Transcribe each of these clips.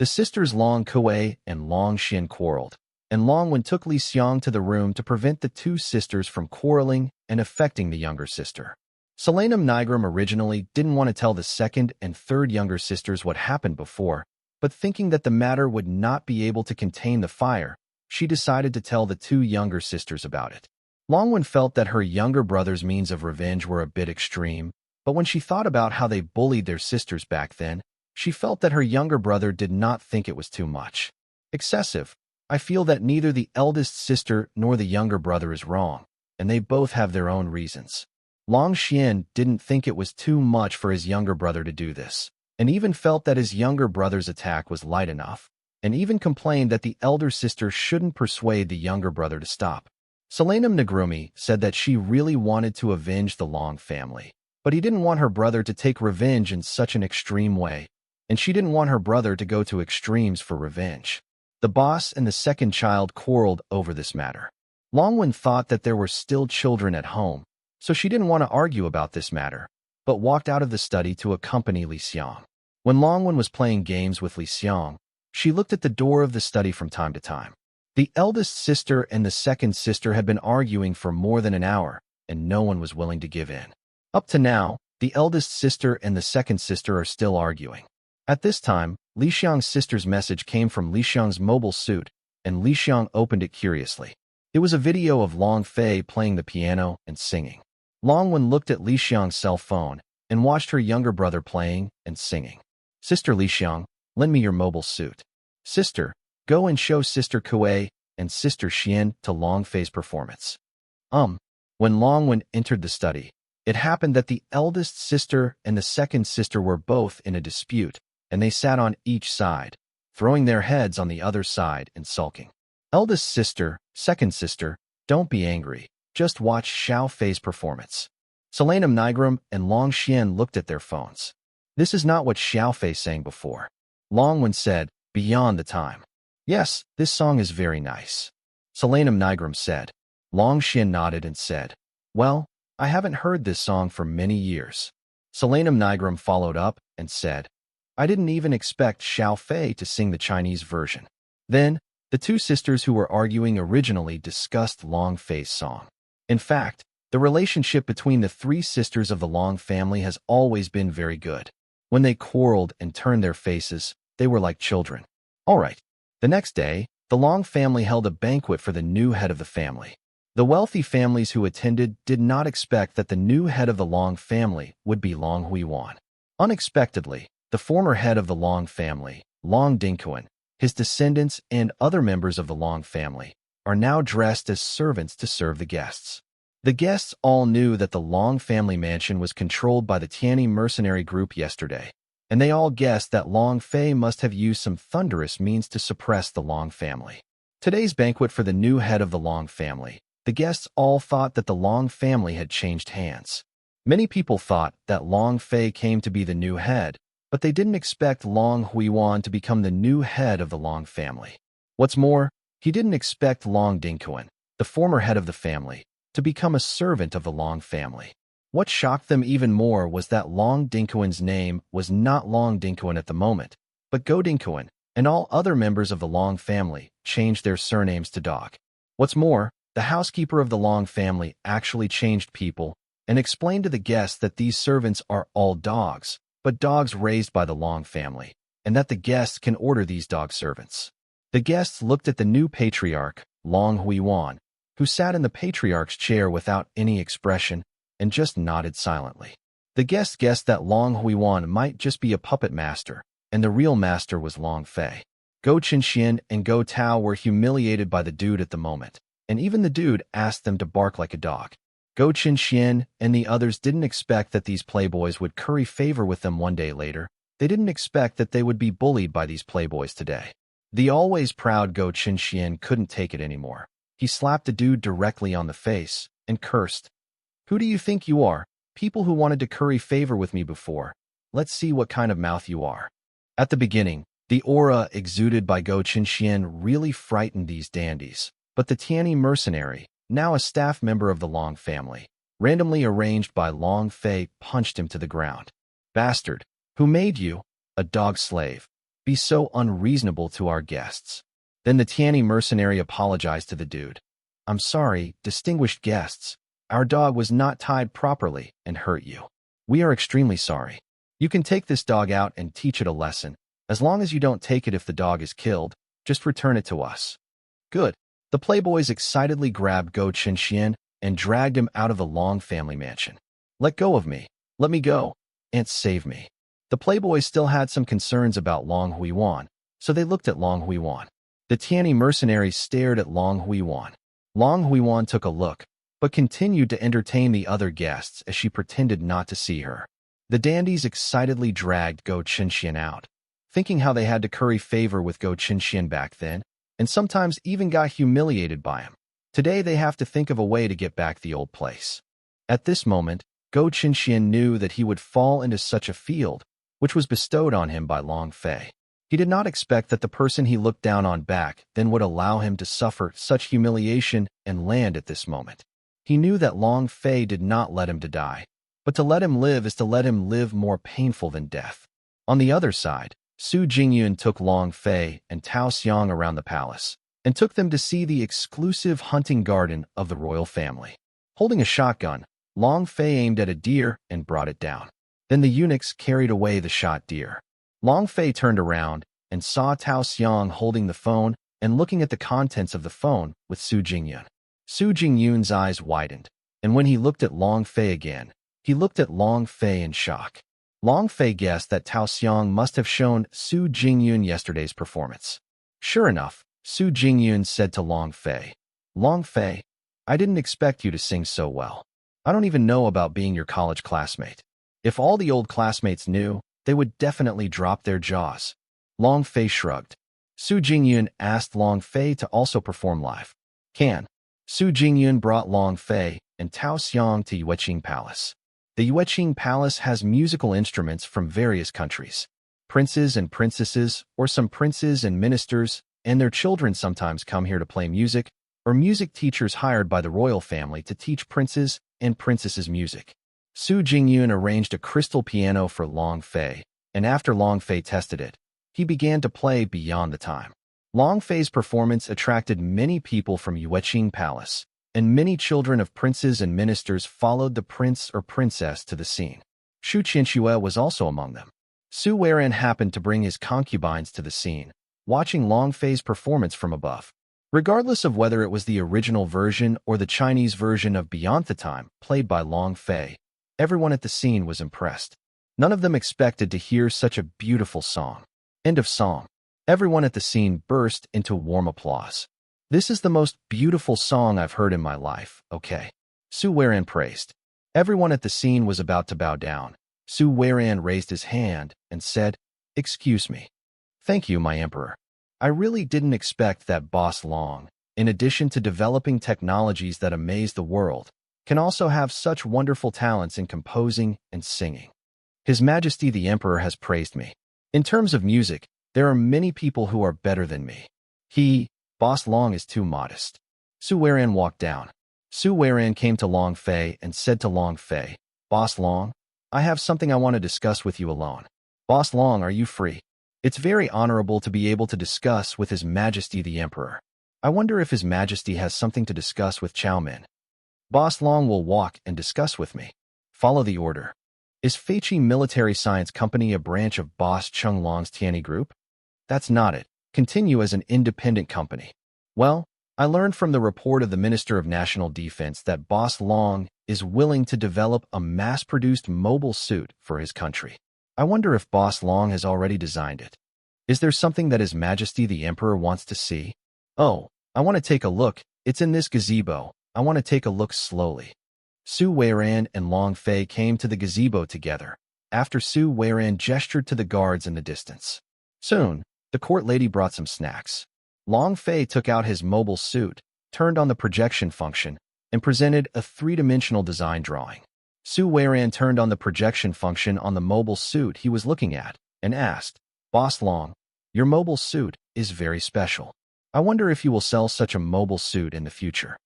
The sisters Long Kuei and Long Xin quarreled, and Long Wen took Li Xiang to the room to prevent the two sisters from quarreling and affecting the younger sister. Solanum Nigrum originally didn't want to tell the second and third younger sisters what happened before, but thinking that the matter would not be able to contain the fire, she decided to tell the two younger sisters about it. Longwen felt that her younger brother's means of revenge were a bit extreme, but when she thought about how they bullied their sisters back then, she felt that her younger brother did not think it was too much. Excessive. I feel that neither the eldest sister nor the younger brother is wrong, and they both have their own reasons. Long Xian didn't think it was too much for his younger brother to do this, and even felt that his younger brother's attack was light enough, and even complained that the elder sister shouldn't persuade the younger brother to stop. Solanum Nagrumi said that she really wanted to avenge the Long family, but he didn't want her brother to take revenge in such an extreme way, and she didn't want her brother to go to extremes for revenge. The boss and the second child quarreled over this matter. Longwen thought that there were still children at home, so she didn't want to argue about this matter, but walked out of the study to accompany Li Xiang. When Longwen was playing games with Li Xiang, she looked at the door of the study from time to time. The eldest sister and the second sister had been arguing for more than an hour, and no one was willing to give in. Up to now, the eldest sister and the second sister are still arguing. At this time, Li Xiang's sister's message came from Li Xiang's mobile suit, and Li Xiang opened it curiously. It was a video of Long Fei playing the piano and singing. Longwen looked at Li Xiang's cell phone and watched her younger brother playing and singing. Sister Li Xiang, lend me your mobile suit. Sister, go and show Sister Kuei and Sister Xian to Long Fei's performance. When Longwen entered the study, it happened that the eldest sister and the second sister were both in a dispute, and they sat on each side, throwing their heads on the other side and sulking. Eldest sister, second sister, don't be angry. Just watch Xiao Fei's performance. Solanum Nigrum and Long Xian looked at their phones. This is not what Xiao Fei sang before. Longwen said, beyond the time. Yes, this song is very nice. Solanum Nigrum said. Long Xian nodded and said, well, I haven't heard this song for many years. Solanum Nigrum followed up and said, I didn't even expect Xiao Fei to sing the Chinese version. Then, the two sisters who were arguing originally discussed Long Fei's song. In fact, the relationship between the three sisters of the Long family has always been very good. When they quarreled and turned their faces, they were like children. All right. The next day, the Long family held a banquet for the new head of the family. The wealthy families who attended did not expect that the new head of the Long family would be Long Huiwan. Unexpectedly, the former head of the Long family, Long Dingquan, his descendants and other members of the Long family, are now dressed as servants to serve the guests. The guests all knew that the Long family mansion was controlled by the Tianyi mercenary group yesterday, and they all guessed that Long Fei must have used some thunderous means to suppress the Long family. Today's banquet for the new head of the Long family, the guests all thought that the Long family had changed hands. Many people thought that Long Fei came to be the new head, but they didn't expect Long Huiwan to become the new head of the Long family. What's more, he didn't expect Long Dingquan, the former head of the family, to become a servant of the Long family. What shocked them even more was that Long Dingquan's name was not Long Dingquan at the moment, but Go Dingquan, and all other members of the Long family changed their surnames to Dog. What's more, the housekeeper of the Long family actually changed people and explained to the guests that these servants are all dogs, but dogs raised by the Long family, and that the guests can order these dog servants. The guests looked at the new patriarch, Long Huiwan, who sat in the patriarch's chair without any expression and just nodded silently. The guests guessed that Long Huiwan might just be a puppet master, and the real master was Long Fei. Go Qinxian and Go Tao were humiliated by the dude at the moment, and even the dude asked them to bark like a dog. Go Qinxian and the others didn't expect that these playboys would curry favor with them one day later. They didn't expect that they would be bullied by these playboys today. The always proud Go Qinxian couldn't take it anymore. He slapped the dude directly on the face and cursed. Who do you think you are? People who wanted to curry favor with me before. Let's see what kind of mouth you are. At the beginning, the aura exuded by Go Qinxian really frightened these dandies, but the Tianyi mercenary, now a staff member of the Long family, randomly arranged by Long Fei, punched him to the ground. Bastard! Who made you? A dog slave. be so unreasonable to our guests?" Then the Tiani mercenary apologized to the dude. "I'm sorry, distinguished guests. Our dog was not tied properly and hurt you. We are extremely sorry. You can take this dog out and teach it a lesson. As long as you don't take it if the dog is killed, just return it to us." Good. The playboys excitedly grabbed Go Chinxian and dragged him out of the Long family mansion. "Let go of me. Let me go. And save me." The playboys still had some concerns about Long Huiwan, so they looked at Long Huiwan. The Tiani mercenaries stared at Long Huiwan. Long Huiwan took a look, but continued to entertain the other guests as she pretended not to see her. The dandies excitedly dragged Go Chinxian out, thinking how they had to curry favor with Go Chinxian back then, and sometimes even got humiliated by him. Today they have to think of a way to get back the old place. At this moment, Go Chinxian knew that he would fall into such a field, which was bestowed on him by Long Fei. He did not expect that the person he looked down on back then would allow him to suffer such humiliation and land at this moment. He knew that Long Fei did not let him to die, but to let him live is to let him live more painful than death. On the other side, Su Jingyun took Long Fei and Tao Xiang around the palace, and took them to see the exclusive hunting garden of the royal family. Holding a shotgun, Long Fei aimed at a deer and brought it down. Then the eunuchs carried away the shot deer. Long Fei turned around and saw Tao Xiang holding the phone and looking at the contents of the phone with Su Jingyun. Su Jingyun's eyes widened, and when he looked at Long Fei again, he looked at Long Fei in shock. Long Fei guessed that Tao Xiang must have shown Su Jingyun yesterday's performance. Sure enough, Su Jingyun said to Long Fei, "Long Fei, I didn't expect you to sing so well. I don't even know about being your college classmate. If all the old classmates knew, they would definitely drop their jaws." Long Fei shrugged. Su Jingyun asked Long Fei to also perform live. Can. Su Jingyun brought Long Fei and Tao Xiang to Yueqing Palace. The Yueqing Palace has musical instruments from various countries. Princes and princesses, or some princes and ministers, and their children sometimes come here to play music, or music teachers hired by the royal family to teach princes and princesses music. Su Jingyun arranged a crystal piano for Long Fei, and after Long Fei tested it, he began to play beyond the time. Long Fei's performance attracted many people from Yueqing Palace, and many children of princes and ministers followed the prince or princess to the scene. Shu Qianxue was also among them. Su Weiran happened to bring his concubines to the scene, watching Long Fei's performance from above. Regardless of whether it was the original version or the Chinese version of Beyond the Time played by Long Fei, everyone at the scene was impressed. None of them expected to hear such a beautiful song. End of song. Everyone at the scene burst into warm applause. "This is the most beautiful song I've heard in my life, okay?" Su Weiran praised. Everyone at the scene was about to bow down. Su Weiran raised his hand and said, "Excuse me." "Thank you, my emperor. I really didn't expect that Boss Long, in addition to developing technologies that amaze the world, can also have such wonderful talents in composing and singing. His Majesty the Emperor has praised me. In terms of music, there are many people who are better than me. Boss Long is too modest." Su Weiran walked down. Su Weiran came to Long Fei and said to Long Fei, "Boss Long, I have something I want to discuss with you alone." "Boss Long, are you free? It's very honorable to be able to discuss with His Majesty the Emperor. I wonder if His Majesty has something to discuss with Chow Min." "Boss Long will walk and discuss with me. Follow the order." "Is Feiqi Military Science Company a branch of Boss Chung Long's Tiani Group?" "That's not it. Continue as an independent company." "Well, I learned from the report of the Minister of National Defense that Boss Long is willing to develop a mass-produced mobile suit for his country. I wonder if Boss Long has already designed it. Is there something that His Majesty the Emperor wants to see?" "Oh, I want to take a look. It's in this gazebo. I want to take a look slowly." Su Weiran and Long Fei came to the gazebo together, after Su Weiran gestured to the guards in the distance. Soon, the court lady brought some snacks. Long Fei took out his mobile suit, turned on the projection function, and presented a three-dimensional design drawing. Su Weiran turned on the projection function on the mobile suit he was looking at, and asked, "Boss Long, your mobile suit is very special. I wonder if you will sell such a mobile suit in the future."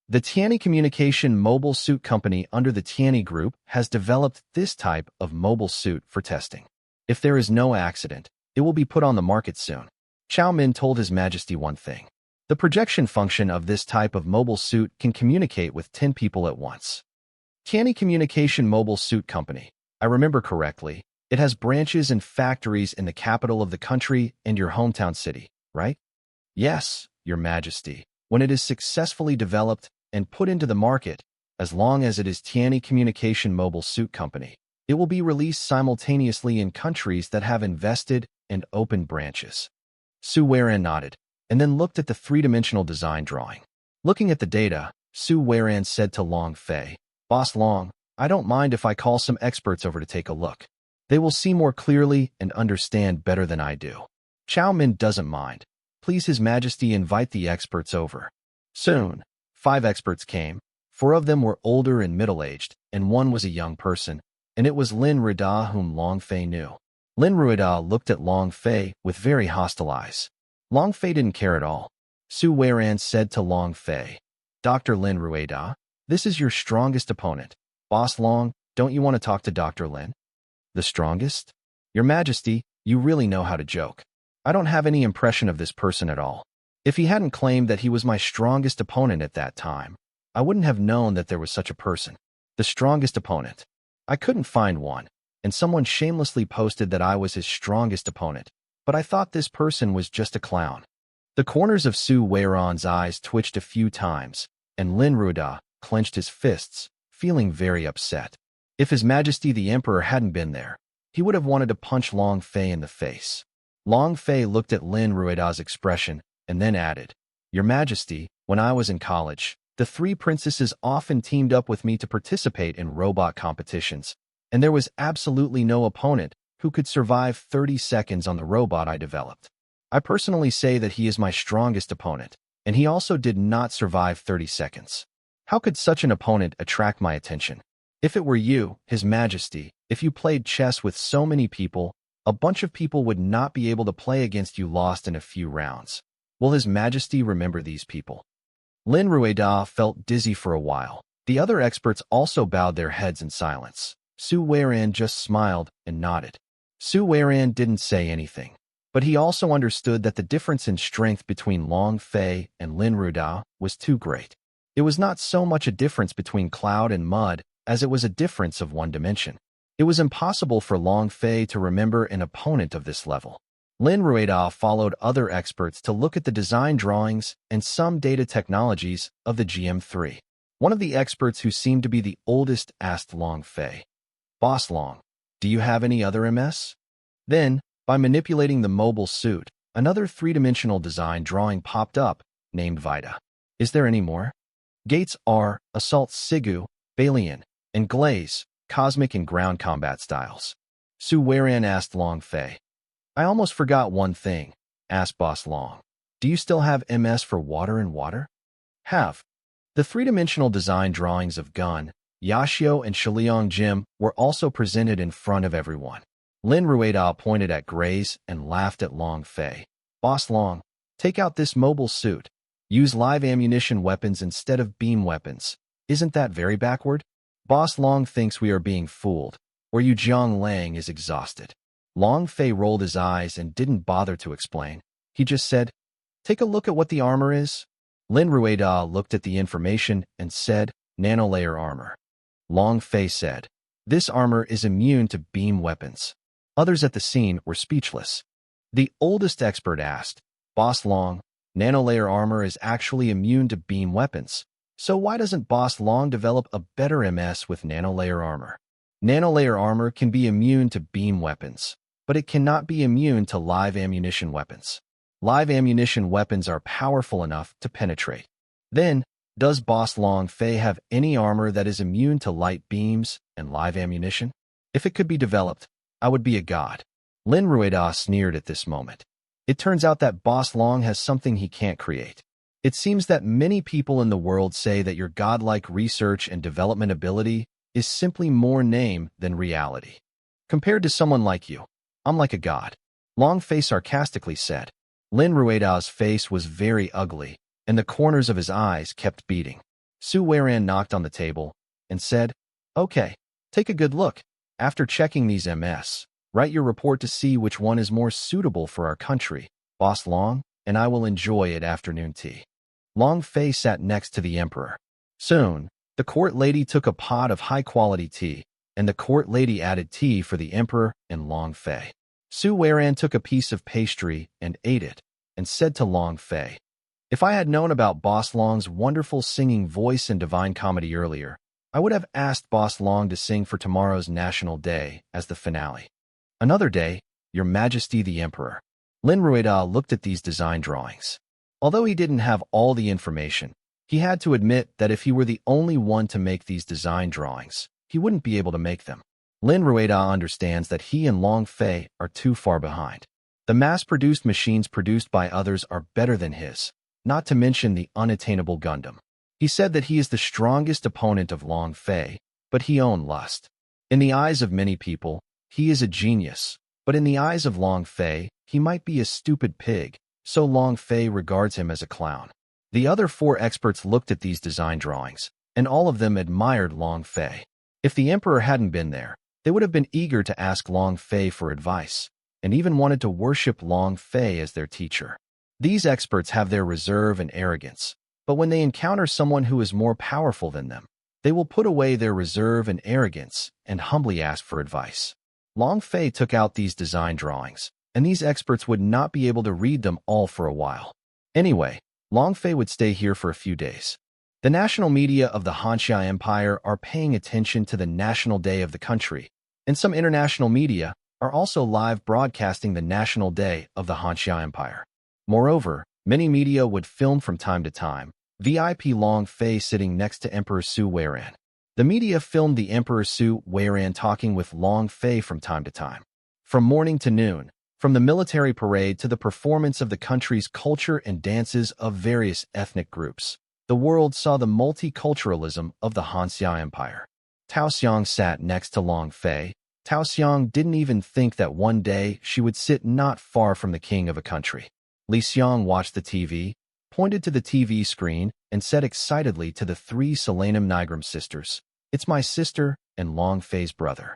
The Tiani Communication Mobile Suit Company under the Tiani Group has developed this type of mobile suit for testing. If there is no accident, It will be put on the market soon. Chow Min told His Majesty one thing. The projection function of this type of mobile suit can communicate with 10 people at once. Tianyi Communication Mobile Suit Company. I remember correctly, it has branches and factories in the capital of the country and your hometown city, right? Yes, Your Majesty. When it is successfully developed and put into the market, as long as it is Tianyi Communication Mobile Suit Company, it will be released simultaneously in countries that have invested and opened branches. Su Weiran nodded, and then looked at the three-dimensional design drawing. Looking at the data, Su Weiran said to Long Fei, Boss Long, I don't mind if I call some experts over to take a look. They will see more clearly and understand better than I do. Chow Min doesn't mind. Please His Majesty invite the experts over. Soon, 5 experts came. 4 of them were older and middle-aged, and 1 was a young person, and it was Lin Ruida whom Long Fei knew. Lin Ruida looked at Long Fei with very hostile eyes. Long Fei didn't care at all. Su Weiran said to Long Fei, Dr. Lin Ruida, this is your strongest opponent. Boss Long, don't you want to talk to Dr. Lin? The strongest? Your Majesty, you really know how to joke. I don't have any impression of this person at all. If he hadn't claimed that he was my strongest opponent at that time, I wouldn't have known that there was such a person. The strongest opponent. I couldn't find one, and someone shamelessly posted that I was his strongest opponent, but I thought this person was just a clown. The corners of Su Weiran's eyes twitched a few times, and Lin Ruida clenched his fists, feeling very upset. If His Majesty the Emperor hadn't been there, he would have wanted to punch Long Fei in the face. Long Fei looked at Lin Ruida's expression and then added, Your Majesty, when I was in college, the 3 princesses often teamed up with me to participate in robot competitions, and there was absolutely no opponent who could survive 30 seconds on the robot I developed. I personally say that he is my strongest opponent, and he also did not survive 30 seconds. How could such an opponent attract my attention? If it were you, His Majesty, if you played chess with so many people, a bunch of people would not be able to play against you lost in a few rounds. Will His Majesty remember these people? Lin Ruida felt dizzy for a while. The other experts also bowed their heads in silence. Su Weiran just smiled and nodded. Su Weiran didn't say anything, but he also understood that the difference in strength between Long Fei and Lin Ruida was too great. It was not so much a difference between cloud and mud as it was a difference of one dimension. It was impossible for Long Fei to remember an opponent of this level. Lin Ruida followed other experts to look at the design drawings and some data technologies of the GM3. One of the experts who seemed to be the oldest asked Long Fei, Boss Long, do you have any other MS? Then, by manipulating the mobile suit, another three-dimensional design drawing popped up, named Vita. Is there any more? Gates are Assault Sigu, Balian, and Glaze, Cosmic and Ground Combat styles. Su Weiran asked Long Fei. I almost forgot one thing, asked Boss Long. Do you still have MS for water and water? Have. The three-dimensional design drawings of Gun, Yashio, and Shiliang Jim were also presented in front of everyone. Lin Rueda pointed at Graze and laughed at Long Fei. Boss Long, take out this mobile suit. Use live ammunition weapons instead of beam weapons. Isn't that very backward? Boss Long thinks we are being fooled, or Yu Jiang Lang is exhausted. Long Fei rolled his eyes and didn't bother to explain. He just said, take a look at what the armor is. Lin Rueda looked at the information and said, nanolayer armor. Long Fei said, this armor is immune to beam weapons. Others at the scene were speechless. The oldest expert asked, Boss Long, nanolayer armor is actually immune to beam weapons. So why doesn't Boss Long develop a better MS with nanolayer armor? Nanolayer armor can be immune to beam weapons, but it cannot be immune to live ammunition weapons. Live ammunition weapons are powerful enough to penetrate. Then, does Boss Long Fei have any armor that is immune to light beams and live ammunition? If it could be developed, I would be a god. Lin Rueda sneered at this moment. It turns out that Boss Long has something he can't create. It seems that many people in the world say that your godlike research and development ability is simply more name than reality. Compared to someone like you, I'm like a god. Long Fei sarcastically said. Lin Rueda's face was very ugly, and the corners of his eyes kept beating. Su Weiran knocked on the table and said, okay, take a good look. After checking these MS, Write your report to see which one is more suitable for our country, Boss Long, and I will enjoy it afternoon tea. Long Fei sat next to the emperor. Soon, the court lady took a pot of high-quality tea, and the court lady added tea for the emperor and Long Fei. Su Weiran took a piece of pastry and ate it, and said to Long Fei, "If I had known about Boss Long's wonderful singing voice and divine comedy earlier, I would have asked Boss Long to sing for tomorrow's National Day as the finale." Another day, Your Majesty the Emperor. Lin Rueda looked at these design drawings. Although he didn't have all the information, he had to admit that if he were the only one to make these design drawings, he wouldn't be able to make them. Lin Rueda understands that he and Long Fei are too far behind. The mass-produced machines produced by others are better than his, not to mention the unattainable Gundam. He said that he is the strongest opponent of Long Fei, but he owned lust. In the eyes of many people, he is a genius, but in the eyes of Long Fei, he might be a stupid pig, so Long Fei regards him as a clown. The other 4 experts looked at these design drawings, and all of them admired Long Fei. If the emperor hadn't been there, they would have been eager to ask Long Fei for advice, and even wanted to worship Long Fei as their teacher. These experts have their reserve and arrogance, but when they encounter someone who is more powerful than them, they will put away their reserve and arrogance and humbly ask for advice. Long Fei took out these design drawings, and these experts would not be able to read them all for a while. Anyway, Long Fei would stay here for a few days. The national media of the Hanxia Empire are paying attention to the National Day of the country, and some international media are also live broadcasting the National Day of the Hanxia Empire. Moreover, many media would film from time to time VIP Long Fei sitting next to Emperor Su Weiran. The media filmed the Emperor Su Weiran talking with Long Fei from time to time. From morning to noon, from the military parade to the performance of the country's culture and dances of various ethnic groups, the world saw the multiculturalism of the Hanxia Empire. Tao Xiang sat next to Long Fei. Tao Xiang didn't even think that one day she would sit not far from the king of a country. Li Xiang watched the TV, pointed to the TV screen, and said excitedly to the 3 Solanum Nigram sisters, "It's my sister and Long Fei's brother."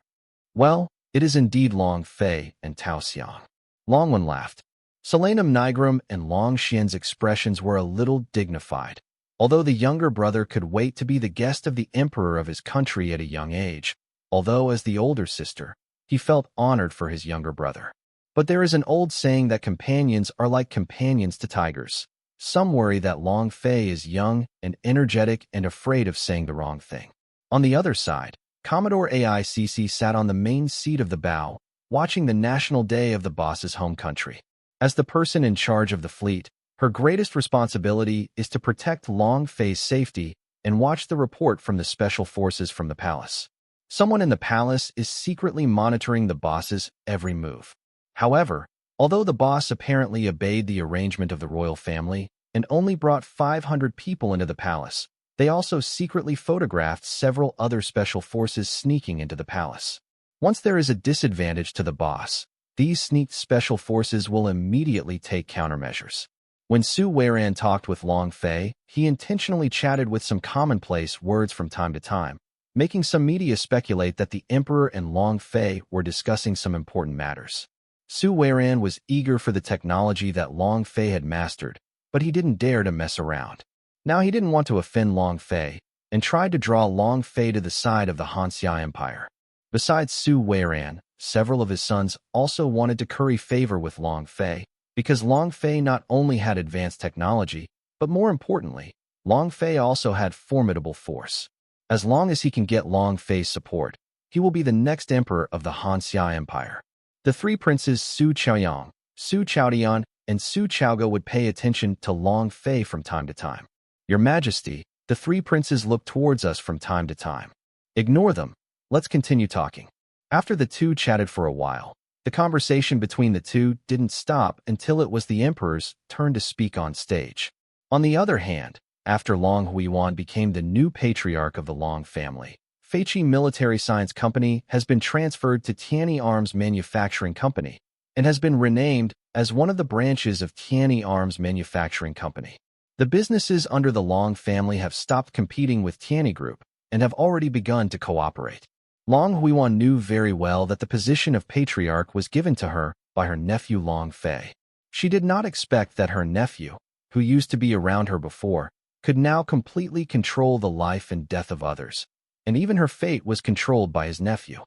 Well, it is indeed Long Fei and Tao Xiang. Long Wen laughed. Solanum Nigram and Long Xian's expressions were a little dignified. Although the younger brother could wait to be the guest of the emperor of his country at a young age, although as the older sister, he felt honored for his younger brother. But there is an old saying that companions are like companions to tigers. Some worry that Long Fei is young and energetic and afraid of saying the wrong thing. On the other side, Commodore AICC sat on the main seat of the bow, watching the National Day of the boss's home country. As the person in charge of the fleet, her greatest responsibility is to protect Long Fei's safety and watch the report from the special forces from the palace. Someone in the palace is secretly monitoring the boss's every move. However, although the boss apparently obeyed the arrangement of the royal family and only brought 500 people into the palace, they also secretly photographed several other special forces sneaking into the palace. Once there is a disadvantage to the boss, these sneaked special forces will immediately take countermeasures. When Su Weiran talked with Long Fei, he intentionally chatted with some commonplace words from time to time, making some media speculate that the emperor and Long Fei were discussing some important matters. Su Weiran was eager for the technology that Long Fei had mastered, but he didn't dare to mess around. Now he didn't want to offend Long Fei, and tried to draw Long Fei to the side of the Hanxia Empire. Besides Su Weiran, several of his sons also wanted to curry favor with Long Fei, because Long Fei not only had advanced technology, but more importantly, Long Fei also had formidable force. As long as he can get Long Fei's support, he will be the next emperor of the Hanxia Empire. The 3 princes Su Chaoyang, Su Chaodian, and Su Chaoga would pay attention to Long Fei from time to time. "Your Majesty, the 3 princes look towards us from time to time." "Ignore them. Let's continue talking." After the 2 chatted for a while, the conversation between the 2 didn't stop until it was the emperor's turn to speak on stage. On the other hand, after Long Huiyuan became the new patriarch of the Long family, Feiqi Military Science Company has been transferred to Tianyi Arms Manufacturing Company and has been renamed as one of the branches of Tianyi Arms Manufacturing Company. The businesses under the Long family have stopped competing with Tianyi Group and have already begun to cooperate. Long Huiwan knew very well that the position of patriarch was given to her by her nephew Long Fei. She did not expect that her nephew, who used to be around her before, could now completely control the life and death of others, and even her fate was controlled by his nephew.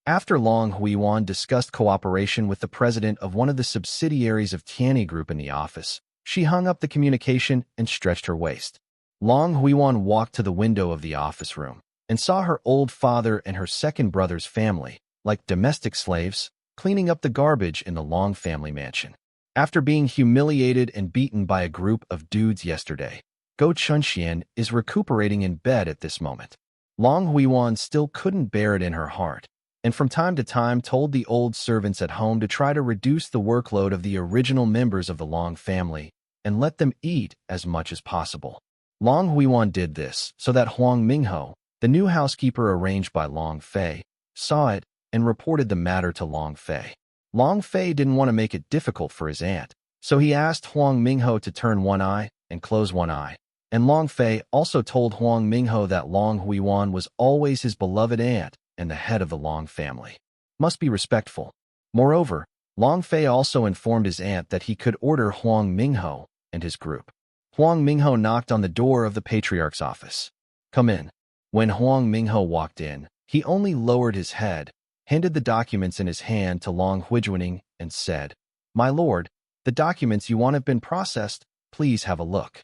After Long Huiwan discussed cooperation with the president of one of the subsidiaries of Tianyi Group in the office, she hung up the communication and stretched her waist. Long Huiwan walked to the window of the office room and saw her old father and her second brother's family, like domestic slaves, cleaning up the garbage in the Long family mansion. After being humiliated and beaten by a group of dudes yesterday, Go Chunxian is recuperating in bed at this moment. Long Huiwan still couldn't bear it in her heart, and from time to time told the old servants at home to try to reduce the workload of the original members of the Long family and let them eat as much as possible. Long Huiwan did this so that Huang Mingho, the new housekeeper arranged by Long Fei, saw it and reported the matter to Long Fei. Long Fei didn't want to make it difficult for his aunt, so he asked Huang Mingho to turn one eye and close one eye, and Long Fei also told Huang Mingho that Long Huiwan was always his beloved aunt and the head of the Long family. Must be respectful. Moreover, Long Fei also informed his aunt that he could order Huang Mingho and his group. Huang Mingho knocked on the door of the patriarch's office. "Come in." When Huang Mingho walked in, he only lowered his head, handed the documents in his hand to Long Huijuaning, and said, "My lord, the documents you want have been processed. Please have a look."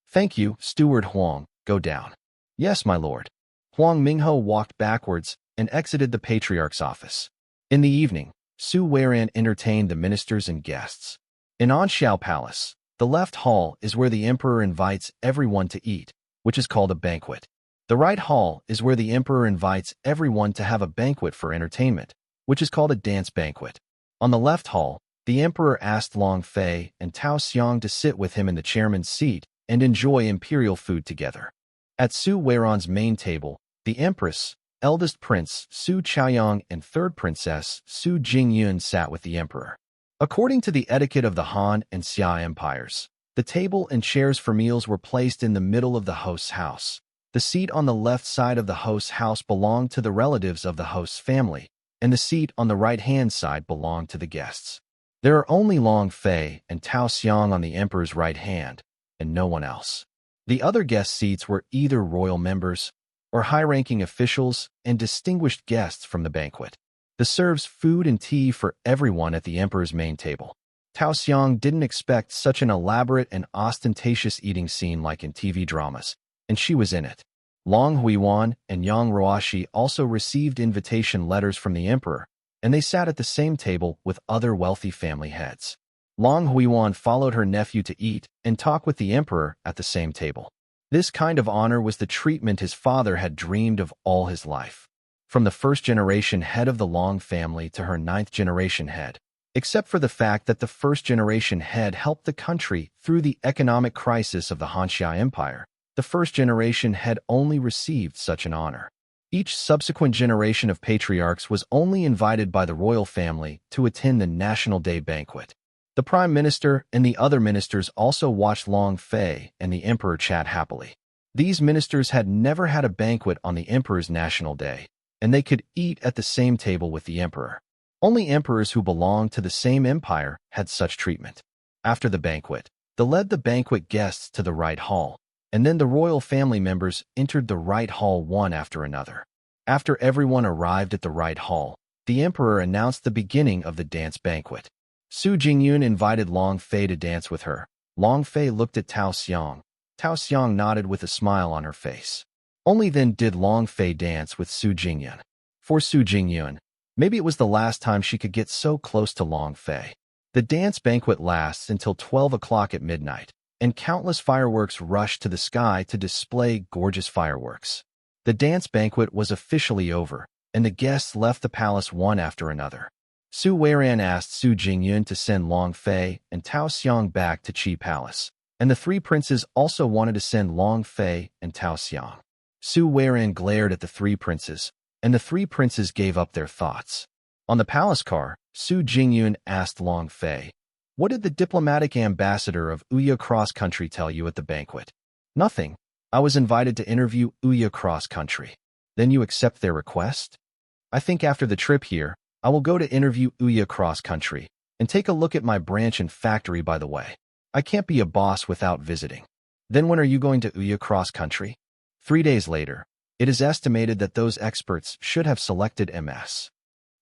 "Thank you, Steward Huang. Go down." "Yes, my lord." Huang Mingho walked backwards and exited the patriarch's office. In the evening, Su Weiran entertained the ministers and guests. In Anxiao Palace, the left hall is where the emperor invites everyone to eat, which is called a banquet. The right hall is where the emperor invites everyone to have a banquet for entertainment, which is called a dance banquet. On the left hall, the emperor asked Long Fei and Tao Xiang to sit with him in the chairman's seat and enjoy imperial food together. At Su Weiran's main table, the empress, eldest prince Su Chaoyang and third princess Su Jingyun sat with the emperor. According to the etiquette of the Han and Xia empires, the table and chairs for meals were placed in the middle of the host's house. The seat on the left side of the host's house belonged to the relatives of the host's family, and the seat on the right-hand side belonged to the guests. There are only Long Fei and Tao Xiang on the emperor's right hand, and no one else. The other guest seats were either royal members or high-ranking officials and distinguished guests from the banquet. This serves food and tea for everyone at the emperor's main table. Tao Xiang didn't expect such an elaborate and ostentatious eating scene like in TV dramas, and she was in it. Long Huiwan and Yang Roashi also received invitation letters from the emperor, and they sat at the same table with other wealthy family heads. Long Huiwan followed her nephew to eat and talk with the emperor at the same table. This kind of honor was the treatment his father had dreamed of all his life. From the first-generation head of the Long family to her ninth-generation head, except for the fact that the first-generation head helped the country through the economic crisis of the Hanxia Empire, the first-generation head only received such an honor. Each subsequent generation of patriarchs was only invited by the royal family to attend the National Day banquet. The Prime Minister and the other ministers also watched Long Fei and the Emperor chat happily. These ministers had never had a banquet on the Emperor's National Day, and they could eat at the same table with the Emperor. Only emperors who belonged to the same empire had such treatment. After the banquet, they led the banquet guests to the right hall, and then the royal family members entered the right hall one after another. After everyone arrived at the right hall, the Emperor announced the beginning of the dance banquet. Su Jingyun invited Long Fei to dance with her. Long Fei looked at Tao Xiang. Tao Xiang nodded with a smile on her face. Only then did Long Fei dance with Su Jingyun. For Su Jingyun, maybe it was the last time she could get so close to Long Fei. The dance banquet lasts until 12 o'clock at midnight, and countless fireworks rush to the sky to display gorgeous fireworks. The dance banquet was officially over, and the guests left the palace one after another. Su Weiran asked Su Jingyun to send Long Fei and Tao Xiang back to Qi Palace, and the three princes also wanted to send Long Fei and Tao Xiang. Su Weiran glared at the three princes, and the three princes gave up their thoughts. On the palace car, Su Jingyun asked Long Fei, "What did the diplomatic ambassador of Uya Cross Country tell you at the banquet?" "Nothing. I was invited to interview Uya Cross Country." "Then you accept their request?" I think after the trip here, I will go to interview Uya cross country and take a look at my branch and factory by the way. I can't be a boss without visiting. Then when are you going to Uya cross country? 3 days later. It is estimated that those experts should have selected MS.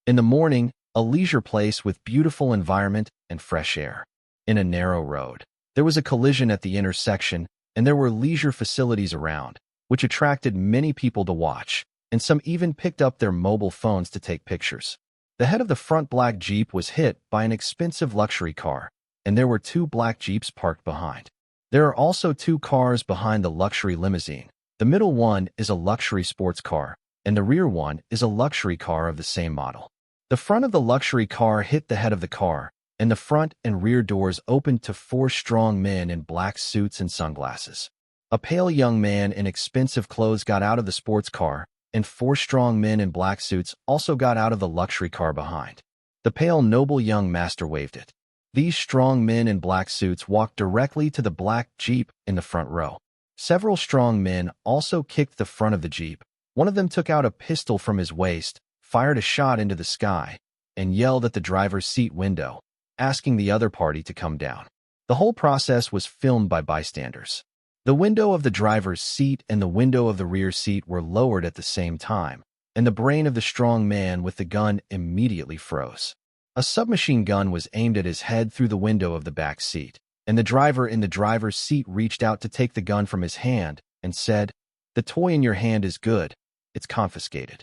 In the morning, a leisure place with beautiful environment and fresh air. In a narrow road, there was a collision at the intersection, and there were leisure facilities around, which attracted many people to watch, and some even picked up their mobile phones to take pictures. The head of the front black Jeep was hit by an expensive luxury car, and there were 2 black Jeeps parked behind. There are also 2 cars behind the luxury limousine. The middle one is a luxury sports car, and the rear one is a luxury car of the same model. The front of the luxury car hit the head of the car, and the front and rear doors opened to 4 strong men in black suits and sunglasses. A pale young man in expensive clothes got out of the sports car, and 4 strong men in black suits also got out of the luxury car behind. The pale noble young master waved it. These strong men in black suits walked directly to the black Jeep in the front row. Several strong men also kicked the front of the Jeep. One of them took out a pistol from his waist, fired a shot into the sky, and yelled at the driver's seat window, asking the other party to come down. The whole process was filmed by bystanders. The window of the driver's seat and the window of the rear seat were lowered at the same time, and the brain of the strong man with the gun immediately froze. A submachine gun was aimed at his head through the window of the back seat, and the driver in the driver's seat reached out to take the gun from his hand and said, "The toy in your hand is good. It's confiscated."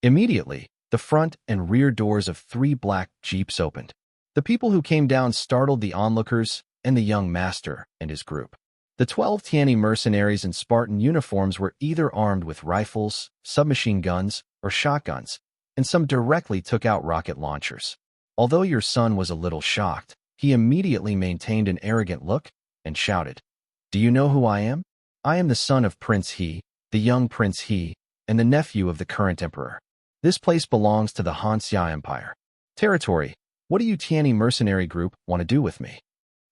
Immediately, the front and rear doors of 3 black Jeeps opened. The people who came down startled the onlookers and the young master and his group. The 12 Tiani mercenaries in Spartan uniforms were either armed with rifles, submachine guns, or shotguns, and some directly took out rocket launchers. Although your son was a little shocked, he immediately maintained an arrogant look and shouted, "Do you know who I am? I am the son of Prince He, the young Prince He, and the nephew of the current emperor. This place belongs to the Han Xia Empire. Territory, what do you Tiani mercenary group want to do with me?"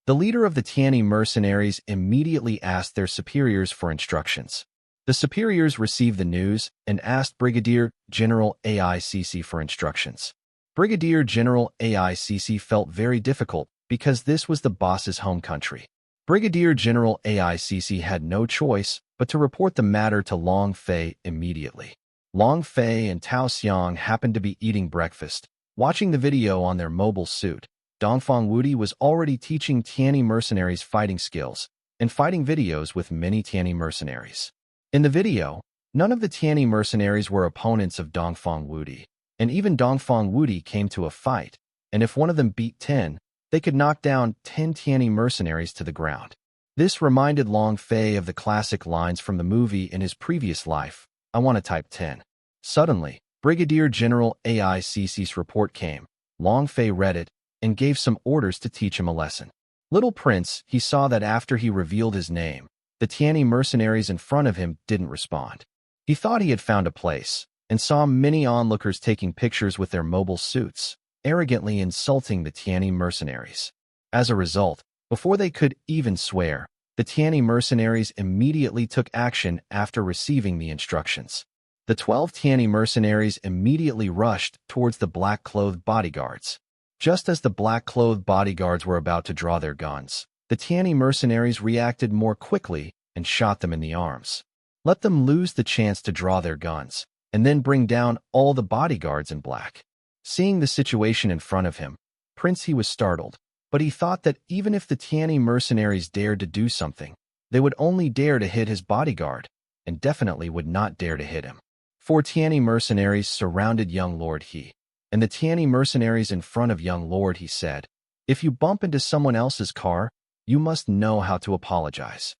The leader of the Tiani mercenaries immediately asked their superiors for instructions. The superiors received the news and asked Brigadier General AICC for instructions. Brigadier General AICC felt very difficult because this was the boss's home country. Brigadier General AICC had no choice but to report the matter to Long Fei immediately. Long Fei and Tao Xiang happened to be eating breakfast, watching the video on their mobile suit. Dongfang Wudi was already teaching Tiani mercenaries fighting skills and fighting videos with many Tiani mercenaries. In the video, none of the Tiani mercenaries were opponents of Dongfang Wudi, and even Dongfang Wudi came to a fight, and if one of them beat 10, they could knock down 10 Tiani mercenaries to the ground. This reminded Long Fei of the classic lines from the movie in his previous life, "I want to type 10. Suddenly, Brigadier General AICC's report came. Long Fei read it and gave some orders to teach him a lesson. Little Prince, he saw that after he revealed his name, the Tiani mercenaries in front of him didn't respond. He thought he had found a place, and saw many onlookers taking pictures with their mobile suits, arrogantly insulting the Tiani mercenaries. As a result, before they could even swear, the Tiani mercenaries immediately took action after receiving the instructions. The 12 Tiani mercenaries immediately rushed towards the black-clothed bodyguards. Just as the black-clothed bodyguards were about to draw their guns, the Tiani mercenaries reacted more quickly and shot them in the arms. Let them lose the chance to draw their guns, and then bring down all the bodyguards in black. Seeing the situation in front of him, Prince He was startled, but he thought that even if the Tiani mercenaries dared to do something, they would only dare to hit his bodyguard, and definitely would not dare to hit him. 4 Tiani mercenaries surrounded young Lord He, and the Tiani mercenaries in front of young Lord He said, "If you bump into someone else's car, you must know how to apologize."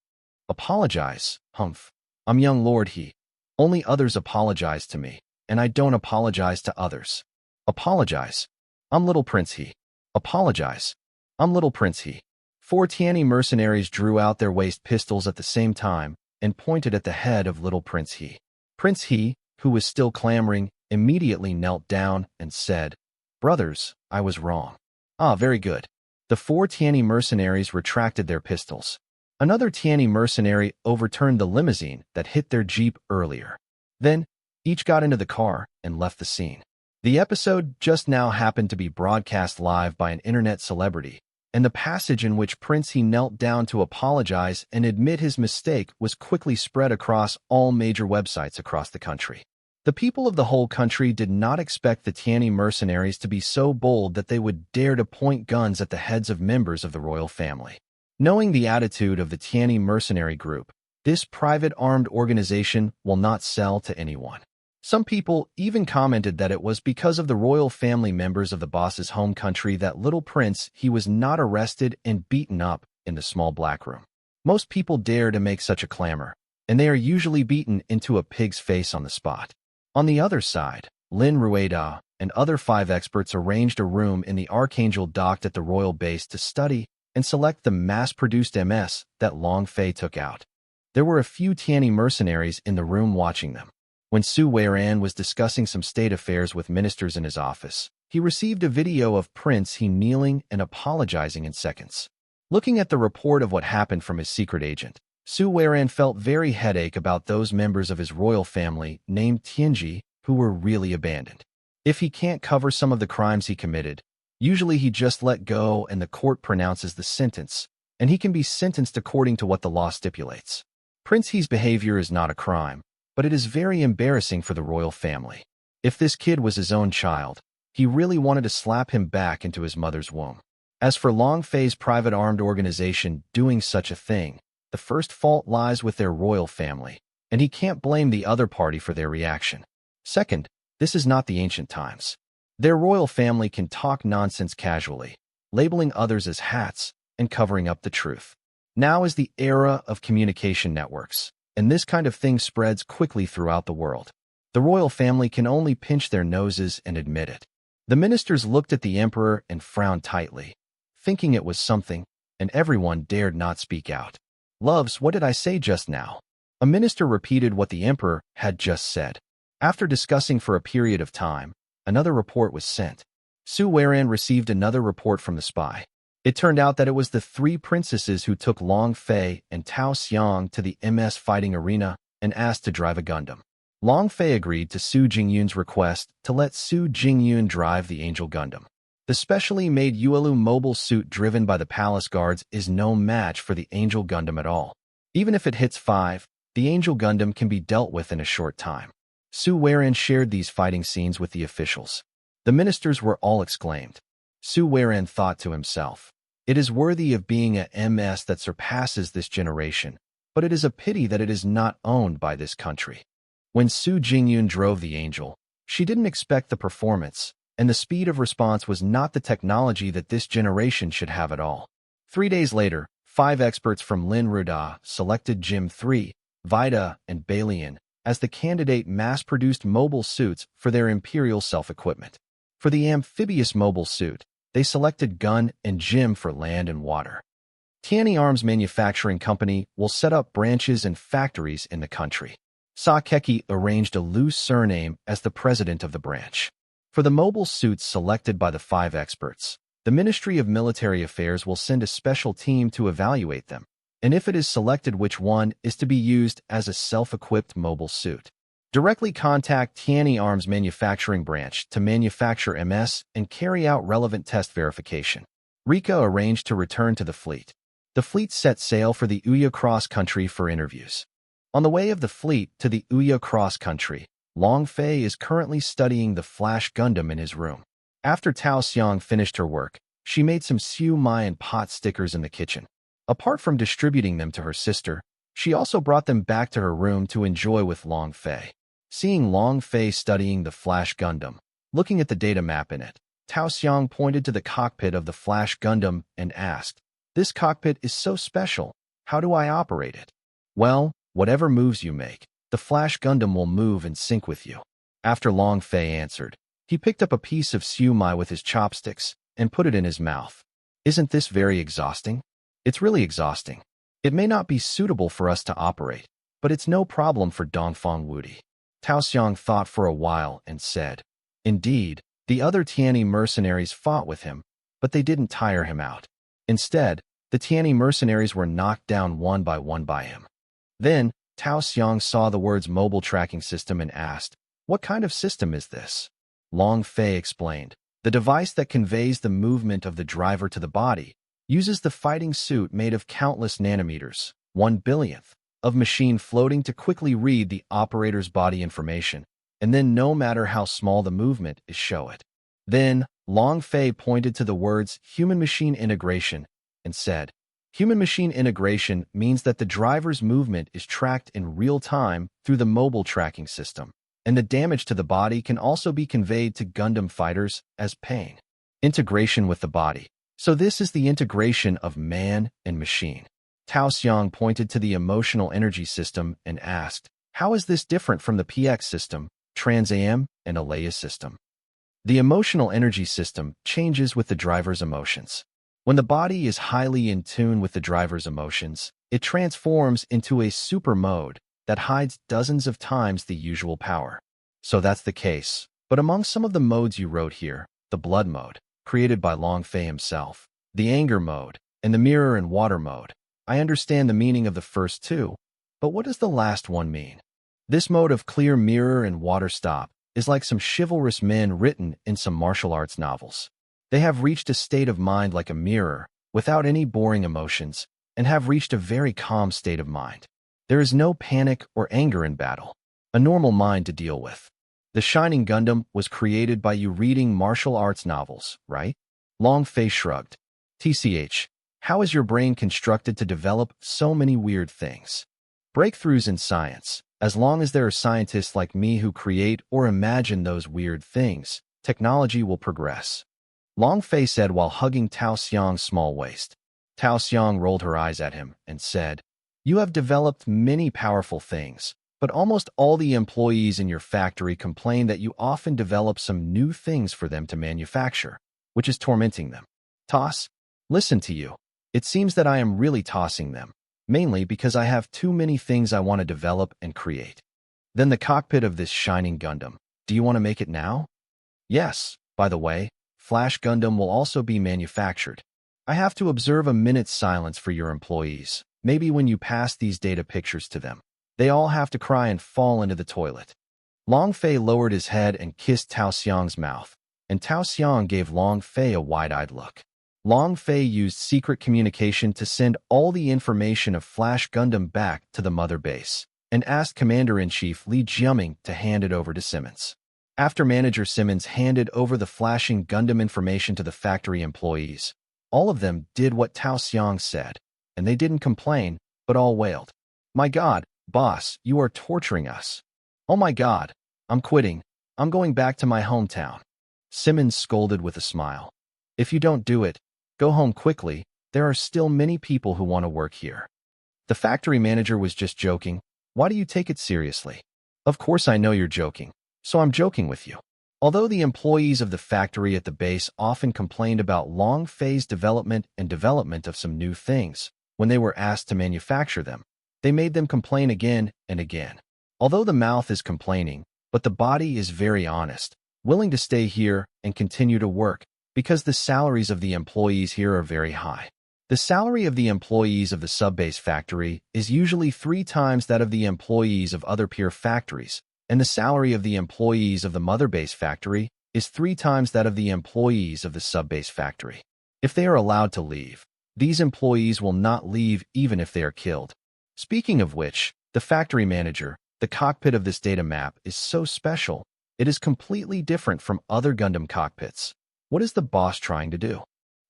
"Apologize? Humph. I'm young Lord He. Only others apologize to me, and I don't apologize to others. Apologize. I'm little Prince He. Apologize. I'm little Prince He." 4 Tiani mercenaries drew out their waist pistols at the same time and pointed at the head of little Prince He. Prince He, who was still clamoring, immediately knelt down and said, "Brothers, I was wrong." "Ah, very good." The 4 Tiani mercenaries retracted their pistols. Another Tiani mercenary overturned the limousine that hit their jeep earlier. Then, each got into the car and left the scene. The episode just now happened to be broadcast live by an internet celebrity, and the passage in which Prince he knelt down to apologize and admit his mistake was quickly spread across all major websites across the country. The people of the whole country did not expect the Tianyi mercenaries to be so bold that they would dare to point guns at the heads of members of the royal family. Knowing the attitude of the Tianyi mercenary group, this private armed organization will not sell to anyone. Some people even commented that it was because of the royal family members of the boss's home country that little prince he was not arrested and beaten up in the small black room. Most people dare to make such a clamor, and they are usually beaten into a pig's face on the spot. On the other side, Lin Rueda and other 5 experts arranged a room in the Archangel docked at the royal base to study and select the mass-produced MS that Long Fei took out. There were a few Tianyi mercenaries in the room watching them. When Su Weiran was discussing some state affairs with ministers in his office, he received a video of Prince he kneeling and apologizing in seconds. Looking at the report of what happened from his secret agent, Su Weiran felt very headache about those members of his royal family named Tianji who were really abandoned. If he can't cover some of the crimes he committed, usually he just let go and the court pronounces the sentence, and he can be sentenced according to what the law stipulates. Prince He's behavior is not a crime, but it is very embarrassing for the royal family. If this kid was his own child, he really wanted to slap him back into his mother's womb. As for Long Fei's private armed organization doing such a thing, the first fault lies with their royal family, and he can't blame the other party for their reaction. Second, this is not the ancient times. Their royal family can talk nonsense casually, labeling others as hats and covering up the truth. Now is the era of communication networks, and this kind of thing spreads quickly throughout the world. The royal family can only pinch their noses and admit it. The ministers looked at the emperor and frowned tightly, thinking it was something, and everyone dared not speak out. Loves, what did I say just now? A minister repeated what the emperor had just said. After discussing for a period of time, another report was sent. Su Weiran received another report from the spy. It turned out that it was the 3 princesses who took Long Fei and Tao Xiang to the MS fighting arena and asked to drive a Gundam. Long Fei agreed to Su Jingyun's request to let Su Jingyun drive the Angel Gundam. The specially made Yuelu mobile suit driven by the palace guards is no match for the Angel Gundam at all. Even if it hits 5, the Angel Gundam can be dealt with in a short time. Su Weiran shared these fighting scenes with the officials. The ministers were all exclaimed. Su Weiran thought to himself, "It is worthy of being a MS that surpasses this generation, but it is a pity that it is not owned by this country." When Su Jingyun drove the Angel, she didn't expect the performance, and the speed of response was not the technology that this generation should have at all. 3 days later, 5 experts from Lin Ruda selected Jim 3, Vida, and Balian as the candidate mass-produced mobile suits for their imperial self-equipment. For the amphibious mobile suit, they selected Gun and Jim for land and water. Tianyi Arms Manufacturing Company will set up branches and factories in the country. Sakeki arranged a loose surname as the president of the branch. For the mobile suits selected by the 5 experts, the Ministry of Military Affairs will send a special team to evaluate them, and if it is selected which one is to be used as a self-equipped mobile suit. Directly contact Tianyi Arms Manufacturing Branch to manufacture MS and carry out relevant test verification. Rika arranged to return to the fleet. The fleet set sail for the Uya Cross Country for interviews. On the way of the fleet to the Uya Cross Country, Long Fei is currently studying the Flash Gundam in his room. After Tao Xiang finished her work, she made some siu mai and pot stickers in the kitchen. Apart from distributing them to her sister, she also brought them back to her room to enjoy with Long Fei. Seeing Long Fei studying the Flash Gundam, looking at the data map in it, Tao Xiang pointed to the cockpit of the Flash Gundam and asked, "This cockpit is so special. How do I operate it?" "Well, whatever moves you make, the Flash Gundam will move and sync with you." After Long Fei answered, he picked up a piece of siu mai with his chopsticks and put it in his mouth. "Isn't this very exhausting?" "It's really exhausting. It may not be suitable for us to operate, but it's no problem for Dongfang Wudi." Tao Xiang thought for a while and said, "Indeed, the other Tianyi mercenaries fought with him, but they didn't tire him out. Instead, the Tianyi mercenaries were knocked down one by him." Then, Tao Xiang saw the words mobile tracking system and asked, "What kind of system is this?" Long Fei explained. The device that conveys the movement of the driver to the body uses the fighting suit made of countless nanometers, 1/1000th, of machine floating to quickly read the operator's body information, and then no matter how small the movement is show it. Then, Long Fei pointed to the words human-machine integration and said, human-machine integration means that the driver's movement is tracked in real time through the mobile tracking system, and the damage to the body can also be conveyed to Gundam fighters as pain. Integration with the body. So this is the integration of man and machine. Tao Xiang pointed to the emotional energy system and asked, how is this different from the PX system, Trans-AM, and Alea system? The emotional energy system changes with the driver's emotions. When the body is highly in tune with the driver's emotions, it transforms into a super mode that hides dozens of times the usual power. So that's the case. But among some of the modes you wrote here, the blood mode, created by Long Fei himself, the anger mode, and the mirror and water mode, I understand the meaning of the first two, but what does the last one mean? This mode of clear mirror and water stop is like some chivalrous men written in some martial arts novels. They have reached a state of mind like a mirror, without any boring emotions, and have reached a very calm state of mind. There is no panic or anger in battle, a normal mind to deal with. The Shining Gundam was created by you reading martial arts novels, right? Long Fei shrugged. TCH, how is your brain constructed to develop so many weird things? Breakthroughs in science. As long as there are scientists like me who create or imagine those weird things, technology will progress. Long Fei said while hugging Tao Xiang's small waist. Tao Xiang rolled her eyes at him and said, you have developed many powerful things, but almost all the employees in your factory complain that you often develop some new things for them to manufacture, which is tormenting them. Toss, listen to you. It seems that I am really tossing them, mainly because I have too many things I want to develop and create. Then the cockpit of this Shining Gundam, do you want to make it now? Yes, by the way, Flash Gundam will also be manufactured. I have to observe a minute's silence for your employees, maybe when you pass these data pictures to them. They all have to cry and fall into the toilet. Long Fei lowered his head and kissed Tao Xiang's mouth, and Tao Xiang gave Long Fei a wide-eyed look. Long Fei used secret communication to send all the information of Flash Gundam back to the mother base, and asked Commander-in-Chief Li Jiaming to hand it over to Simmons. After Manager Simmons handed over the flashing Gundam information to the factory employees, all of them did what Tao Xiang said, and they didn't complain, but all wailed. My God, boss, you are torturing us. Oh my God, I'm quitting. I'm going back to my hometown. Simmons scolded with a smile. If you don't do it, go home quickly. There are still many people who want to work here. The factory manager was just joking. Why do you take it seriously? Of course I know you're joking, so I'm joking with you. Although the employees of the factory at the base often complained about long phase development and development of some new things, when they were asked to manufacture them, they made them complain again and again. Although the mouth is complaining, but the body is very honest, willing to stay here and continue to work, because the salaries of the employees here are very high. The salary of the employees of the sub-base factory is usually 3 times that of the employees of other peer factories, and the salary of the employees of the mother base factory is 3 times that of the employees of the sub-base factory. If they are allowed to leave, these employees will not leave even if they are killed. Speaking of which, the factory manager, the cockpit of this data map is so special, it is completely different from other Gundam cockpits. What is the boss trying to do?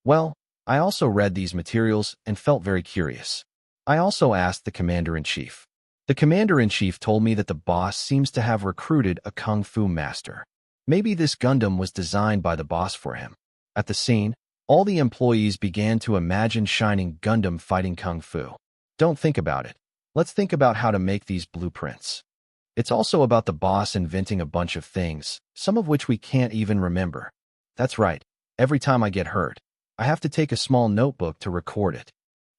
Well, I also read these materials and felt very curious. I also asked the commander-in-chief. The commander-in-chief told me that the boss seems to have recruited a kung fu master. Maybe this Gundam was designed by the boss for him. At the scene, all the employees began to imagine Shining Gundam fighting kung fu. Don't think about it. Let's think about how to make these blueprints. It's also about the boss inventing a bunch of things, some of which we can't even remember. That's right. Every time I get hurt, I have to take a small notebook to record it.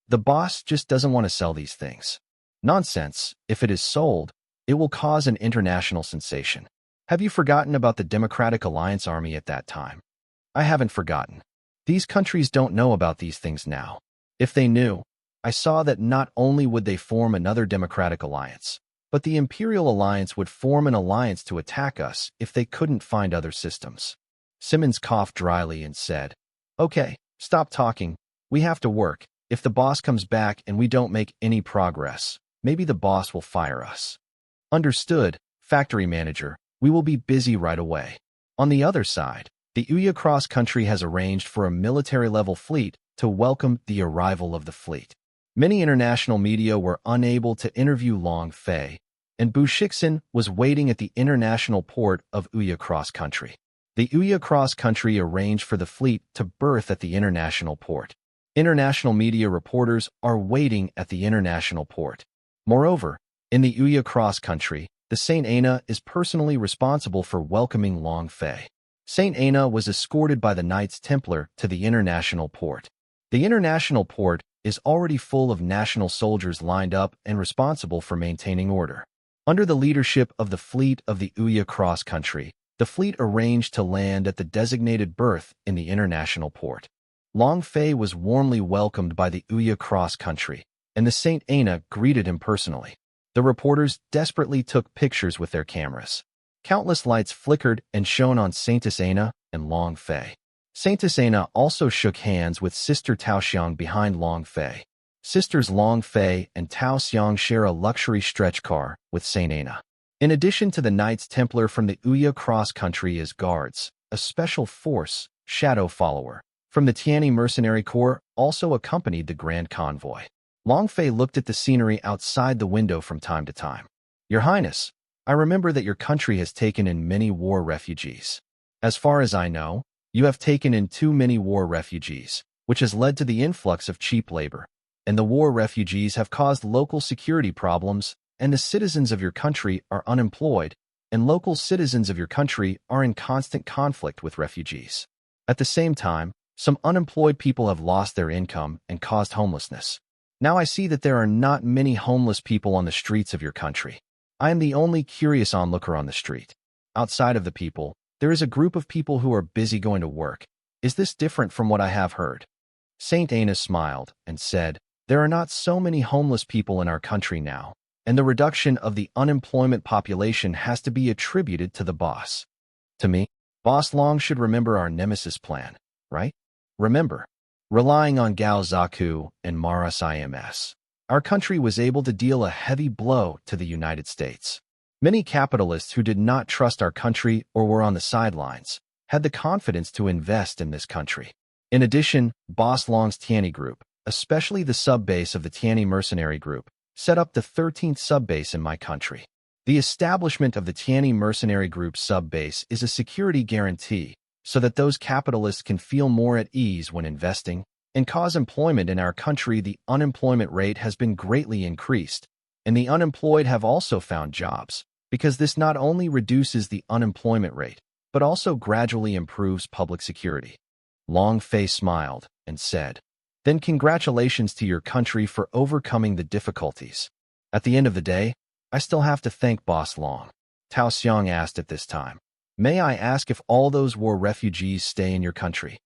The boss just doesn't want to sell these things. Nonsense. If it is sold, it will cause an international sensation. Have you forgotten about the Democratic Alliance Army at that time? I haven't forgotten. These countries don't know about these things now. If they knew, I saw that not only would they form another democratic alliance, but the Imperial Alliance would form an alliance to attack us if they couldn't find other systems. Simmons coughed dryly and said, "Okay, stop talking. We have to work. If the boss comes back and we don't make any progress, maybe the boss will fire us." "Understood, factory manager. We will be busy right away." On the other side, the Uya Cross Country has arranged for a military-level fleet to welcome the arrival of the fleet. Many international media were unable to interview Long Fei, and Bushixin was waiting at the international port of Uya Cross Country. The Uya Cross Country arranged for the fleet to berth at the international port. International media reporters are waiting at the international port. Moreover, in the Uya Cross Country, the Saint Aina is personally responsible for welcoming Long Fei. Saint Aina was escorted by the Knights Templar to the international port. The international port is already full of national soldiers lined up and responsible for maintaining order. Under the leadership of the fleet of the Uya Cross Country, the fleet arranged to land at the designated berth in the international port. Long Fei was warmly welcomed by the Uya Cross Country, and the Saint Aina greeted him personally. The reporters desperately took pictures with their cameras. Countless lights flickered and shone on Saintess Aina and Long Fei. Saintess Aina also shook hands with Sister Tao Xiang behind Long Fei. Sisters Long Fei and Tao Xiang share a luxury stretch car with Saint Aina. In addition to the Knights Templar from the Uya Cross Country as guards, a special force, Shadow Follower, from the Tianyi Mercenary Corps also accompanied the Grand Convoy. Long Fei looked at the scenery outside the window from time to time. "Your Highness, I remember that your country has taken in many war refugees. As far as I know, you have taken in too many war refugees, which has led to the influx of cheap labor, and the war refugees have caused local security problems, and the citizens of your country are unemployed, and local citizens of your country are in constant conflict with refugees. At the same time, some unemployed people have lost their income and caused homelessness. Now I see that there are not many homeless people on the streets of your country. I am the only curious onlooker on the street. Outside of the people, there is a group of people who are busy going to work. Is this different from what I have heard?" Saint Aina smiled and said, "There are not so many homeless people in our country now, and the reduction of the unemployment population has to be attributed to the boss. To me, Boss Long should remember our Nemesis plan, right? Remember, relying on Gao Zaku and Maras IMS, our country was able to deal a heavy blow to the United States. Many capitalists who did not trust our country or were on the sidelines had the confidence to invest in this country. In addition, Boss Long's Tianyi Group, especially the sub-base of the Tianyi Mercenary Group, set up the 13th sub-base in my country. The establishment of the Tianyi Mercenary Group sub-base is a security guarantee so that those capitalists can feel more at ease when investing and cause employment in our country. The unemployment rate has been greatly increased, and the unemployed have also found jobs, because this not only reduces the unemployment rate, but also gradually improves public security." Long Fei smiled and said, "Then congratulations to your country for overcoming the difficulties. At the end of the day, I still have to thank Boss Long." Tao Xiang asked at this time, "May I ask if all those war refugees stay in your country?"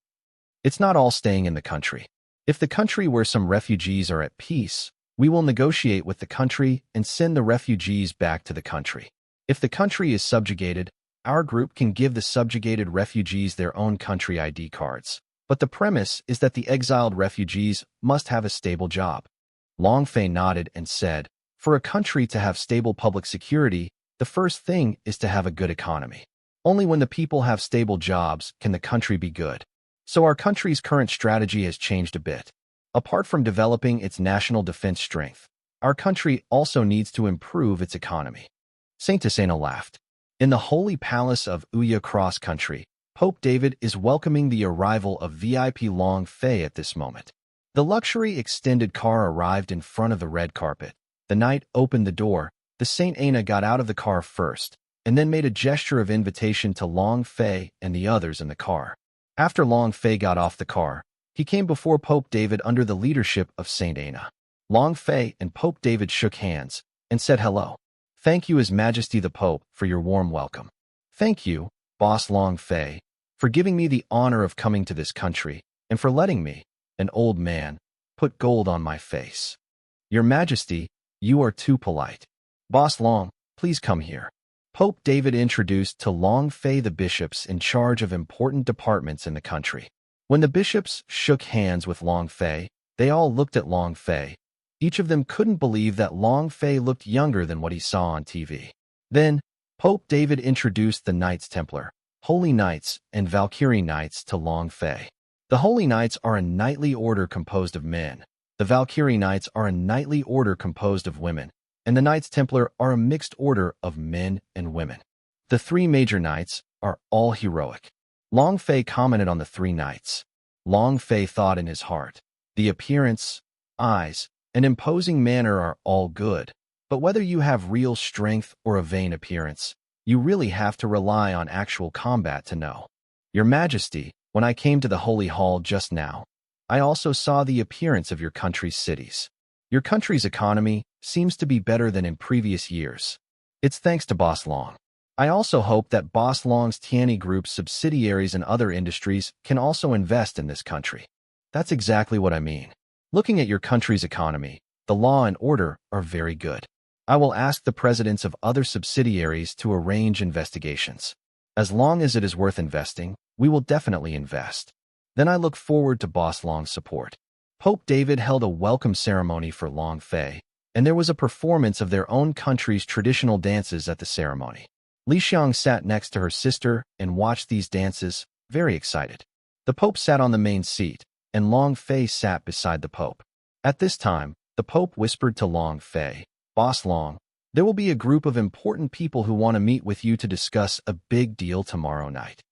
"It's not all staying in the country. If the country where some refugees are at peace, we will negotiate with the country and send the refugees back to the country. If the country is subjugated, our group can give the subjugated refugees their own country ID cards. But the premise is that the exiled refugees must have a stable job." Long Fei nodded and said, "For a country to have stable public security, the first thing is to have a good economy. Only when the people have stable jobs can the country be good. So our country's current strategy has changed a bit. Apart from developing its national defense strength, our country also needs to improve its economy." Saint Aina laughed. In the holy palace of Uya Cross Country, Pope David is welcoming the arrival of VIP Long Fei at this moment. The luxury extended car arrived in front of the red carpet. The knight opened the door. The Saint Aina got out of the car first, and then made a gesture of invitation to Long Fei and the others in the car. After Long Fei got off the car, he came before Pope David under the leadership of Saint Aina. Long Fei and Pope David shook hands and said hello. "Thank you, His Majesty the Pope, for your warm welcome. Thank you, Boss Long Fei, for giving me the honor of coming to this country and for letting me, an old man, put gold on my face. Your Majesty, you are too polite. Boss Long, please come here. Pope David introduced to Long Fei the bishops in charge of important departments in the country. When the bishops shook hands with Long Fei, they all looked at Long Fei. Each of them couldn't believe that Long Fei looked younger than what he saw on TV. Then, Pope David introduced the Knights Templar, Holy Knights, and Valkyrie Knights to Long Fei. The Holy Knights are a knightly order composed of men. The Valkyrie Knights are a knightly order composed of women, and the Knights Templar are a mixed order of men and women. The three major knights are all heroic. Long Fei commented on the three knights. Long Fei thought in his heart, the appearance, eyes, and imposing manner are all good, but whether you have real strength or a vain appearance, you really have to rely on actual combat to know. Your Majesty, when I came to the Holy Hall just now, I also saw the appearance of your country's cities. Your country's economy seems to be better than in previous years. It's thanks to Boss Long. I also hope that Boss Long's Tianyi Group's subsidiaries and other industries can also invest in this country. That's exactly what I mean. Looking at your country's economy, the law and order are very good. I will ask the presidents of other subsidiaries to arrange investigations. As long as it is worth investing, we will definitely invest. Then I look forward to Boss Long's support. Pope David held a welcome ceremony for Long Fei, and there was a performance of their own country's traditional dances at the ceremony. Li Xiang sat next to her sister and watched these dances, very excited. The Pope sat on the main seat, and Long Fei sat beside the Pope. At this time, the Pope whispered to Long Fei, Boss Long, there will be a group of important people who want to meet with you to discuss a big deal tomorrow night.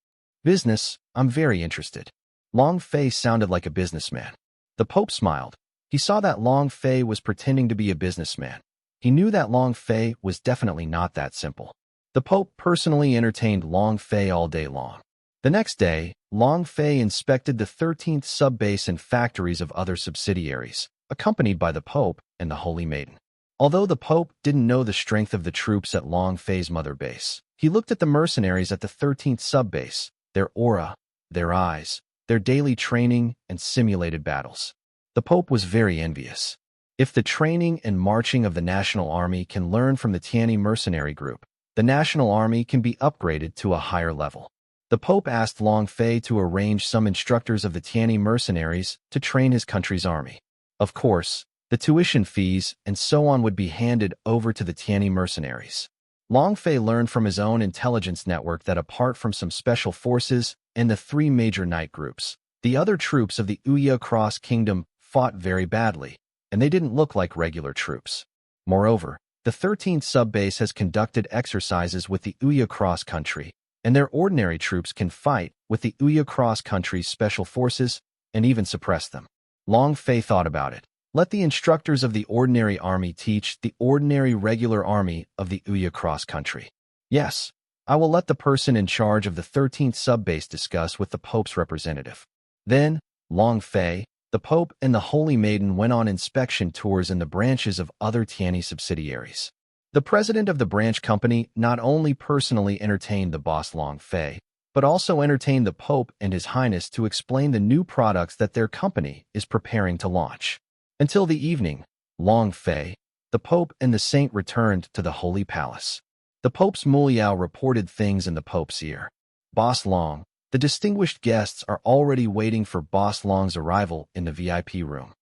Business, I'm very interested. Long Fei sounded like a businessman. The Pope smiled. He saw that Long Fei was pretending to be a businessman. He knew that Long Fei was definitely not that simple. The Pope personally entertained Long Fei all day long. The next day, Long Fei inspected the 13th sub-base and factories of other subsidiaries, accompanied by the Pope and the Holy Maiden. Although the Pope didn't know the strength of the troops at Long Fei's mother base, he looked at the mercenaries at the 13th sub-base, their aura, their eyes, their daily training, and simulated battles. The Pope was very envious. If the training and marching of the National Army can learn from the Tianyi mercenary group, the National Army can be upgraded to a higher level. The Pope asked Long Fei to arrange some instructors of the Tianyi mercenaries to train his country's army. Of course, the tuition fees and so on would be handed over to the Tianyi mercenaries. Long Fei learned from his own intelligence network that apart from some special forces and the three major knight groups, the other troops of the Uya Cross Kingdom fought very badly, and they didn't look like regular troops. Moreover, the 13th sub-base has conducted exercises with the Uya Cross country, and their ordinary troops can fight with the Uya Cross country's special forces and even suppress them. Long Fei thought about it. Let the instructors of the ordinary army teach the ordinary regular army of the Uya Cross country. Yes, I will let the person in charge of the 13th sub-base discuss with the Pope's representative. Then, Long Fei, the Pope, and the Holy Maiden went on inspection tours in the branches of other Tianyi subsidiaries. The president of the branch company not only personally entertained the boss Long Fei, but also entertained the Pope and His Highness to explain the new products that their company is preparing to launch. Until the evening, Long Fei, the Pope, and the Saint returned to the Holy Palace. The Pope's Muliao reported things in the Pope's ear. Boss Long, the distinguished guests are already waiting for Boss Long's arrival in the VIP room.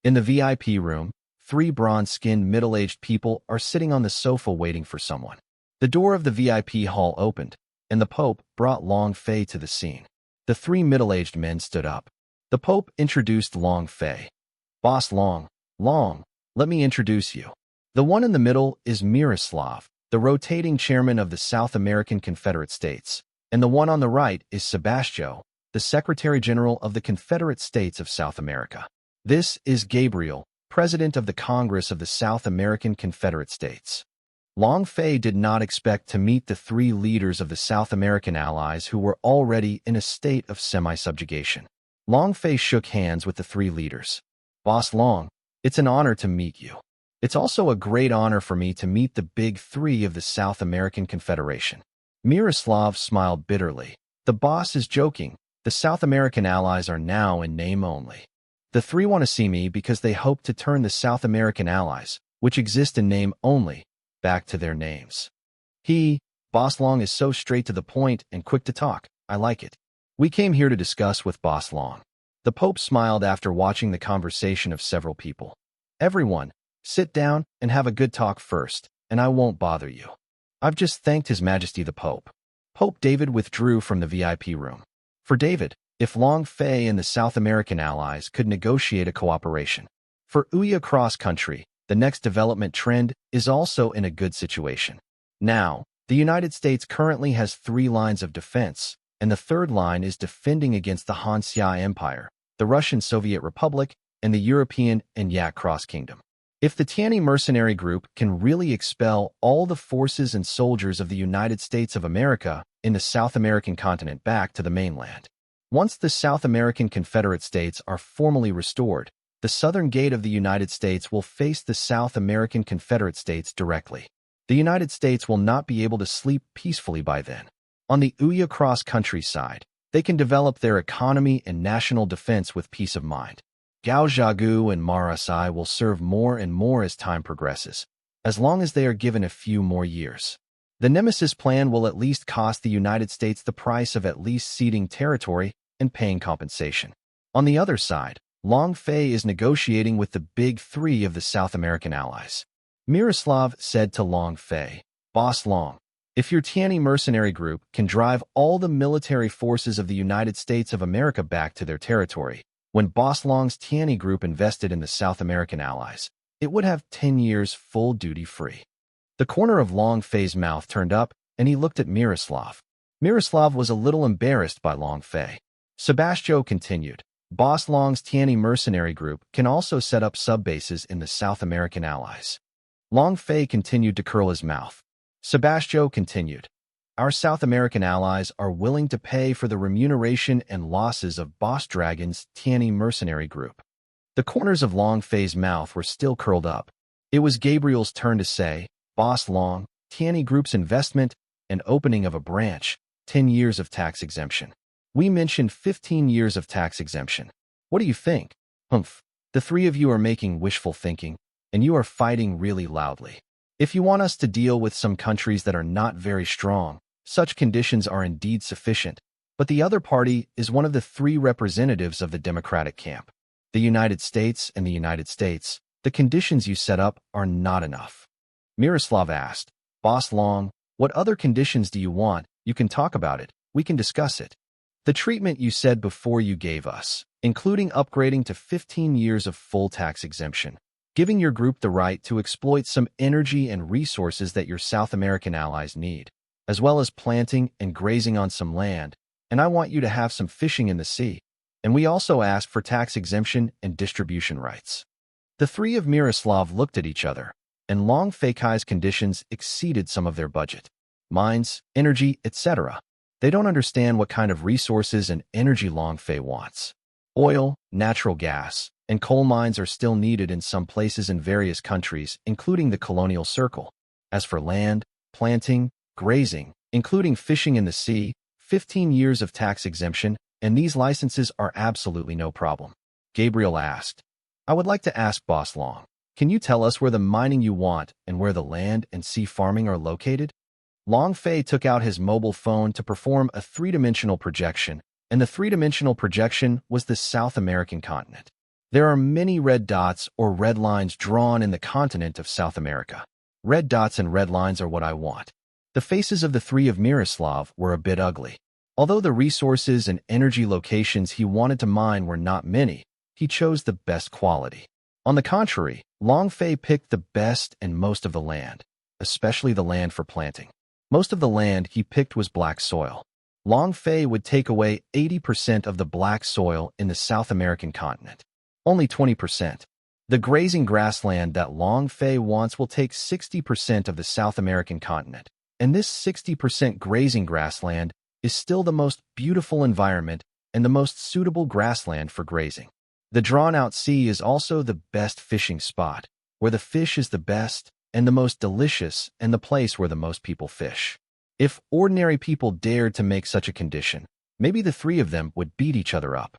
In the VIP room, 3 bronze-skinned middle-aged people are sitting on the sofa waiting for someone. The door of the VIP hall opened, and the Pope brought Long Fei to the scene. The 3 middle-aged men stood up. The Pope introduced Long Fei. Boss Long, let me introduce you. The one in the middle is Miroslav, the rotating chairman of the South American Confederate States, and the one on the right is Sebastião, the Secretary General of the Confederate States of South America. This is Gabriel, President of the Congress of the South American Confederate States. Long Fei did not expect to meet the 3 leaders of the South American allies who were already in a state of semi-subjugation. Long Fei shook hands with the 3 leaders. Boss Long, it's an honor to meet you. It's also a great honor for me to meet the big 3 of the South American Confederation. Miroslav smiled bitterly. The boss is joking. The South American allies are now in name only. The 3 want to see me because they hope to turn the South American allies, which exist in name only, back to their names. Boss Long is so straight to the point and quick to talk. I like it. We came here to discuss with Boss Long. The Pope smiled after watching the conversation of several people. Everyone, sit down and have a good talk first, and I won't bother you. I've just thanked His Majesty the Pope. Pope David withdrew from the VIP room. For David, if Long Fei and the South American allies could negotiate a cooperation. For Ouya Cross Country, the next development trend is also in a good situation. Now, the United States currently has 3 lines of defense, and the third line is defending against the Han Xia Empire, the Russian Soviet Republic, and the European and Yak Cross Kingdom. If the Tianyi mercenary group can really expel all the forces and soldiers of the United States of America in the South American continent back to the mainland. Once the South American Confederate States are formally restored, the southern gate of the United States will face the South American Confederate States directly. The United States will not be able to sleep peacefully by then. On the Ouya Cross Country side, they can develop their economy and national defense with peace of mind. Gao Jiagu and Marasai will serve more and more as time progresses, as long as they are given a few more years. The Nemesis plan will at least cost the United States the price of at least ceding territory and paying compensation. On the other side, Long Fei is negotiating with the big 3 of the South American allies. Miroslav said to Long Fei, Boss Long, if your Tianyi mercenary group can drive all the military forces of the United States of America back to their territory, when Boss Long's Tianyi group invested in the South American allies, it would have 10 years full duty-free. The corner of Long Fei's mouth turned up, and he looked at Miroslav. Miroslav was a little embarrassed by Long Fei. Sebastian continued, Boss Long's Tianyi mercenary group can also set up sub-bases in the South American allies. Long Fei continued to curl his mouth. Sebastian continued, our South American allies are willing to pay for the remuneration and losses of Boss Dragon's Tianyi mercenary group. The corners of Long Fei's mouth were still curled up. It was Gabriel's turn to say, Boss Long, Tianyi Group's investment and opening of a branch, 10 years of tax exemption. We mentioned 15 years of tax exemption. What do you think? Humph. The 3 of you are making wishful thinking, and you are fighting really loudly. If you want us to deal with some countries that are not very strong, such conditions are indeed sufficient, but the other party is one of the 3 representatives of the Democratic camp. The United States and the United States, the conditions you set up are not enough. Miroslav asked, Boss Long, what other conditions do you want? You can talk about it. We can discuss it. The treatment you said before you gave us, including upgrading to 15 years of full tax exemption, giving your group the right to exploit some energy and resources that your South American allies need, as well as planting and grazing on some land, and I want you to have some fishing in the sea. And we also asked for tax exemption and distribution rights. The 3 of Miroslav looked at each other, and Long Feikai's conditions exceeded some of their budget. Mines, energy, etc. They don't understand what kind of resources and energy Long Fei wants. Oil, natural gas, and coal mines are still needed in some places in various countries, including the colonial circle. As for land, planting, grazing, including fishing in the sea, 15 years of tax exemption, and these licenses are absolutely no problem. Gabriel asked, I would like to ask Boss Long, can you tell us where the mining you want and where the land and sea farming are located? Long Fei took out his mobile phone to perform a 3-dimensional projection, and the 3-dimensional projection was the South American continent. There are many red dots or red lines drawn in the continent of South America. Red dots and red lines are what I want. The faces of the 3 of Miroslav were a bit ugly. Although the resources and energy locations he wanted to mine were not many, he chose the best quality. On the contrary, Long Fei picked the best and most of the land, especially the land for planting. Most of the land he picked was black soil. Long Fei would take away 80% of the black soil in the South American continent. Only 20%. The grazing grassland that Long Fei wants will take 60% of the South American continent, and this 60% grazing grassland is still the most beautiful environment and the most suitable grassland for grazing. The drawn-out sea is also the best fishing spot, where the fish is the best and the most delicious and the place where the most people fish. If ordinary people dared to make such a condition, maybe the 3 of them would beat each other up.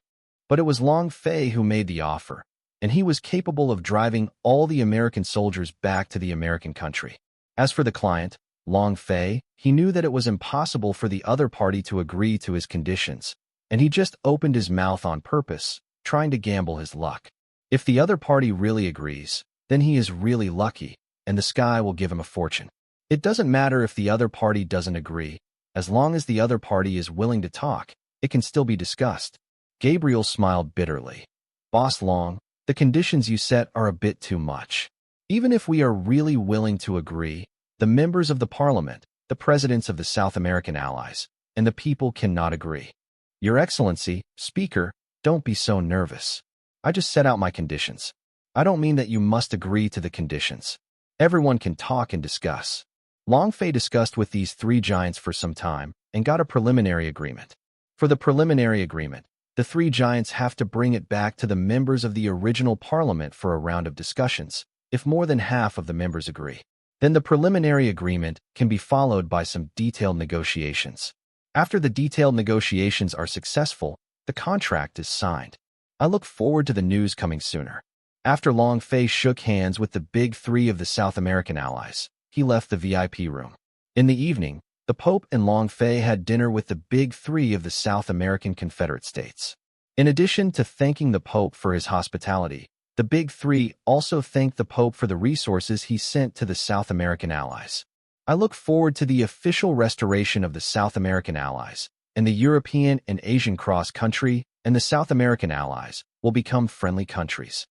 But it was Long Fei who made the offer, and he was capable of driving all the American soldiers back to the American country. As for the client, Long Fei, he knew that it was impossible for the other party to agree to his conditions, and he just opened his mouth on purpose, trying to gamble his luck. If the other party really agrees, then he is really lucky, and the sky will give him a fortune. It doesn't matter if the other party doesn't agree. As long as the other party is willing to talk, it can still be discussed. Gabriel smiled bitterly. Boss Long, the conditions you set are a bit too much. Even if we are really willing to agree, the members of the parliament, the presidents of the South American allies, and the people cannot agree. Your Excellency, Speaker, don't be so nervous. I just set out my conditions. I don't mean that you must agree to the conditions. Everyone can talk and discuss. Long Fei discussed with these three giants for some time and got a preliminary agreement. For the preliminary agreement, the three giants have to bring it back to the members of the original parliament for a round of discussions, if more than half of the members agree. Then the preliminary agreement can be followed by some detailed negotiations. After the detailed negotiations are successful, the contract is signed. I look forward to the news coming sooner. After Long Fei shook hands with the big three of the South American allies, he left the VIP room. In the evening, the Pope and Long Fei had dinner with the big three of the South American Confederate States. In addition to thanking the Pope for his hospitality, the big three also thanked the Pope for the resources he sent to the South American allies. I look forward to the official restoration of the South American allies, and the European and Asian cross-country and the South American allies will become friendly countries.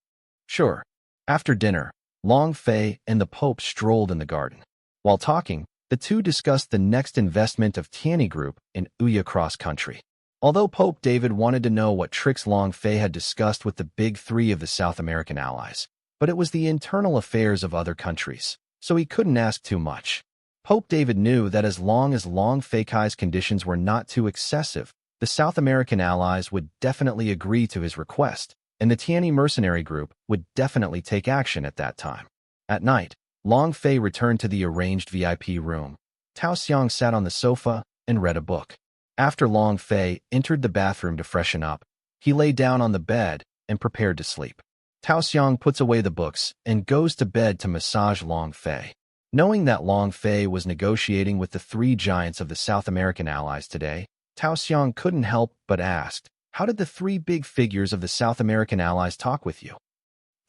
Sure. After dinner, Long Fei and the Pope strolled in the garden. While talking, the two discussed the next investment of Tianyi Group in Uya cross-country. Although Pope David wanted to know what tricks Long Fei had discussed with the big three of the South American allies, but it was the internal affairs of other countries, so he couldn't ask too much. Pope David knew that as long as Long Fei's conditions were not too excessive, the South American allies would definitely agree to his request, and the Tianyi mercenary group would definitely take action at that time. At night, Long Fei returned to the arranged VIP room. Tao Xiang sat on the sofa and read a book. After Long Fei entered the bathroom to freshen up, he lay down on the bed and prepared to sleep. Tao Xiang puts away the books and goes to bed to massage Long Fei. Knowing that Long Fei was negotiating with the three giants of the South American allies today, Tao Xiang couldn't help but ask, "How did the three big figures of the South American allies talk with you?"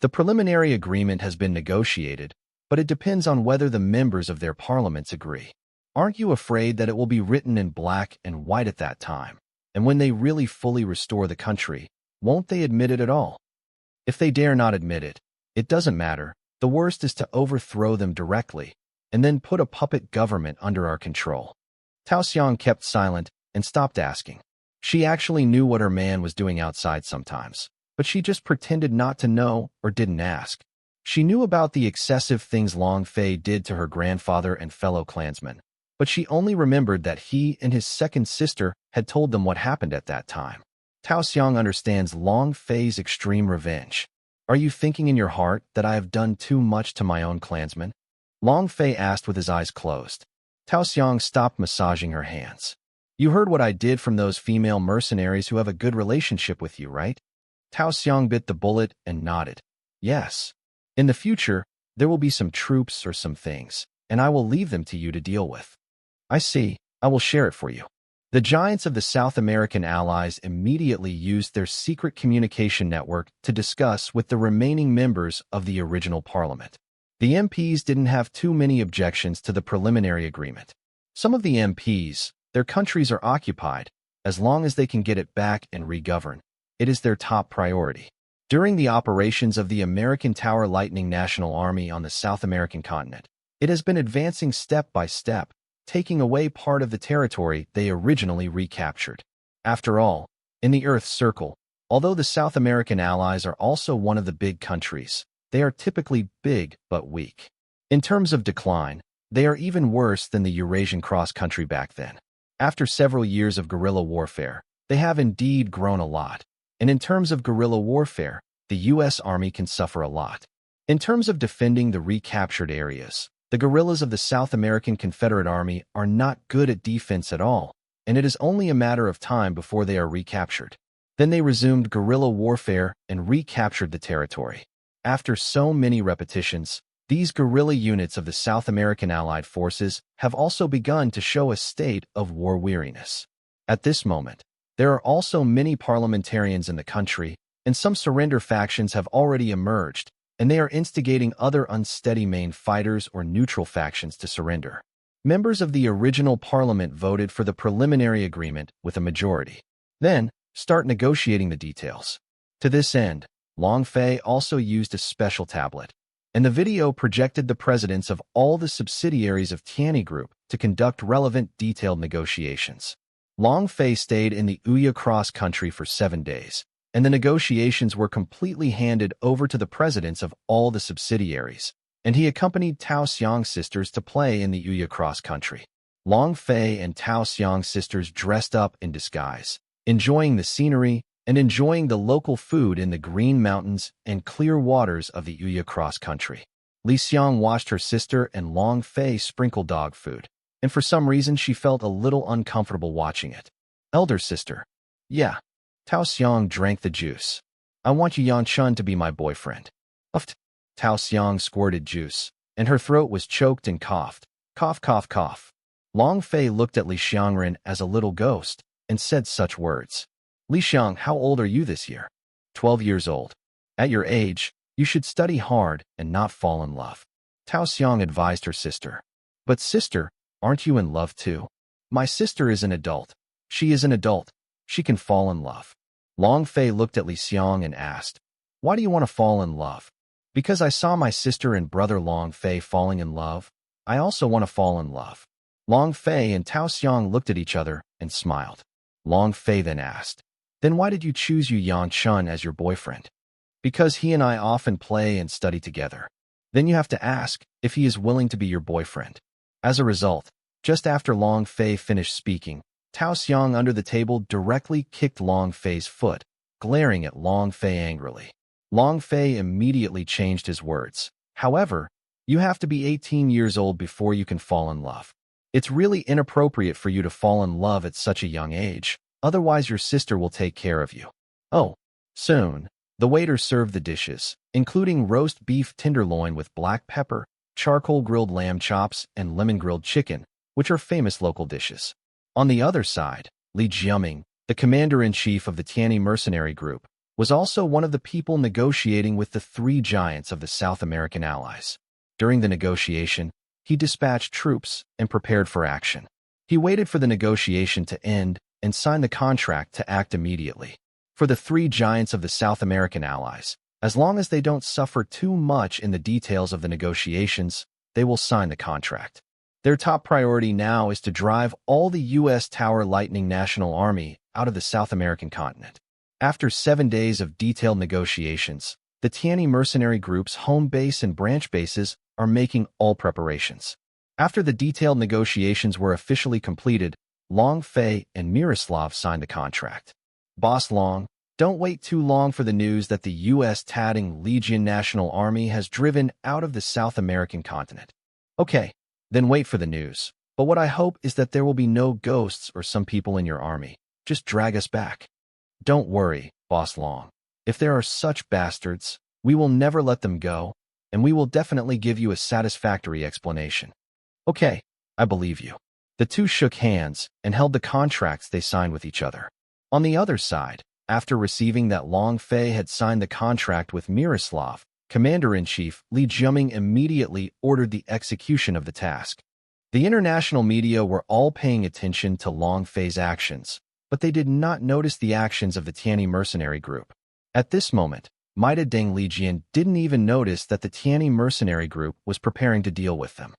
The preliminary agreement has been negotiated, but it depends on whether the members of their parliaments agree. Aren't you afraid that it will be written in black and white at that time? And when they really fully restore the country, won't they admit it at all? If they dare not admit it, it doesn't matter. The worst is to overthrow them directly, and then put a puppet government under our control. Tao Xiang kept silent and stopped asking. She actually knew what her man was doing outside sometimes, but she just pretended not to know or didn't ask. She knew about the excessive things Long Fei did to her grandfather and fellow clansmen, but she only remembered that he and his second sister had told them what happened at that time. Tao Xiang understands Long Fei's extreme revenge. Are you thinking in your heart that I have done too much to my own clansmen? Long Fei asked with his eyes closed. Tao Xiang stopped massaging her hands. You heard what I did from those female mercenaries who have a good relationship with you, right? Tao Xiang bit the bullet and nodded. Yes. In the future, there will be some troops or some things, and I will leave them to you to deal with. I see. I will share it for you. The giants of the South American allies immediately used their secret communication network to discuss with the remaining members of the original parliament. The MPs didn't have too many objections to the preliminary agreement. Some of the MPs, their countries are occupied. As long as they can get it back and re-govern, it is their top priority. During the operations of the American Tower Lightning National Army on the South American continent, it has been advancing step by step, taking away part of the territory they originally recaptured. After all, in the Earth's circle, although the South American allies are also one of the big countries, they are typically big but weak. In terms of decline, they are even worse than the Eurasian cross-country back then. After several years of guerrilla warfare, they have indeed grown a lot. And in terms of guerrilla warfare, the U.S. Army can suffer a lot. In terms of defending the recaptured areas, the guerrillas of the South American Confederate Army are not good at defense at all, and it is only a matter of time before they are recaptured. Then they resumed guerrilla warfare and recaptured the territory. After so many repetitions, These guerrilla units of the South American Allied forces have also begun to show a state of war weariness. At this moment, there are also many parliamentarians in the country, and some surrender factions have already emerged, and they are instigating other unsteady main fighters or neutral factions to surrender. Members of the original parliament voted for the preliminary agreement with a majority. Then, start negotiating the details. To this end, Long Fei also used a special tablet, and the video projected the presidents of all the subsidiaries of Tianyi Group to conduct relevant detailed negotiations. Long Fei stayed in the Uya cross-country for 7 days, and the negotiations were completely handed over to the presidents of all the subsidiaries, and he accompanied Tao Xiang's sisters to play in the Uya cross-country. Long Fei and Tao Xiang's sisters dressed up in disguise, enjoying the scenery and enjoying the local food in the green mountains and clear waters of the Uya cross-country. Li Xiang watched her sister and Long Fei sprinkle dog food, and for some reason she felt a little uncomfortable watching it. Elder sister. Yeah. Tao Xiang drank the juice. I want Yang Chun to be my boyfriend. Uft. Tao Xiang squirted juice, and her throat was choked and coughed. Cough, cough, cough. Long Fei looked at Li Xiangren as a little ghost and said such words. Li Xiang, how old are you this year? 12 years old. At your age, you should study hard and not fall in love. Tao Xiang advised her sister. But sister, aren't you in love too? My sister is an adult. She is an adult. She can fall in love. Long Fei looked at Li Xiang and asked, why do you want to fall in love? Because I saw my sister and brother Long Fei falling in love. I also want to fall in love. Long Fei and Tao Xiang looked at each other and smiled. Long Fei then asked, then why did you choose Yang Chun as your boyfriend? Because he and I often play and study together. Then you have to ask if he is willing to be your boyfriend. As a result, just after Long Fei finished speaking, Tao Xiang under the table directly kicked Long Fei's foot, glaring at Long Fei angrily. Long Fei immediately changed his words. However, you have to be 18 years old before you can fall in love. It's really inappropriate for you to fall in love at such a young age. Otherwise, your sister will take care of you. Oh, soon. The waiter served the dishes, including roast beef tenderloin with black pepper, charcoal grilled lamb chops, and lemon grilled chicken, which are famous local dishes. On the other side, Li Jiaming, the commander-in-chief of the Tianyi mercenary group, was also one of the people negotiating with the 3 giants of the South American allies. During the negotiation, he dispatched troops and prepared for action. He waited for the negotiation to end and signed the contract to act immediately. For the 3 giants of the South American allies, as long as they don't suffer too much in the details of the negotiations, they will sign the contract. Their top priority now is to drive all the U.S. Tower Lightning National Army out of the South American continent. After 7 days of detailed negotiations, the Tianyi mercenary group's home base and branch bases are making all preparations. After the detailed negotiations were officially completed, Long Fei and Miroslav signed the contract. Boss Long, don't wait too long for the news that the U.S. Tadding Legion National Army has driven out of the South American continent. Okay, then wait for the news. But what I hope is that there will be no ghosts or some people in your army. Just drag us back. Don't worry, Boss Long. If there are such bastards, we will never let them go, and we will definitely give you a satisfactory explanation. Okay, I believe you. The two shook hands and held the contracts they signed with each other. On the other side, after receiving that Long Fei had signed the contract with Miroslav, Commander-in-Chief Li Jiaming immediately ordered the execution of the task. The international media were all paying attention to Long Fei's actions, but they did not notice the actions of the Tianyi mercenary group. At this moment, Maida Deng Lijian didn't even notice that the Tianyi mercenary group was preparing to deal with them.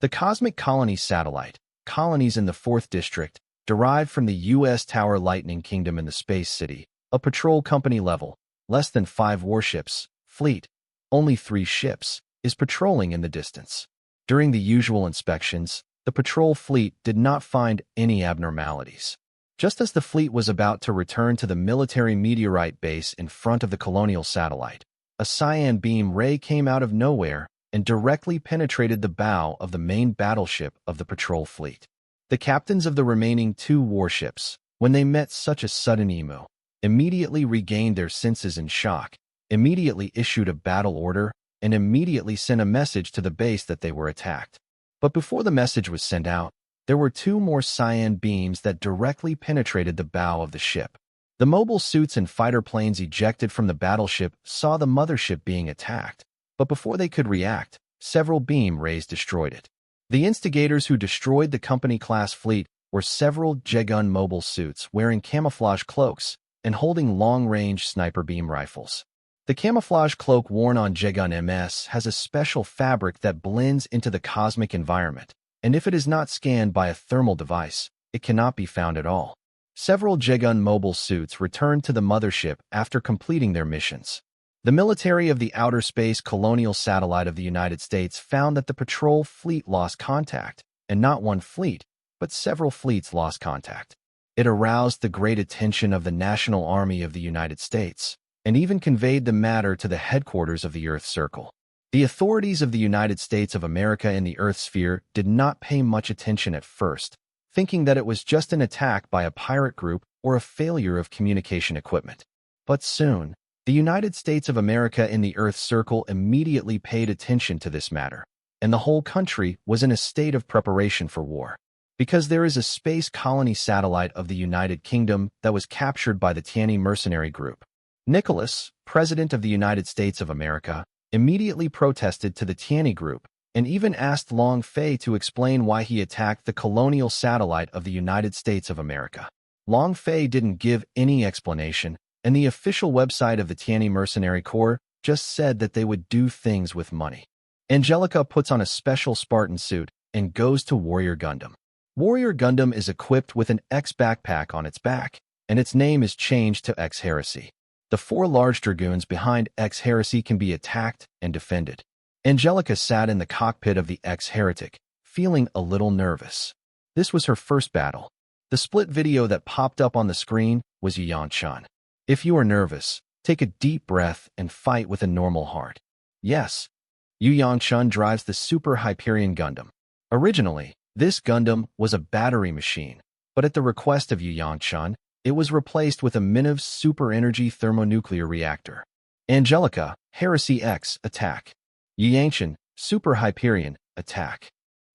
The Cosmic Colony Satellite, colonies in the 4th District, derived from the U.S. Tower Lightning Kingdom in the Space City, a patrol company level, less than 5 warships, fleet, only 3 ships, is patrolling in the distance. During the usual inspections, the patrol fleet did not find any abnormalities. Just as the fleet was about to return to the military meteorite base in front of the colonial satellite, a cyan beam ray came out of nowhere and directly penetrated the bow of the main battleship of the patrol fleet. The captains of the remaining 2 warships, when they met such a sudden emu, immediately regained their senses in shock, immediately issued a battle order, and immediately sent a message to the base that they were attacked. But before the message was sent out, there were two more cyan beams that directly penetrated the bow of the ship. The mobile suits and fighter planes ejected from the battleship saw the mothership being attacked, but before they could react, several beam rays destroyed it. The instigators who destroyed the company-class fleet were several Jegun mobile suits wearing camouflage cloaks and holding long-range sniper beam rifles. The camouflage cloak worn on Jegun MS has a special fabric that blends into the cosmic environment, and if it is not scanned by a thermal device, it cannot be found at all. Several Jegun mobile suits returned to the mothership after completing their missions. The military of the outer space colonial satellite of the United States found that the patrol fleet lost contact, and not one fleet, but several fleets lost contact. It aroused the great attention of the National Army of the United States, and even conveyed the matter to the headquarters of the Earth Circle. The authorities of the United States of America in the Earth sphere did not pay much attention at first, thinking that it was just an attack by a pirate group or a failure of communication equipment. But soon, the United States of America in the Earth Circle immediately paid attention to this matter, and the whole country was in a state of preparation for war. Because there is a space colony satellite of the United Kingdom that was captured by the Tianyi mercenary group. Nicholas, President of the United States of America, immediately protested to the Tianyi group and even asked Long Fei to explain why he attacked the colonial satellite of the United States of America. Long Fei didn't give any explanation, and the official website of the Tianyi Mercenary Corps just said that they would do things with money. Angelica puts on a special Spartan suit and goes to Warrior Gundam. Warrior Gundam is equipped with an X backpack on its back, and its name is changed to X Heresy. The four large dragoons behind X Heresy can be attacked and defended. Angelica sat in the cockpit of the X Heretic, feeling a little nervous. This was her first battle. The split video that popped up on the screen was Yu Yang-chan. If you are nervous, take a deep breath and fight with a normal heart. Yes, Yu Yang-chan drives the Super Hyperion Gundam. Originally, this Gundam was a battery machine, but at the request of Yu Yang-chan, it was replaced with a Minov super energy thermonuclear reactor. Angelica, Heresy X, attack. Yu Yang-chan, Super Hyperion, attack.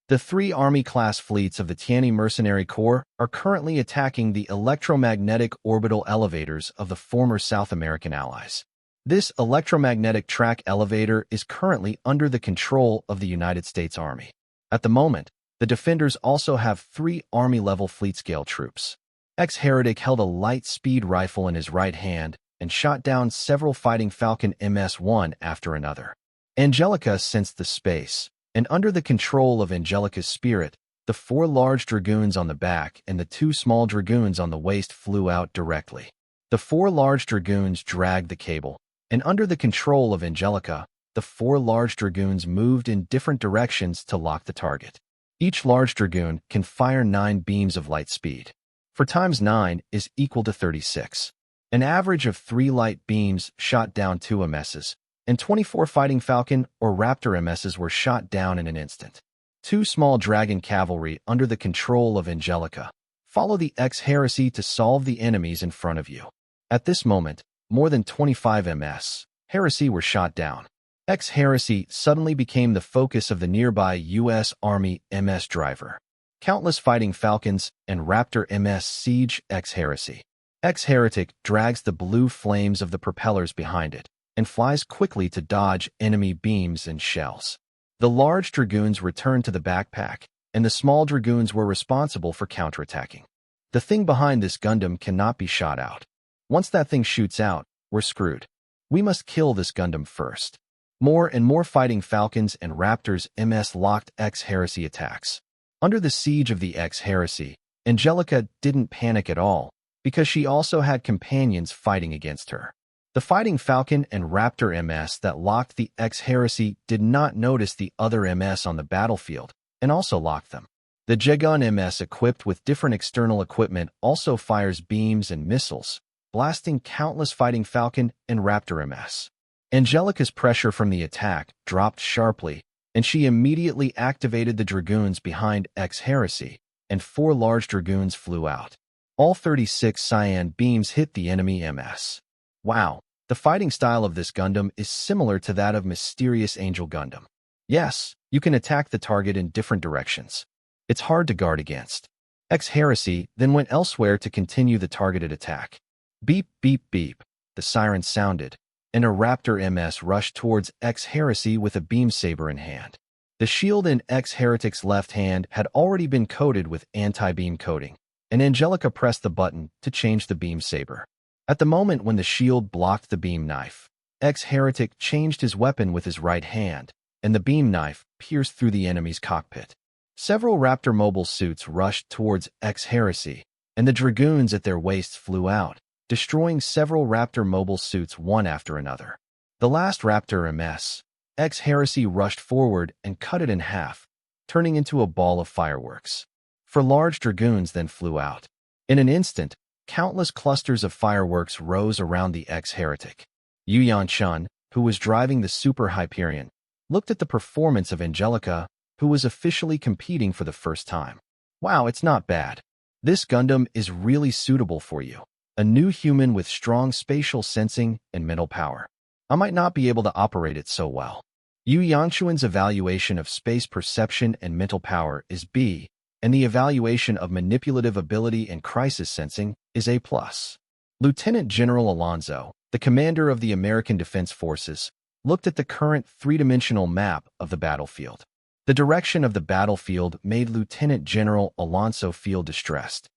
The three Army-class fleets of the Tianyi Mercenary Corps are currently attacking the electromagnetic orbital elevators of the former South American allies. This electromagnetic track elevator is currently under the control of the United States Army. At the moment, the defenders also have 3 Army-level fleet-scale troops. X-Heretic held a light-speed rifle in his right hand and shot down several Fighting Falcon MS-1 after another. Angelica sensed the space, and under the control of Angelica's spirit, the 4 large dragoons on the back and the 2 small dragoons on the waist flew out directly. The 4 large dragoons dragged the cable, and under the control of Angelica, the 4 large dragoons moved in different directions to lock the target. Each large dragoon can fire 9 beams of light speed. 4 times 9 is equal to 36. An average of 3 light beams shot down 2 MSs, and 24 Fighting Falcon or Raptor MSs were shot down in an instant. 2 small Dragon cavalry under the control of Angelica follow the X-Heresy to solve the enemies in front of you. At this moment, more than 25 MS Heresy were shot down. X-Heresy suddenly became the focus of the nearby U.S. Army MS Driver. Countless Fighting Falcons and Raptor MS siege X-Heresy. X-Heretic drags the blue flames of the propellers behind it and flies quickly to dodge enemy beams and shells. The large dragoons returned to the backpack, and the small dragoons were responsible for counterattacking. The thing behind this Gundam cannot be shot out. Once that thing shoots out, we're screwed. We must kill this Gundam first. More and more Fighting Falcons and Raptors MS-locked X-Heresy attacks. Under the siege of the X-Heresy, Angelica didn't panic at all, because she also had companions fighting against her. The Fighting Falcon and Raptor MS that locked the X-Heresy did not notice the other MS on the battlefield, and also locked them. The Jegun MS equipped with different external equipment also fires beams and missiles, blasting countless Fighting Falcon and Raptor MS. Angelica's pressure from the attack dropped sharply, and she immediately activated the dragoons behind X-Heresy, and 4 large dragoons flew out. All 36 cyan beams hit the enemy MS. Wow, The fighting style of this Gundam is similar to that of Mysterious Angel Gundam. Yes, you can attack the target in different directions. It's hard to guard against. X-Heresy then went elsewhere to continue the targeted attack. Beep, beep, beep. The siren sounded, and a Raptor MS rushed towards X-Heresy with a beam saber in hand. The shield in X-Heretic's left hand had already been coated with anti-beam coating, and Angelica pressed the button to change the beam saber. At the moment when the shield blocked the beam knife, X-Heretic changed his weapon with his right hand, and the beam knife pierced through the enemy's cockpit. Several Raptor mobile suits rushed towards X-Heresy, and the Dragoons at their waists flew out, destroying several Raptor mobile suits one after another. The last Raptor MS, X-Heresy rushed forward and cut it in half, turning into a ball of fireworks. Four large Dragoons then flew out. In an instant, countless clusters of fireworks rose around the X-Heretic. Yu Yanchun, who was driving the Super Hyperion, looked at the performance of Angelica, who was officially competing for the first time. Wow, it's not bad. This Gundam is really suitable for you. A new human with strong spatial sensing and mental power. I might not be able to operate it so well. Yu Yangchuan's evaluation of space perception and mental power is B, and the evaluation of manipulative ability and crisis sensing is A+. Lieutenant General Alonzo, the commander of the American Defense Forces, looked at the current three-dimensional map of the battlefield. The direction of the battlefield made Lieutenant General Alonso feel distressed.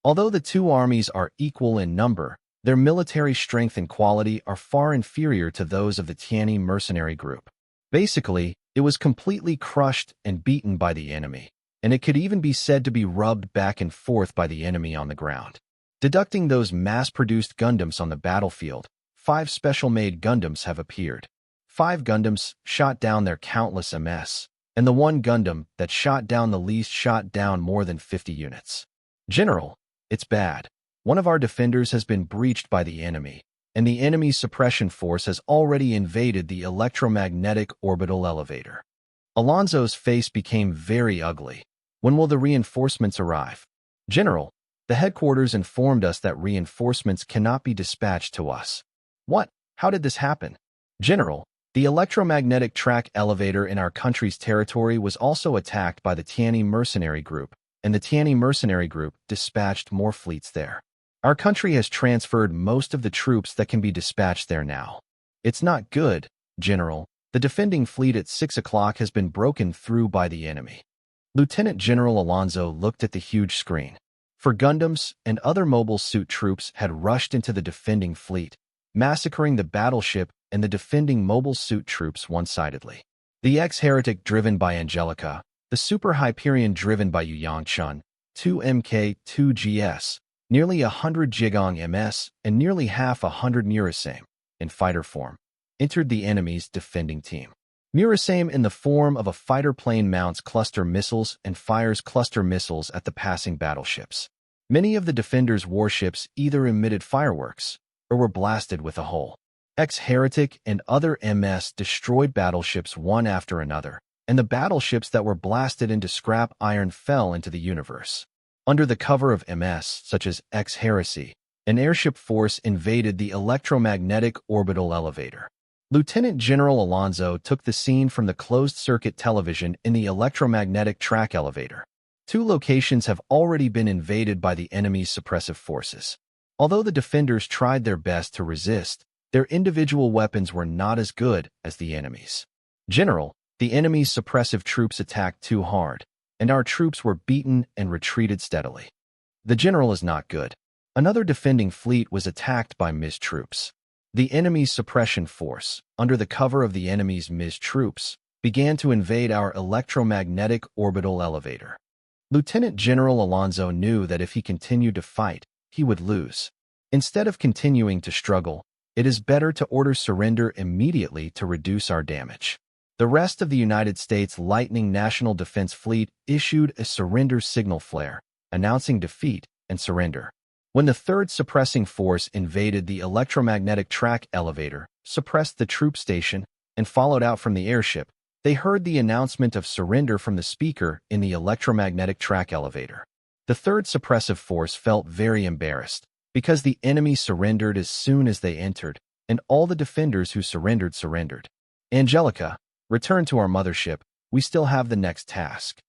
Although the two armies are equal in number, their military strength and quality are far inferior to those of the Tianyi mercenary group. Basically, it was completely crushed and beaten by the enemy, and it could even be said to be rubbed back and forth by the enemy on the ground. Deducting those mass-produced Gundams on the battlefield, 5 special-made Gundams have appeared. 5 Gundams shot down their countless MS, and the one Gundam that shot down the least shot down more than 50 units. General, it's bad. One of our defenders has been breached by the enemy, and the enemy's suppression force has already invaded the electromagnetic orbital elevator. Alonso's face became very ugly. When will the reinforcements arrive? General, the headquarters informed us that reinforcements cannot be dispatched to us. What? How did this happen? General, the electromagnetic track elevator in our country's territory was also attacked by the Tianyi mercenary group, and the Tianyi mercenary group dispatched more fleets there. Our country has transferred most of the troops that can be dispatched there now. It's not good, General. The defending fleet at 6 o'clock has been broken through by the enemy. Lieutenant General Alonso looked at the huge screen. For Gundams and other mobile suit troops had rushed into the defending fleet, massacring the battleship and the defending mobile suit troops one-sidedly. The X-Heretic driven by Angelica, the Super Hyperion driven by Yu Yangchun, 2 MK, 2 GS, nearly 100 Jigong MS, and nearly half 100 Murasame, in fighter form, entered the enemy's defending team. Murasame in the form of a fighter plane mounts cluster missiles and fires cluster missiles at the passing battleships. Many of the defenders' warships either emitted fireworks or were blasted with a hole. X-Heretic and other MS destroyed battleships one after another, and the battleships that were blasted into scrap iron fell into the universe. Under the cover of MS, such as X-Heresy, an airship force invaded the electromagnetic orbital elevator. Lieutenant General Alonso took the scene from the closed-circuit television in the electromagnetic track elevator. 2 locations have already been invaded by the enemy's suppressive forces. Although the defenders tried their best to resist, their individual weapons were not as good as the enemy's. General, the enemy's suppressive troops attacked too hard, and our troops were beaten and retreated steadily. The general is not good. Another defending fleet was attacked by MIS troops. The enemy's suppression force, under the cover of the enemy's MIS troops, began to invade our electromagnetic orbital elevator. Lieutenant General Alonso knew that if he continued to fight, he would lose. Instead of continuing to struggle, it is better to order surrender immediately to reduce our damage. The rest of the United States Lightning National Defense Fleet issued a surrender signal flare, announcing defeat and surrender. When the 3rd suppressing force invaded the electromagnetic track elevator, suppressed the troop station, and followed out from the airship, they heard the announcement of surrender from the speaker in the electromagnetic track elevator. The 3rd suppressive force felt very embarrassed, because the enemy surrendered as soon as they entered, and all the defenders who surrendered. Angelica, return to our mothership. We still have the next task.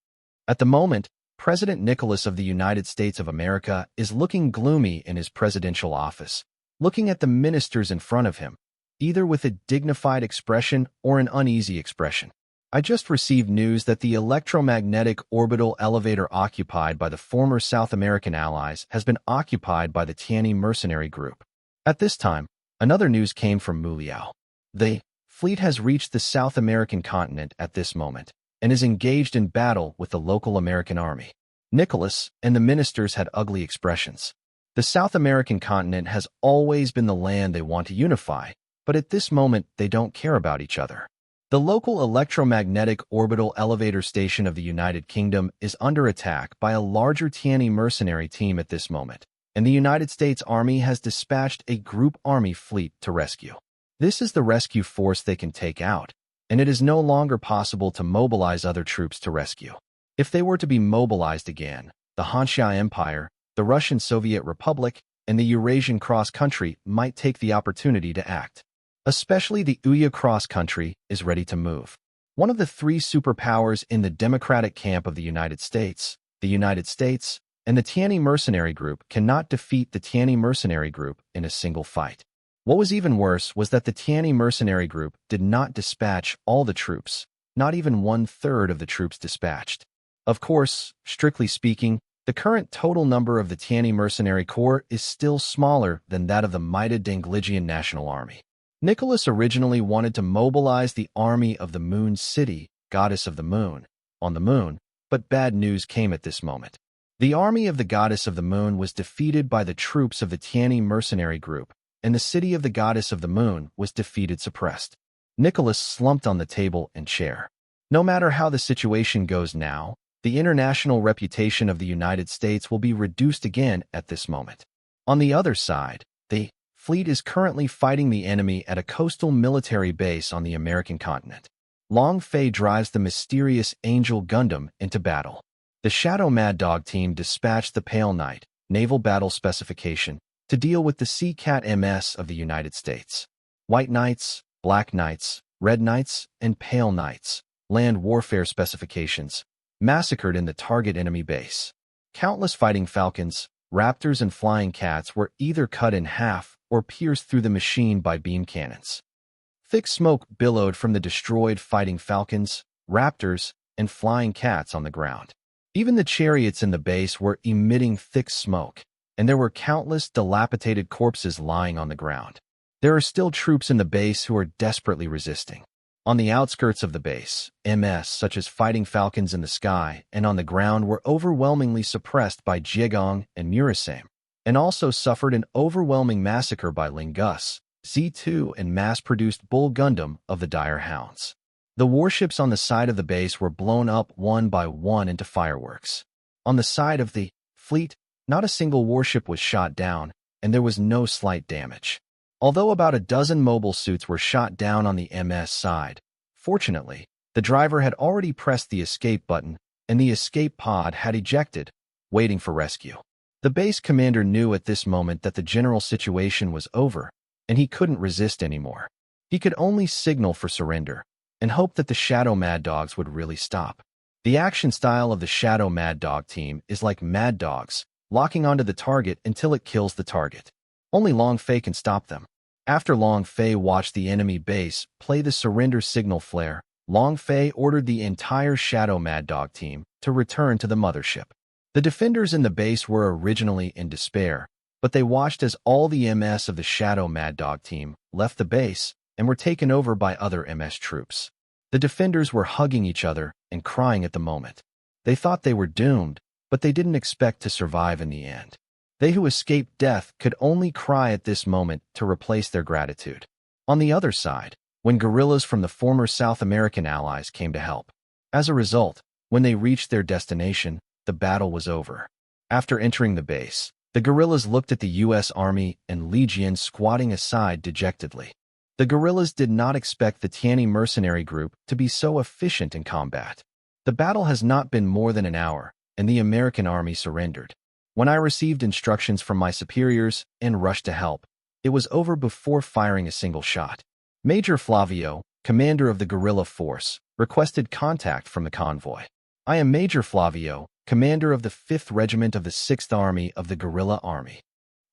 At the moment, President Nicholas of the United States of America is looking gloomy in his presidential office, looking at the ministers in front of him, either with a dignified expression or an uneasy expression. I just received news that the electromagnetic orbital elevator occupied by the former South American allies has been occupied by the Tianyi mercenary group. At this time, another news came from Muliao. The fleet has reached the South American continent at this moment and is engaged in battle with the local American army. Nicholas and the ministers had ugly expressions. The South American continent has always been the land they want to unify, but at this moment they don't care about each other. The local electromagnetic orbital elevator station of the United Kingdom is under attack by a larger Tianyi mercenary team at this moment, and the United States Army has dispatched a group army fleet to rescue. This is the rescue force they can take out, and it is no longer possible to mobilize other troops to rescue. If they were to be mobilized again, the Hansha Empire, the Russian Soviet Republic, and the Eurasian cross-country might take the opportunity to act. Especially the Uya cross-country is ready to move. One of the three superpowers in the democratic camp of the United States, and the Tianyi mercenary group cannot defeat the Tianyi mercenary group in a single fight. What was even worse was that the Tianyi mercenary group did not dispatch all the troops, not even 1/3 of the troops dispatched. Of course, strictly speaking, the current total number of the Tianyi mercenary corps is still smaller than that of the Maida Dangligian National Army. Nicholas originally wanted to mobilize the army of the Moon City, goddess of the moon, on the moon, but bad news came at this moment. The army of the goddess of the moon was defeated by the troops of the Tianyi mercenary group, and the city of the goddess of the moon was suppressed. Nicholas slumped on the table and chair. No matter how the situation goes now, the international reputation of the United States will be reduced again at this moment. On the other side, the fleet is currently fighting the enemy at a coastal military base on the American continent. Long Fei drives the mysterious Angel Gundam into battle. The Shadow Mad Dog team dispatched the Pale Knight, naval battle specification, to deal with the Sea Cat MS of the United States. White Knights, Black Knights, Red Knights, and Pale Knights, land warfare specifications, massacred in the target enemy base. Countless fighting falcons, raptors, and flying cats were either cut in half or pierced through the machine by beam cannons. Thick smoke billowed from the destroyed fighting falcons, raptors, and flying cats on the ground. Even the chariots in the base were emitting thick smoke, and there were countless dilapidated corpses lying on the ground. There are still troops in the base who are desperately resisting. On the outskirts of the base, MS such as fighting falcons in the sky and on the ground were overwhelmingly suppressed by Jiegong and Murasame, and also suffered an overwhelming massacre by Lingus, Z2, and mass-produced Bull Gundam of the Dire Hounds. The warships on the side of the base were blown up one by one into fireworks. On the side of the fleet, not a single warship was shot down, and there was no slight damage. Although about a dozen mobile suits were shot down on the MS side, fortunately, the driver had already pressed the escape button, and the escape pod had ejected, waiting for rescue. The base commander knew at this moment that the general situation was over, and he couldn't resist anymore. He could only signal for surrender, and hope that the Shadow Mad Dogs would really stop. The action style of the Shadow Mad Dog team is like Mad Dogs, locking onto the target until it kills the target. Only Long Fei can stop them. After Long Fei watched the enemy base play the surrender signal flare, Long Fei ordered the entire Shadow Mad Dog team to return to the mothership. The defenders in the base were originally in despair, but they watched as all the MS of the Shadow Mad Dog team left the base and were taken over by other MS troops. The defenders were hugging each other and crying at the moment. They thought they were doomed, but they didn't expect to survive in the end. They who escaped death could only cry at this moment to replace their gratitude. On the other side, when guerrillas from the former South American allies came to help. As a result, when they reached their destination, the battle was over. After entering the base, the guerrillas looked at the U.S. Army and Legion squatting aside dejectedly. The guerrillas did not expect the Tianyi mercenary group to be so efficient in combat. The battle has not been more than an hour, and the American army surrendered. When I received instructions from my superiors and rushed to help, It was over before firing a single shot. Major Flavio, commander of the guerrilla force, requested contact from the convoy. I am Major Flavio, commander of the 5th Regiment of the 6th Army of the Guerrilla Army.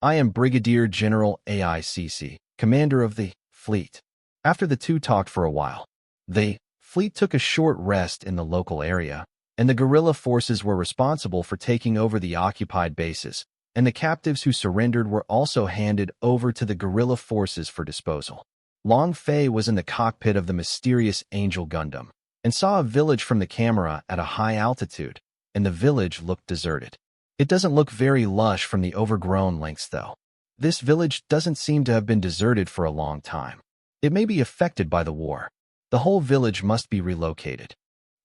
I am Brigadier General AICC, commander of the fleet. After the two talked for a while, the fleet took a short rest in the local area, and the guerrilla forces were responsible for taking over the occupied bases, and the captives who surrendered were also handed over to the guerrilla forces for disposal. Long Fei was in the cockpit of the mysterious Angel Gundam and saw a village from the camera at a high altitude, and the village looked deserted. It doesn't look very lush from the overgrown lengths, though. This village doesn't seem to have been deserted for a long time. It may be affected by the war. The whole village must be relocated.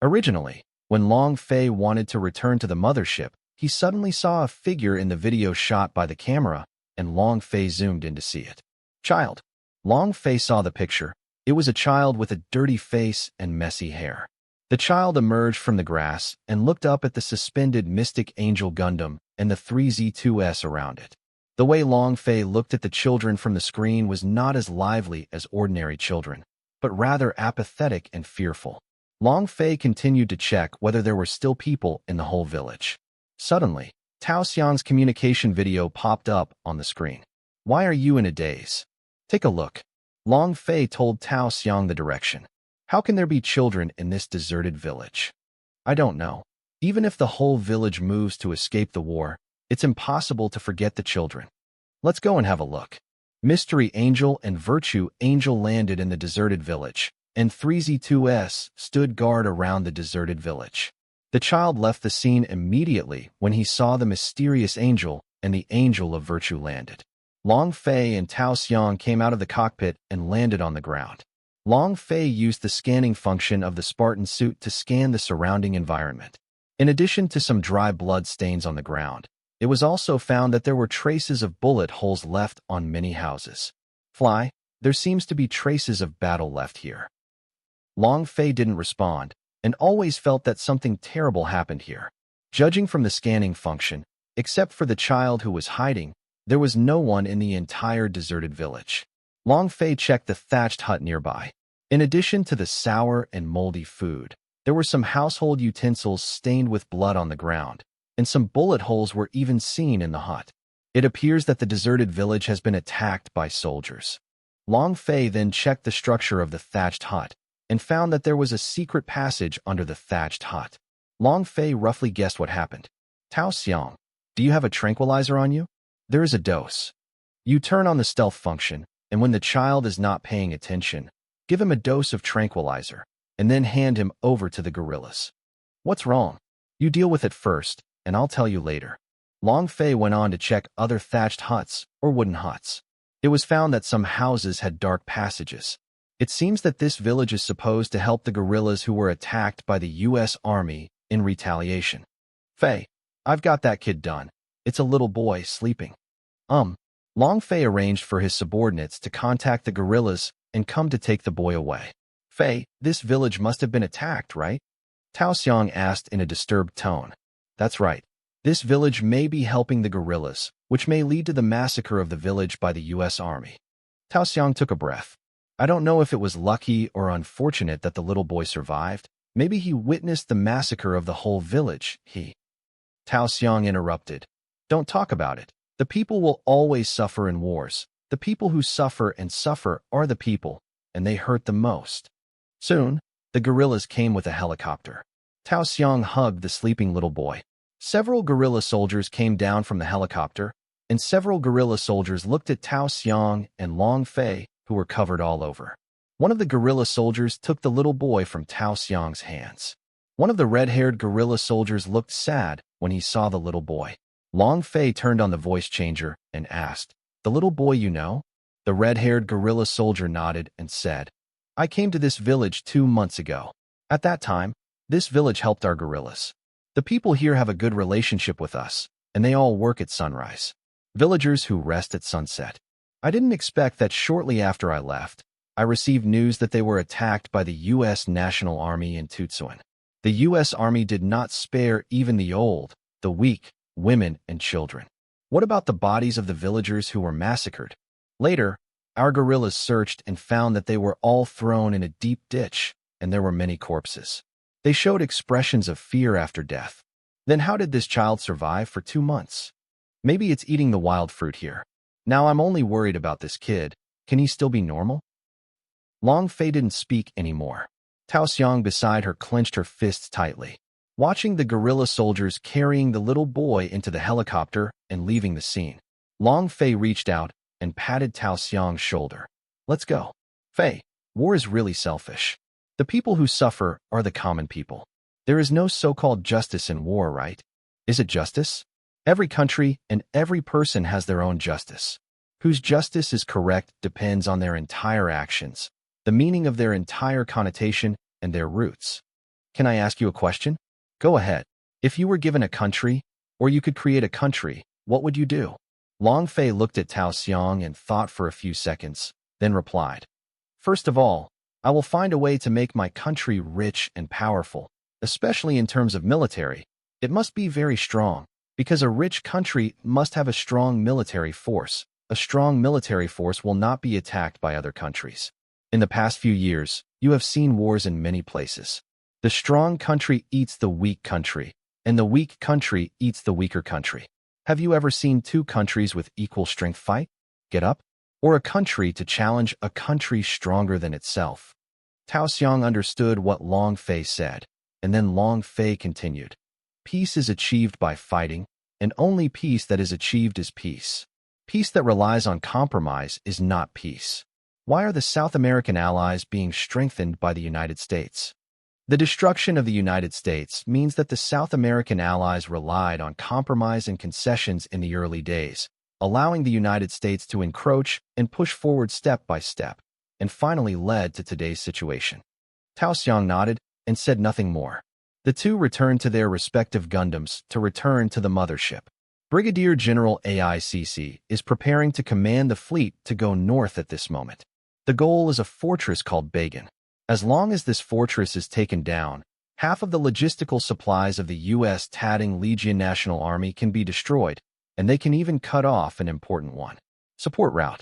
Originally, when Long Fei wanted to return to the mothership, he suddenly saw a figure in the video shot by the camera, and Long Fei zoomed in to see it. Child. Long Fei saw the picture. It was a child with a dirty face and messy hair. The child emerged from the grass and looked up at the suspended Mystic Angel Gundam and the 3Z2S around it. The way Long Fei looked at the children from the screen was not as lively as ordinary children, but rather apathetic and fearful. Long Fei continued to check whether there were still people in the whole village. Suddenly, Tao Xiang's communication video popped up on the screen. Why are you in a daze? Take a look. Long Fei told Tao Xiang the direction. How can there be children in this deserted village? I don't know. Even if the whole village moves to escape the war, it's impossible to forget the children. Let's go and have a look. Mystery Angel and Virtue Angel landed in the deserted village, and 3Z2S stood guard around the deserted village. The child left the scene immediately when he saw the mysterious angel and the Angel of Virtue landed. Long Fei and Tao Xiang came out of the cockpit and landed on the ground. Long Fei used the scanning function of the Spartan suit to scan the surrounding environment. In addition to some dry blood stains on the ground, it was also found that there were traces of bullet holes left on many houses. Fly, there seems to be traces of battle left here. Long Fei didn't respond, and always felt that something terrible happened here. Judging from the scanning function, except for the child who was hiding, there was no one in the entire deserted village. Long Fei checked the thatched hut nearby. In addition to the sour and moldy food, there were some household utensils stained with blood on the ground, and some bullet holes were even seen in the hut. It appears that the deserted village has been attacked by soldiers. Long Fei then checked the structure of the thatched hut and found that there was a secret passage under the thatched hut. Long Fei roughly guessed what happened. Tao Xiang, do you have a tranquilizer on you? There is a dose. You turn on the stealth function, and when the child is not paying attention, give him a dose of tranquilizer, and then hand him over to the guerrillas. What's wrong? You deal with it first, and I'll tell you later. Long Fei went on to check other thatched huts or wooden huts. It was found that some houses had dark passages. It seems that this village is supposed to help the guerrillas who were attacked by the U.S. Army in retaliation. Fei, I've got that kid done. It's a little boy sleeping. Long Fei arranged for his subordinates to contact the guerrillas and come to take the boy away. Fei, this village must have been attacked, right? Tao Xiang asked in a disturbed tone. That's right. This village may be helping the guerrillas, which may lead to the massacre of the village by the U.S. Army. Tao Xiang took a breath. I don't know if it was lucky or unfortunate that the little boy survived. Maybe he witnessed the massacre of the whole village, Tao Xiang interrupted. Don't talk about it. The people will always suffer in wars. The people who suffer and suffer are the people, and they hurt the most. Soon, the guerrillas came with a helicopter. Tao Xiang hugged the sleeping little boy. Several guerrilla soldiers came down from the helicopter, and several guerrilla soldiers looked at Tao Xiang and Long Fei, who were covered all over. One of the guerrilla soldiers took the little boy from Tao Xiang's hands. One of the red-haired guerrilla soldiers looked sad when he saw the little boy. Long Fei turned on the voice changer and asked, The little boy you know? The red-haired guerrilla soldier nodded and said, I came to this village 2 months ago. At that time, this village helped our guerrillas. The people here have a good relationship with us, and they all work at sunrise. Villagers who rest at sunset. I didn't expect that shortly after I left, I received news that they were attacked by the U.S. National Army in Tutsuan. The U.S. Army did not spare even the old, the weak, women, and children. What about the bodies of the villagers who were massacred? Later, our guerrillas searched and found that they were all thrown in a deep ditch, and there were many corpses. They showed expressions of fear after death. Then how did this child survive for 2 months? Maybe it's eating the wild fruit here. Now I'm only worried about this kid. Can he still be normal? Long Fei didn't speak anymore. Tao Xiang beside her clenched her fists tightly, watching the guerrilla soldiers carrying the little boy into the helicopter and leaving the scene. Long Fei reached out and patted Tao Xiang's shoulder. Let's go. Fei, war is really selfish. The people who suffer are the common people. There is no so-called justice in war, right? Is it justice? Every country and every person has their own justice. Whose justice is correct depends on their entire actions, the meaning of their entire connotation, and their roots. Can I ask you a question? Go ahead. If you were given a country, or you could create a country, what would you do? Long Fei looked at Tao Xiang and thought for a few seconds, then replied. First of all, I will find a way to make my country rich and powerful, especially in terms of military. It must be very strong, because a rich country must have a strong military force. A strong military force will not be attacked by other countries. In the past few years, you have seen wars in many places. The strong country eats the weak country, and the weak country eats the weaker country. Have you ever seen two countries with equal strength fight? Get up? Or a country to challenge a country stronger than itself? Tao Xiang understood what Long Fei said, and then Long Fei continued. Peace is achieved by fighting, and only peace that is achieved is peace. Peace that relies on compromise is not peace. Why are the South American allies being strengthened by the United States? The destruction of the United States means that the South American allies relied on compromise and concessions in the early days, allowing the United States to encroach and push forward step by step, and finally led to today's situation. Tao Xiang nodded and said nothing more. The two returned to their respective Gundams to return to the mothership. Brigadier General AICC is preparing to command the fleet to go north at this moment. The goal is a fortress called Bagan. As long as this fortress is taken down, half of the logistical supplies of the U.S. Tadding Legion National Army can be destroyed, and they can even cut off an important one. Support route.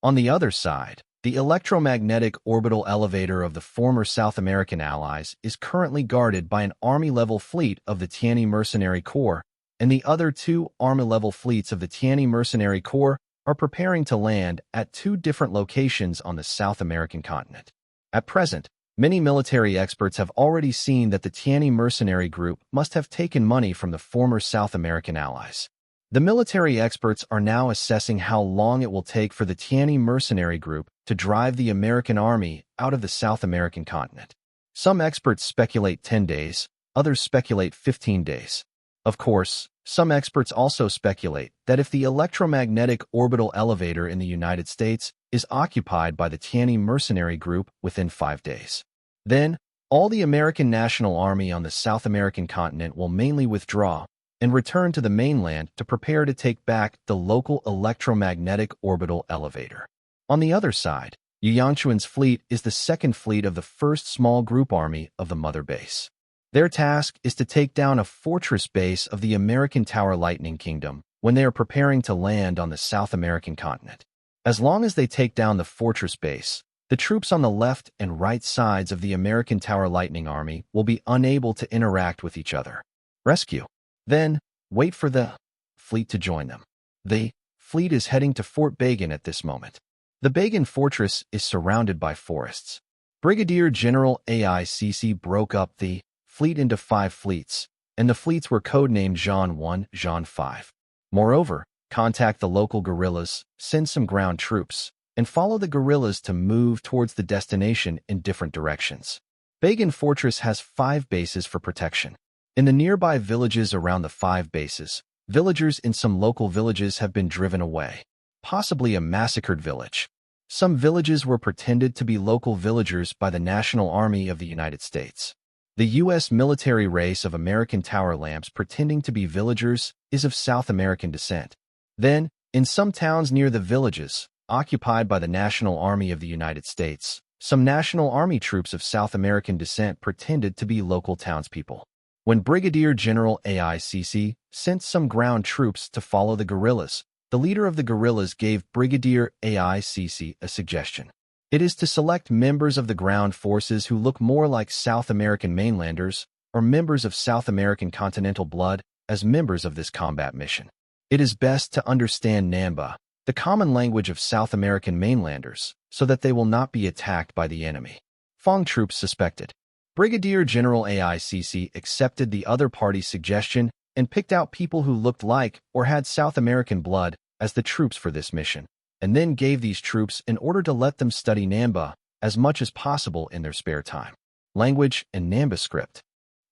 On the other side, the electromagnetic orbital elevator of the former South American allies is currently guarded by an Army-level fleet of the Tianyi Mercenary Corps, and the other two Army-level fleets of the Tianyi Mercenary Corps are preparing to land at two different locations on the South American continent. At present, many military experts have already seen that the Tianyi Mercenary Group must have taken money from the former South American allies. The military experts are now assessing how long it will take for the Tianyi Mercenary Group to drive the American army out of the South American continent. Some experts speculate 10 days, others speculate 15 days. Of course, some experts also speculate that if the electromagnetic orbital elevator in the United States is occupied by the Tianyi Mercenary Group within 5 days, then all the American National Army on the South American continent will mainly withdraw and return to the mainland to prepare to take back the local electromagnetic orbital elevator. On the other side, Yu Yangchuan's fleet is the second fleet of the first small group army of the Mother Base. Their task is to take down a fortress base of the American Tower Lightning Kingdom when they are preparing to land on the South American continent. As long as they take down the fortress base, the troops on the left and right sides of the American Tower Lightning Army will be unable to interact with each other. Rescue. Then, wait for the fleet to join them. The fleet is heading to Fort Bagan at this moment. The Bagan fortress is surrounded by forests. Brigadier General AICC broke up the fleet into 5 fleets, and the fleets were codenamed Zhan 1, Zhan 5. Moreover, contact the local guerrillas, send some ground troops, and follow the guerrillas to move towards the destination in different directions. Bagan Fortress has 5 bases for protection. In the nearby villages around the 5 bases, villagers in some local villages have been driven away, possibly a massacred village. Some villages were pretended to be local villagers by the National Army of the United States. The U.S. military race of American Tower Lamps pretending to be villagers is of South American descent. Then, in some towns near the villages, occupied by the National Army of the United States, some National Army troops of South American descent pretended to be local townspeople. When Brigadier General AICC sent some ground troops to follow the guerrillas, the leader of the guerrillas gave Brigadier AICC a suggestion. It is to select members of the ground forces who look more like South American mainlanders or members of South American continental blood as members of this combat mission. It is best to understand Namba, the common language of South American mainlanders, so that they will not be attacked by the enemy. Fong troops suspected. Brigadier General AICC accepted the other party's suggestion and picked out people who looked like or had South American blood as the troops for this mission, and then gave these troops in order to let them study Namba as much as possible in their spare time. Language and Namba script.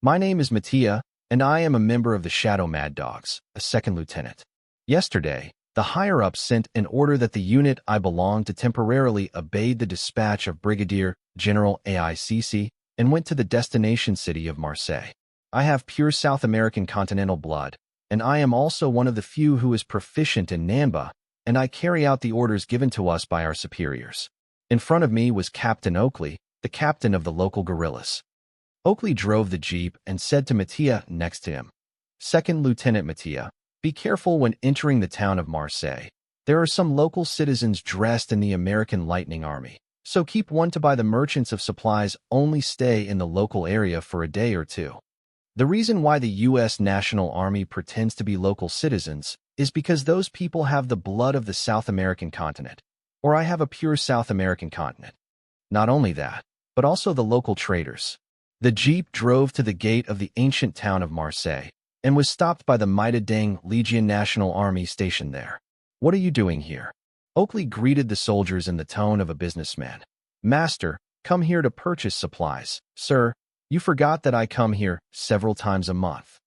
My name is Mattia, and I am a member of the Shadow Mad Dogs, a second lieutenant. Yesterday, the higher-ups sent an order that the unit I belong to temporarily obeyed the dispatch of Brigadier General AICC and went to the destination city of Marseille. I have pure South American continental blood, and I am also one of the few who is proficient in Namba, and I carry out the orders given to us by our superiors. In front of me was Captain Oakley, the captain of the local guerrillas. Oakley drove the jeep and said to Mattia next to him, "Second Lieutenant Mattia, be careful when entering the town of Marseille. There are some local citizens dressed in the American Lightning Army, so keep one to buy the merchants of supplies only stay in the local area for a day or two." The reason why the U.S. National Army pretends to be local citizens is because those people have the blood of the South American continent, or I have a pure South American continent. Not only that, but also the local traders. The jeep drove to the gate of the ancient town of Marseille and was stopped by the Deng Legion National Army stationed there. "What are you doing here?" Oakley greeted the soldiers in the tone of a businessman. "Master, come here to purchase supplies. Sir, you forgot that I come here several times a month."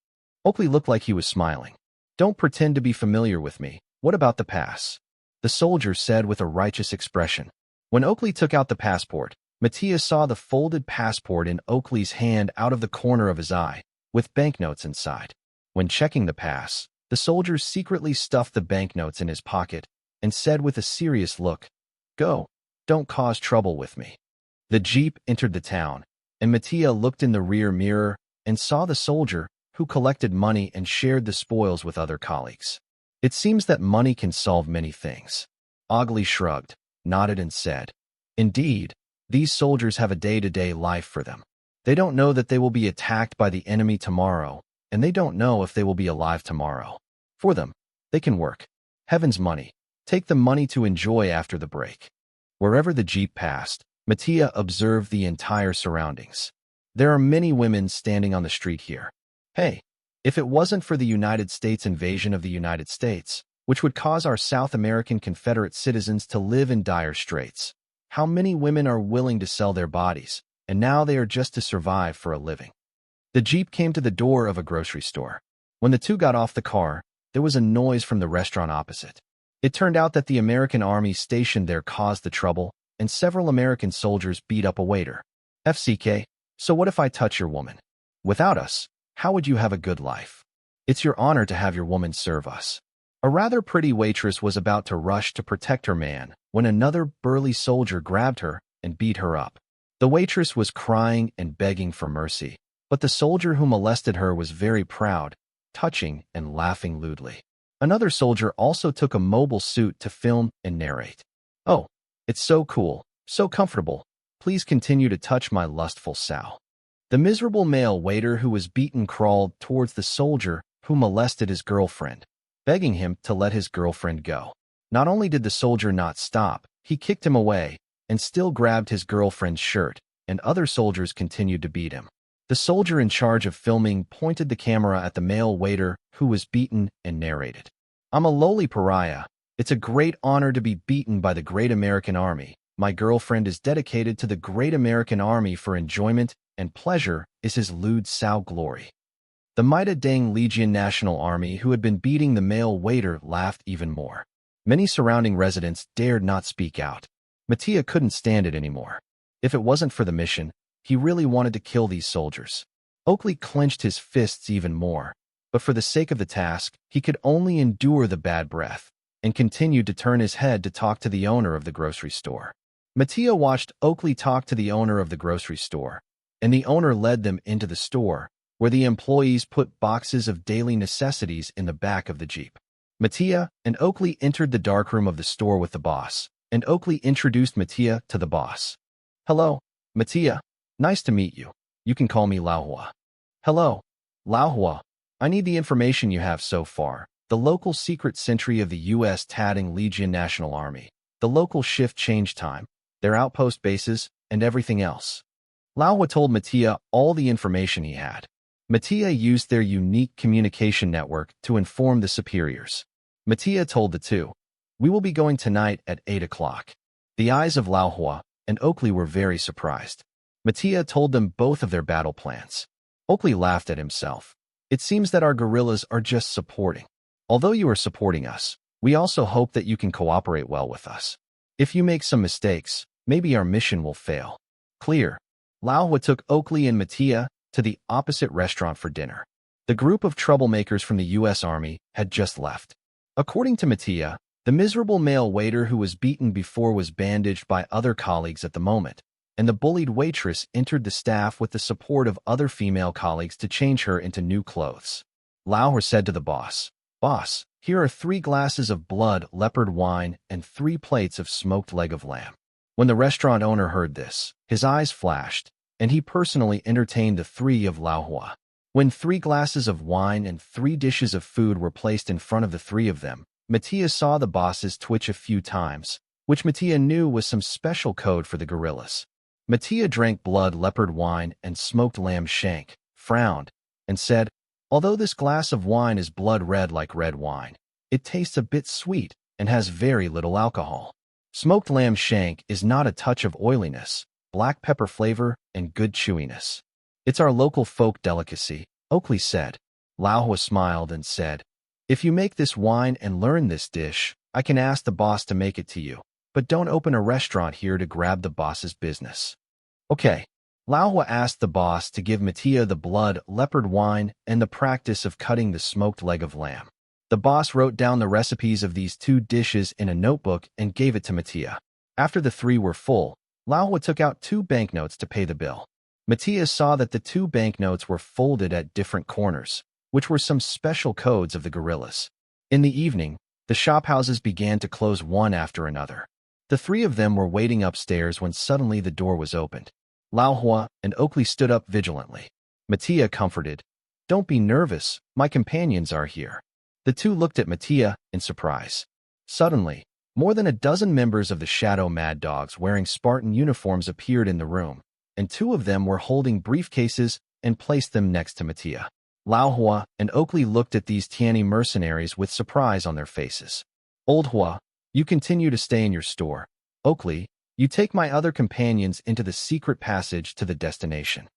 Oakley looked like he was smiling. "Don't pretend to be familiar with me. What about the pass?" The soldier said with a righteous expression. When Oakley took out the passport, Mattia saw the folded passport in Oakley's hand out of the corner of his eye, with banknotes inside. When checking the pass, the soldier secretly stuffed the banknotes in his pocket and said with a serious look, "Go, don't cause trouble with me." The jeep entered the town, and Mattia looked in the rear mirror and saw the soldier, who collected money and shared the spoils with other colleagues. It seems that money can solve many things. Oakley shrugged, nodded and said, "Indeed, these soldiers have a day-to-day life for them. They don't know that they will be attacked by the enemy tomorrow, and they don't know if they will be alive tomorrow. For them, they can work. Heaven's money. Take the money to enjoy after the break." Wherever the jeep passed, Mattia observed the entire surroundings. There are many women standing on the street here. Hey, if it wasn't for the United States invasion of the United States, which would cause our South American Confederate citizens to live in dire straits, how many women are willing to sell their bodies, and now they are just to survive for a living? The jeep came to the door of a grocery store. When the two got off the car, there was a noise from the restaurant opposite. It turned out that the American army stationed there caused the trouble, and several American soldiers beat up a waiter. "FCK, so what if I touch your woman? Without us, how would you have a good life? It's your honor to have your woman serve us." A rather pretty waitress was about to rush to protect her man when another burly soldier grabbed her and beat her up. The waitress was crying and begging for mercy, but the soldier who molested her was very proud, touching and laughing lewdly. Another soldier also took a mobile suit to film and narrate. "Oh, it's so cool, so comfortable. Please continue to touch my lustful sow." The miserable male waiter who was beaten crawled towards the soldier who molested his girlfriend, begging him to let his girlfriend go. Not only did the soldier not stop, he kicked him away and still grabbed his girlfriend's shirt, and other soldiers continued to beat him. The soldier in charge of filming pointed the camera at the male waiter who was beaten and narrated, "I'm a lowly pariah. It's a great honor to be beaten by the great American Army. My girlfriend is dedicated to the great American Army for enjoyment, and pleasure is his lewd sow glory." The Deng Legion National Army who had been beating the male waiter laughed even more. Many surrounding residents dared not speak out. Mattia couldn't stand it anymore. If it wasn't for the mission, he really wanted to kill these soldiers. Oakley clenched his fists even more, but for the sake of the task, he could only endure the bad breath and continued to turn his head to talk to the owner of the grocery store. Mattia watched Oakley talk to the owner of the grocery store, and the owner led them into the store, where the employees put boxes of daily necessities in the back of the jeep. Mattia and Oakley entered the darkroom of the store with the boss, and Oakley introduced Mattia to the boss. Hello, Mattia. Nice to meet you. You can call me Laohua. Hello, Laohua. I need the information you have so far. The local secret sentry of the U.S. Tading Legion National Army, the local shift change time, their outpost bases, and everything else. Laohua told Mattia all the information he had. Mattia used their unique communication network to inform the superiors. Mattia told the two, "We will be going tonight at 8 o'clock." The eyes of Laohua and Oakley were very surprised. Mattia told them both of their battle plans. Oakley laughed at himself. It seems that our guerrillas are just supporting. Although you are supporting us, we also hope that you can cooperate well with us. If you make some mistakes, maybe our mission will fail. Clear. Laohua took Oakley and Mattia to the opposite restaurant for dinner. The group of troublemakers from the U.S. Army had just left. According to Mattia, the miserable male waiter who was beaten before was bandaged by other colleagues at the moment, and the bullied waitress entered the staff with the support of other female colleagues to change her into new clothes. Laohua said to the boss, "Boss, here are 3 glasses of blood leopard wine and 3 plates of smoked leg of lamb." When the restaurant owner heard this, his eyes flashed, and he personally entertained the 3 of Laohua. When 3 glasses of wine and 3 dishes of food were placed in front of the 3 of them, Mattia saw the bosses twitch a few times, which Mattia knew was some special code for the guerrillas. Mattia drank blood leopard wine and smoked lamb shank, frowned, and said, "Although this glass of wine is blood red like red wine, it tastes a bit sweet and has very little alcohol. Smoked lamb shank is not a touch of oiliness, black pepper flavor, and good chewiness. It's our local folk delicacy," Oakley said. Laohua smiled and said, "If you make this wine and learn this dish, I can ask the boss to make it to you, but don't open a restaurant here to grab the boss's business." Okay. Laohua asked the boss to give Mattia the blood leopard wine and the practice of cutting the smoked leg of lamb. The boss wrote down the recipes of these 2 dishes in a notebook and gave it to Mattia. After the 3 were full, Laohua took out 2 banknotes to pay the bill. Mattia saw that the 2 banknotes were folded at different corners, which were some special codes of the guerrillas. In the evening, the shophouses began to close one after another. The 3 of them were waiting upstairs when suddenly the door was opened. Laohua and Oakley stood up vigilantly. Mattia comforted, "Don't be nervous, my companions are here." The 2 looked at Mattia in surprise. Suddenly, more than a dozen members of the Shadow Mad Dogs wearing Spartan uniforms appeared in the room, and 2 of them were holding briefcases and placed them next to Mattia. Laohua and Oakley looked at these Tiani mercenaries with surprise on their faces. "Old Hua, you continue to stay in your store. Oakley, you take my other companions into the secret passage to the destination."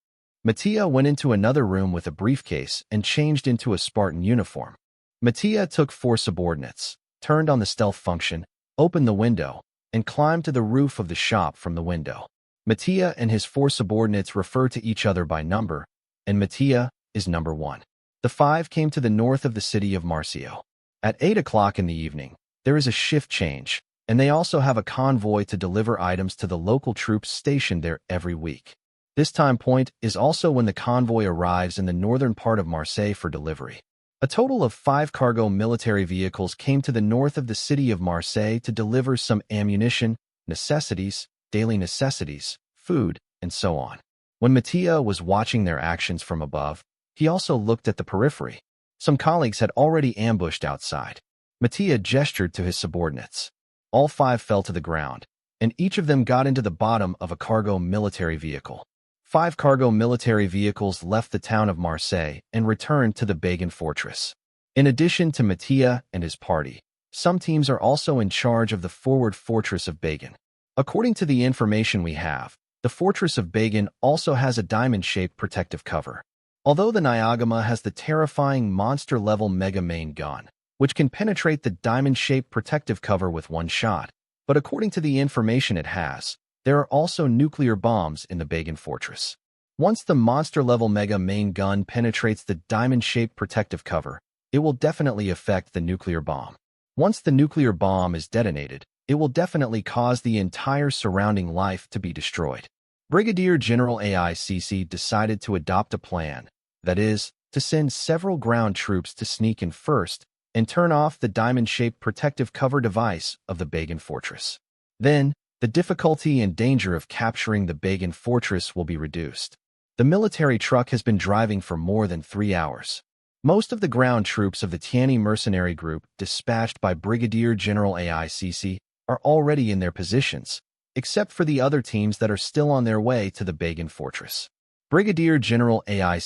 Mattia went into another room with a briefcase and changed into a Spartan uniform. Mattia took 4 subordinates, turned on the stealth function, opened the window, and climbed to the roof of the shop from the window. Mattia and his 4 subordinates refer to each other by number, and Mattia is number 1. The 5 came to the north of the city of Marcio. At 8 o'clock in the evening, there is a shift change, and they also have a convoy to deliver items to the local troops stationed there every week. This time point is also when the convoy arrives in the northern part of Marseille for delivery. A total of 5 cargo military vehicles came to the north of the city of Marseille to deliver some ammunition, necessities, daily necessities, food, and so on. When Mattia was watching their actions from above, he also looked at the periphery. Some colleagues had already ambushed outside. Mattia gestured to his subordinates. All 5 fell to the ground, and each of them got into the bottom of a cargo military vehicle. 5 cargo military vehicles left the town of Marseille and returned to the Began fortress. In addition to Mattia and his party, some teams are also in charge of the forward fortress of Began. According to the information we have, the fortress of Began also has a diamond-shaped protective cover. Although the Nyagama has the terrifying monster-level mega main gun, which can penetrate the diamond-shaped protective cover with one shot, but according to the information it has, there are also nuclear bombs in the Began fortress. Once the monster-level mega main gun penetrates the diamond-shaped protective cover, it will definitely affect the nuclear bomb. Once the nuclear bomb is detonated, it will definitely cause the entire surrounding life to be destroyed. Brigadier General AICC decided to adopt a plan, that is, to send several ground troops to sneak in first and turn off the diamond-shaped protective cover device of the Bagan Fortress. Then, the difficulty and danger of capturing the Bagan Fortress will be reduced. The military truck has been driving for more than 3 hours. Most of the ground troops of the Tianyi mercenary group dispatched by Brigadier General Ai are already in their positions, except for the other teams that are still on their way to the Bagan Fortress. Brigadier General Ai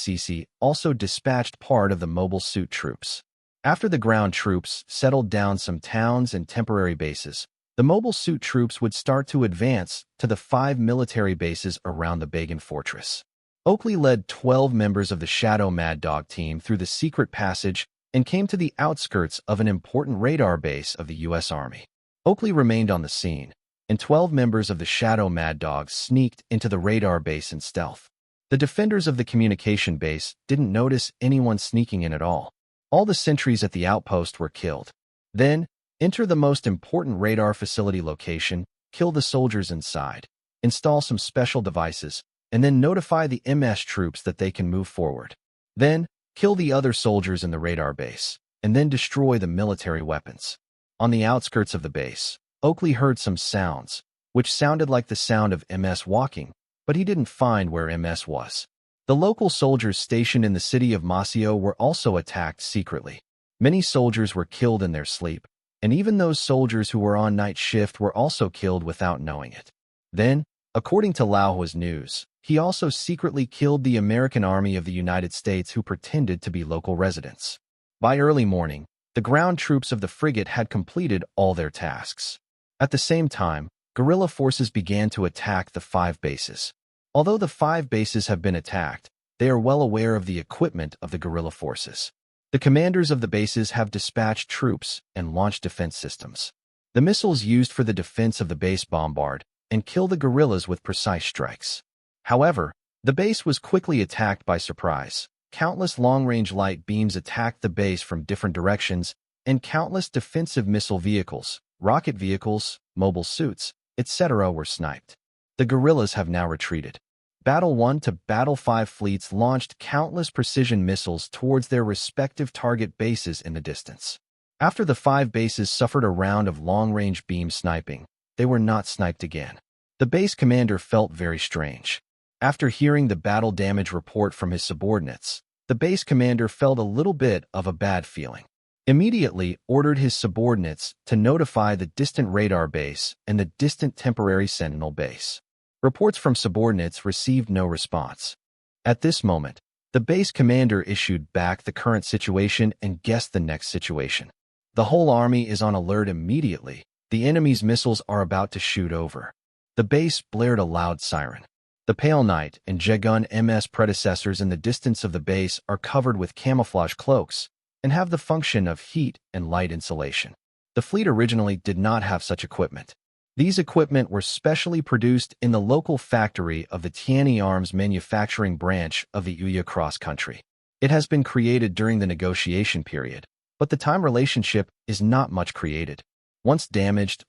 also dispatched part of the mobile suit troops. After the ground troops settled down some towns and temporary bases, the mobile suit troops would start to advance to the 5 military bases around the Bagan Fortress. Oakley led 12 members of the Shadow Mad Dog team through the secret passage and came to the outskirts of an important radar base of the U.S. Army. Oakley remained on the scene, and 12 members of the Shadow Mad Dogs sneaked into the radar base in stealth. The defenders of the communication base didn't notice anyone sneaking in at all. All the sentries at the outpost were killed. Then, enter the most important radar facility location, kill the soldiers inside, install some special devices, and then notify the MS troops that they can move forward. Then, kill the other soldiers in the radar base, and then destroy the military weapons. On the outskirts of the base, Oakley heard some sounds, which sounded like the sound of MS walking, but he didn't find where MS was. The local soldiers stationed in the city of Masio were also attacked secretly. Many soldiers were killed in their sleep, and even those soldiers who were on night shift were also killed without knowing it. Then, according to Lauhua's news, he also secretly killed the American Army of the United States who pretended to be local residents. By early morning, the ground troops of the frigate had completed all their tasks. At the same time, guerrilla forces began to attack the 5 bases. Although the 5 bases have been attacked, they are well aware of the equipment of the guerrilla forces. The commanders of the bases have dispatched troops and launched defense systems. The missiles used for the defense of the base bombard and kill the guerrillas with precise strikes. However, the base was quickly attacked by surprise. Countless long-range light beams attacked the base from different directions, and countless defensive missile vehicles, rocket vehicles, mobile suits, etc. were sniped. The guerrillas have now retreated. Battle 1 to Battle 5 fleets launched countless precision missiles towards their respective target bases in the distance. After the 5 bases suffered a round of long-range beam sniping, they were not sniped again. The base commander felt very strange. After hearing the battle damage report from his subordinates, the base commander felt a little bit of a bad feeling. Immediately ordered his subordinates to notify the distant radar base and the distant temporary sentinel base. Reports from subordinates received no response. At this moment, the base commander issued back the current situation and guessed the next situation. The whole army is on alert immediately. The enemy's missiles are about to shoot over. The base blared a loud siren. The Pale Knight and Jegun MS predecessors in the distance of the base are covered with camouflage cloaks and have the function of heat and light insulation. The fleet originally did not have such equipment. These equipment were specially produced in the local factory of the Tianyi Arms manufacturing branch of the Uya Cross Country. It has been created during the negotiation period, but the time relationship is not much created. Once damaged,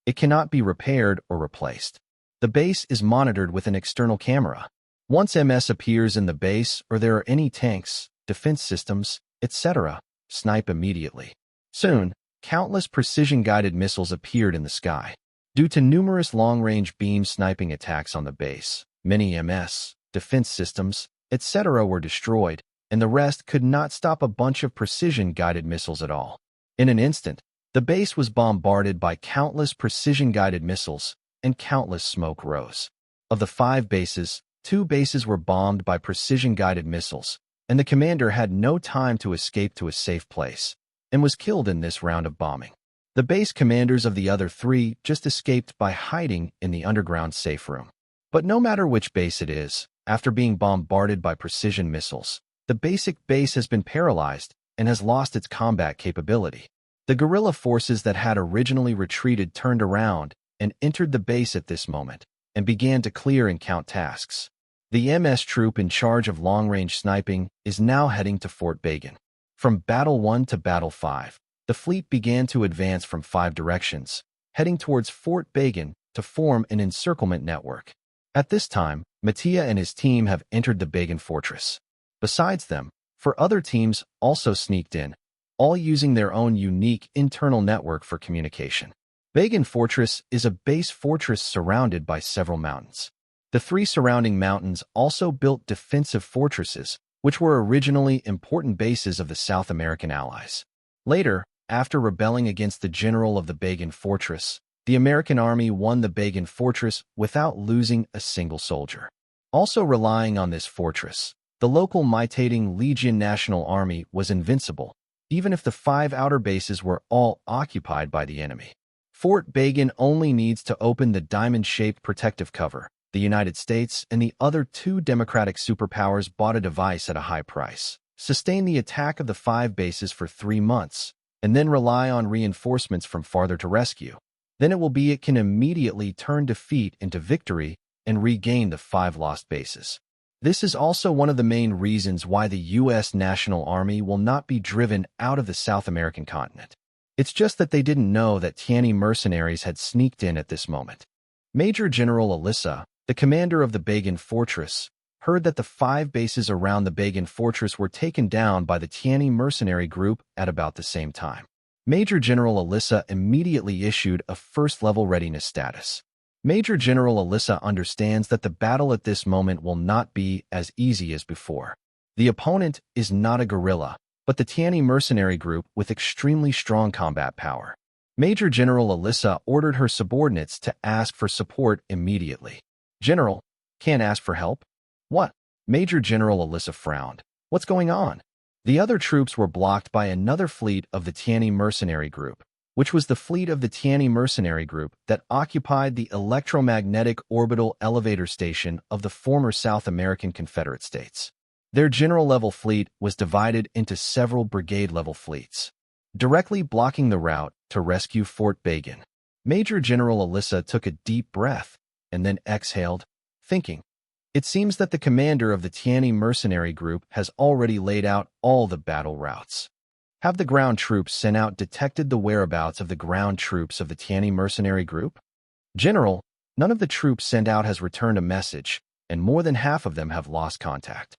it cannot be repaired or replaced. The base is monitored with an external camera. Once MS appears in the base or there are any tanks, defense systems, etc., snipe immediately. Soon, countless precision-guided missiles appeared in the sky. Due to numerous long-range beam sniping attacks on the base, many MS, defense systems, etc. were destroyed, and the rest could not stop a bunch of precision-guided missiles at all. In an instant, the base was bombarded by countless precision-guided missiles, and countless smoke rose. Of the 5 bases, 2 bases were bombed by precision-guided missiles, and the commander had no time to escape to a safe place, and was killed in this round of bombing. The base commanders of the other 3 just escaped by hiding in the underground safe room. But no matter which base it is, after being bombarded by precision missiles, the basic base has been paralyzed and has lost its combat capability. The guerrilla forces that had originally retreated turned around and entered the base at this moment, and began to clear and count tasks. The MS troop in charge of long-range sniping is now heading to Fort Bagan. From Battle 1 to Battle 5, the fleet began to advance from 5 directions, heading towards Fort Bagan to form an encirclement network. At this time, Mattia and his team have entered the Bagan fortress. Besides them, 4 other teams also sneaked in. all using their own unique internal network for communication. Bagan Fortress is a base fortress surrounded by several mountains. The three surrounding mountains also built defensive fortresses, which were originally important bases of the South American allies. Later, after rebelling against the general of the Bagan Fortress, the American army won the Bagan Fortress without losing a single soldier. Also relying on this fortress, the local mutating Legion National Army was invincible, even if the 5 outer bases were all occupied by the enemy. Fort Bagan only needs to open the diamond-shaped protective cover. The United States and the other 2 democratic superpowers bought a device at a high price, sustain the attack of the 5 bases for 3 months, and then rely on reinforcements from farther to rescue. Then it can immediately turn defeat into victory and regain the 5 lost bases. This is also one of the main reasons why the U.S. National Army will not be driven out of the South American continent. It's just that they didn't know that Tianyi mercenaries had sneaked in at this moment. Major General Alyssa, the commander of the Bagan Fortress, heard that the 5 bases around the Bagan Fortress were taken down by the Tianyi mercenary group at about the same time. Major General Alyssa immediately issued a first-level readiness status. Major General Alyssa understands that the battle at this moment will not be as easy as before. The opponent is not a guerrilla, but the Tianyi mercenary group with extremely strong combat power. Major General Alyssa ordered her subordinates to ask for support immediately. General, can't ask for help? What? Major General Alyssa frowned. What's going on? The other troops were blocked by another fleet of the Tianyi mercenary group, which was the fleet of the Tianyi mercenary group that occupied the electromagnetic orbital elevator station of the former South American Confederate States. Their general-level fleet was divided into several brigade-level fleets, directly blocking the route to rescue Fort Bagan. Major General Alyssa took a deep breath and then exhaled, thinking, it seems that the commander of the Tianyi mercenary group has already laid out all the battle routes. Have the ground troops sent out detected the whereabouts of the ground troops of the Tianyi mercenary group? General, none of the troops sent out has returned a message, and more than half of them have lost contact.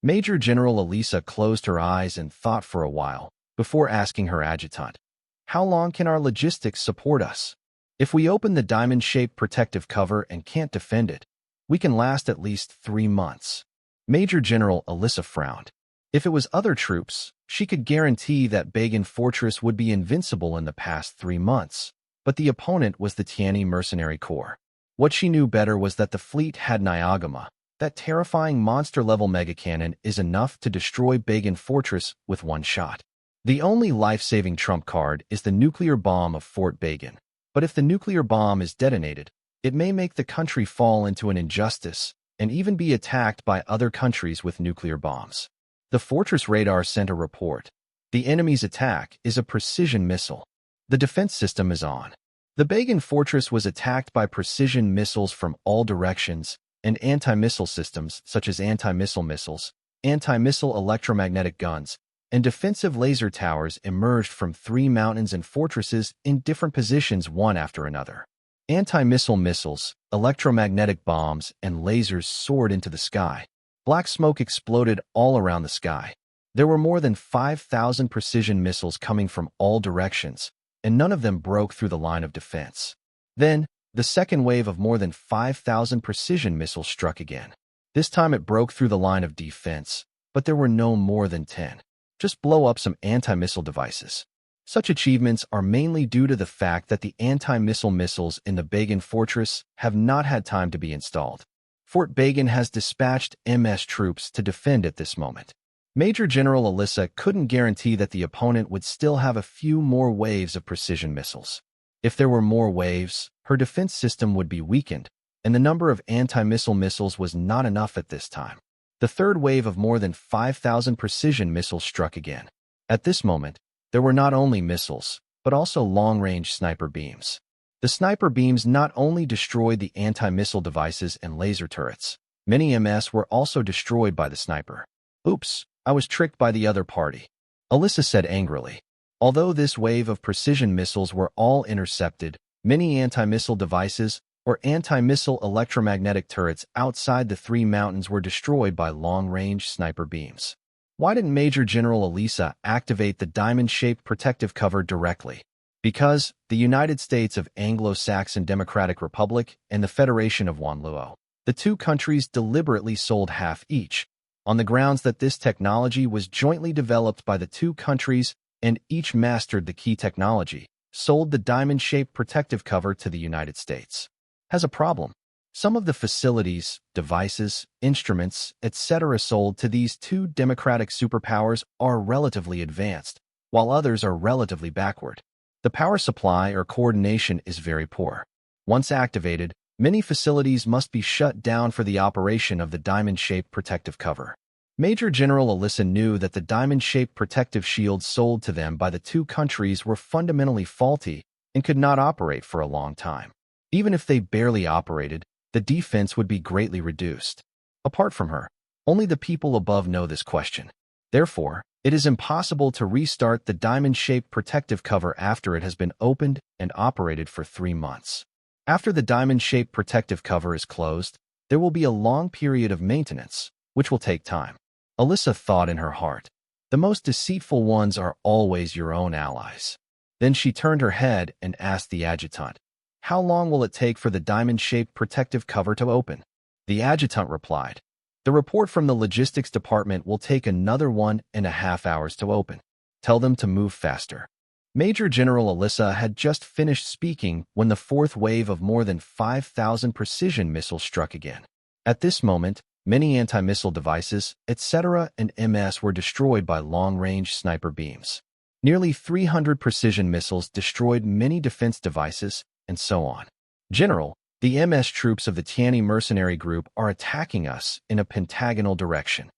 Major General Alyssa closed her eyes and thought for a while, before asking her adjutant, how long can our logistics support us? If we open the diamond-shaped protective cover and can't defend it, we can last at least 3 months. Major General Alyssa frowned. If it was other troops, she could guarantee that Bagan Fortress would be invincible in the past 3 months, but the opponent was the Tianyi Mercenary Corps. What she knew better was that the fleet had Nyagama. That terrifying monster-level megacannon is enough to destroy Bagan Fortress with 1 shot. The only life-saving trump card is the nuclear bomb of Fort Bagan. But if the nuclear bomb is detonated, it may make the country fall into an injustice and even be attacked by other countries with nuclear bombs. The fortress radar sent a report. The enemy's attack is a precision missile. The defense system is on. The Bagan Fortress was attacked by precision missiles from all directions, and anti-missile systems such as anti-missile missiles, anti-missile electromagnetic guns, and defensive laser towers emerged from 3 mountains and fortresses in different positions one after another. Anti-missile missiles, electromagnetic bombs, and lasers soared into the sky. Black smoke exploded all around the sky. There were more than 5,000 precision missiles coming from all directions, and none of them broke through the line of defense. Then, the second wave of more than 5,000 precision missiles struck again. This time it broke through the line of defense, but there were no more than 10. Just blow up some anti-missile devices. Such achievements are mainly due to the fact that the anti-missile missiles in the Bagan Fortress have not had time to be installed. Fort Bagan has dispatched MS troops to defend at this moment. Major General Alyssa couldn't guarantee that the opponent would still have a few more waves of precision missiles. If there were more waves, her defense system would be weakened, and the number of anti-missile missiles was not enough at this time. The third wave of more than 5,000 precision missiles struck again. At this moment, there were not only missiles, but also long-range sniper beams. The sniper beams not only destroyed the anti-missile devices and laser turrets, many MS were also destroyed by the sniper. Oops, I was tricked by the other party, Alyssa said angrily. Although this wave of precision missiles were all intercepted, many anti-missile devices or anti-missile electromagnetic turrets outside the 3 mountains were destroyed by long-range sniper beams. Why didn't Major General Elisa activate the diamond-shaped protective cover directly? Because the United States of Anglo-Saxon Democratic Republic and the Federation of Wanluo, the two countries deliberately sold half each, on the grounds that this technology was jointly developed by the two countries and each mastered the key technology, sold the diamond-shaped protective cover to the United States. Has a problem. Some of the facilities, devices, instruments, etc. sold to these two democratic superpowers are relatively advanced, while others are relatively backward. The power supply or coordination is very poor. Once activated, many facilities must be shut down for the operation of the diamond-shaped protective cover. Major General Elisa knew that the diamond-shaped protective shields sold to them by the two countries were fundamentally faulty and could not operate for a long time. Even if they barely operated, the defense would be greatly reduced. Apart from her, only the people above know this question. Therefore, it is impossible to restart the diamond-shaped protective cover after it has been opened and operated for 3 months. After the diamond-shaped protective cover is closed, there will be a long period of maintenance, which will take time. Elisa thought in her heart, the most deceitful ones are always your own allies. Then she turned her head and asked the adjutant, how long will it take for the diamond-shaped protective cover to open? The adjutant replied, the report from the logistics department will take another 1.5 hours to open. Tell them to move faster. Major General Elisa had just finished speaking when the fourth wave of more than 5,000 precision missiles struck again. At this moment, many anti-missile devices, etc. and MS were destroyed by long-range sniper beams. Nearly 300 precision missiles destroyed many defense devices, and so on. General, the MS troops of the Tianyi mercenary group are attacking us in a pentagonal direction.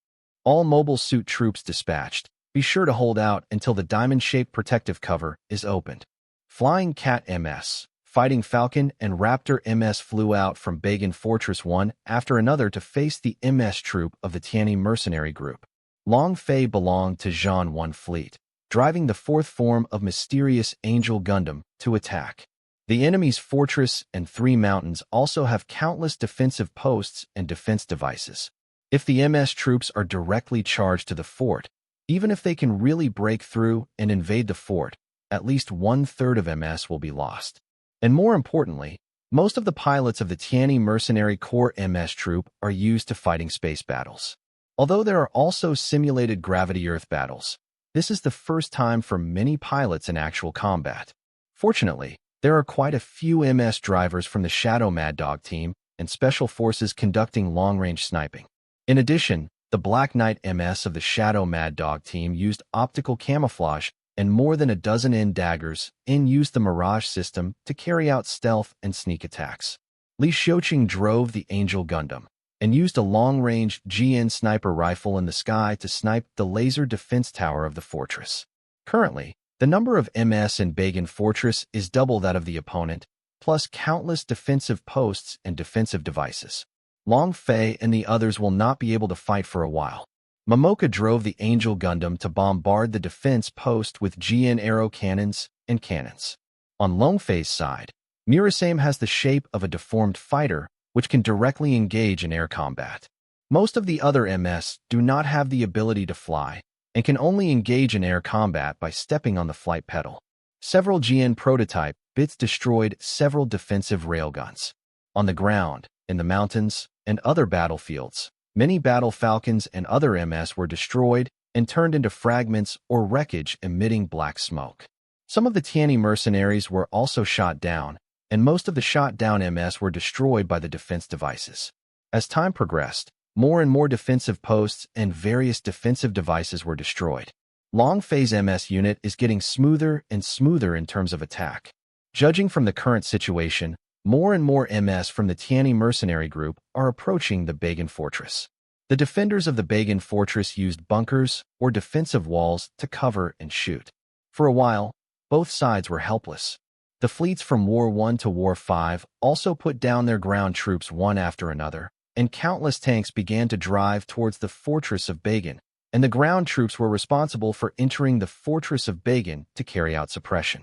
All mobile suit troops dispatched. Be sure to hold out until the diamond-shaped protective cover is opened. Flying Cat MS, Fighting Falcon, and Raptor MS flew out from Bagan Fortress one after another to face the MS troop of the Tianyi mercenary group. Long Fei belonged to Zhan 1 fleet, driving the fourth form of mysterious Angel Gundam to attack. The enemy's fortress and 3 mountains also have countless defensive posts and defense devices. If the MS troops are directly charged to the fort, even if they can really break through and invade the fort, at least 1/3 of MS will be lost. And more importantly, most of the pilots of the Tianyi Mercenary Corps MS troop are used to fighting space battles. Although there are also simulated gravity Earth battles, this is the first time for many pilots in actual combat. Fortunately, there are quite a few MS drivers from the Shadow Mad Dog team and special forces conducting long-range sniping. In addition, the Black Knight MS of the Shadow Mad Dog team used optical camouflage, and more than a dozen daggers used the Mirage system to carry out stealth and sneak attacks. Li Xiuqing drove the Angel Gundam and used a long-range GN sniper rifle in the sky to snipe the laser defense tower of the fortress. Currently, the number of MS in Bagan Fortress is double that of the opponent, plus countless defensive posts and defensive devices. Long Fei and the others will not be able to fight for a while. Momoka drove the Angel Gundam to bombard the defense post with GN arrow cannons and cannons. On Long Fei's side, Murasame has the shape of a deformed fighter, which can directly engage in air combat. Most of the other MS do not have the ability to fly, and can only engage in air combat by stepping on the flight pedal. Several GN prototype bits destroyed several defensive railguns. On the ground, in the mountains, and other battlefields, many battle falcons and other MS were destroyed and turned into fragments or wreckage emitting black smoke. Some of the Tianyi mercenaries were also shot down, and most of the shot down MS were destroyed by the defense devices. As time progressed, more and more defensive posts and various defensive devices were destroyed. Long Fei's MS unit is getting smoother and smoother in terms of attack. Judging from the current situation, more and more MS from the Tianyi mercenary group are approaching the Bagan Fortress. The defenders of the Bagan Fortress used bunkers or defensive walls to cover and shoot. For a while, both sides were helpless. The fleets from War 1 to War 5 also put down their ground troops one after another, and countless tanks began to drive towards the fortress of Bagan, and the ground troops were responsible for entering the fortress of Bagan to carry out suppression.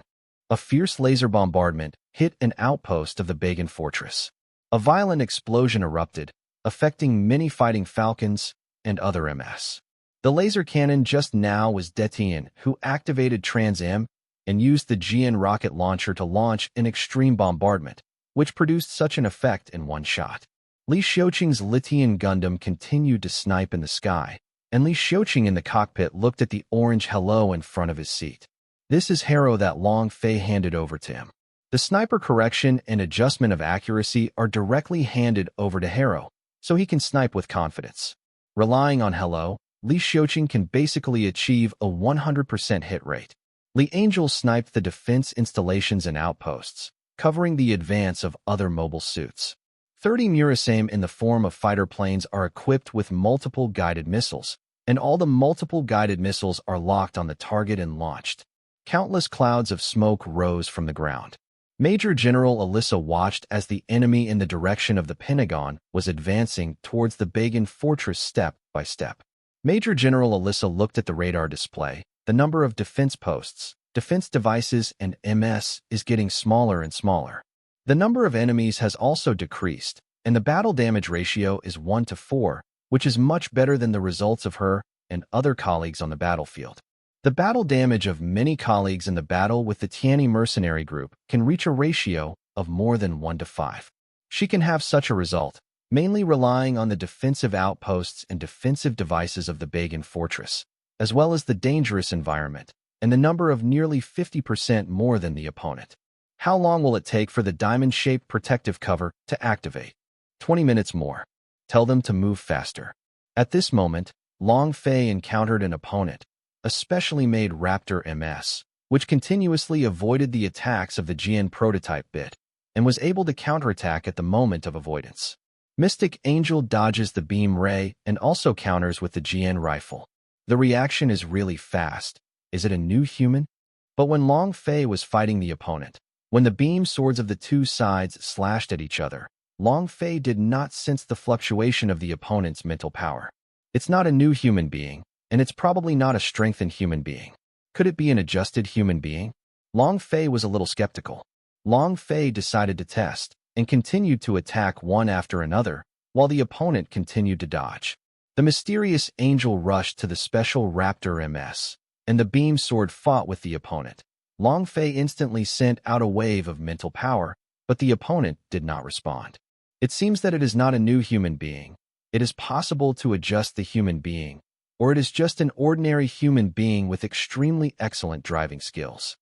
A fierce laser bombardment hit an outpost of the Bagan fortress. A violent explosion erupted, affecting many fighting falcons and other MS. The laser cannon just now was Detian, who activated Trans M and used the GN rocket launcher to launch an extreme bombardment, which produced such an effect in one shot. Li Xiuqing's Litian Gundam continued to snipe in the sky, and Li Xiuqing in the cockpit looked at the orange hello in front of his seat. This is Harrow that Long Fei handed over to him. The sniper correction and adjustment of accuracy are directly handed over to Harrow, so he can snipe with confidence. Relying on hello, Li Xiuqing can basically achieve a 100% hit rate. Li Angel sniped the defense installations and outposts, covering the advance of other mobile suits. 30 Murasame in the form of fighter planes are equipped with multiple guided missiles, and all the multiple guided missiles are locked on the target and launched. Countless clouds of smoke rose from the ground. Major General Alyssa watched as the enemy in the direction of the Pentagon was advancing towards the Bagan fortress step by step. Major General Alyssa looked at the radar display. The number of defense posts, defense devices, and MS is getting smaller and smaller. The number of enemies has also decreased, and the battle damage ratio is 1-4, which is much better than the results of her and other colleagues on the battlefield. The battle damage of many colleagues in the battle with the Tianyi mercenary group can reach a ratio of more than 1-5. She can have such a result, mainly relying on the defensive outposts and defensive devices of the Bagan fortress, as well as the dangerous environment, and the number of nearly 50% more than the opponent. How long will it take for the diamond-shaped protective cover to activate? 20 minutes more. Tell them to move faster. At this moment, Long Fei encountered an opponent, a specially made Raptor MS, which continuously avoided the attacks of the GN prototype bit, and was able to counterattack at the moment of avoidance. Mystic Angel dodges the beam ray and also counters with the GN rifle. The reaction is really fast. Is it a new human? But when Long Fei was fighting the opponent, when the beam swords of the two sides slashed at each other, Long Fei did not sense the fluctuation of the opponent's mental power. It's not a new human being, and it's probably not a strengthened human being. Could it be an adjusted human being? Long Fei was a little skeptical. Long Fei decided to test, and continued to attack one after another, while the opponent continued to dodge. The mysterious angel rushed to the special Raptor MS, and the beam sword fought with the opponent. Long Fei instantly sent out a wave of mental power, but the opponent did not respond. It seems that it is not a new human being. It is possible to adjust the human being, or it is just an ordinary human being with extremely excellent driving skills.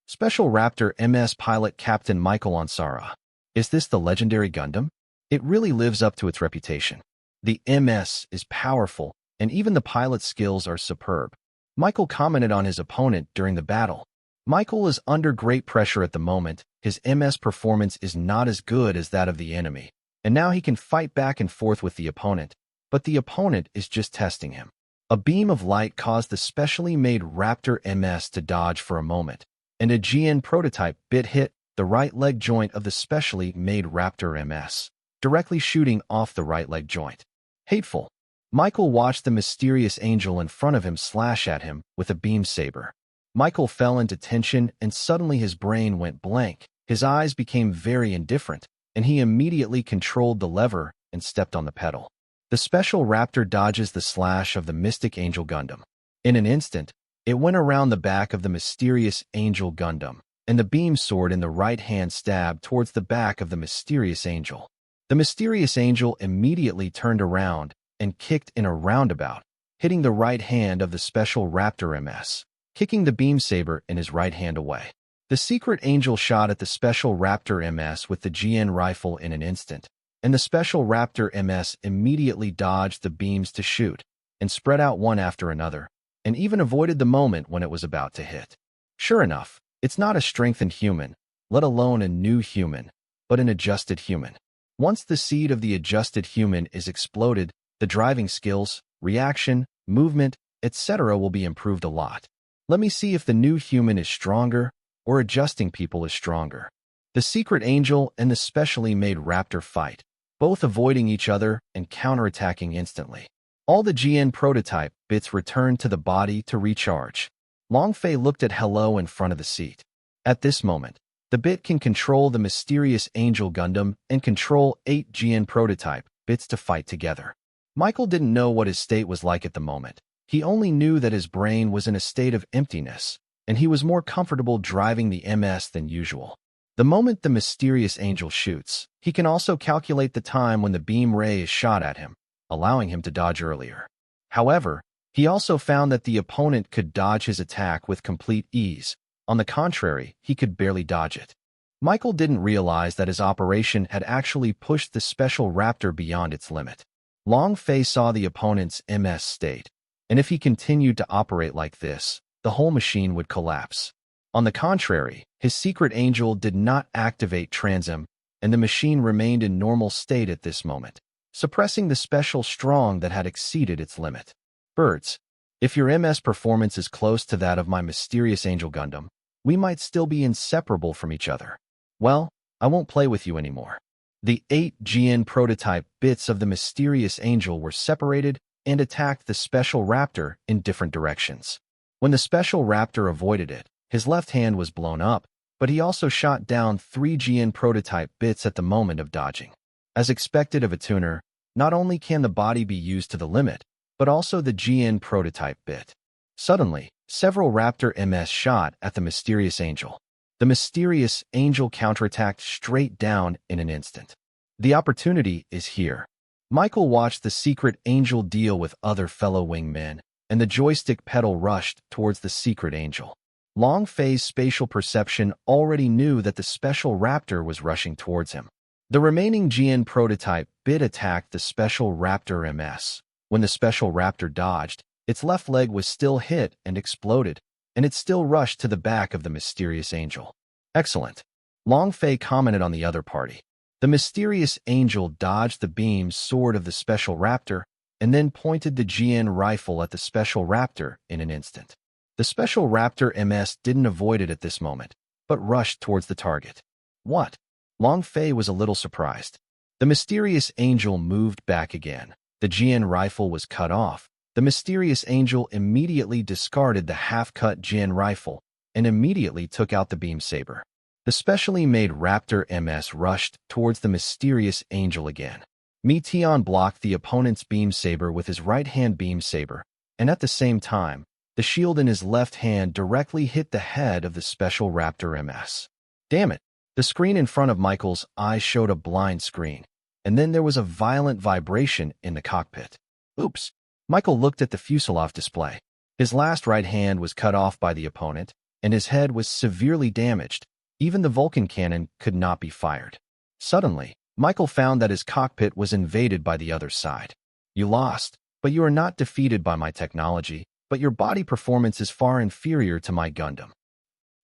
Special Raptor MS pilot Captain Michael Ansara. Is this the legendary Gundam? It really lives up to its reputation. The MS is powerful, and even the pilot's skills are superb. Michael commented on his opponent during the battle. Michael is under great pressure at the moment. His MS performance is not as good as that of the enemy, and now he can fight back and forth with the opponent, but the opponent is just testing him. A beam of light caused the specially made Raptor MS to dodge for a moment, and a GN prototype bit hit the right leg joint of the specially made Raptor MS, directly shooting off the right leg joint. Hateful. Michael watched the mysterious angel in front of him slash at him with a beam saber. Michael fell into tension, and suddenly his brain went blank. His eyes became very indifferent, and he immediately controlled the lever and stepped on the pedal. The special Raptor dodges the slash of the Mystic Angel Gundam. In an instant, it went around the back of the mysterious Angel Gundam, and the beam sword in the right hand stabbed towards the back of the mysterious angel. The mysterious angel immediately turned around and kicked in a roundabout, hitting the right hand of the special Raptor MS, kicking the beam saber in his right hand away. The secret angel shot at the special Raptor MS with the GN rifle in an instant, and the special Raptor MS immediately dodged the beams to shoot, and spread out one after another, and even avoided the moment when it was about to hit. Sure enough, it's not a strengthened human, let alone a new human, but an adjusted human. Once the seed of the adjusted human is exploded, the driving skills, reaction, movement, etc. will be improved a lot. Let me see if the new human is stronger, or adjusting people is stronger. The secret angel and the specially made Raptor fight, both avoiding each other and counterattacking instantly. All the GN prototype bits returned to the body to recharge. Long Fei looked at hello in front of the seat. At this moment, the bit can control the mysterious Angel Gundam and control 8 GN prototype bits to fight together. Michael didn't know what his state was like at the moment. He only knew that his brain was in a state of emptiness, and he was more comfortable driving the MS than usual. The moment the mysterious angel shoots, he can also calculate the time when the beam ray is shot at him, allowing him to dodge earlier. However, he also found that the opponent could dodge his attack with complete ease. On the contrary, he could barely dodge it. Michael didn't realize that his operation had actually pushed the special raptor beyond its limit. Long Fei saw the opponent's MS state, and if he continued to operate like this, the whole machine would collapse. On the contrary, his secret angel did not activate Transm, and the machine remained in normal state at this moment, suppressing the special strong that had exceeded its limit. Birds, if your MS performance is close to that of my mysterious angel Gundam, we might still be inseparable from each other. Well, I won't play with you anymore. The 8 GN prototype bits of the mysterious angel were separated and attacked the special raptor in different directions. When the special raptor avoided it, his left hand was blown up, but he also shot down 3 GN prototype bits at the moment of dodging. As expected of a tuner, not only can the body be used to the limit, but also the GN prototype bit. Suddenly, several raptor MS shot at the mysterious angel. The mysterious angel counterattacked straight down in an instant. The opportunity is here. Michael watched the secret angel deal with other fellow wingmen, and the joystick pedal rushed towards the secret angel. Long Fei's spatial perception already knew that the special raptor was rushing towards him. The remaining GN prototype bit attacked the special raptor MS. When the special raptor dodged, its left leg was still hit and exploded, and it still rushed to the back of the mysterious angel. Excellent. Long Fei commented on the other party. The mysterious angel dodged the beam sword of the special raptor and then pointed the GN rifle at the special raptor in an instant. The special raptor MS didn't avoid it at this moment, but rushed towards the target. What? Long Fei was a little surprised. The mysterious angel moved back again. The GN rifle was cut off. The mysterious angel immediately discarded the half-cut GN rifle and immediately took out the beam saber. The specially made raptor MS rushed towards the mysterious angel again. Meteon blocked the opponent's beam saber with his right-hand beam saber, and at the same time, the shield in his left hand directly hit the head of the special raptor MS. Damn it! The screen in front of Michael's eyes showed a blind screen, and then there was a violent vibration in the cockpit. Oops! Michael looked at the fuselage display. His last right hand was cut off by the opponent, and his head was severely damaged. Even the Vulcan cannon could not be fired. Suddenly, Michael found that his cockpit was invaded by the other side. You lost, but you are not defeated by my technology, but your body performance is far inferior to my Gundam.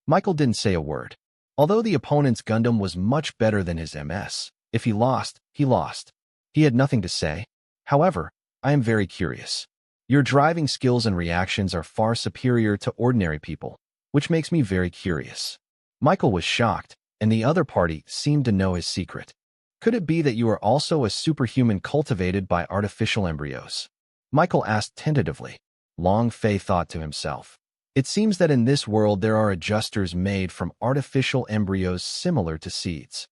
Michael didn't say a word. Although the opponent's Gundam was much better than his MS, if he lost, he lost. He had nothing to say. However, I am very curious. Your driving skills and reactions are far superior to ordinary people, which makes me very curious. Michael was shocked, and the other party seemed to know his secret. Could it be that you are also a superhuman cultivated by artificial embryos? Michael asked tentatively. Long Fei thought to himself. It seems that in this world there are adjusters made from artificial embryos similar to seeds.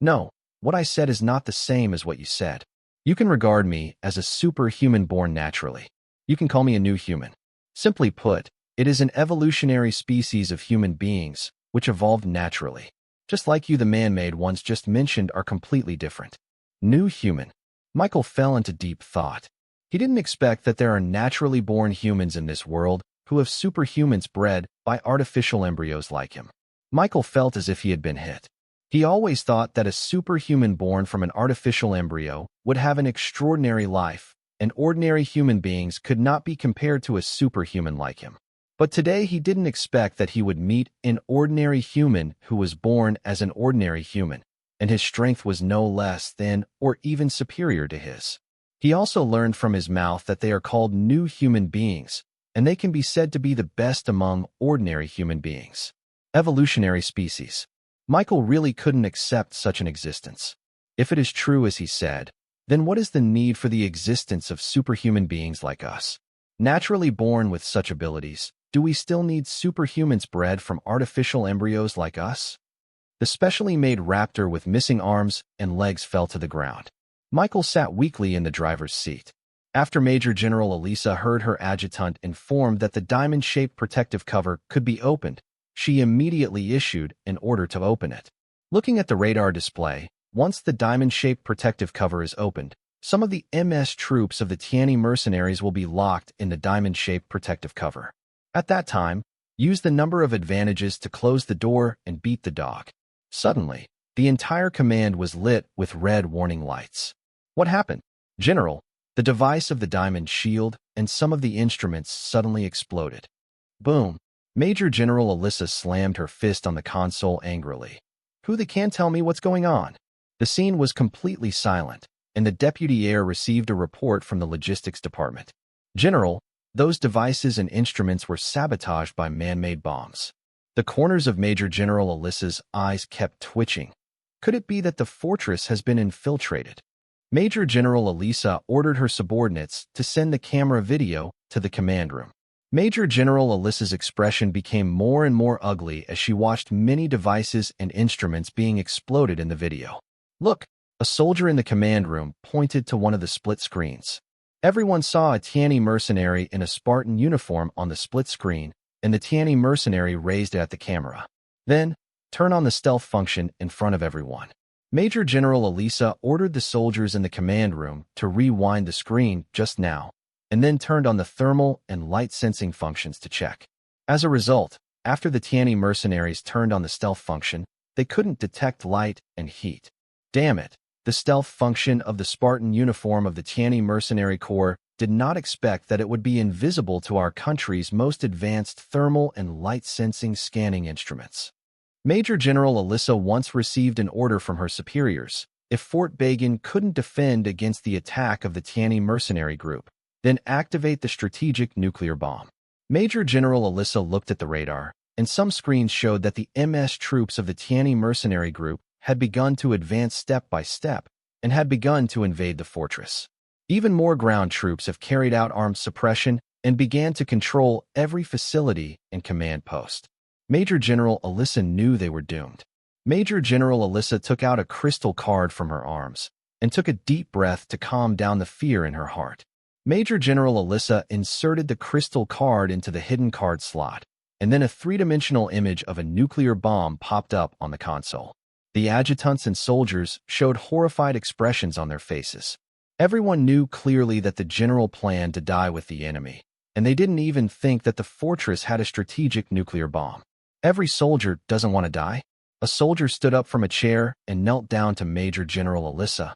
No, what I said is not the same as what you said. You can regard me as a superhuman born naturally. You can call me a new human. Simply put, it is an evolutionary species of human beings which evolved naturally. Just like you, the man-made ones just mentioned are completely different. New human. Michael fell into deep thought. He didn't expect that there are naturally born humans in this world who have superhumans bred by artificial embryos like him. Michael felt as if he had been hit. He always thought that a superhuman born from an artificial embryo would have an extraordinary life, and ordinary human beings could not be compared to a superhuman like him. But today he didn't expect that he would meet an ordinary human who was born as an ordinary human, and his strength was no less than or even superior to his. He also learned from his mouth that they are called new human beings, and they can be said to be the best among ordinary human beings. Evolutionary species. Michael really couldn't accept such an existence. If it is true as he said, then what is the need for the existence of superhuman beings like us? Naturally born with such abilities, do we still need superhumans bred from artificial embryos like us? The specially made raptor with missing arms and legs fell to the ground. Michael sat weakly in the driver's seat. After Major General Elisa heard her adjutant informed that the diamond-shaped protective cover could be opened, she immediately issued an order to open it. Looking at the radar display, once the diamond-shaped protective cover is opened, some of the MS troops of the Tianyi mercenaries will be locked in the diamond-shaped protective cover. At that time, use the number of advantages to close the door and beat the dog. Suddenly, the entire command was lit with red warning lights. What happened? General, the device of the diamond shield and some of the instruments suddenly exploded. Boom! Major General Elisa slammed her fist on the console angrily. Who can tell me what's going on? The scene was completely silent, and the deputy heir received a report from the logistics department. General, those devices and instruments were sabotaged by man-made bombs. The corners of Major General Elisa's eyes kept twitching. Could it be that the fortress has been infiltrated? Major General Elisa ordered her subordinates to send the camera video to the command room. Major General Elisa's expression became more and more ugly as she watched many devices and instruments being exploded in the video. Look, a soldier in the command room pointed to one of the split screens. Everyone saw a Tianyi mercenary in a Spartan uniform on the split screen, and the Tianyi mercenary raised it at the camera. Then, turn on the stealth function in front of everyone. Major General Elisa ordered the soldiers in the command room to rewind the screen just now, and then turned on the thermal and light sensing functions to check. As a result, after the Tianyi mercenaries turned on the stealth function, they couldn't detect light and heat. Damn it, the stealth function of the Spartan uniform of the Tianyi Mercenary Corps did not expect that it would be invisible to our country's most advanced thermal and light sensing scanning instruments. Major General Elisa once received an order from her superiors. If Fort Bagan couldn't defend against the attack of the Tianyi mercenary group, then activate the strategic nuclear bomb. Major General Elisa looked at the radar, and some screens showed that the MS troops of the Tianyi mercenary group had begun to advance step by step and had begun to invade the fortress. Even more ground troops have carried out armed suppression and began to control every facility and command post. Major General Elisa knew they were doomed. Major General Elisa took out a crystal card from her arms and took a deep breath to calm down the fear in her heart. Major General Elisa inserted the crystal card into the hidden card slot, and then a three-dimensional image of a nuclear bomb popped up on the console. The adjutants and soldiers showed horrified expressions on their faces. Everyone knew clearly that the general planned to die with the enemy, and they didn't even think that the fortress had a strategic nuclear bomb. Every soldier doesn't want to die. A soldier stood up from a chair and knelt down to Major General Elisa.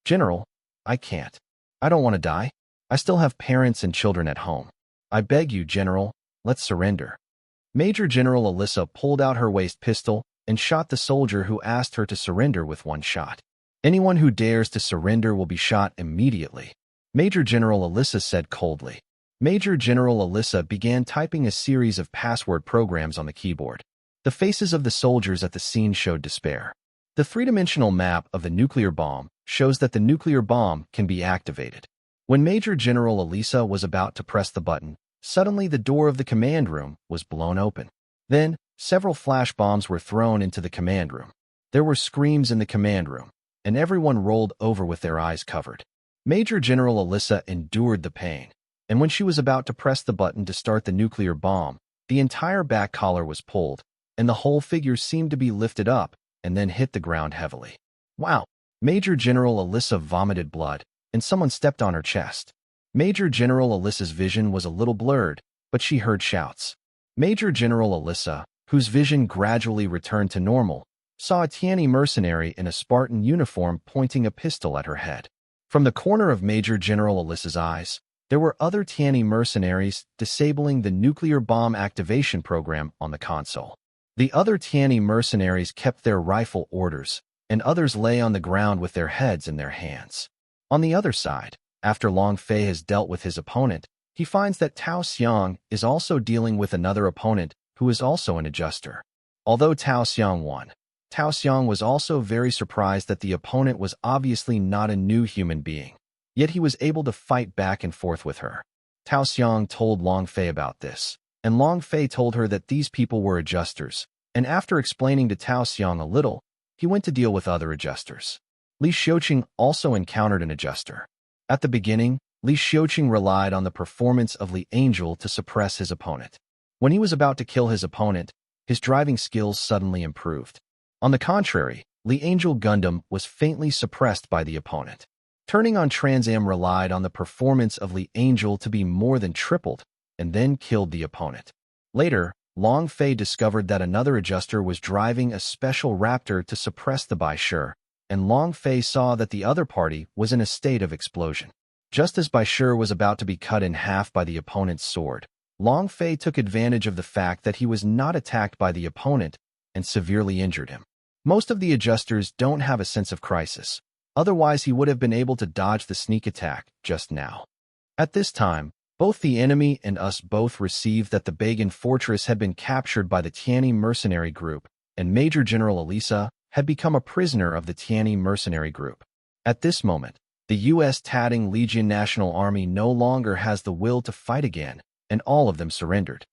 General, I can't. I don't want to die. I still have parents and children at home. I beg you, General, let's surrender. Major General Elisa pulled out her waist pistol and shot the soldier who asked her to surrender with one shot. Anyone who dares to surrender will be shot immediately, Major General Elisa said coldly. Major General Elisa began typing a series of password programs on the keyboard. The faces of the soldiers at the scene showed despair. The three-dimensional map of the nuclear bomb shows that the nuclear bomb can be activated. When Major General Elisa was about to press the button, suddenly the door of the command room was blown open. Then, several flash bombs were thrown into the command room. There were screams in the command room, and everyone rolled over with their eyes covered. Major General Elisa endured the pain, and when she was about to press the button to start the nuclear bomb, the entire back collar was pulled, and the whole figure seemed to be lifted up and then hit the ground heavily. Wow! Major General Elisa vomited blood, and someone stepped on her chest. Major General Elisa's vision was a little blurred, but she heard shouts. Major General Elisa, whose vision gradually returned to normal, saw a Tianyi mercenary in a Spartan uniform pointing a pistol at her head. From the corner of Major General Elisa's eyes, there were other Tianyi mercenaries disabling the nuclear bomb activation program on the console. The other Tianyi mercenaries kept their rifle orders, and others lay on the ground with their heads in their hands. On the other side, after Long Fei has dealt with his opponent, he finds that Tao Xiang is also dealing with another opponent who is also an adjuster. Although Tao Xiang won, Tao Xiang was also very surprised that the opponent was obviously not a new human being, yet he was able to fight back and forth with her. Tao Xiang told Long Fei about this, and Long Fei told her that these people were adjusters, and after explaining to Tao Xiang a little, he went to deal with other adjusters. Li Xiuqing also encountered an adjuster. At the beginning, Li Xiuqing relied on the performance of Li Angel to suppress his opponent. When he was about to kill his opponent, his driving skills suddenly improved. On the contrary, Li Angel Gundam was faintly suppressed by the opponent. Turning on Transam relied on the performance of Li Angel to be more than tripled, and then killed the opponent. Later, Long Fei discovered that another adjuster was driving a special raptor to suppress the Bai Shi, and Long Fei saw that the other party was in a state of explosion. Just as Bai Shi was about to be cut in half by the opponent's sword, Long Fei took advantage of the fact that he was not attacked by the opponent and severely injured him. Most of the adjusters don't have a sense of crisis, otherwise he would have been able to dodge the sneak attack just now. At this time, both the enemy and us both received that the Bagan fortress had been captured by the Tianyi mercenary group, and Major General Elisa had become a prisoner of the Tianyi mercenary group. At this moment, the U.S. Tadding Legion National Army no longer has the will to fight again, and all of them surrendered.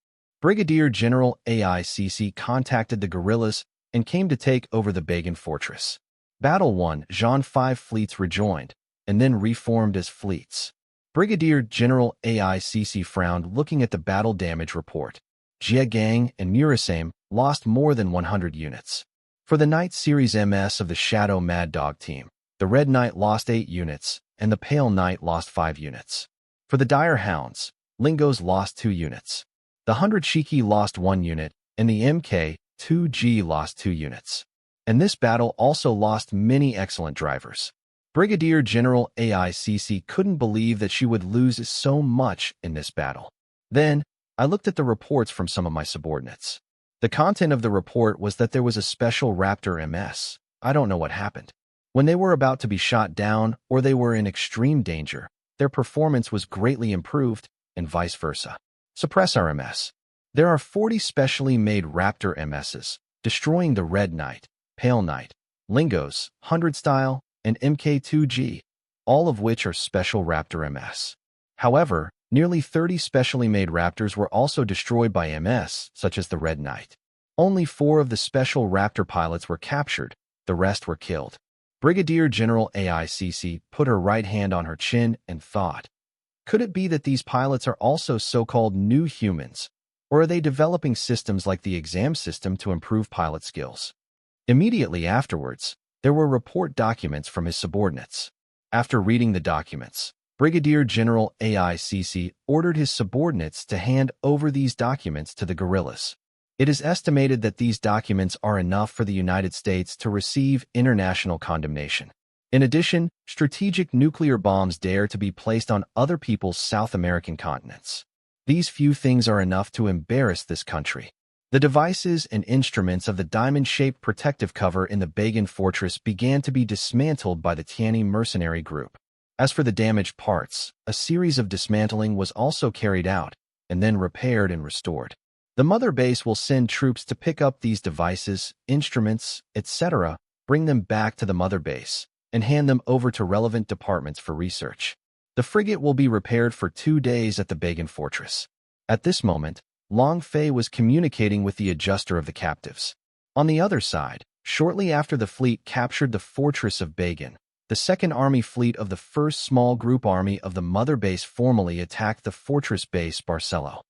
Brigadier General AICC contacted the guerrillas and came to take over the Bagan fortress. Battle 1, Jean 5 fleets rejoined, and then reformed as fleets. Brigadier General AICC frowned looking at the battle damage report. Jia Gang and Murasame lost more than 100 units. For the Knight Series MS of the Shadow Mad Dog team, the Red Knight lost 8 units, and the Pale Knight lost 5 units. For the Dire Hounds, Lingos lost 2 units. The 100 Shiki lost 1 unit, and the MK2G lost 2 units. And this battle also lost many excellent drivers. Brigadier General AICC couldn't believe that she would lose so much in this battle. Then, I looked at the reports from some of my subordinates. The content of the report was that there was a special Raptor MS. I don't know what happened. When they were about to be shot down or they were in extreme danger, their performance was greatly improved, and vice versa. Suppress RMS. There are 40 specially made Raptor MSs, destroying the Red Knight, Pale Knight, Lingos, 100 Style, and MK2G, all of which are special Raptor MS. However, nearly 30 specially made Raptors were also destroyed by MS, such as the Red Knight. Only 4 of the special Raptor pilots were captured, the rest were killed. Brigadier General AICC put her right hand on her chin and thought, could it be that these pilots are also so-called new humans, or are they developing systems like the exam system to improve pilot skills? Immediately afterwards, there were report documents from his subordinates. After reading the documents, Brigadier General AICC ordered his subordinates to hand over these documents to the guerrillas. It is estimated that these documents are enough for the United States to receive international condemnation. In addition, strategic nuclear bombs dare to be placed on other people's South American continents. These few things are enough to embarrass this country. The devices and instruments of the diamond-shaped protective cover in the Bagan fortress began to be dismantled by the Tianyi mercenary group. As for the damaged parts, a series of dismantling was also carried out, and then repaired and restored. The mother base will send troops to pick up these devices, instruments, etc., bring them back to the mother base, and hand them over to relevant departments for research. The frigate will be repaired for 2 days at the Bagan fortress. At this moment, Long Fei was communicating with the adjuster of the captives. On the other side, shortly after the fleet captured the fortress of Bagan, the Second Army Fleet of the First Small Group Army of the Mother Base formally attacked the fortress base Barcelona.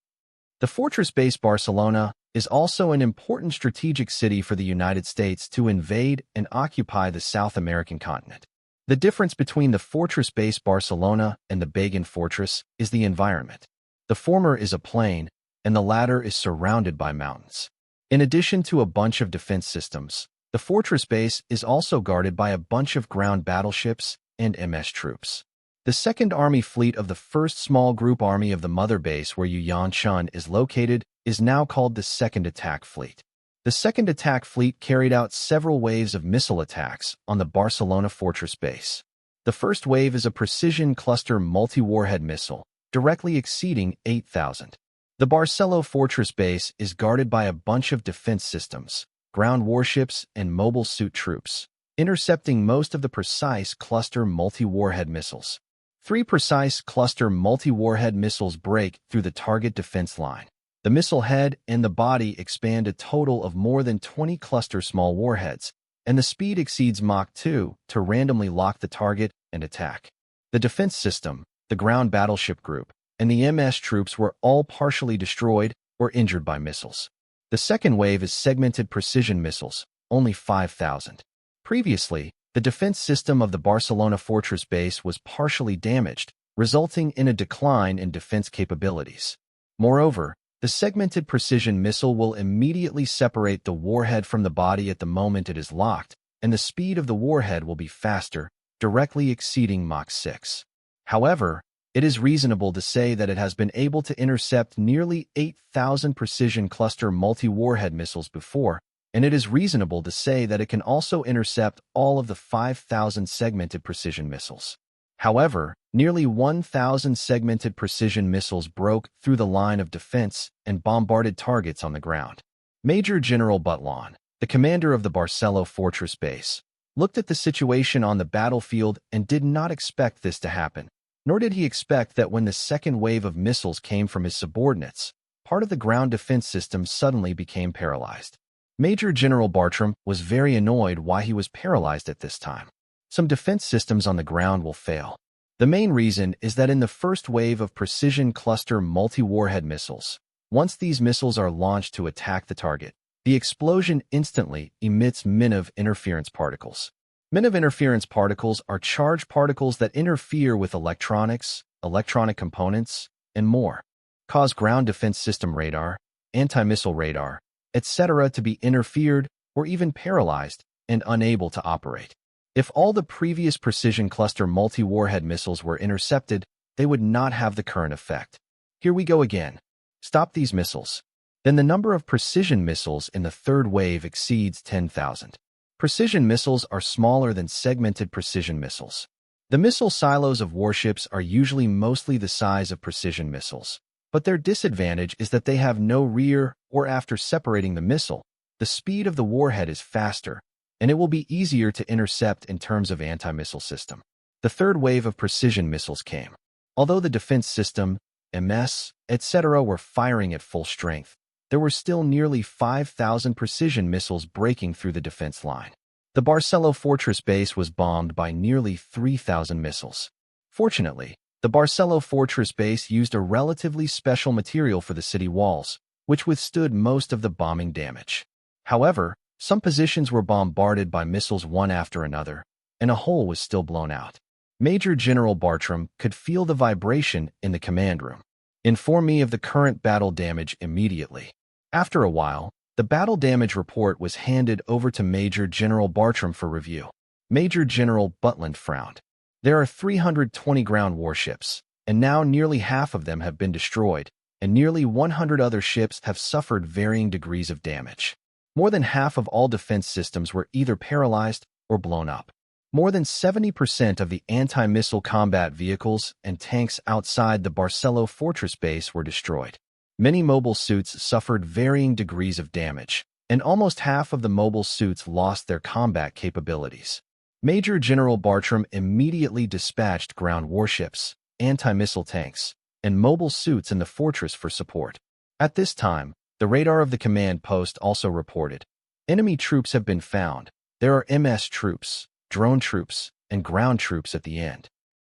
The fortress base Barcelona is also an important strategic city for the United States to invade and occupy the South American continent. The difference between the fortress base Barcelona and the Bagan fortress is the environment. The former is a plain, and the latter is surrounded by mountains. In addition to a bunch of defense systems, the fortress base is also guarded by a bunch of ground battleships and MS troops. The Second Army Fleet of the First Small Group Army of the Mother Base where Yuan is located is now called the Second Attack Fleet. The Second Attack Fleet carried out several waves of missile attacks on the Barcelona fortress base. The first wave is a precision cluster multi-warhead missile, directly exceeding 8,000. The Barcelona fortress base is guarded by a bunch of defense systems, ground warships, and mobile suit troops, intercepting most of the precise cluster multi-warhead missiles. 3 precise cluster multi-warhead missiles break through the target defense line. The missile head and the body expand a total of more than 20 cluster small warheads, and the speed exceeds Mach 2 to randomly lock the target and attack. The defense system, the ground battleship group, and the MS troops were all partially destroyed or injured by missiles. The second wave is segmented precision missiles, only 5,000. Previously, the defense system of the Barcelona fortress base was partially damaged, resulting in a decline in defense capabilities. Moreover, the segmented precision missile will immediately separate the warhead from the body at the moment it is locked, and the speed of the warhead will be faster, directly exceeding Mach 6. However, it is reasonable to say that it has been able to intercept nearly 8,000 precision cluster multi-warhead missiles before, and it is reasonable to say that it can also intercept all of the 5,000 segmented precision missiles. However, nearly 1,000 segmented precision missiles broke through the line of defense and bombarded targets on the ground. Major General Butlon, the commander of the Barcelona fortress base, looked at the situation on the battlefield and did not expect this to happen, nor did he expect that when the second wave of missiles came from his subordinates, part of the ground defense system suddenly became paralyzed. Major General Bartram was very annoyed why he was paralyzed at this time. Some defense systems on the ground will fail. The main reason is that in the first wave of precision cluster multi-warhead missiles, once these missiles are launched to attack the target, the explosion instantly emits MINV interference particles. MINV interference particles are charged particles that interfere with electronics, electronic components, and more, cause ground defense system radar, anti-missile radar, etc. to be interfered or even paralyzed and unable to operate. If all the previous precision cluster multi-warhead missiles were intercepted, they would not have the current effect. Here we go again. Stop these missiles. Then the number of precision missiles in the third wave exceeds 10,000. Precision missiles are smaller than segmented precision missiles. The missile silos of warships are usually mostly the size of precision missiles, but their disadvantage is that they have no rear or after separating the missile. The speed of the warhead is faster, and it will be easier to intercept in terms of anti-missile system. The third wave of precision missiles came. Although the defense system, MS, etc. were firing at full strength, there were still nearly 5,000 precision missiles breaking through the defense line. The Barcelona fortress base was bombed by nearly 3,000 missiles. Fortunately, the Barcelona fortress base used a relatively special material for the city walls, which withstood most of the bombing damage. However, some positions were bombarded by missiles one after another, and a hole was still blown out. Major General Bartram could feel the vibration in the command room. Inform me of the current battle damage immediately. After a while, the battle damage report was handed over to Major General Bartram for review. Major General Butland frowned. There are 320 ground warships, and now nearly half of them have been destroyed, and nearly 100 other ships have suffered varying degrees of damage. More than half of all defense systems were either paralyzed or blown up. More than 70% of the anti-missile combat vehicles and tanks outside the Barcelona fortress base were destroyed. Many mobile suits suffered varying degrees of damage, and almost half of the mobile suits lost their combat capabilities. Major General Bartram immediately dispatched ground warships, anti-missile tanks, and mobile suits in the fortress for support. At this time, the radar of the command post also reported, enemy troops have been found. There are MS troops, drone troops, and ground troops at the end.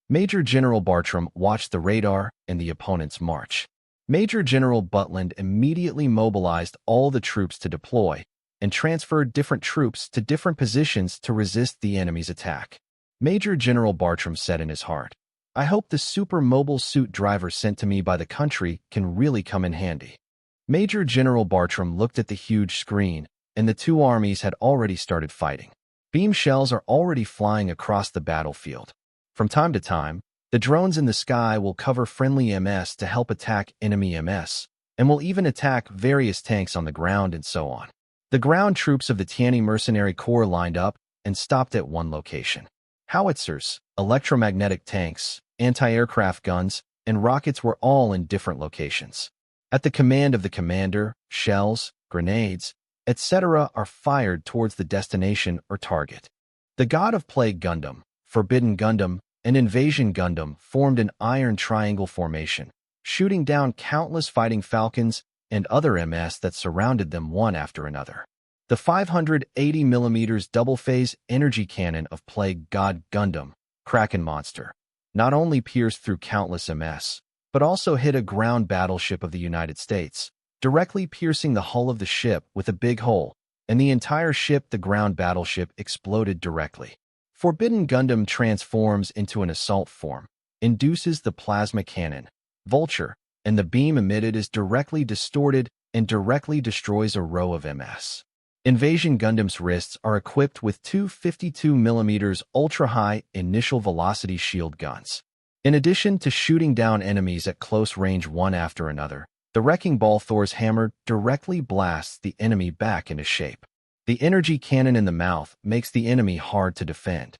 Major General Bartram watched the radar and the opponent's march. Major General Butland immediately mobilized all the troops to deploy and transferred different troops to different positions to resist the enemy's attack. Major General Bartram said in his heart, I hope the super mobile suit driver sent to me by the country can really come in handy. Major General Bartram looked at the huge screen, and the two armies had already started fighting. Beam shells are already flying across the battlefield. From time to time, the drones in the sky will cover friendly MS to help attack enemy MS, and will even attack various tanks on the ground and so on. The ground troops of the Tianyi Mercenary Corps lined up and stopped at one location. Howitzers, electromagnetic tanks, anti-aircraft guns, and rockets were all in different locations. At the command of the commander, shells, grenades, etc. are fired towards the destination or target. The God of Plague Gundam, Forbidden Gundam, and Invasion Gundam formed an iron triangle formation, shooting down countless fighting falcons and other MS that surrounded them one after another. The 580mm double-phase energy cannon of Plague God Gundam, Kraken Monster, not only pierced through countless MS, but also hit a ground battleship of the United States, directly piercing the hull of the ship with a big hole, and the entire ship, the ground battleship, exploded directly. Forbidden Gundam transforms into an assault form, induces the plasma cannon, Vulture, and the beam emitted is directly distorted and directly destroys a row of MS. Invasion Gundam's wrists are equipped with two 52mm ultra-high initial velocity shield guns. In addition to shooting down enemies at close range one after another, the Wrecking Ball Thor's hammer directly blasts the enemy back into shape. The energy cannon in the mouth makes the enemy hard to defend.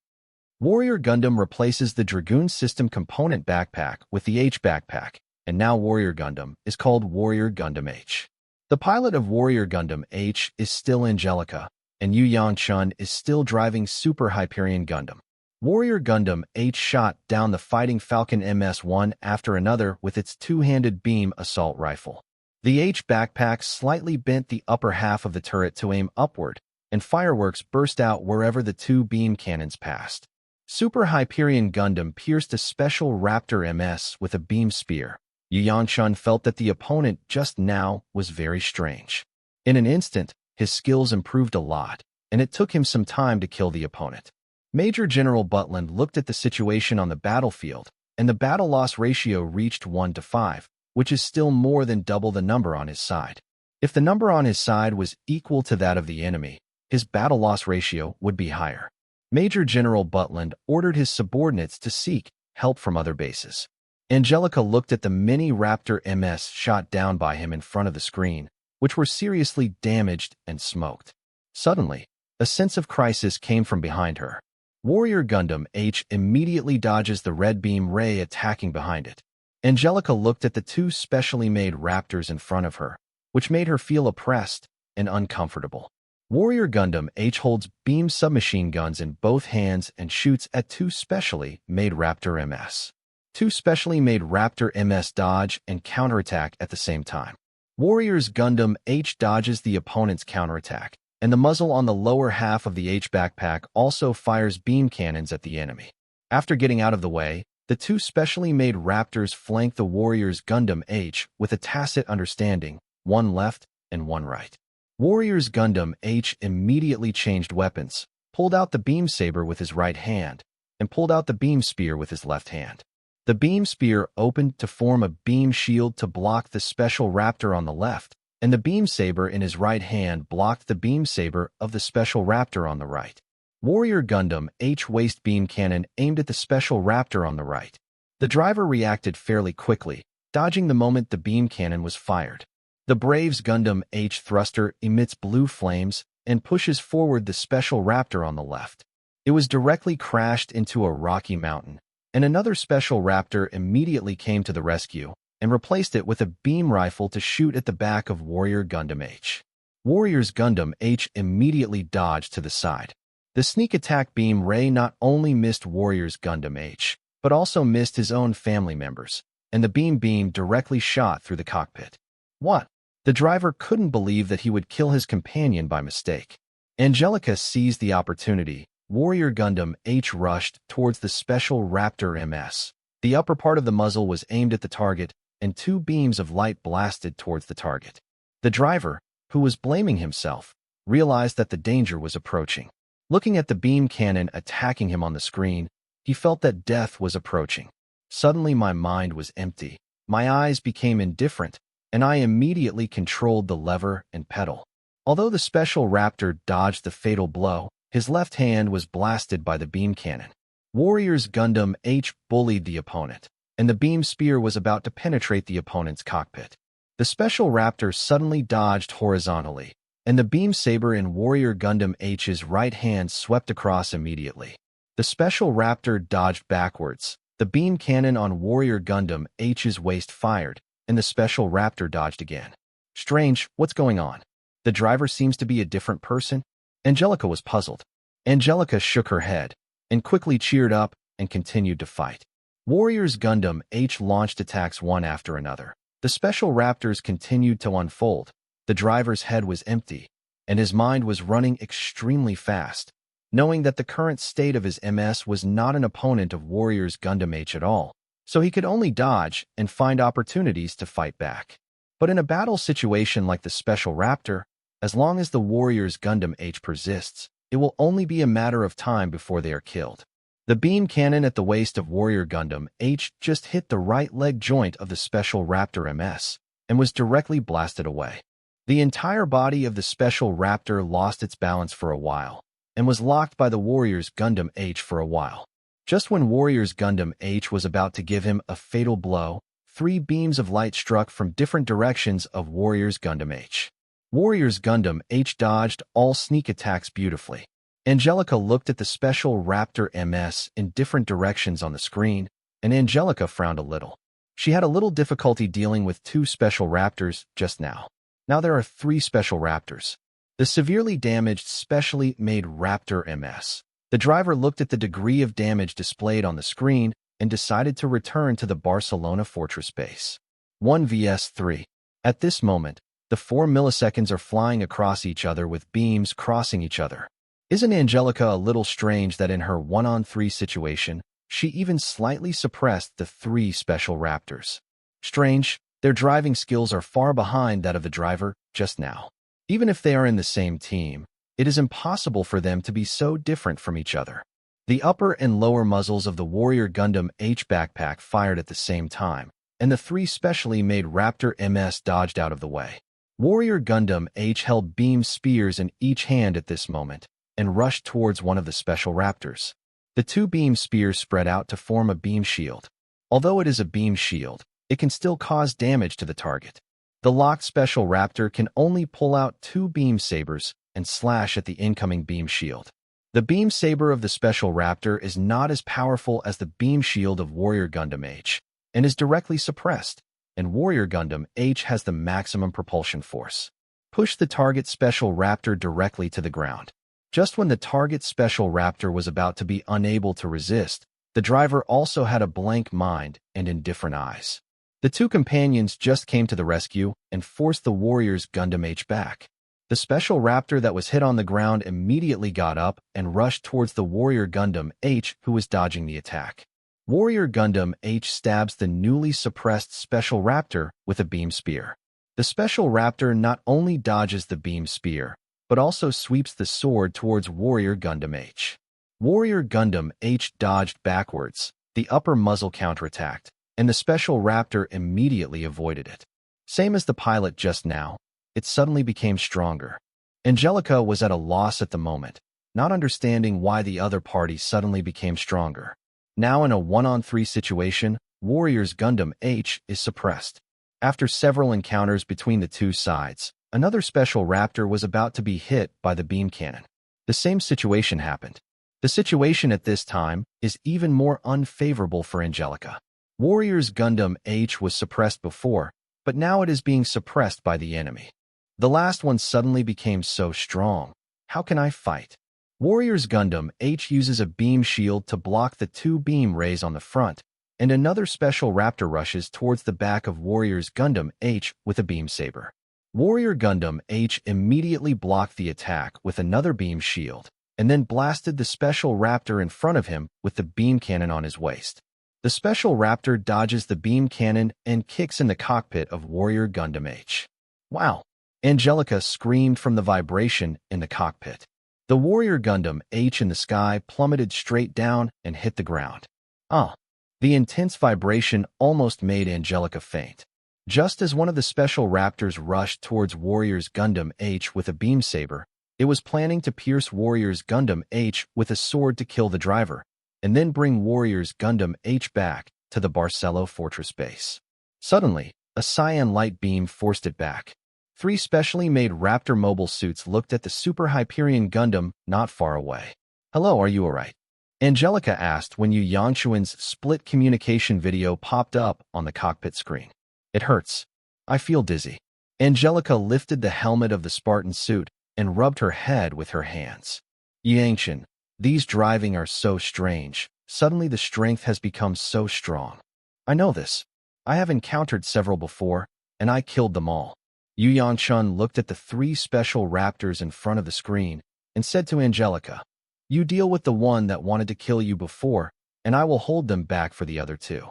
Warrior Gundam replaces the Dragoon System component backpack with the H backpack, and now Warrior Gundam is called Warrior Gundam H. The pilot of Warrior Gundam H is still Angelica, and Yu Yang-chun is still driving Super Hyperion Gundam. Warrior Gundam H shot down the Fighting Falcon MS-1 after another with its two-handed beam assault rifle. The H backpack slightly bent the upper half of the turret to aim upward, and fireworks burst out wherever the two beam cannons passed. Super Hyperion Gundam pierced a special Raptor MS with a beam spear. Yu Yang-chun felt that the opponent just now was very strange. In an instant, his skills improved a lot, and it took him some time to kill the opponent. Major General Butland looked at the situation on the battlefield, and the battle loss ratio reached 1-5, which is still more than double the number on his side. If the number on his side was equal to that of the enemy, his battle loss ratio would be higher. Major General Butland ordered his subordinates to seek help from other bases. Angelica looked at the many Raptor MS shot down by him in front of the screen, which were seriously damaged and smoked. Suddenly, a sense of crisis came from behind her. Warrior Gundam H immediately dodges the red beam ray attacking behind it. Angelica looked at the two specially made Raptors in front of her, which made her feel oppressed and uncomfortable. Warrior Gundam H holds beam submachine guns in both hands and shoots at two specially made Raptor MS. Two specially made Raptor MS dodge and counterattack at the same time. Warrior's Gundam H dodges the opponent's counterattack, and the muzzle on the lower half of the H backpack also fires beam cannons at the enemy. After getting out of the way, the two specially made Raptors flank the Warrior's Gundam H with a tacit understanding, one left and one right. Warrior's Gundam H immediately changed weapons, pulled out the beam saber with his right hand, and pulled out the beam spear with his left hand. The beam spear opened to form a beam shield to block the special Raptor on the left, and the beam saber in his right hand blocked the beam saber of the special Raptor on the right. Warrior Gundam H waist beam cannon aimed at the special Raptor on the right. The driver reacted fairly quickly, dodging the moment the beam cannon was fired. The Brave's Gundam H thruster emits blue flames and pushes forward the special Raptor on the left. It was directly crashed into a rocky mountain, and another special Raptor immediately came to the rescue and replaced it with a beam rifle to shoot at the back of Warrior Gundam H. Warrior's Gundam H immediately dodged to the side. The sneak attack beam ray not only missed Warrior's Gundam H, but also missed his own family members, and the beam directly shot through the cockpit. What? The driver couldn't believe that he would kill his companion by mistake. Angelica seized the opportunity. Warrior Gundam H rushed towards the special Raptor MS. The upper part of the muzzle was aimed at the target, and two beams of light blasted towards the target. The driver, who was blaming himself, realized that the danger was approaching. Looking at the beam cannon attacking him on the screen, he felt that death was approaching. Suddenly my mind was empty, my eyes became indifferent, and I immediately controlled the lever and pedal. Although the special Raptor dodged the fatal blow, his left hand was blasted by the beam cannon. Warrior's Gundam H bullied the opponent, and the beam spear was about to penetrate the opponent's cockpit. The special Raptor suddenly dodged horizontally, and the beam saber in Warrior Gundam H's right hand swept across immediately. The special Raptor dodged backwards. The beam cannon on Warrior Gundam H's waist fired, and the special Raptor dodged again. Strange, what's going on? The driver seems to be a different person? Angelica was puzzled. Angelica shook her head, and quickly cheered up and continued to fight. Warrior's Gundam H launched attacks one after another. The special Raptors continued to unfold. The driver's head was empty, and his mind was running extremely fast. knowing that the current state of his MS was not an opponent of Warriors Gundam H at all, so he could only dodge and find opportunities to fight back. But in a battle situation like the Special Raptor, as long as the Warriors Gundam H persists, it will only be a matter of time before they are killed. The beam cannon at the waist of Warrior Gundam H just hit the right leg joint of the Special Raptor MS and was directly blasted away. The entire body of the Special Raptor lost its balance for a while and was locked by the Warriors Gundam H for a while. Just when Warriors Gundam H was about to give him a fatal blow, 3 beams of light struck from different directions of Warriors Gundam H. Warriors Gundam H dodged all sneak attacks beautifully. Angelica looked at the Special Raptor MS in different directions on the screen, and Angelica frowned a little. She had a little difficulty dealing with 2 Special Raptors just now. Now there are 3 Special Raptors. The severely damaged Specially Made Raptor MS. The driver looked at the degree of damage displayed on the screen and decided to return to the Barcelona Fortress base. 1 vs 3. At this moment, the 4 milliseconds are flying across each other with beams crossing each other. Isn't Angelica a little strange that in her 1-on-3 situation, she even slightly suppressed the 3 Special Raptors? Strange, their driving skills are far behind that of the driver just now. Even if they are in the same team, it is impossible for them to be so different from each other. The upper and lower muzzles of the Warrior Gundam H backpack fired at the same time, and the 3 specially made Raptor MS dodged out of the way. Warrior Gundam H held beam spears in each hand at this moment and rushed towards one of the Special Raptors. The 2 beam spears spread out to form a beam shield. Although it is a beam shield, it can still cause damage to the target. The locked Special Raptor can only pull out 2 beam sabers and slash at the incoming beam shield. The beam saber of the Special Raptor is not as powerful as the beam shield of Warrior Gundam H and is directly suppressed, and Warrior Gundam H has the maximum propulsion force. Push the target Special Raptor directly to the ground. Just when the target Special Raptor was about to be unable to resist, the driver also had a blank mind and indifferent eyes. The 2 companions just came to the rescue and forced the Warriors Gundam H back. The Special Raptor that was hit on the ground immediately got up and rushed towards the Warrior Gundam H, who was dodging the attack. Warrior Gundam H stabs the newly suppressed Special Raptor with a beam spear. The Special Raptor not only dodges the beam spear, but also sweeps the sword towards Warrior Gundam H. Warrior Gundam H dodged backwards, the upper muzzle counterattacked, and the Special Raptor immediately avoided it. Same as the pilot just now, it suddenly became stronger. Angelica was at a loss at the moment, not understanding why the other party suddenly became stronger. Now in a 1-on-3 situation, Warriors Gundam H is suppressed. After several encounters between the 2 sides, another Special Raptor was about to be hit by the beam cannon. The same situation happened. The situation at this time is even more unfavorable for Angelica. Warriors Gundam H was suppressed before, but now it is being suppressed by the enemy. The last one suddenly became so strong. How can I fight? Warriors Gundam H uses a beam shield to block the 2 beam rays on the front, and another Special Raptor rushes towards the back of Warriors Gundam H with a beam saber. Warrior Gundam H immediately blocked the attack with another beam shield, and then blasted the Special Raptor in front of him with the beam cannon on his waist. The Special Raptor dodges the beam cannon and kicks in the cockpit of Warrior Gundam H. Wow! Angelica screamed from the vibration in the cockpit. The Warrior Gundam H in the sky plummeted straight down and hit the ground. The intense vibration almost made Angelica faint. Just as one of the Special Raptors rushed towards Warriors Gundam H with a beam saber, it was planning to pierce Warriors Gundam H with a sword to kill the driver, and then bring Warriors Gundam H back to the Barcelona Fortress base. Suddenly, a cyan light beam forced it back. 3 specially made Raptor mobile suits looked at the Super Hyperion Gundam not far away. "Hello, are you alright?" Angelica asked when Yu Yangshuan's split communication video popped up on the cockpit screen. "It hurts. I feel dizzy." Angelica lifted the helmet of the Spartan suit and rubbed her head with her hands. "Yangshan, these driving are so strange. Suddenly the strength has become so strong. I know this. I have encountered several before, and I killed them all." Yu Yangshan looked at the 3 special Raptors in front of the screen and said to Angelica, You deal with the one that wanted to kill you before, and I will hold them back for the other two.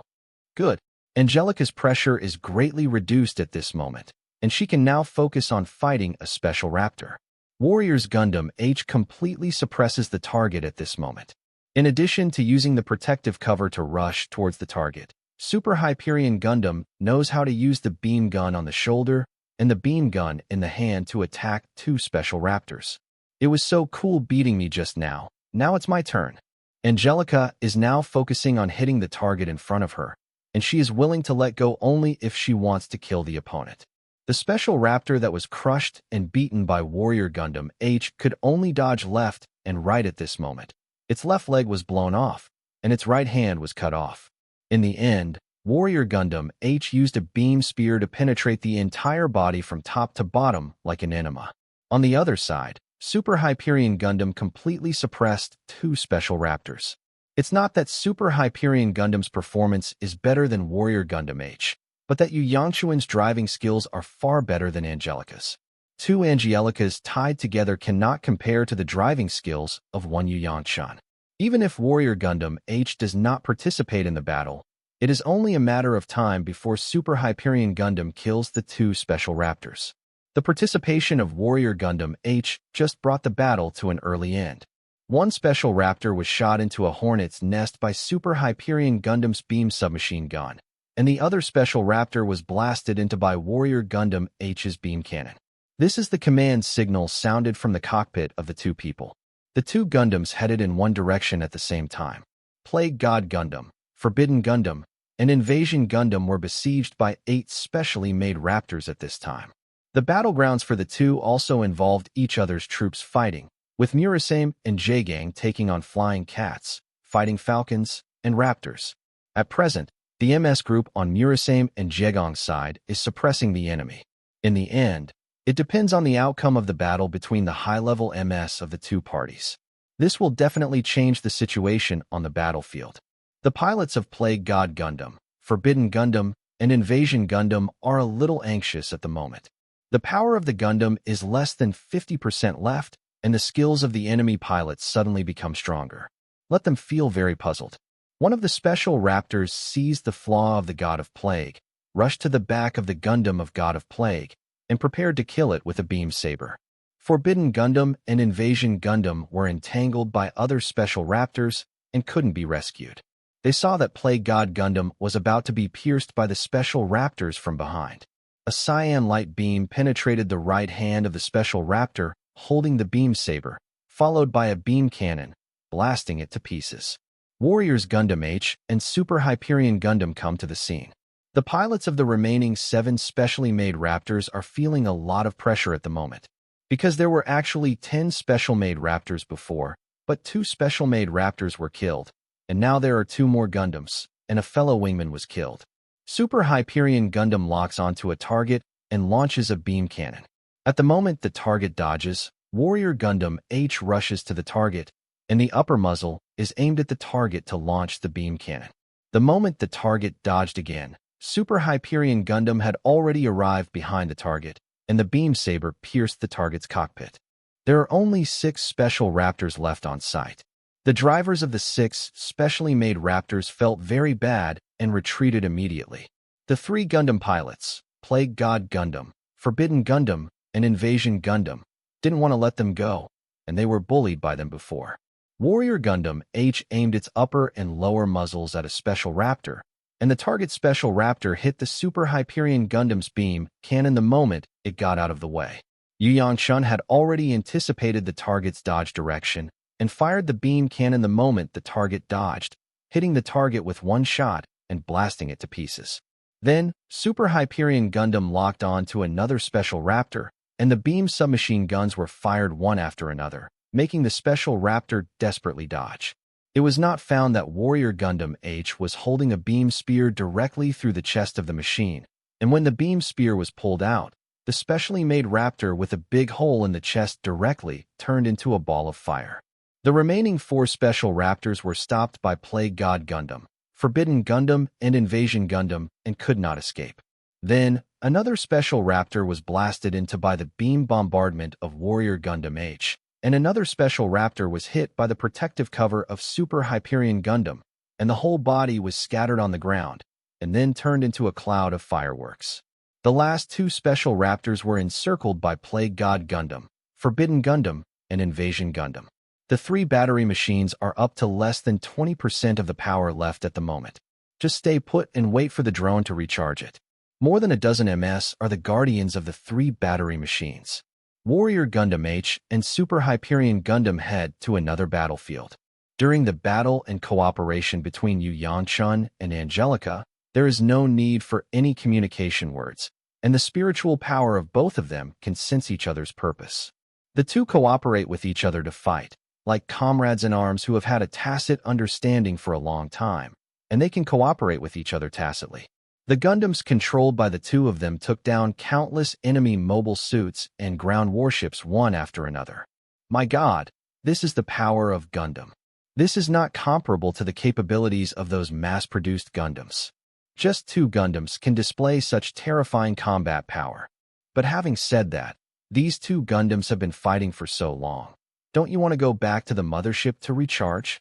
Good. Angelica's pressure is greatly reduced at this moment, and she can now focus on fighting a special raptor. Warrior's Gundam H completely suppresses the target at this moment. In addition to using the protective cover to rush towards the target, Super Hyperion Gundam knows how to use the beam gun on the shoulder and the beam gun in the hand to attack two special raptors. It was so cool beating me just now. Now it's my turn. Angelica is now focusing on hitting the target in front of her, and she is willing to let go only if she wants to kill the opponent. The special raptor that was crushed and beaten by Warrior Gundam H could only dodge left and right at this moment. Its left leg was blown off, and its right hand was cut off. In the end, Warrior Gundam H used a beam spear to penetrate the entire body from top to bottom like an enema. On the other side, Super Hyperion Gundam completely suppressed two special raptors. It's not that Super Hyperion Gundam's performance is better than Warrior Gundam H, but that Yu Yangchuan's driving skills are far better than Angelica's. Two Angelicas tied together cannot compare to the driving skills of one Yu Yangchuan. Even if Warrior Gundam H does not participate in the battle, it is only a matter of time before Super Hyperion Gundam kills the two special raptors. The participation of Warrior Gundam H just brought the battle to an early end. One special raptor was shot into a hornet's nest by Super Hyperion Gundam's beam submachine gun, and the other special raptor was blasted into by Warrior Gundam H's beam cannon. This is the command signal sounded from the cockpit of the two people. The two Gundams headed in one direction at the same time. Plague God Gundam, Forbidden Gundam, and Invasion Gundam were besieged by 8 specially made raptors at this time. The battlegrounds for the two also involved each other's troops fighting, with Murasame and Jagang taking on flying cats, fighting falcons, and raptors. At present, the MS group on Murasame and Jegong's side is suppressing the enemy. In the end, it depends on the outcome of the battle between the high-level MS of the two parties. This will definitely change the situation on the battlefield. The pilots of Plague God Gundam, Forbidden Gundam, and Invasion Gundam are a little anxious at the moment. The power of the Gundam is less than 50% left, and the skills of the enemy pilots suddenly become stronger. Let them feel very puzzled. One of the special raptors seized the flaw of the God of Plague, rushed to the back of the Gundam of God of Plague, and prepared to kill it with a beam saber. Forbidden Gundam and Invasion Gundam were entangled by other special raptors and couldn't be rescued. They saw that Plague God Gundam was about to be pierced by the special raptors from behind. A cyan light beam penetrated the right hand of the special raptor holding the beam saber, followed by a beam cannon, blasting it to pieces. Warriors Gundam H and Super Hyperion Gundam come to the scene. The pilots of the remaining 7 specially made raptors are feeling a lot of pressure at the moment, because there were actually 10 special-made raptors before, but 2 special-made raptors were killed, and now there are 2 more Gundams, and a fellow wingman was killed. Super Hyperion Gundam locks onto a target and launches a beam cannon. At the moment the target dodges, Warrior Gundam H rushes to the target, and the upper muzzle is aimed at the target to launch the beam cannon. The moment the target dodged again, Super Hyperion Gundam had already arrived behind the target, and the beam saber pierced the target's cockpit. There are only 6 special raptors left on site. The drivers of the 6 specially made raptors felt very bad and retreated immediately. The 3 Gundam pilots, Plague God Gundam, Forbidden Gundam, and Invasion Gundam, didn't want to let them go, and they were bullied by them before. Warrior Gundam H aimed its upper and lower muzzles at a special raptor, and the target special raptor hit the Super Hyperion Gundam's beam cannon the moment it got out of the way. Yu Yangchun had already anticipated the target's dodge direction and fired the beam cannon the moment the target dodged, hitting the target with one shot and blasting it to pieces. Then, Super Hyperion Gundam locked on to another special raptor, and the beam submachine guns were fired one after another, making the special raptor desperately dodge. It was not found that Warrior Gundam H was holding a beam spear directly through the chest of the machine, and when the beam spear was pulled out, the specially made raptor with a big hole in the chest directly turned into a ball of fire. The remaining 4 special raptors were stopped by Plague God Gundam, Forbidden Gundam, and Invasion Gundam and could not escape. Then, another special raptor was blasted into by the beam bombardment of Warrior Gundam H, and another special raptor was hit by the protective cover of Super Hyperion Gundam, and the whole body was scattered on the ground, and then turned into a cloud of fireworks. The last two special raptors were encircled by Plague God Gundam, Forbidden Gundam, and Invasion Gundam. The three battery machines are up to less than 20% of the power left at the moment. Just stay put and wait for the drone to recharge it. More than a dozen MS are the guardians of the three battery machines. Warrior Gundam H and Super Hyperion Gundam head to another battlefield. During the battle and cooperation between Yu Yang-chun and Angelica, there is no need for any communication words, and the spiritual power of both of them can sense each other's purpose. The two cooperate with each other to fight, like comrades in arms who have had a tacit understanding for a long time, and they can cooperate with each other tacitly. The Gundams controlled by the two of them took down countless enemy mobile suits and ground warships one after another. My God, this is the power of Gundam. This is not comparable to the capabilities of those mass-produced Gundams. Just two Gundams can display such terrifying combat power. But having said that, these two Gundams have been fighting for so long. Don't you want to go back to the mothership to recharge?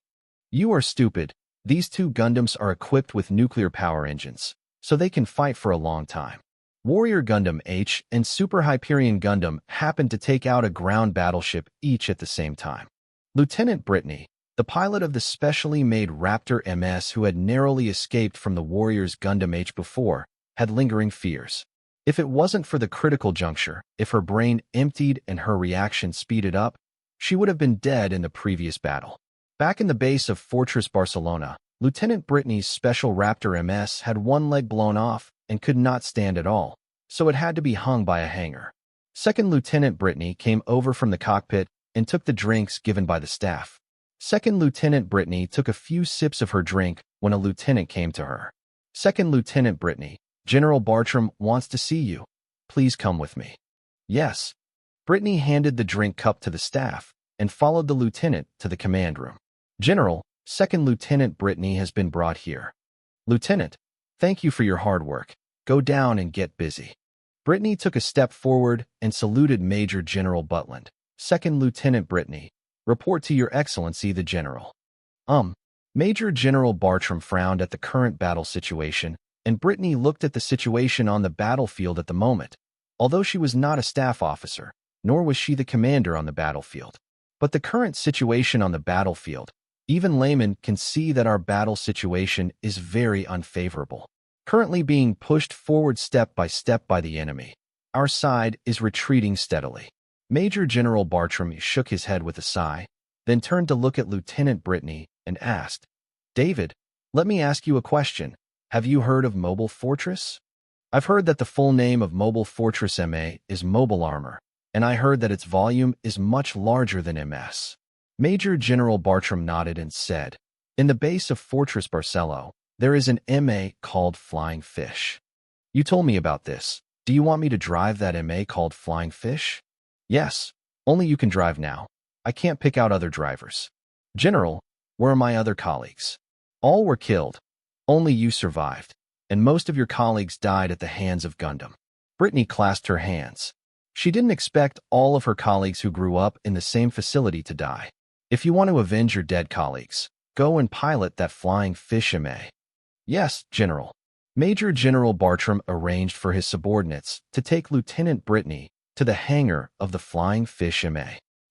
You are stupid. These two Gundams are equipped with nuclear power engines, so they can fight for a long time. Warrior Gundam H and Super Hyperion Gundam happened to take out a ground battleship each at the same time. Lieutenant Brittany, the pilot of the specially made Raptor MS who had narrowly escaped from the Warrior's Gundam H before, had lingering fears. If it wasn't for the critical juncture, if her brain emptied and her reaction speeded up, she would have been dead in the previous battle. Back in the base of Fortress Barcelona, Lieutenant Brittany's special Raptor MS had one leg blown off and could not stand at all, so it had to be hung by a hanger. Second Lieutenant Brittany came over from the cockpit and took the drinks given by the staff. Second Lieutenant Brittany took a few sips of her drink when a lieutenant came to her. Second Lieutenant Brittany, General Bartram wants to see you. Please come with me. Yes. Brittany handed the drink cup to the staff and followed the lieutenant to the command room. General, Second Lieutenant Brittany has been brought here. Lieutenant, thank you for your hard work. Go down and get busy. Brittany took a step forward and saluted Major General Butland. Second Lieutenant Brittany, report to Your Excellency the General. Major General Bartram frowned at the current battle situation, and Brittany looked at the situation on the battlefield at the moment, although she was not a staff officer, nor was she the commander on the battlefield. But the current situation on the battlefield, even laymen can see that our battle situation is very unfavorable, currently being pushed forward step by the enemy. Our side is retreating steadily. Major General Bartram shook his head with a sigh, then turned to look at Lieutenant Brittany and asked, David, let me ask you a question. Have you heard of Mobile Fortress? I've heard that the full name of Mobile Fortress MA is Mobile Armor, and I heard that its volume is much larger than MS. Major General Bartram nodded and said, in the base of Fortress Barcelo, there is an MA called Flying Fish. You told me about this. Do you want me to drive that MA called Flying Fish? Yes, only you can drive now. I can't pick out other drivers. General, where are my other colleagues? All were killed. Only you survived, and most of your colleagues died at the hands of Gundam. Brittany clasped her hands. She didn't expect all of her colleagues who grew up in the same facility to die. If you want to avenge your dead colleagues, go and pilot that Flying Fish MA. Yes, General. Major General Bartram arranged for his subordinates to take Lieutenant Brittany to the hangar of the Flying Fish MA.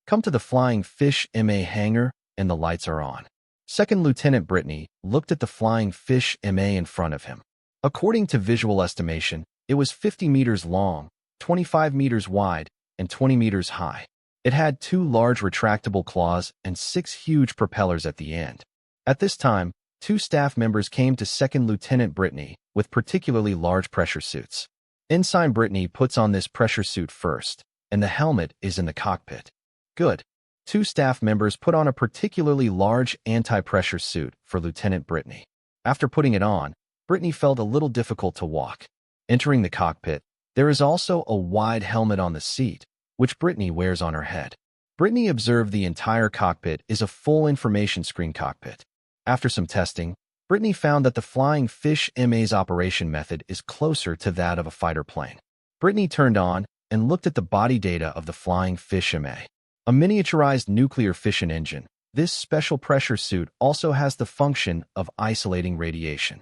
Come to the Flying Fish MA hangar, and the lights are on. Second Lieutenant Brittany looked at the Flying Fish MA in front of him. According to visual estimation, it was 50 meters long, 25 meters wide, and 20 meters high. It had 2 large retractable claws and 6 huge propellers at the end. At this time, 2 staff members came to Second Lieutenant Brittany with particularly large pressure suits. Ensign Brittany puts on this pressure suit first, and the helmet is in the cockpit. Good. 2 staff members put on a particularly large anti-pressure suit for Lieutenant Brittany. After putting it on, Brittany felt a little difficult to walk. Entering the cockpit, there is also a wide helmet on the seat, which Brittany wears on her head. Brittany observed the entire cockpit is a full information screen cockpit. After some testing, Brittany found that the Flying Fish MA's operation method is closer to that of a fighter plane. Brittany turned on and looked at the body data of the Flying Fish MA. A miniaturized nuclear fission engine, this special pressure suit also has the function of isolating radiation.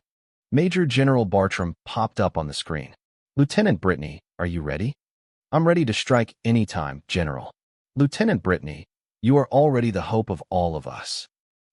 Major General Bartram popped up on the screen. Lieutenant Brittany, are you ready? I'm ready to strike anytime, General. Lieutenant Brittany, you are already the hope of all of us.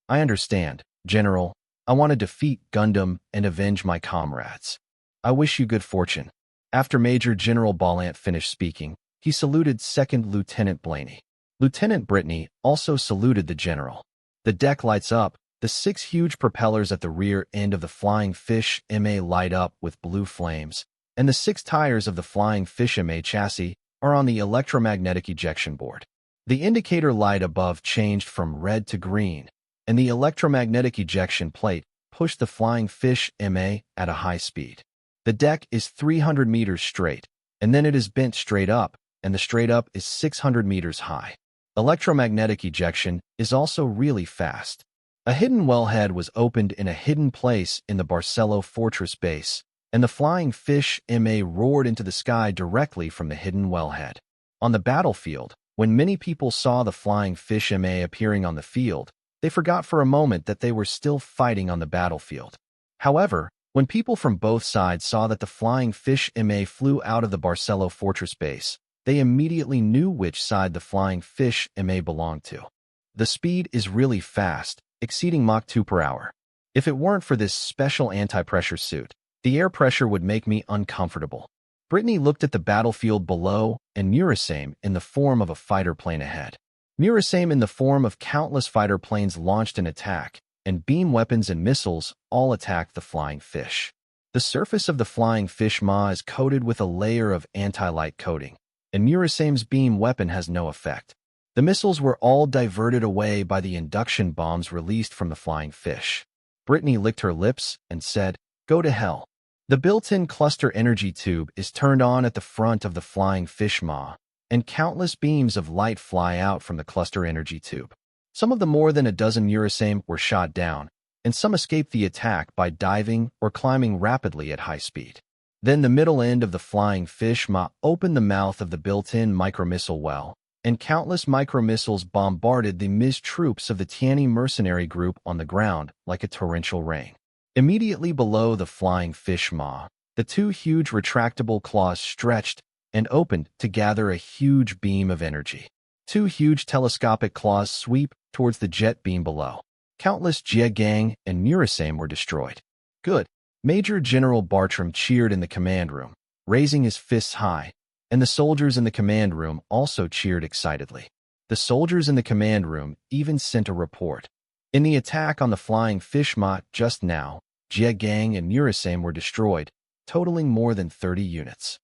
I understand, General. I want to defeat Gundam and avenge my comrades. I wish you good fortune. After Major General Ballant finished speaking, he saluted Second Lieutenant Blaney. Lieutenant Brittany also saluted the general. The deck lights up, the 6 huge propellers at the rear end of the Flying Fish MA light up with blue flames, and the 6 tires of the Flying Fish MA chassis are on the electromagnetic ejection board. The indicator light above changed from red to green, and the electromagnetic ejection plate pushed the Flying Fish MA at a high speed. The deck is 300 meters straight, and then it is bent straight up, and the straight up is 600 meters high. Electromagnetic ejection is also really fast. A hidden wellhead was opened in a hidden place in the Barcelo Fortress base, and the Flying Fish MA roared into the sky directly from the hidden wellhead. On the battlefield, when many people saw the Flying Fish MA appearing on the field, they forgot for a moment that they were still fighting on the battlefield. However, when people from both sides saw that the Flying Fish MA flew out of the Barcelo Fortress base, they immediately knew which side the Flying Fish MA belonged to. The speed is really fast, exceeding Mach 2 per hour. If it weren't for this special anti-pressure suit, the air pressure would make me uncomfortable. Brittany looked at the battlefield below and Murasame in the form of a fighter plane ahead. Murasame in the form of countless fighter planes launched an attack, and beam weapons and missiles all attacked the Flying Fish. The surface of the Flying Fish MA is coated with a layer of anti-light coating, and Murasame's beam weapon has no effect. The missiles were all diverted away by the induction bombs released from the Flying Fish. Brittany licked her lips and said, "Go to hell." The built-in cluster energy tube is turned on at the front of the Flying Fish MA, and countless beams of light fly out from the cluster energy tube. Some of the more than a dozen Murasame were shot down, and some escaped the attack by diving or climbing rapidly at high speed. Then the middle end of the Flying Fish MA opened the mouth of the built-in micromissile well, and countless micromissiles bombarded the MIS troops of the Tianyi mercenary group on the ground like a torrential rain. Immediately below the Flying Fish MA, the 2 huge retractable claws stretched and opened to gather a huge beam of energy. 2 huge telescopic claws sweep towards the jet beam below. Countless Jie Gang and Murasame were destroyed. Good. Major General Bartram cheered in the command room, raising his fists high, and the soldiers in the command room also cheered excitedly. The soldiers in the command room even sent a report. In the attack on the Flying Fish MA just now, Jie Gang and Murasame were destroyed, totaling more than 30 units.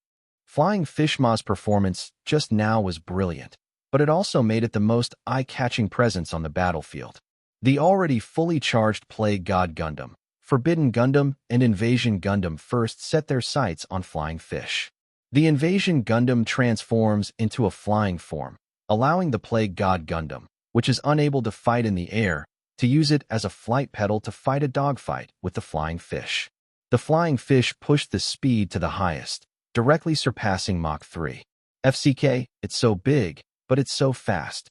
Flying Fish MA's performance just now was brilliant, but it also made it the most eye-catching presence on the battlefield. The already fully charged Plague God Gundam, Forbidden Gundam, and Invasion Gundam first set their sights on Flying Fish. The Invasion Gundam transforms into a flying form, allowing the Plague God Gundam, which is unable to fight in the air, to use it as a flight pedal to fight a dogfight with the Flying Fish. The Flying Fish pushed the speed to the highest, directly surpassing Mach 3. FCK, it's so big, but it's so fast.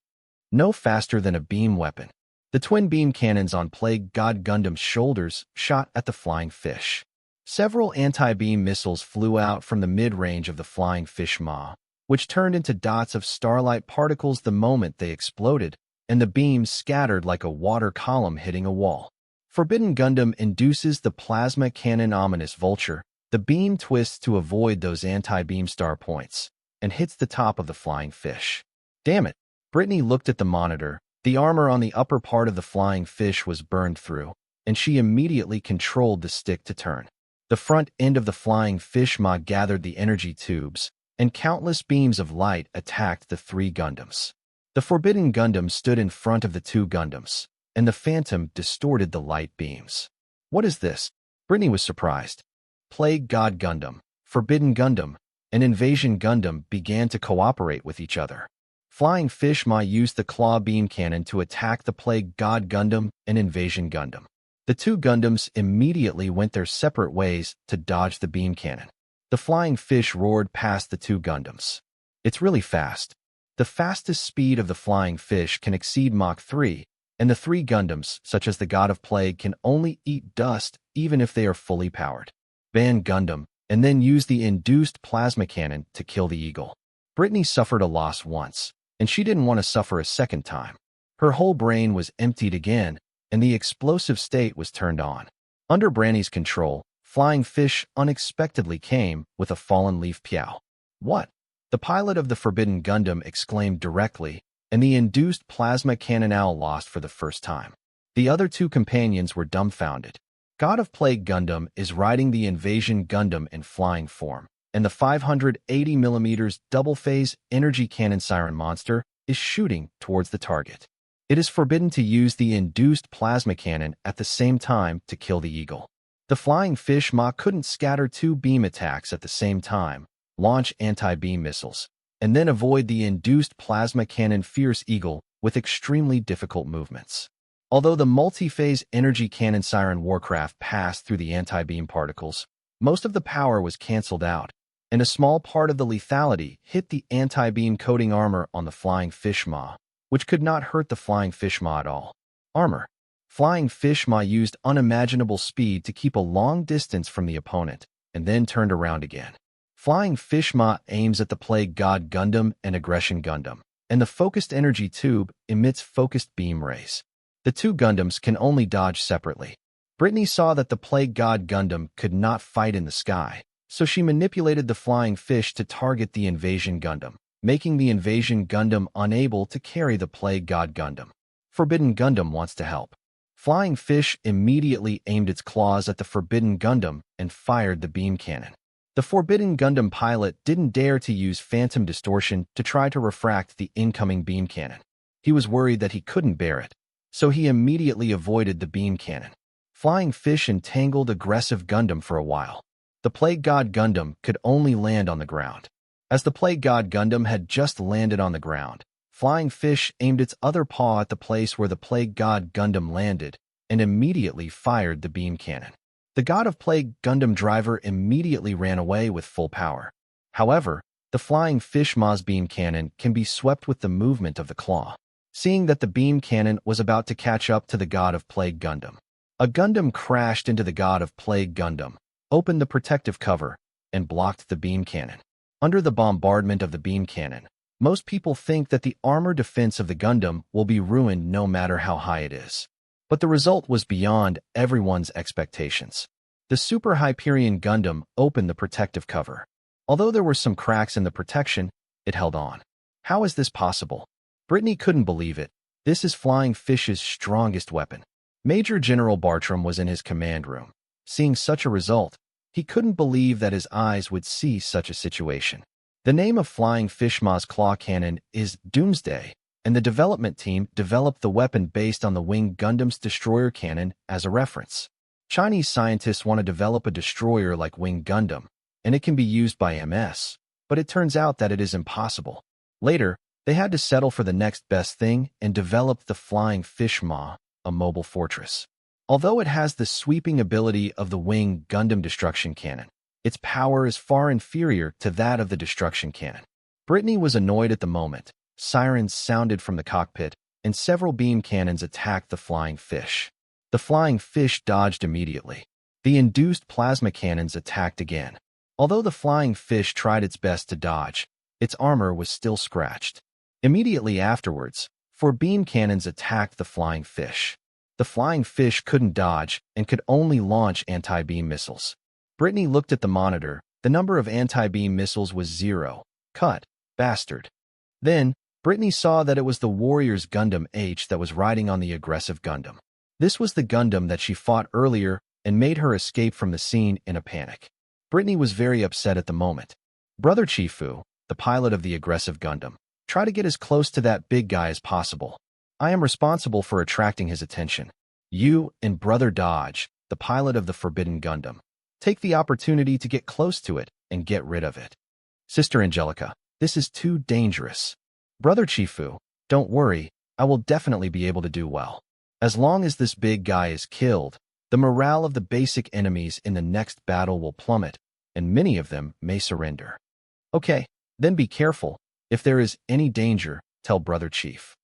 No faster than a beam weapon. The twin beam cannons on Plague God Gundam's shoulders shot at the Flying Fish. Several anti-beam missiles flew out from the mid-range of the Flying Fish MA, which turned into dots of starlight particles the moment they exploded, and the beams scattered like a water column hitting a wall. Forbidden Gundam induces the plasma cannon Ominous Vulture. The beam twists to avoid those anti-beam star points, and hits the top of the Flying Fish. Damn it! Brittany looked at the monitor. The armor on the upper part of the Flying Fish was burned through, and she immediately controlled the stick to turn. The front end of the Flying Fish MA gathered the energy tubes, and countless beams of light attacked the 3 Gundams. The Forbidden Gundam stood in front of the 2 Gundams, and the Phantom distorted the light beams. What is this? Brittany was surprised. Plague God Gundam, Forbidden Gundam, and Invasion Gundam began to cooperate with each other. Flying Fish MA used the claw beam cannon to attack the Plague God Gundam and Invasion Gundam. The 2 Gundams immediately went their separate ways to dodge the beam cannon. The Flying Fish roared past the 2 Gundams. It's really fast. The fastest speed of the flying fish can exceed Mach 3, and the 3 Gundams, such as the God of Plague, can only eat dust even if they are fully powered. Ban Gundam, and then use the induced plasma cannon to kill the eagle. Brittany suffered a loss once, and she didn't want to suffer a second time. Her whole brain was emptied again, and the explosive state was turned on. Under Branny's control, flying fish unexpectedly came with a fallen leaf Piao. What? The pilot of the Forbidden Gundam exclaimed directly, and the induced plasma cannon owl lost for the first time. The other 2 companions were dumbfounded. God of Plague Gundam is riding the Invasion Gundam in flying form, and the 580mm double-phase energy cannon siren monster is shooting towards the target. It is forbidden to use the induced plasma cannon at the same time to kill the eagle. The flying fish Ma couldn't scatter 2 beam attacks at the same time, launch anti-beam missiles, and then avoid the induced plasma cannon Fierce Eagle with extremely difficult movements. Although the multi-phase energy cannon siren Warcraft passed through the anti-beam particles, most of the power was cancelled out, and a small part of the lethality hit the anti-beam coating armor on the flying fish Ma, which could not hurt the flying fish Ma at all. Armor. Flying fish Ma used unimaginable speed to keep a long distance from the opponent, and then turned around again. Flying fish Ma aims at the Plague God Gundam and Aggression Gundam, and the focused energy tube emits focused beam rays. The 2 Gundams can only dodge separately. Brittany saw that the Plague God Gundam could not fight in the sky, so she manipulated the flying fish to target the Invasion Gundam, making the Invasion Gundam unable to carry the Plague God Gundam. Forbidden Gundam wants to help. Flying fish immediately aimed its claws at the Forbidden Gundam and fired the beam cannon. The Forbidden Gundam pilot didn't dare to use phantom distortion to try to refract the incoming beam cannon. He was worried that he couldn't bear it, so he immediately avoided the beam cannon. Flying fish entangled aggressive Gundam for a while. The Plague God Gundam could only land on the ground. As the Plague God Gundam had just landed on the ground, Flying Fish aimed its other paw at the place where the Plague God Gundam landed and immediately fired the beam cannon. The God of Plague Gundam driver immediately ran away with full power. However, the Flying Fish Ma's beam cannon can be swept with the movement of the claw. Seeing that the beam cannon was about to catch up to the God of Plague Gundam, a Gundam crashed into the God of Plague Gundam, opened the protective cover, and blocked the beam cannon. Under the bombardment of the beam cannon, most people think that the armor defense of the Gundam will be ruined no matter how high it is. But the result was beyond everyone's expectations. The Super Hyperion Gundam opened the protective cover. Although there were some cracks in the protection, it held on. How is this possible? Brittany couldn't believe it. This is Flying Fish's strongest weapon. Major General Bartram was in his command room. Seeing such a result, he couldn't believe that his eyes would see such a situation. The name of Flying Fish Ma's claw cannon is Doomsday, and the development team developed the weapon based on the Wing Gundam's destroyer cannon as a reference. Chinese scientists want to develop a destroyer like Wing Gundam, and it can be used by MS, but it turns out that it is impossible. Later, they had to settle for the next best thing and developed the Flying Fish Ma, a mobile fortress. Although it has the sweeping ability of the Wing Gundam destruction cannon, its power is far inferior to that of the destruction cannon. Brittany was annoyed at the moment. Sirens sounded from the cockpit, and several beam cannons attacked the Flying Fish. The Flying Fish dodged immediately. The induced plasma cannons attacked again. Although the Flying Fish tried its best to dodge, its armor was still scratched. Immediately afterwards, 4 beam cannons attacked the Flying Fish. The Flying Fish couldn't dodge and could only launch anti-beam missiles. Brittany looked at the monitor. The number of anti-beam missiles was 0. Cut. Bastard. Then, Brittany saw that it was the Warriors Gundam H that was riding on the aggressive Gundam. This was the Gundam that she fought earlier and made her escape from the scene in a panic. Brittany was very upset at the moment. Brother Chifu, the pilot of the aggressive Gundam, try to get as close to that big guy as possible. I am responsible for attracting his attention. You and Brother Dodge, the pilot of the Forbidden Gundam, take the opportunity to get close to it and get rid of it. Sister Angelica, this is too dangerous. Brother Chifu, don't worry, I will definitely be able to do well. As long as this big guy is killed, the morale of the basic enemies in the next battle will plummet, and many of them may surrender. Okay, then be careful. If there is any danger, tell Brother Chief.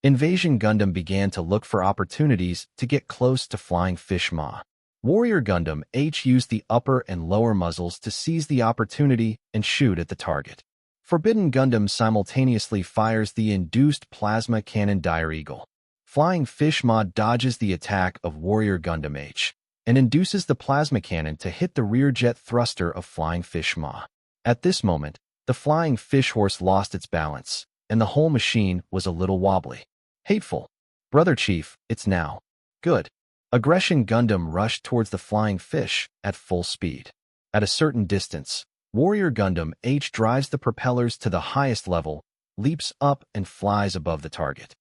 Invasion Gundam began to look for opportunities to get close to Flying Fish Ma. Warrior Gundam H used the upper and lower muzzles to seize the opportunity and shoot at the target. Forbidden Gundam simultaneously fires the induced plasma cannon Dire Eagle. Flying Fish Ma dodges the attack of Warrior Gundam H and induces the plasma cannon to hit the rear jet thruster of Flying Fish Ma. At this moment, the Flying Fish Horse lost its balance, and the whole machine was a little wobbly. Hateful. Brother Chief, it's now. Good. Aggression Gundam rushed towards the flying fish at full speed. At a certain distance, Warrior Gundam H drives the propellers to the highest level, leaps up and flies above the target.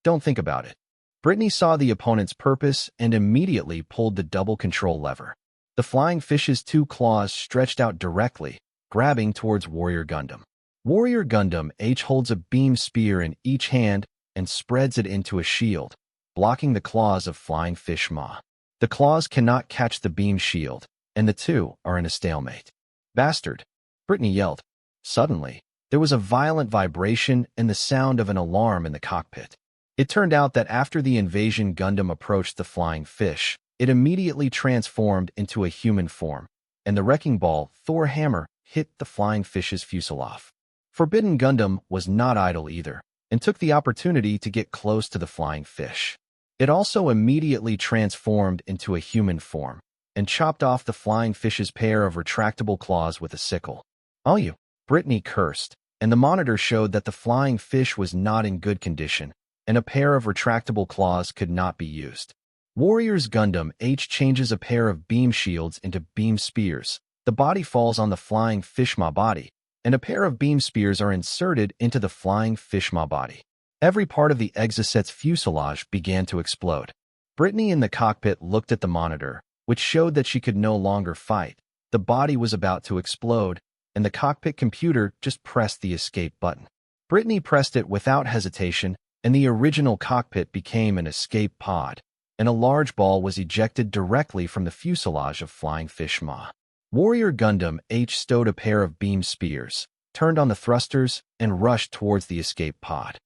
Don't think about it. Brittany saw the opponent's purpose and immediately pulled the double control lever. The flying fish's two claws stretched out directly, grabbing towards Warrior Gundam. Warrior Gundam H holds a beam spear in each hand and spreads it into a shield, blocking the claws of Flying Fish Ma. The claws cannot catch the beam shield, and the two are in a stalemate. Bastard! Brittany yelled. Suddenly, there was a violent vibration and the sound of an alarm in the cockpit. It turned out that after the invasion Gundam approached the flying fish, it immediately transformed into a human form, and the wrecking ball, Thor Hammer, hit the flying fish's fuselage. Forbidden Gundam was not idle either, and took the opportunity to get close to the flying fish. It also immediately transformed into a human form, and chopped off the flying fish's pair of retractable claws with a sickle. "Oh, you!" Brittany cursed, and the monitor showed that the flying fish was not in good condition, and a pair of retractable claws could not be used. Warriors Gundam H changes a pair of beam shields into beam spears. The body falls on the flying fish Ma body, and a pair of beam spears are inserted into the flying fish Ma body. Every part of the Exocet's fuselage began to explode. Brittany in the cockpit looked at the monitor, which showed that she could no longer fight. The body was about to explode, and the cockpit computer just pressed the escape button. Brittany pressed it without hesitation, and the original cockpit became an escape pod, and a large ball was ejected directly from the fuselage of Flying Fish Ma. Warrior Gundam H stowed a pair of beam spears, turned on the thrusters, and rushed towards the escape pod.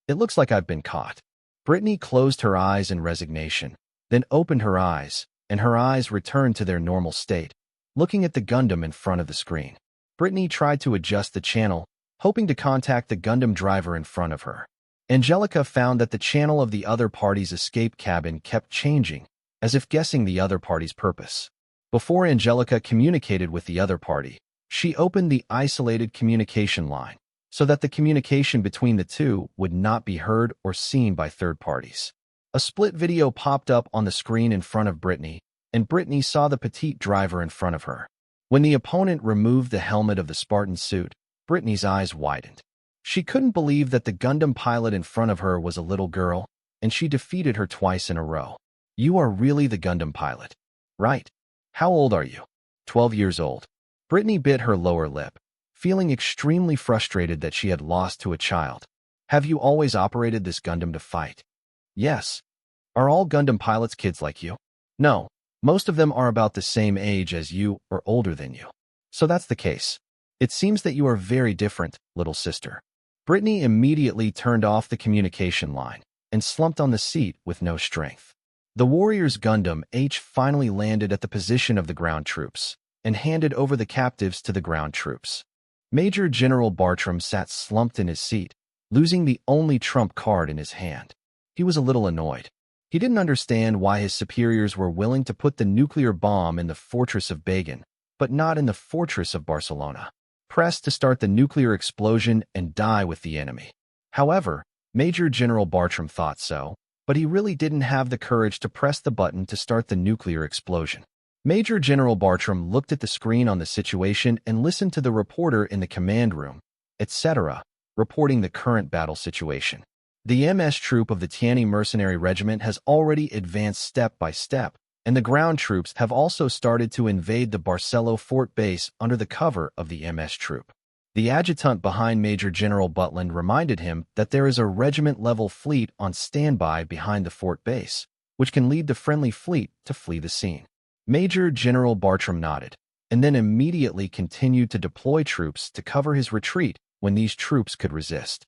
It looks like I've been caught. Brittany closed her eyes in resignation, then opened her eyes, and her eyes returned to their normal state, looking at the Gundam in front of the screen. Brittany tried to adjust the channel, hoping to contact the Gundam driver in front of her. Angelica found that the channel of the other party's escape cabin kept changing, as if guessing the other party's purpose. Before Angelica communicated with the other party, she opened the isolated communication line, so that the communication between the two would not be heard or seen by third parties. A split video popped up on the screen in front of Brittany, and Brittany saw the petite driver in front of her. When the opponent removed the helmet of the Spartan suit, Brittany's eyes widened. She couldn't believe that the Gundam pilot in front of her was a little girl, and she defeated her twice in a row. "You are really the Gundam pilot, right? How old are you?" 12 years old. Brittany bit her lower lip, feeling extremely frustrated that she had lost to a child. "Have you always operated this Gundam to fight?" "Yes." "Are all Gundam pilots kids like you?" "No. Most of them are about the same age as you or older than you." "So that's the case. It seems that you are very different, little sister." Brittany immediately turned off the communication line and slumped on the seat with no strength. The Warriors Gundam H finally landed at the position of the ground troops and handed over the captives to the ground troops. Major General Bartram sat slumped in his seat, losing the only trump card in his hand. He was a little annoyed. He didn't understand why his superiors were willing to put the nuclear bomb in the fortress of Bagan, but not in the fortress of Barcelona. Press to start the nuclear explosion and die with the enemy. However, Major General Bartram thought so, but he really didn't have the courage to press the button to start the nuclear explosion. Major General Bartram looked at the screen on the situation and listened to the reporter in the command room, etc., reporting the current battle situation. The MS troop of the Tianyi Mercenary Regiment has already advanced step by step, and the ground troops have also started to invade the Barcelo fort base under the cover of the MS troop. The adjutant behind Major General Butland reminded him that there is a regiment-level fleet on standby behind the fort base, which can lead the friendly fleet to flee the scene. Major General Bartram nodded, and then immediately continued to deploy troops to cover his retreat when these troops could resist.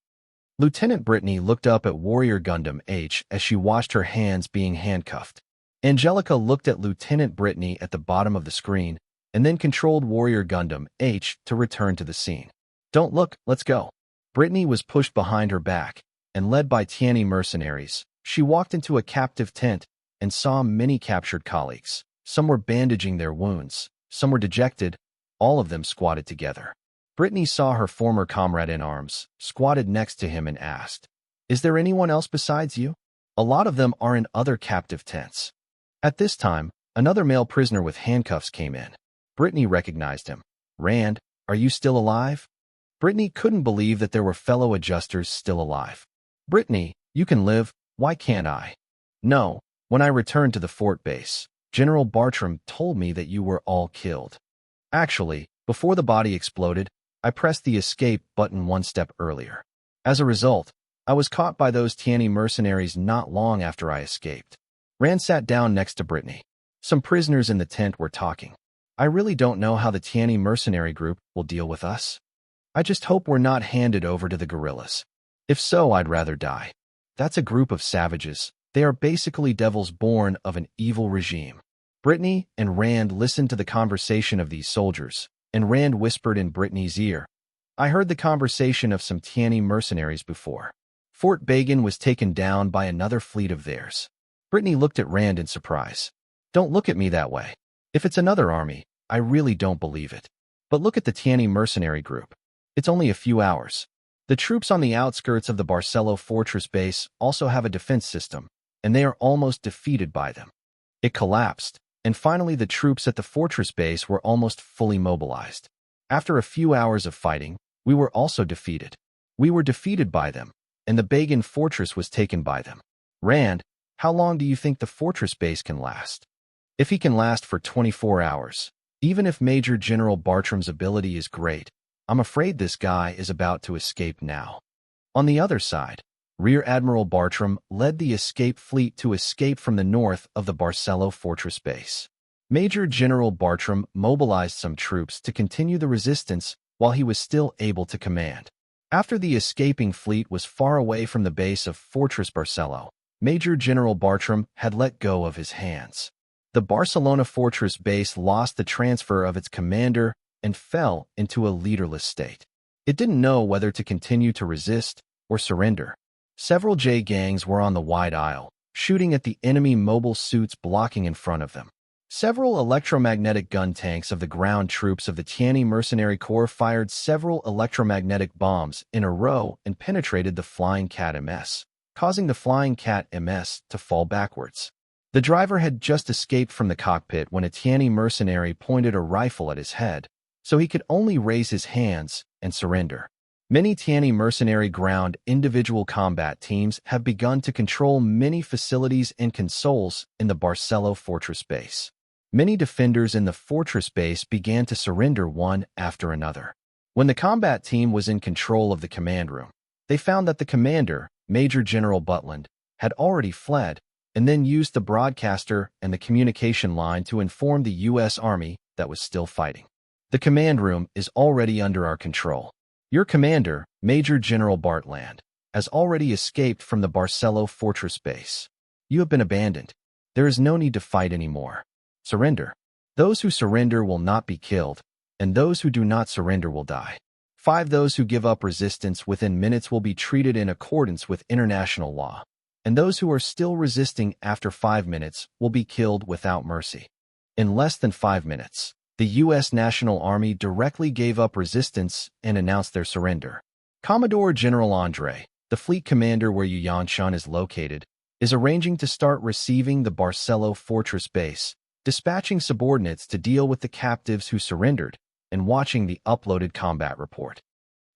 Lieutenant Brittany looked up at Warrior Gundam H as she watched her hands being handcuffed. Angelica looked at Lieutenant Brittany at the bottom of the screen and then controlled Warrior Gundam H to return to the scene. "Don't look, let's go." Brittany was pushed behind her back, and led by Tianni mercenaries, she walked into a captive tent and saw many captured colleagues. Some were bandaging their wounds, some were dejected, all of them squatted together. Brittany saw her former comrade in arms, squatted next to him and asked, "Is there anyone else besides you?" "A lot of them are in other captive tents." At this time, another male prisoner with handcuffs came in. Brittany recognized him. "Rand, are you still alive?" Brittany couldn't believe that there were fellow adjusters still alive. "Brittany, you can live, why can't I?" "No, when I returned to the fort base, General Bartram told me that you were all killed. Actually, before the body exploded, I pressed the escape button one step earlier. As a result, I was caught by those Tianni mercenaries not long after I escaped." Rand sat down next to Brittany. Some prisoners in the tent were talking. "I really don't know how the Tianni mercenary group will deal with us. I just hope we're not handed over to the guerrillas. If so, I'd rather die. That's a group of savages. They are basically devils born of an evil regime." Brittany and Rand listened to the conversation of these soldiers, and Rand whispered in Brittany's ear, "I heard the conversation of some Tianni mercenaries before. Fort Bagan was taken down by another fleet of theirs." Brittany looked at Rand in surprise. "Don't look at me that way. If it's another army, I really don't believe it. But look at the Tianni mercenary group. It's only a few hours. The troops on the outskirts of the Barcelo fortress base also have a defense system, and they are almost defeated by them. It collapsed, and finally the troops at the fortress base were almost fully mobilized. After a few hours of fighting, we were also defeated. We were defeated by them, and the Bagan fortress was taken by them. Rand, how long do you think the fortress base can last?" "If he can last for 24 hours, even if Major General Bartram's ability is great, I'm afraid this guy is about to escape now." On the other side, Rear Admiral Bartram led the escape fleet to escape from the north of the Barcelo fortress base. Major General Bartram mobilized some troops to continue the resistance while he was still able to command. After the escaping fleet was far away from the base of Fortress Barcelo, Major General Bartram had let go of his hands. The Barcelona fortress base lost the transfer of its commander and fell into a leaderless state. It didn't know whether to continue to resist or surrender. Several J gangs were on the wide aisle, shooting at the enemy mobile suits blocking in front of them. Several electromagnetic gun tanks of the ground troops of the Tianni Mercenary Corps fired several electromagnetic bombs in a row and penetrated the Flying Cat MS, causing the Flying Cat MS to fall backwards. The driver had just escaped from the cockpit when a Tianni mercenary pointed a rifle at his head, so he could only raise his hands and surrender. Many Tianni mercenary ground individual combat teams have begun to control many facilities and consoles in the Barcelo fortress base. Many defenders in the fortress base began to surrender one after another. When the combat team was in control of the command room, they found that the commander, Major General Butland, had already fled and then used the broadcaster and the communication line to inform the U.S. Army that was still fighting. "The command room is already under our control. Your commander, Major General Bartland, has already escaped from the Barcelo fortress base. You have been abandoned. There is no need to fight anymore. Surrender. Those who surrender will not be killed, and those who do not surrender will die. 5. Those who give up resistance within minutes will be treated in accordance with international law, and those who are still resisting after 5 minutes will be killed without mercy." In less than 5 minutes, the U.S. National Army directly gave up resistance and announced their surrender. Commodore General Andre, the fleet commander where Yuyanshan is located, is arranging to start receiving the Barcelo fortress base, dispatching subordinates to deal with the captives who surrendered, and watching the uploaded combat report.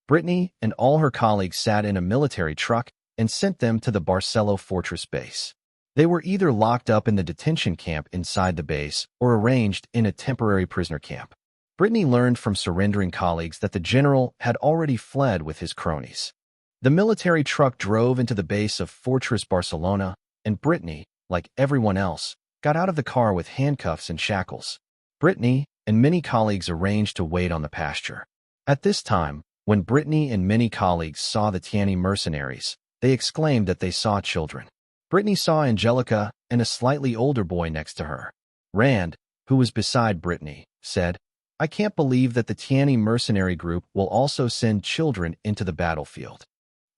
Brittany and all her colleagues sat in a military truck and sent them to the Barcelo fortress base. They were either locked up in the detention camp inside the base or arranged in a temporary prisoner camp. Brittany learned from surrendering colleagues that the general had already fled with his cronies. The military truck drove into the base of Fortress Barcelona, and Brittany, like everyone else, got out of the car with handcuffs and shackles. Brittany and many colleagues arranged to wait on the pasture. At this time, when Brittany and many colleagues saw the Tiani mercenaries, they exclaimed that they saw children. Brittany saw Angelica and a slightly older boy next to her. Rand, who was beside Brittany, said, "I can't believe that the Tiani mercenary group will also send children into the battlefield.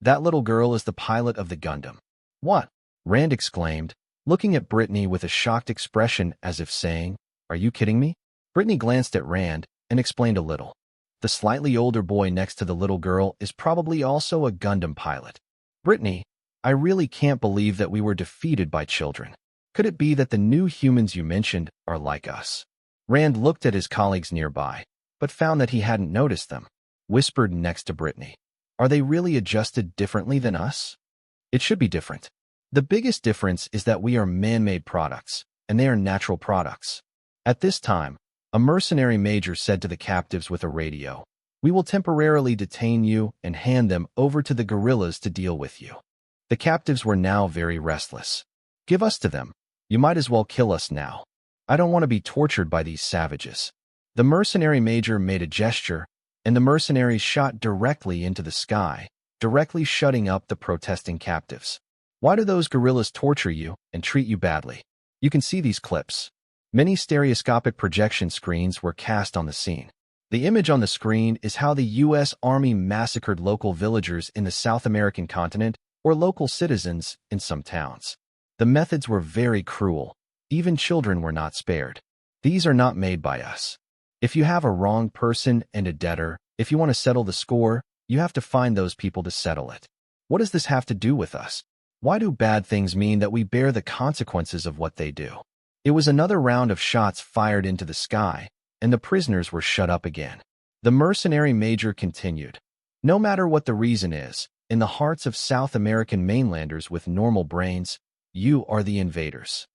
That little girl is the pilot of the Gundam." "What?" Rand exclaimed, looking at Brittany with a shocked expression as if saying, "Are you kidding me?" Brittany glanced at Rand and explained a little. "The slightly older boy next to the little girl is probably also a Gundam pilot." "Brittany, I really can't believe that we were defeated by children. Could it be that the new humans you mentioned are like us?" Rand looked at his colleagues nearby, but found that he hadn't noticed them. Whispered next to Brittany, "Are they really adjusted differently than us?" "It should be different. The biggest difference is that we are man-made products, and they are natural products." At this time, a mercenary major said to the captives with a radio, "We will temporarily detain you and hand them over to the guerrillas to deal with you." The captives were now very restless. "Give us to them. You might as well kill us now. I don't want to be tortured by these savages." The mercenary major made a gesture, and the mercenaries shot directly into the sky, directly shutting up the protesting captives. "Why do those guerrillas torture you and treat you badly?" You can see these clips. Many stereoscopic projection screens were cast on the scene. The image on the screen is how the U.S. Army massacred local villagers in the South American continent or local citizens in some towns. The methods were very cruel. Even children were not spared. These are not made by us. If you have a wrong person and a debtor, if you want to settle the score, you have to find those people to settle it. What does this have to do with us? Why do bad things mean that we bear the consequences of what they do? It was another round of shots fired into the sky, and the prisoners were shut up again. The mercenary major continued, "No matter what the reason is, in the hearts of South American mainlanders with normal brains, you are the invaders."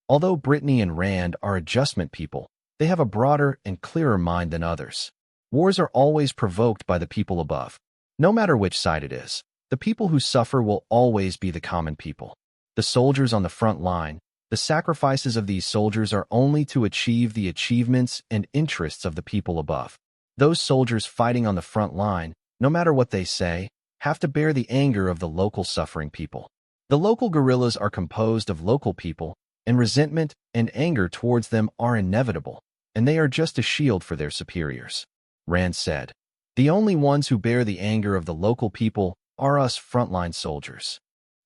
Although Brittany and Rand are adjustment people, they have a broader and clearer mind than others. Wars are always provoked by the people above. No matter which side it is, the people who suffer will always be the common people. The soldiers on the front line, the sacrifices of these soldiers are only to achieve the achievements and interests of the people above. Those soldiers fighting on the front line, no matter what they say, have to bear the anger of the local suffering people. The local guerrillas are composed of local people, and resentment and anger towards them are inevitable, and they are just a shield for their superiors. Rand said, "The only ones who bear the anger of the local people are us frontline soldiers.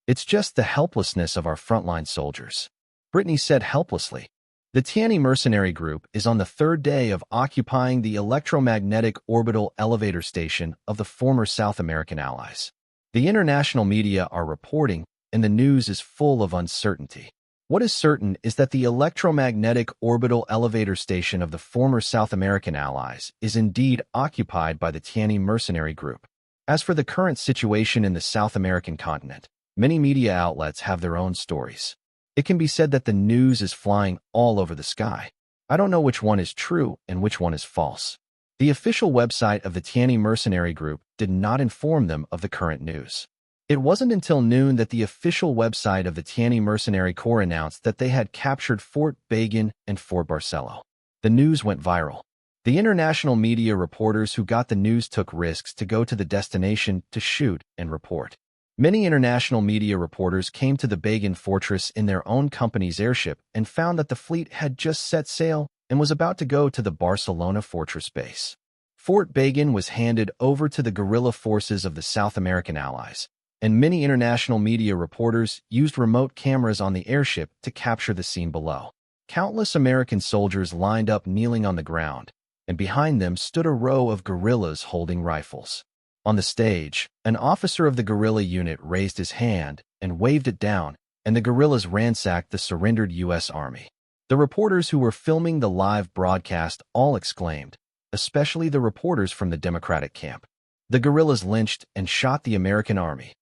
It's just the helplessness of our frontline soldiers." Brittany said helplessly. The Tiani mercenary group is on the third day of occupying the electromagnetic orbital elevator station of the former South American allies. The international media are reporting, and the news is full of uncertainty. What is certain is that the electromagnetic orbital elevator station of the former South American allies is indeed occupied by the Tiani mercenary group. As for the current situation in the South American continent, many media outlets have their own stories. It can be said that the news is flying all over the sky. I don't know which one is true and which one is false. The official website of the Tiani mercenary group did not inform them of the current news. It wasn't until noon that the official website of the Tiani Mercenary Corps announced that they had captured Fort Bagan and Fort Barcelo. The news went viral. The international media reporters who got the news took risks to go to the destination to shoot and report. Many international media reporters came to the Bagan fortress in their own company's airship and found that the fleet had just set sail and was about to go to the Barcelona fortress base. Fort Bagan was handed over to the guerrilla forces of the South American allies, and many international media reporters used remote cameras on the airship to capture the scene below. Countless American soldiers lined up kneeling on the ground, and behind them stood a row of guerrillas holding rifles. On the stage, an officer of the guerrilla unit raised his hand and waved it down, and the guerrillas ransacked the surrendered U.S. Army. The reporters who were filming the live broadcast all exclaimed, especially the reporters from the Democratic camp. The guerrillas lynched and shot the American Army.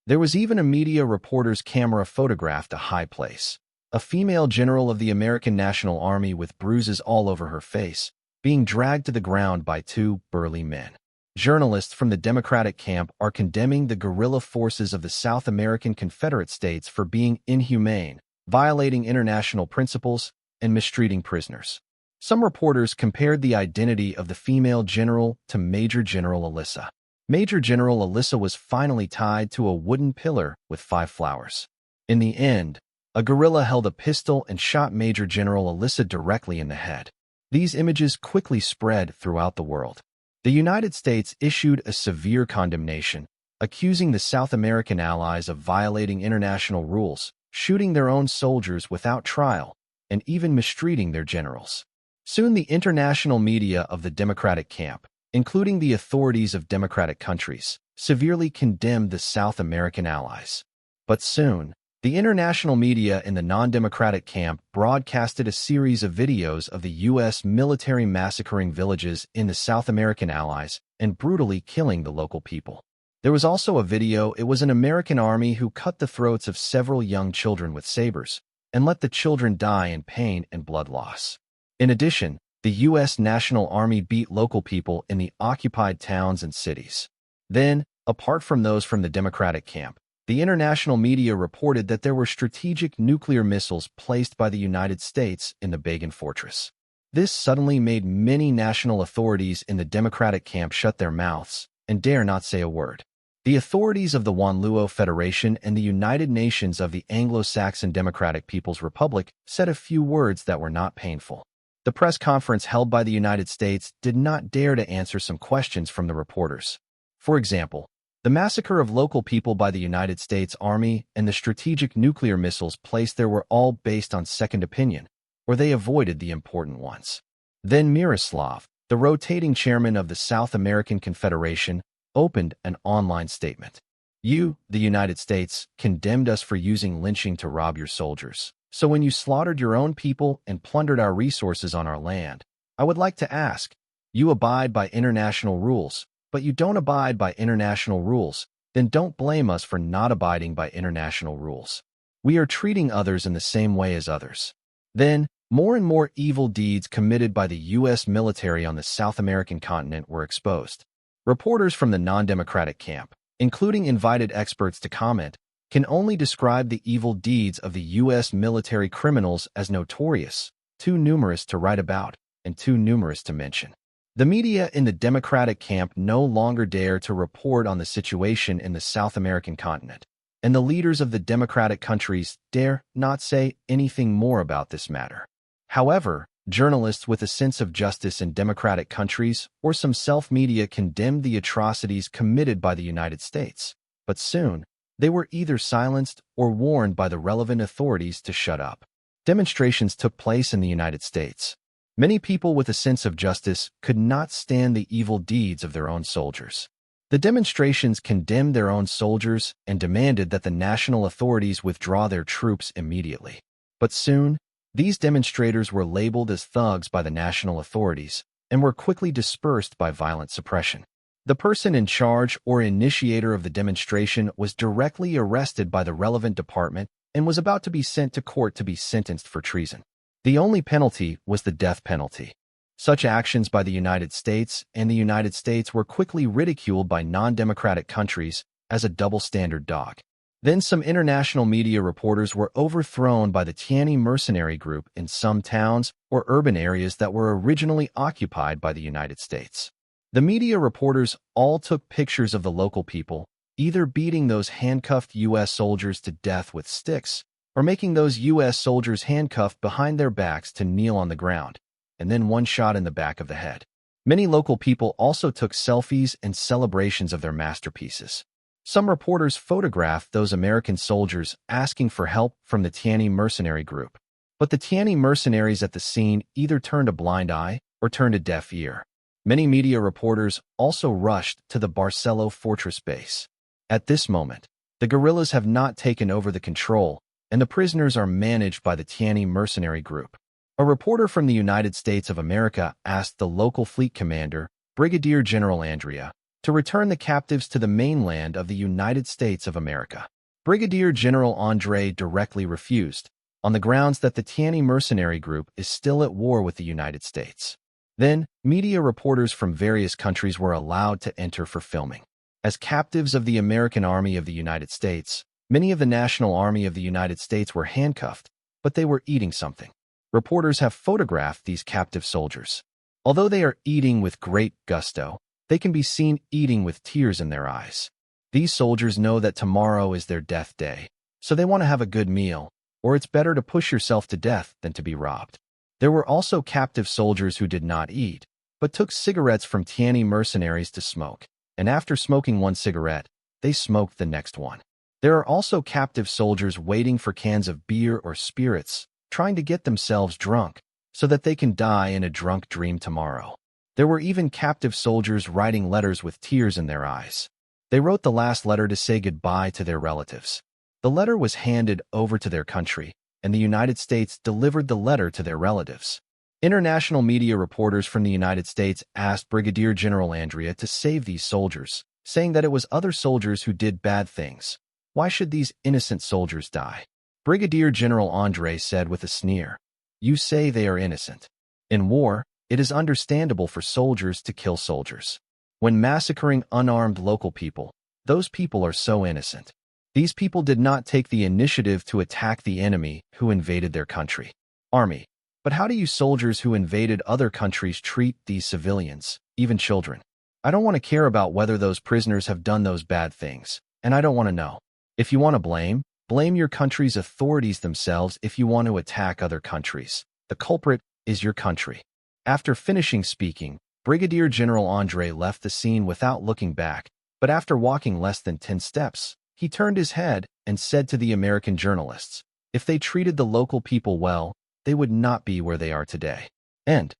There was even a media reporter's camera photographed a high place. A female general of the American National Army with bruises all over her face, being dragged to the ground by two burly men. Journalists from the Democratic camp are condemning the guerrilla forces of the South American Confederate States for being inhumane, violating international principles, and mistreating prisoners. Some reporters compared the identity of the female general to Major General Alyssa. Major General Alyssa was finally tied to a wooden pillar with 5 flowers. In the end, a gorilla held a pistol and shot Major General Alyssa directly in the head. These images quickly spread throughout the world. The United States issued a severe condemnation, accusing the South American allies of violating international rules, shooting their own soldiers without trial, and even mistreating their generals. Soon the international media of the Democratic camp, including the authorities of democratic countries, severely condemned the South American allies. But soon, the international media in the non-democratic camp broadcasted a series of videos of the U.S. military massacring villages in the South American allies and brutally killing the local people. There was also a video. It was an American army who cut the throats of several young children with sabers and let the children die in pain and blood loss. In addition, the U.S. National Army beat local people in the occupied towns and cities. Then, apart from those from the Democratic camp, the international media reported that there were strategic nuclear missiles placed by the United States in the Bagan Fortress. This suddenly made many national authorities in the Democratic camp shut their mouths and dare not say a word. The authorities of the Wanluo Federation and the United Nations of the Anglo-Saxon Democratic People's Republic said a few words that were not painful. The press conference held by the United States did not dare to answer some questions from the reporters. For example, the massacre of local people by the United States Army and the strategic nuclear missiles placed there were all based on second opinion, or they avoided the important ones. Then Miroslav, the rotating chairman of the South American Confederation, opened an online statement. You, the United States, condemned us for using lynching to rob your soldiers. So when you slaughtered your own people and plundered our resources on our land, I would like to ask, you abide by international rules, but you don't abide by international rules, then don't blame us for not abiding by international rules. We are treating others in the same way as others. Then, more and more evil deeds committed by the U.S. military on the South American continent were exposed. Reporters from the non-democratic camp, including invited experts to comment, can only describe the evil deeds of the U.S. military criminals as notorious, too numerous to write about, and too numerous to mention. The media in the Democratic camp no longer dare to report on the situation in the South American continent, and the leaders of the democratic countries dare not say anything more about this matter. However, journalists with a sense of justice in democratic countries or some self-media condemned the atrocities committed by the United States, but soon, they were either silenced or warned by the relevant authorities to shut up. Demonstrations took place in the United States. Many people with a sense of justice could not stand the evil deeds of their own soldiers. The demonstrations condemned their own soldiers and demanded that the national authorities withdraw their troops immediately. But soon, these demonstrators were labeled as thugs by the national authorities and were quickly dispersed by violent suppression. The person in charge or initiator of the demonstration was directly arrested by the relevant department and was about to be sent to court to be sentenced for treason. The only penalty was the death penalty. Such actions by the United States and the United States were quickly ridiculed by non-democratic countries as a double-standard dog. Then some international media reporters were overthrown by the Tianyi mercenary group in some towns or urban areas that were originally occupied by the United States. The media reporters all took pictures of the local people, either beating those handcuffed U.S. soldiers to death with sticks, or making those U.S. soldiers handcuffed behind their backs to kneel on the ground, and then one shot in the back of the head. Many local people also took selfies and celebrations of their masterpieces. Some reporters photographed those American soldiers asking for help from the Tianyi mercenary group, but the Tianyi mercenaries at the scene either turned a blind eye or turned a deaf ear. Many media reporters also rushed to the Barcelo fortress base. At this moment, the guerrillas have not taken over the control, and the prisoners are managed by the Tianyi mercenary group. A reporter from the United States of America asked the local fleet commander, Brigadier General Andrea, to return the captives to the mainland of the United States of America. Brigadier General Andre directly refused, on the grounds that the Tianyi mercenary group is still at war with the United States. Then, media reporters from various countries were allowed to enter for filming. As captives of the American Army of the United States, many of the National Army of the United States were handcuffed, but they were eating something. Reporters have photographed these captive soldiers. Although they are eating with great gusto, they can be seen eating with tears in their eyes. These soldiers know that tomorrow is their death day, so they want to have a good meal, or it's better to push yourself to death than to be robbed. There were also captive soldiers who did not eat, but took cigarettes from Tianyi mercenaries to smoke, and after smoking one cigarette, they smoked the next one. There are also captive soldiers waiting for cans of beer or spirits, trying to get themselves drunk, so that they can die in a drunk dream tomorrow. There were even captive soldiers writing letters with tears in their eyes. They wrote the last letter to say goodbye to their relatives. The letter was handed over to their country, and the United States delivered the letter to their relatives. International media reporters from the United States asked Brigadier General Andrea to save these soldiers, saying that it was other soldiers who did bad things. Why should these innocent soldiers die? Brigadier General Andre said with a sneer, "You say they are innocent. In war, it is understandable for soldiers to kill soldiers. When massacring unarmed local people, those people are so innocent. These people did not take the initiative to attack the enemy who invaded their country. Army. But how do you soldiers who invaded other countries treat these civilians, even children? I don't want to care about whether those prisoners have done those bad things, and I don't want to know. If you want to blame your country's authorities themselves if you want to attack other countries. The culprit is your country." After finishing speaking, Brigadier General Andre left the scene without looking back, but after walking less than 10 steps, he turned his head and said to the American journalists, "If they treated the local people well, they would not be where they are today." And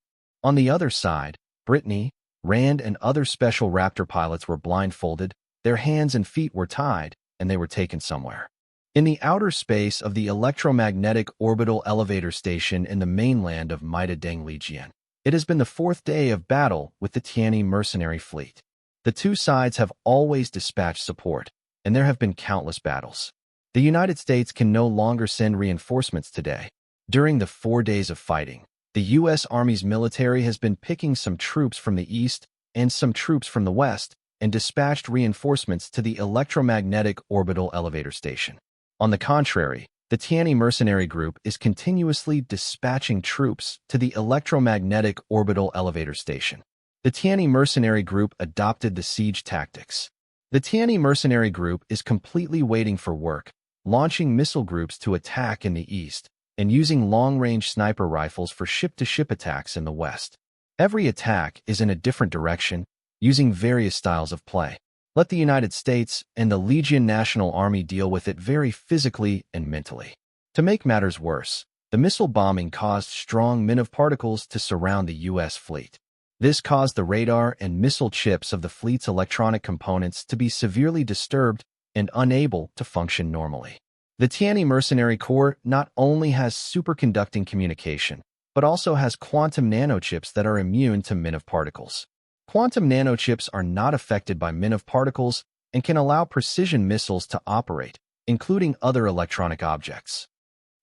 on the other side, Brittany, Rand, and other special Raptor pilots were blindfolded, their hands and feet were tied, and they were taken somewhere. In the outer space of the electromagnetic orbital elevator station in the mainland of Maida-Deng Legion, it has been the 4th day of battle with the Tianyi mercenary fleet. The two sides have always dispatched support, and there have been countless battles. The United States can no longer send reinforcements today. During the 4 days of fighting, the U.S. Army's military has been picking some troops from the east and some troops from the west and dispatched reinforcements to the electromagnetic orbital elevator station. On the contrary, the Tianyi mercenary group is continuously dispatching troops to the electromagnetic orbital elevator station. The Tianyi mercenary group adopted the siege tactics. The Tianyi mercenary group is completely waiting for work, launching missile groups to attack in the east, and using long-range sniper rifles for ship-to-ship attacks in the west. Every attack is in a different direction, using various styles of play. Let the United States and the Legion National Army deal with it very physically and mentally. To make matters worse, the missile bombing caused strong men of particles to surround the U.S. fleet. This caused the radar and missile chips of the fleet's electronic components to be severely disturbed and unable to function normally. The Tianyi Mercenary Corps not only has superconducting communication, but also has quantum nanochips that are immune to men of particles. Quantum nanochips are not affected by men of particles and can allow precision missiles to operate, including other electronic objects.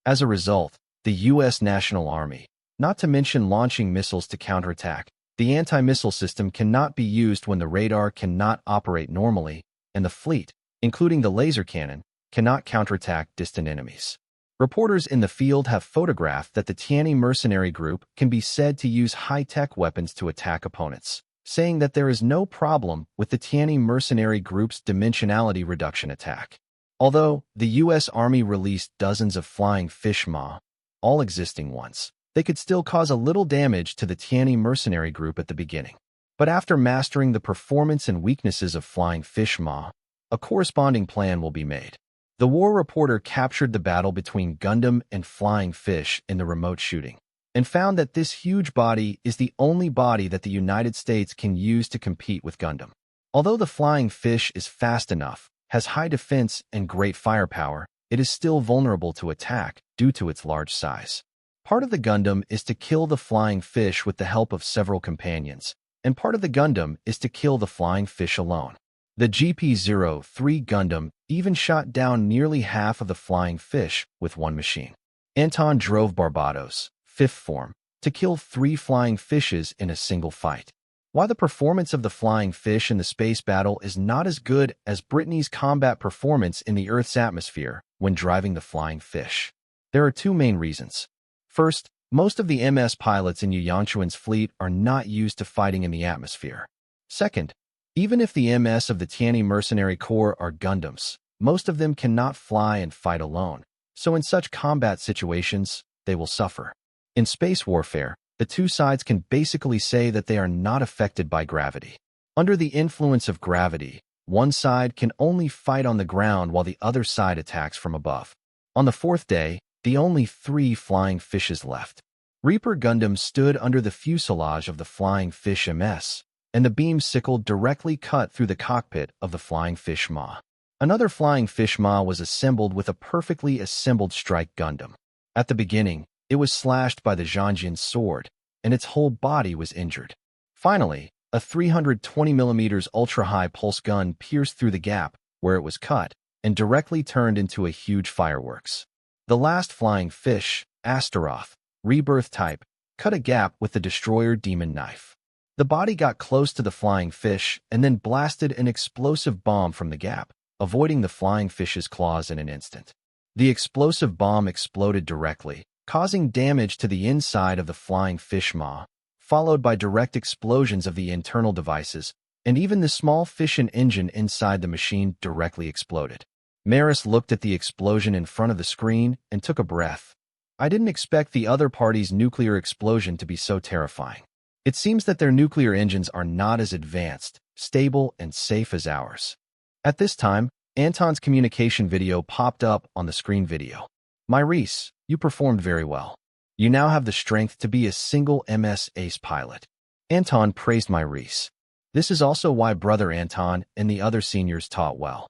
As a result, the U.S. National Army, not to mention launching missiles to counterattack, the anti-missile system cannot be used when the radar cannot operate normally, and the fleet, including the laser cannon, cannot counterattack distant enemies. Reporters in the field have photographed that the Tianyi mercenary group can be said to use high-tech weapons to attack opponents, saying that there is no problem with the Tianyi mercenary group's dimensionality reduction attack. Although the U.S. Army released dozens of flying fish mech, all existing ones, they could still cause a little damage to the Tianyi mercenary group at the beginning. But after mastering the performance and weaknesses of flying fish mech, a corresponding plan will be made. The war reporter captured the battle between Gundam and flying fish in the remote shooting, and found that this huge body is the only body that the United States can use to compete with Gundam. Although the flying fish is fast enough, has high defense and great firepower, it is still vulnerable to attack due to its large size. Part of the Gundam is to kill the flying fish with the help of several companions, and part of the Gundam is to kill the flying fish alone. The GP-03 Gundam even shot down nearly half of the flying fish with one machine. Anton drove Barbados, 5th form, to kill 3 flying fishes in a single fight. While the performance of the flying fish in the space battle is not as good as Brittany's combat performance in the Earth's atmosphere when driving the flying fish, there are 2 main reasons. First, Most of the MS pilots in Yu Yangchuan's fleet are not used to fighting in the atmosphere. Second, even if the MS of the Tianyi Mercenary Corps are Gundams, most of them cannot fly and fight alone, so in such combat situations, they will suffer. In space warfare, the two sides can basically say that they are not affected by gravity. Under the influence of gravity, one side can only fight on the ground while the other side attacks from above. On the fourth day, the only 3 flying fishes left. Reaper Gundam stood under the fuselage of the Flying Fish MS, and the beam sickle directly cut through the cockpit of the Flying Fish Ma. Another Flying Fish Ma was assembled with a perfectly assembled Strike Gundam. At the beginning, it was slashed by the Zhanjian's sword, and its whole body was injured. Finally, a 320mm ultra-high pulse gun pierced through the gap where it was cut and directly turned into a huge fireworks. The last flying fish, Astaroth, rebirth type, cut a gap with the destroyer demon knife. The body got close to the flying fish and then blasted an explosive bomb from the gap, avoiding the flying fish's claws in an instant. The explosive bomb exploded directly, causing damage to the inside of the Flying Fish Ma, followed by direct explosions of the internal devices, and even the small fission engine inside the machine directly exploded. Maris looked at the explosion in front of the screen and took a breath. I didn't expect the other party's nuclear explosion to be so terrifying. It seems that their nuclear engines are not as advanced, stable, and safe as ours. At this time, Anton's communication video popped up on the screen video. Maurice, you performed very well. You now have the strength to be a single MS ace pilot. Anton praised Maurice. This is also why Brother Anton and the other seniors taught well.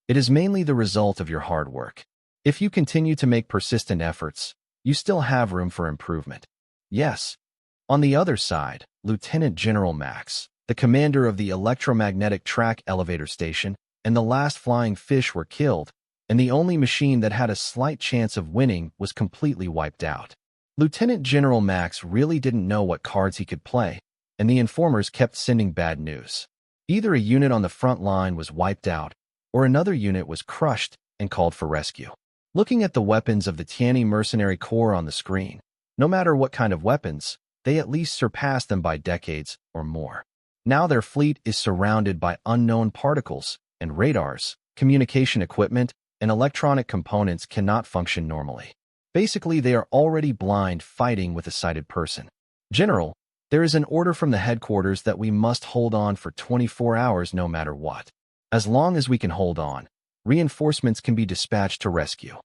It is mainly the result of your hard work. If you continue to make persistent efforts, you still have room for improvement. Yes. On the other side, Lieutenant General Max, the commander of the electromagnetic track elevator station, and the last flying fish were killed, and the only machine that had a slight chance of winning was completely wiped out. Lieutenant General Max really didn't know what cards he could play, and the informers kept sending bad news. Either a unit on the front line was wiped out, or another unit was crushed and called for rescue. Looking at the weapons of the Tianyi Mercenary Corps on the screen, no matter what kind of weapons, they at least surpassed them by decades or more. Now their fleet is surrounded by unknown particles, and radars, communication equipment, and electronic components cannot function normally. Basically, they are already blind fighting with a sighted person. General, there is an order from the headquarters that we must hold on for 24 hours no matter what. As long as we can hold on, reinforcements can be dispatched to rescue.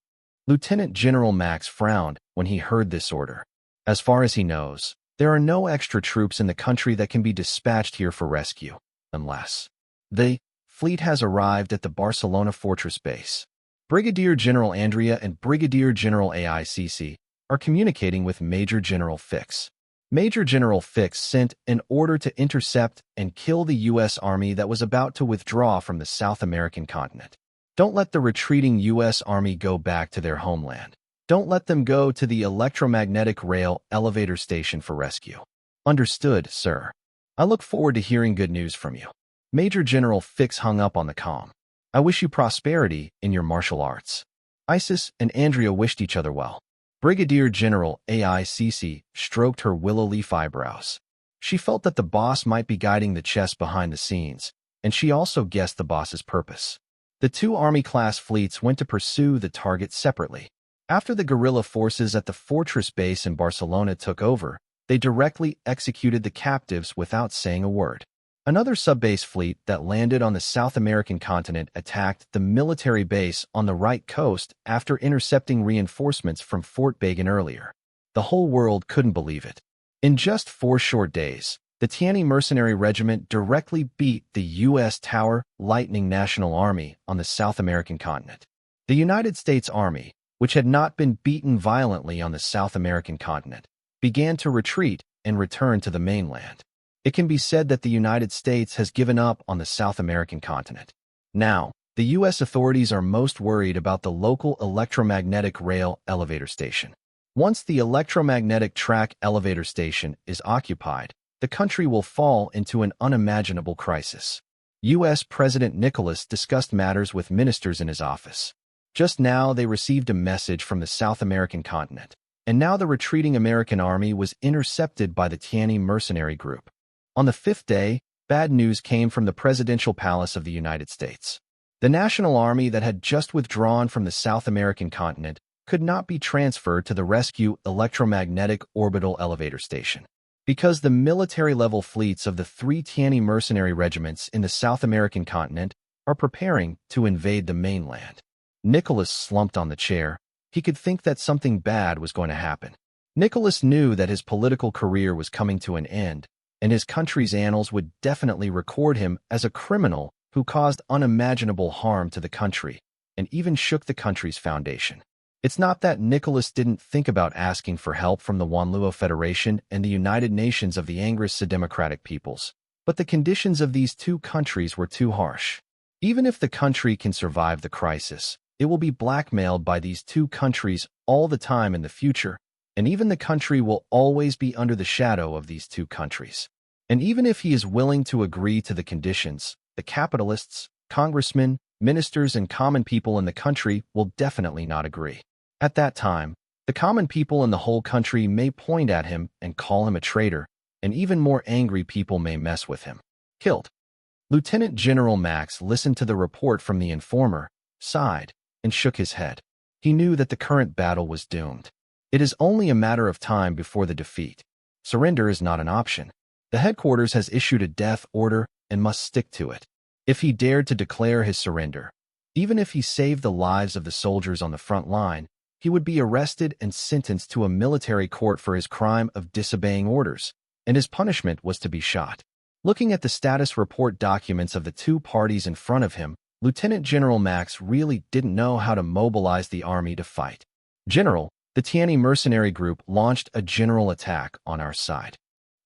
Lieutenant General Max frowned when he heard this order. As far as he knows, there are no extra troops in the country that can be dispatched here for rescue, unless the fleet has arrived at the Barcelona fortress base. Brigadier General Andrea and Brigadier General AICC are communicating with Major General Fix. Major General Fix sent an order to intercept and kill the U.S. Army that was about to withdraw from the South American continent. Don't let the retreating U.S. Army go back to their homeland. Don't let them go to the electromagnetic rail elevator station for rescue. Understood, sir. I look forward to hearing good news from you. Major General Fix hung up on the comm. I wish you prosperity in your martial arts. Isis and Andrea wished each other well. Brigadier General AICC stroked her willow leaf eyebrows. She felt that the boss might be guiding the chess behind the scenes, and she also guessed the boss's purpose. The two Army-class fleets went to pursue the target separately. After the guerrilla forces at the fortress base in Barcelona took over, they directly executed the captives without saying a word. Another sub-base fleet that landed on the South American continent attacked the military base on the right coast after intercepting reinforcements from Fort Bagan earlier. The whole world couldn't believe it. In just 4 short days, the Tianyi Mercenary Regiment directly beat the U.S. Tower Lightning National Army on the South American continent. The United States Army, which had not been beaten violently on the South American continent, began to retreat and return to the mainland. It can be said that the United States has given up on the South American continent. Now, the U.S. authorities are most worried about the local electromagnetic rail elevator station. Once the electromagnetic track elevator station is occupied, the country will fall into an unimaginable crisis. U.S. President Nicholas discussed matters with ministers in his office. Just now, they received a message from the South American continent. and now the retreating American army was intercepted by the Tianyi mercenary group. On the fifth day, bad news came from the presidential palace of the United States. The national army that had just withdrawn from the South American continent could not be transferred to the rescue electromagnetic orbital elevator station, because the military-level fleets of the three Tianyi mercenary regiments in the South American continent are preparing to invade the mainland. Nicholas slumped on the chair. He could think that something bad was going to happen. Nicholas knew that his political career was coming to an end, and his country's annals would definitely record him as a criminal who caused unimaginable harm to the country and even shook the country's foundation. It's not that Nicholas didn't think about asking for help from the Wanluo Federation and the United Nations of the Angrist Democratic Peoples, but the conditions of these two countries were too harsh. Even if the country can survive the crisis, it will be blackmailed by these two countries all the time in the future, and even the country will always be under the shadow of these two countries. And even if he is willing to agree to the conditions, the capitalists, congressmen, ministers, and common people in the country will definitely not agree. At that time, the common people in the whole country may point at him and call him a traitor, and even more angry people may mess with him. Killed. Lieutenant General Max listened to the report from the informer, sighed, and shook his head. He knew that the current battle was doomed. It is only a matter of time before the defeat. Surrender is not an option. The headquarters has issued a death order and must stick to it. If he dared to declare his surrender, even if he saved the lives of the soldiers on the front line, he would be arrested and sentenced to a military court for his crime of disobeying orders, and his punishment was to be shot. Looking at the status report documents of the two parties in front of him, Lieutenant General Max really didn't know how to mobilize the army to fight. General, the Tianyi mercenary group launched a general attack on our side.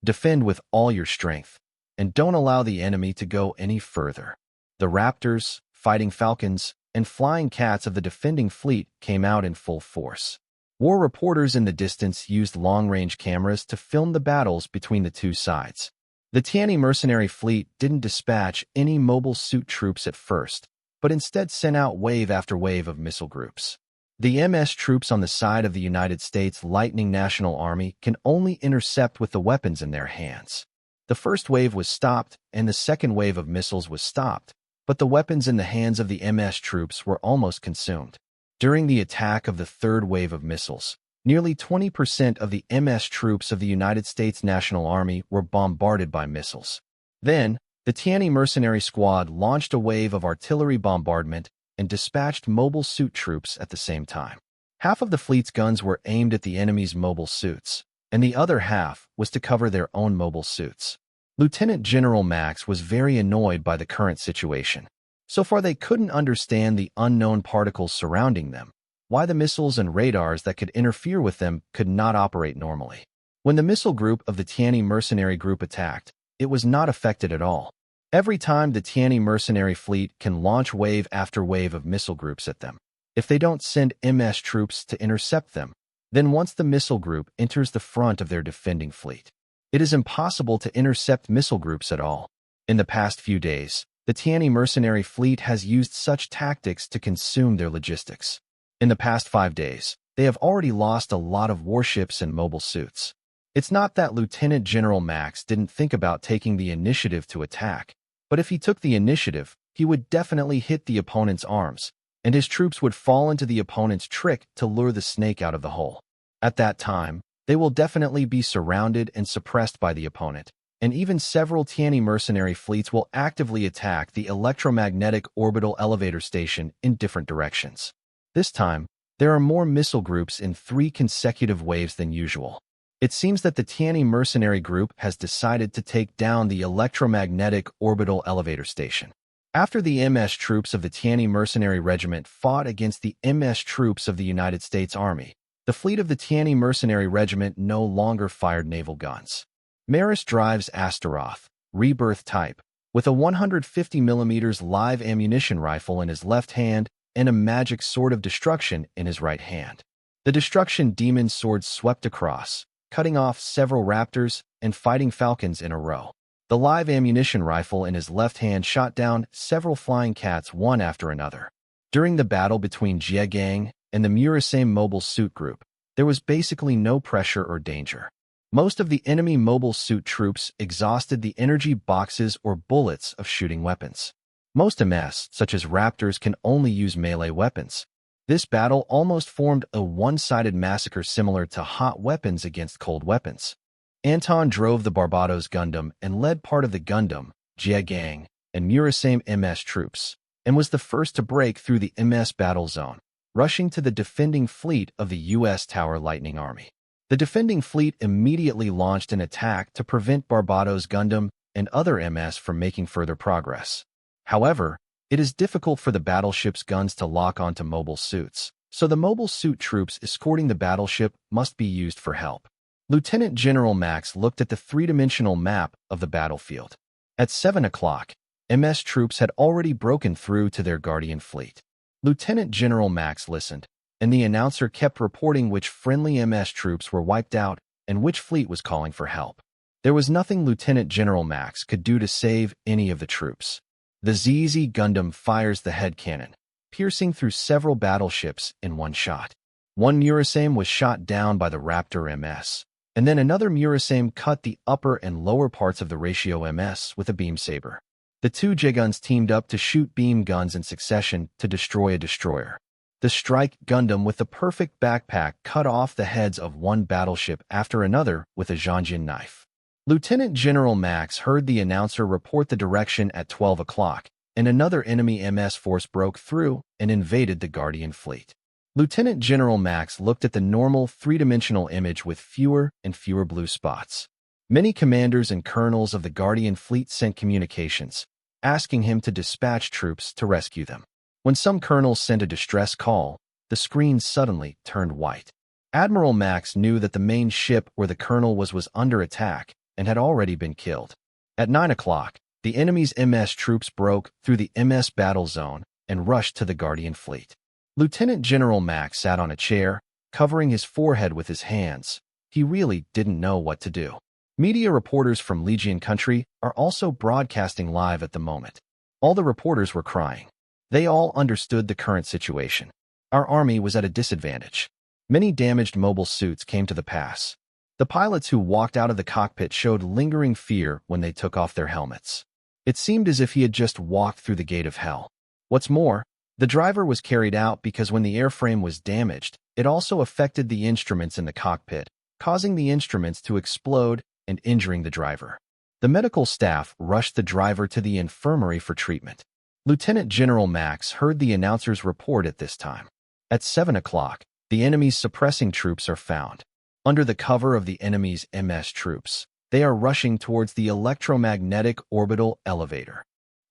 Defend with all your strength, and don't allow the enemy to go any further. The Raptors, Fighting Falcons, and Flying Cats of the defending fleet came out in full force. War reporters in the distance used long-range cameras to film the battles between the two sides. The Tianyi mercenary fleet didn't dispatch any mobile suit troops at first, but instead sent out wave after wave of missile groups. The MS troops on the side of the United States Lightning National Army can only intercept with the weapons in their hands. The first wave was stopped, and the second wave of missiles was stopped, but the weapons in the hands of the MS troops were almost consumed. During the attack of the third wave of missiles, nearly 20% of the MS troops of the United States National Army were bombarded by missiles. Then, the Tianyi mercenary squad launched a wave of artillery bombardment and dispatched mobile suit troops at the same time. Half of the fleet's guns were aimed at the enemy's mobile suits, and the other half was to cover their own mobile suits. Lieutenant General Max was very annoyed by the current situation. So far they couldn't understand the unknown particles surrounding them, why the missiles and radars that could interfere with them could not operate normally. When the missile group of the Tianyi mercenary group attacked, it was not affected at all. Every time the Tianyi mercenary fleet can launch wave after wave of missile groups at them. If they don't send MS troops to intercept them, then once the missile group enters the front of their defending fleet, it is impossible to intercept missile groups at all. In the past few days, the Tianyi mercenary fleet has used such tactics to consume their logistics. In the past 5 days, they have already lost a lot of warships and mobile suits. It's not that Lieutenant General Max didn't think about taking the initiative to attack, but if he took the initiative, he would definitely hit the opponent's arms, and his troops would fall into the opponent's trick to lure the snake out of the hole. At that time, they will definitely be surrounded and suppressed by the opponent, and even several Tianyi mercenary fleets will actively attack the electromagnetic orbital elevator station in different directions. This time, there are more missile groups in 3 consecutive waves than usual. It seems that the Tianyi mercenary group has decided to take down the electromagnetic orbital elevator station. After the MS troops of the Tianyi mercenary regiment fought against the MS troops of the United States Army, the fleet of the Tianyi mercenary regiment no longer fired naval guns. Maris drives Astaroth, rebirth type, with a 150mm live ammunition rifle in his left hand and a magic sword of destruction in his right hand. The destruction demon sword swept across, cutting off several raptors and fighting falcons in a row. The live ammunition rifle in his left hand shot down several flying cats one after another. During the battle between Jie Gang and the Murasame mobile suit group, There was basically no pressure or danger. Most of the enemy mobile suit troops exhausted the energy boxes or bullets of shooting weapons. Most MS, such as Raptors, can only use melee weapons. This battle almost formed a one-sided massacre similar to hot weapons against cold weapons. Anton drove the Barbados Gundam and led part of the Gundam, Jie Gang, and Murasame MS troops, and was the first to break through the MS battle zone, rushing to the defending fleet of the U.S. Tower Lightning Army. The defending fleet immediately launched an attack to prevent Barbados Gundam and other MS from making further progress. However, it is difficult for the battleship's guns to lock onto mobile suits, so the mobile suit troops escorting the battleship must be used for help. Lieutenant General Max looked at the three-dimensional map of the battlefield. At 7 o'clock, MS troops had already broken through to their Guardian fleet. Lieutenant General Max listened, and the announcer kept reporting which friendly MS troops were wiped out and which fleet was calling for help. There was nothing Lieutenant General Max could do to save any of the troops. The ZZ Gundam fires the head cannon, piercing through several battleships in one shot. One Murasame was shot down by the Raptor MS, and then another Murasame cut the upper and lower parts of the Ratio MS with a beam saber. The two J-guns teamed up to shoot beam guns in succession to destroy a destroyer. The Strike Gundam with the perfect backpack cut off the heads of one battleship after another with a Zhanjian knife. Lieutenant General Max heard the announcer report the direction at 12 o'clock, and another enemy MS force broke through and invaded the Guardian fleet. Lieutenant General Max looked at the normal three-dimensional image with fewer and fewer blue spots. Many commanders and colonels of the Guardian fleet sent communications, asking him to dispatch troops to rescue them. When some colonels sent a distress call, the screen suddenly turned white. Admiral Max knew that the main ship where the colonel was under attack and had already been killed. At 9 o'clock, the enemy's MS troops broke through the MS battle zone and rushed to the Guardian fleet. Lieutenant General Max sat on a chair, covering his forehead with his hands. He really didn't know what to do. Media reporters from Legion country are also broadcasting live at the moment. All the reporters were crying. They all understood the current situation. Our army was at a disadvantage. Many damaged mobile suits came to the pass. The pilots who walked out of the cockpit showed lingering fear when they took off their helmets. It seemed as if he had just walked through the gate of hell. What's more, the driver was carried out because when the airframe was damaged, it also affected the instruments in the cockpit, causing the instruments to explode and injuring the driver. The medical staff rushed the driver to the infirmary for treatment. Lieutenant General Max heard the announcer's report at this time. At 7 o'clock, the enemy's suppressing troops are found. Under the cover of the enemy's MS troops, they are rushing towards the electromagnetic orbital elevator.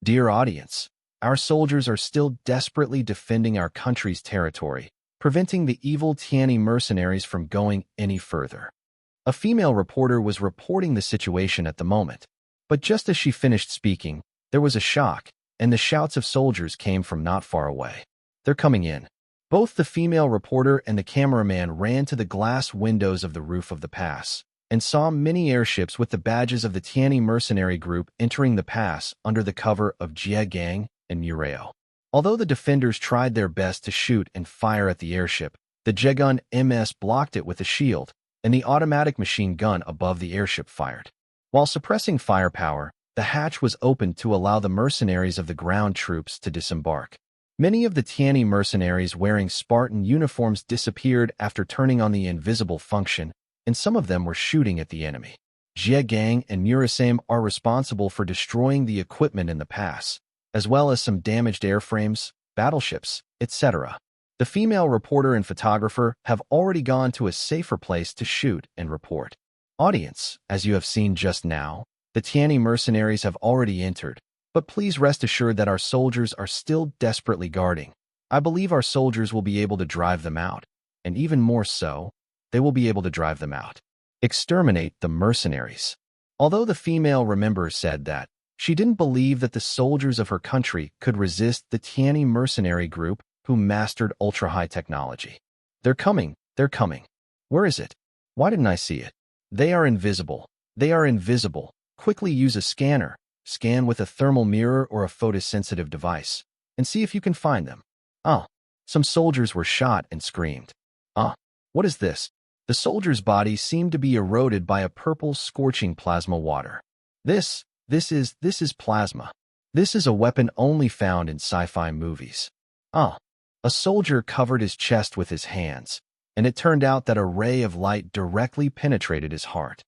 Dear audience, our soldiers are still desperately defending our country's territory, preventing the evil Tianyi mercenaries from going any further. A female reporter was reporting the situation at the moment, but just as she finished speaking, there was a shock, and the shouts of soldiers came from not far away. They're coming in. Both the female reporter and the cameraman ran to the glass windows of the roof of the pass and saw many airships with the badges of the Tianyi mercenary group entering the pass under the cover of Jie Gang and Mureo. Although the defenders tried their best to shoot and fire at the airship, the Jegun MS blocked it with a shield, and the automatic machine gun above the airship fired. While suppressing firepower, the hatch was opened to allow the mercenaries of the ground troops to disembark. Many of the Tianyi mercenaries wearing Spartan uniforms disappeared after turning on the invisible function, and some of them were shooting at the enemy. Jie Gang and Murasame are responsible for destroying the equipment in the pass, as well as some damaged airframes, battleships, etc. The female reporter and photographer have already gone to a safer place to shoot and report. Audience, as you have seen just now, the Tianyi mercenaries have already entered, but please rest assured that our soldiers are still desperately guarding. I believe our soldiers will be able to drive them out, and even more so, they will be able to drive them out. Exterminate the mercenaries. Although the female remember said that she didn't believe that the soldiers of her country could resist the Tianyi mercenary group who mastered ultra-high technology. They're coming, they're coming. Where is it? Why didn't I see it? They are invisible. They are invisible. Quickly use a scanner. Scan with a thermal mirror or a photosensitive device, and see if you can find them. Some soldiers were shot and screamed. What is this? The soldier's body seemed to be eroded by a purple, scorching plasma water. This is plasma. This is a weapon only found in sci-fi movies. Ah, a soldier covered his chest with his hands, and it turned out that a ray of light directly penetrated his heart.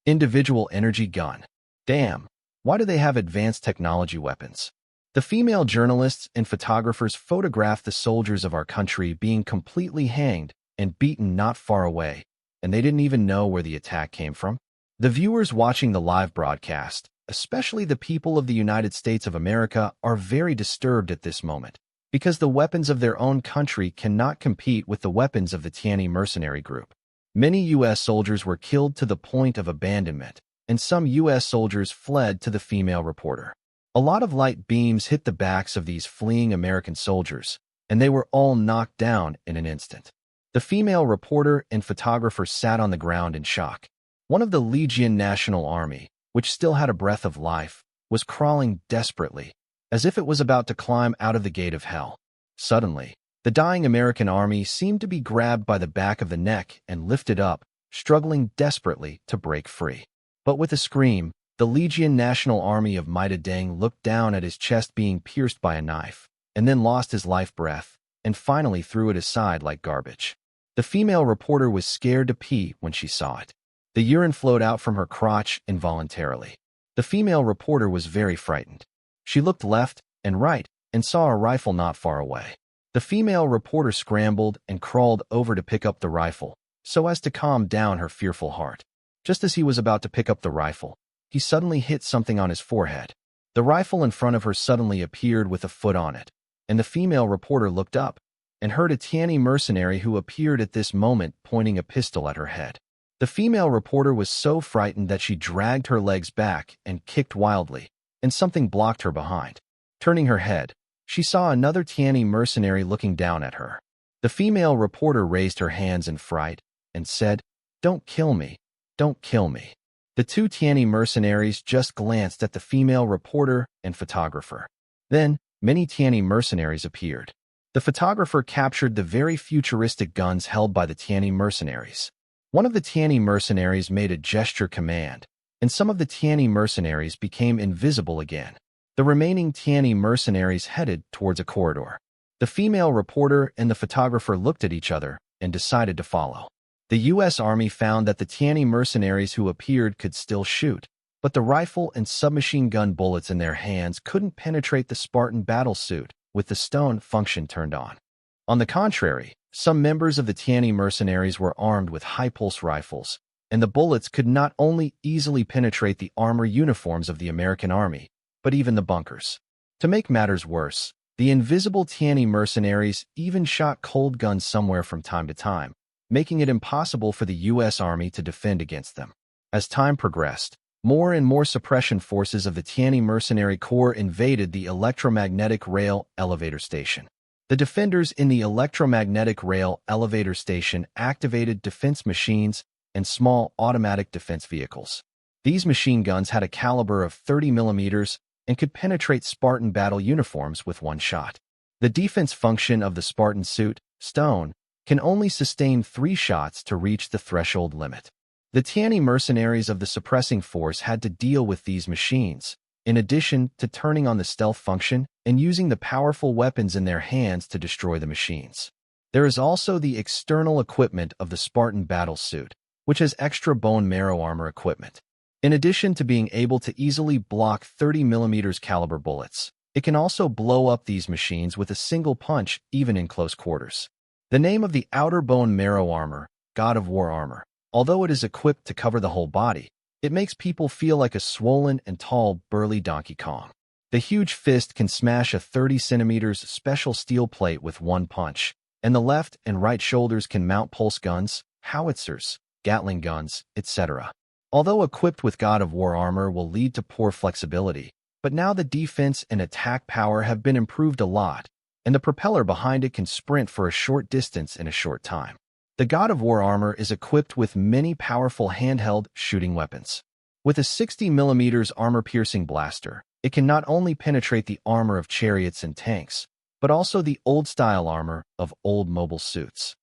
Individual energy gun. Damn, why do they have advanced technology weapons? The female journalists and photographers photographed the soldiers of our country being completely hanged and beaten not far away, and they didn't even know where the attack came from. The viewers watching the live broadcast, especially the people of the United States of America, are very disturbed at this moment, because the weapons of their own country cannot compete with the weapons of the Tianyi mercenary group. Many U.S. soldiers were killed to the point of abandonment, and some U.S. soldiers fled to the female reporter. A lot of light beams hit the backs of these fleeing American soldiers, and they were all knocked down in an instant. The female reporter and photographer sat on the ground in shock. One of the Legion National Army, which still had a breath of life, was crawling desperately, as if it was about to climb out of the gate of hell. Suddenly, the dying American army seemed to be grabbed by the back of the neck and lifted up, struggling desperately to break free. But with a scream, the Legion National Army of Maida Deng looked down at his chest being pierced by a knife, and then lost his life breath, and finally threw it aside like garbage. The female reporter was scared to pee when she saw it. The urine flowed out from her crotch involuntarily. The female reporter was very frightened. She looked left and right and saw a rifle not far away. The female reporter scrambled and crawled over to pick up the rifle, so as to calm down her fearful heart. Just as he was about to pick up the rifle, he suddenly hit something on his forehead. The rifle in front of her suddenly appeared with a foot on it, and the female reporter looked up and heard a Tianyi mercenary who appeared at this moment pointing a pistol at her head. The female reporter was so frightened that she dragged her legs back and kicked wildly, and something blocked her behind. Turning her head, she saw another Tianyi mercenary looking down at her. The female reporter raised her hands in fright and said, "Don't kill me, don't kill me." The two Tianyi mercenaries just glanced at the female reporter and photographer. Then, many Tianyi mercenaries appeared. The photographer captured the very futuristic guns held by the Tianyi mercenaries. One of the Tianyi mercenaries made a gesture command, and some of the Tianyi mercenaries became invisible again. The remaining Tianyi mercenaries headed towards a corridor. The female reporter and the photographer looked at each other and decided to follow. The U.S. Army found that the Tianyi mercenaries who appeared could still shoot, but the rifle and submachine gun bullets in their hands couldn't penetrate the Spartan battlesuit with the stone function turned on. On the contrary, some members of the Tianyi mercenaries were armed with high-pulse rifles, and the bullets could not only easily penetrate the armor uniforms of the American Army, but even the bunkers. To make matters worse, the invisible Tianyi mercenaries even shot cold guns somewhere from time to time, making it impossible for the U.S. Army to defend against them. As time progressed, more and more suppression forces of the Tianyi Mercenary Corps invaded the electromagnetic rail elevator station. The defenders in the electromagnetic rail elevator station activated defense machines and small automatic defense vehicles. These machine guns had a caliber of 30 millimeters and could penetrate Spartan battle uniforms with one shot. The defense function of the Spartan suit, stone, can only sustain 3 shots to reach the threshold limit. The Tianyi mercenaries of the suppressing force had to deal with these machines, in addition to turning on the stealth function and using the powerful weapons in their hands to destroy the machines. There is also the external equipment of the Spartan battle suit, which has extra bone marrow armor equipment. In addition to being able to easily block 30 millimeters caliber bullets, it can also blow up these machines with a single punch even in close quarters. The name of the outer bone marrow armor, God of War armor, although it is equipped to cover the whole body, it makes people feel like a swollen and tall, burly Donkey Kong. The huge fist can smash a 30 centimeters special steel plate with one punch, and the left and right shoulders can mount pulse guns, howitzers, Gatling guns, etc. Although equipped with God of War armor will lead to poor flexibility, but now the defense and attack power have been improved a lot, and the propeller behind it can sprint for a short distance in a short time. The God of War armor is equipped with many powerful handheld shooting weapons. With a 60 millimeters armor-piercing blaster, it can not only penetrate the armor of chariots and tanks, but also the old-style armor of old mobile suits.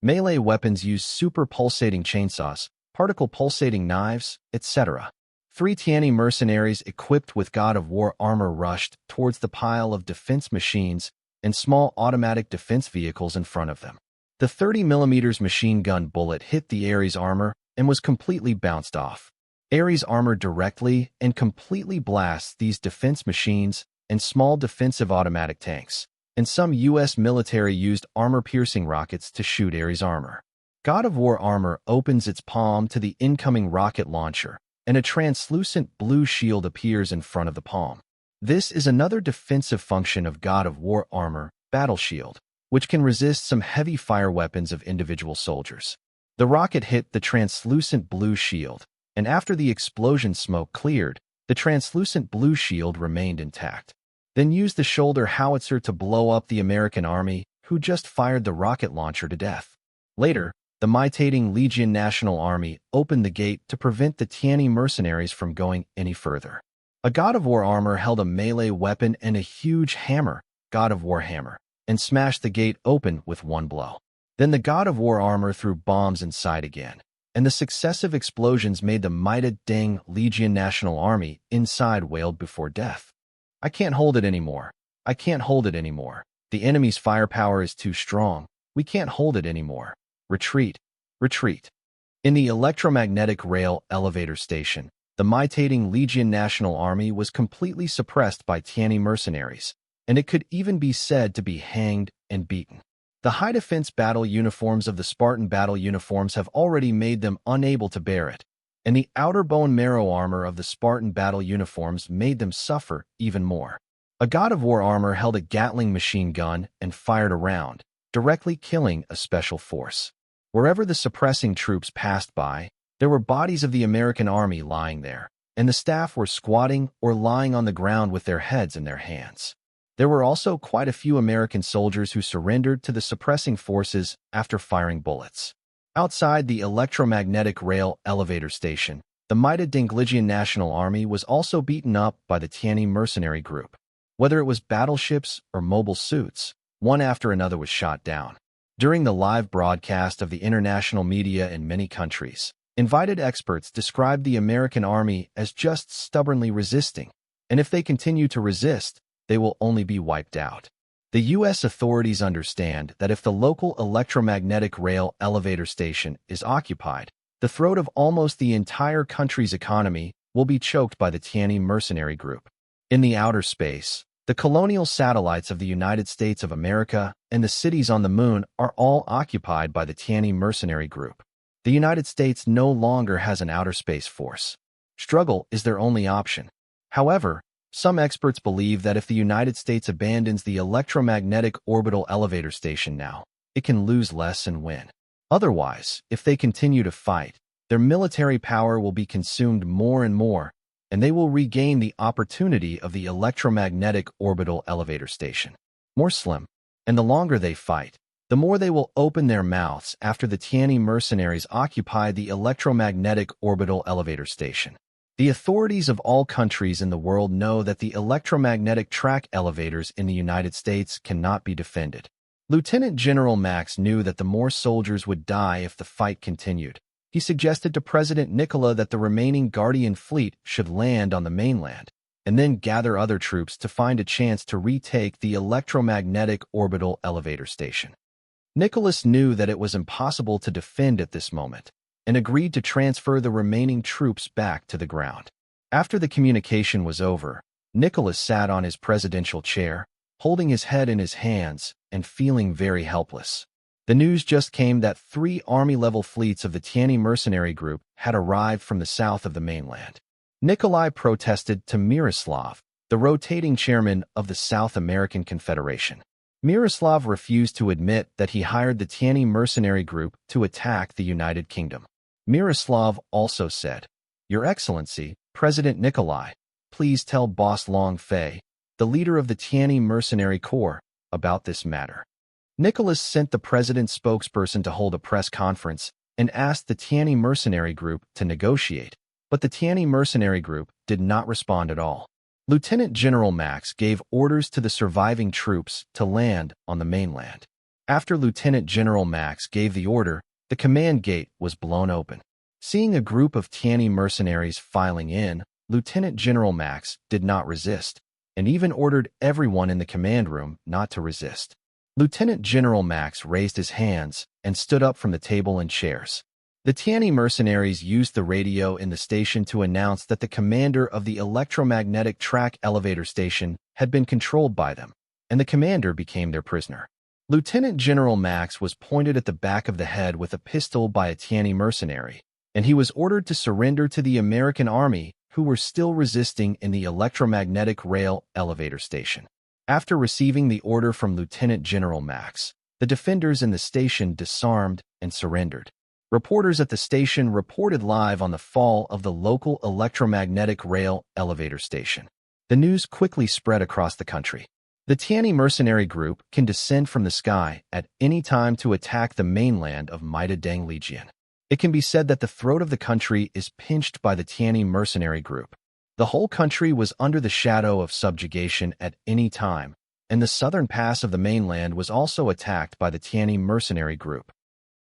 Melee weapons use super pulsating chainsaws, particle pulsating knives, etc. 3 Tianyi mercenaries equipped with God of War armor rushed towards the pile of defense machines and small automatic defense vehicles in front of them. The 30mm machine gun bullet hit the Ares armor and was completely bounced off. Ares armor directly and completely blasts these defense machines and small defensive automatic tanks, and some U.S. military used armor-piercing rockets to shoot Ares armor. God of War armor opens its palm to the incoming rocket launcher, and a translucent blue shield appears in front of the palm. This is another defensive function of God of War armor, Battle Shield, which can resist some heavy fire weapons of individual soldiers. The rocket hit the translucent blue shield, and after the explosion smoke cleared, the translucent blue shield remained intact. Then used the shoulder howitzer to blow up the American army, who just fired the rocket launcher to death. Later, the mutating Legion National Army opened the gate to prevent the Tianyi mercenaries from going any further. A God of War armor held a melee weapon and a huge hammer, God of War hammer, and smashed the gate open with one blow. Then the God of War armor threw bombs inside again, and the successive explosions made the mutating Legion National Army inside wailed before death. I can't hold it anymore. I can't hold it anymore. The enemy's firepower is too strong. We can't hold it anymore. Retreat. Retreat. In the electromagnetic rail elevator station, the mutating Legion National Army was completely suppressed by Tianyi mercenaries, and it could even be said to be hanged and beaten. The high defense battle uniforms of the Spartan battle uniforms have already made them unable to bear it, and the outer bone marrow armor of the Spartan battle uniforms made them suffer even more. A God of War armor held a Gatling machine gun and fired a round, directly killing a special force. Wherever the suppressing troops passed by, there were bodies of the American army lying there, and the staff were squatting or lying on the ground with their heads in their hands. There were also quite a few American soldiers who surrendered to the suppressing forces after firing bullets. Outside the electromagnetic rail elevator station, the mutating Legion National Army was also beaten up by the Tianyi mercenary group. Whether it was battleships or mobile suits, one after another was shot down. During the live broadcast of the international media in many countries, invited experts described the American army as just stubbornly resisting, and if they continue to resist, they will only be wiped out. The U.S. authorities understand that if the local electromagnetic rail elevator station is occupied, the throat of almost the entire country's economy will be choked by the Tianyi mercenary group. In the outer space, the colonial satellites of the United States of America and the cities on the moon are all occupied by the Tianyi mercenary group. The United States no longer has an outer space force. Struggle is their only option. However, some experts believe that if the United States abandons the electromagnetic orbital elevator station now, it can lose less and win. Otherwise, if they continue to fight, their military power will be consumed more and more, and they will regain the opportunity of the electromagnetic orbital elevator station. More slim, and the longer they fight, the more they will open their mouths after the Tianyi mercenaries occupy the electromagnetic orbital elevator station. The authorities of all countries in the world know that the electromagnetic track elevators in the United States cannot be defended. Lieutenant General Max knew that the more soldiers would die if the fight continued. He suggested to President Nikola that the remaining Guardian fleet should land on the mainland, and then gather other troops to find a chance to retake the electromagnetic orbital elevator station. Nicholas knew that it was impossible to defend at this moment, and agreed to transfer the remaining troops back to the ground. After the communication was over, Nicholas sat on his presidential chair, holding his head in his hands and feeling very helpless. The news just came that 3 army-level fleets of the Tianyi mercenary group had arrived from the south of the mainland. Nikolai protested to Miroslav, the rotating chairman of the South American Confederation. Miroslav refused to admit that he hired the Tianyi mercenary group to attack the United Kingdom. Miroslav also said, "Your Excellency, President Nikolai, please tell Boss Long Fei, the leader of the Tianyi mercenary corps, about this matter." Nicholas sent the president's spokesperson to hold a press conference and asked the Tianyi mercenary group to negotiate, but the Tianyi mercenary group did not respond at all. Lieutenant General Max gave orders to the surviving troops to land on the mainland. After Lieutenant General Max gave the order, the command gate was blown open. Seeing a group of Tianyi mercenaries filing in, Lieutenant General Max did not resist, and even ordered everyone in the command room not to resist. Lieutenant General Max raised his hands and stood up from the table and chairs. The Tianyi mercenaries used the radio in the station to announce that the commander of the electromagnetic track elevator station had been controlled by them, and the commander became their prisoner. Lieutenant General Max was pointed at the back of the head with a pistol by a Tianyi mercenary, and he was ordered to surrender to the American army, who were still resisting in the electromagnetic rail elevator station. After receiving the order from Lieutenant General Max, the defenders in the station disarmed and surrendered. Reporters at the station reported live on the fall of the local electromagnetic rail elevator station. The news quickly spread across the country. The Tianyi mercenary group can descend from the sky at any time to attack the mainland of Maida-Deng Legion. It can be said that the throat of the country is pinched by the Tianyi mercenary group. The whole country was under the shadow of subjugation at any time, and the southern pass of the mainland was also attacked by the Tianyi mercenary group.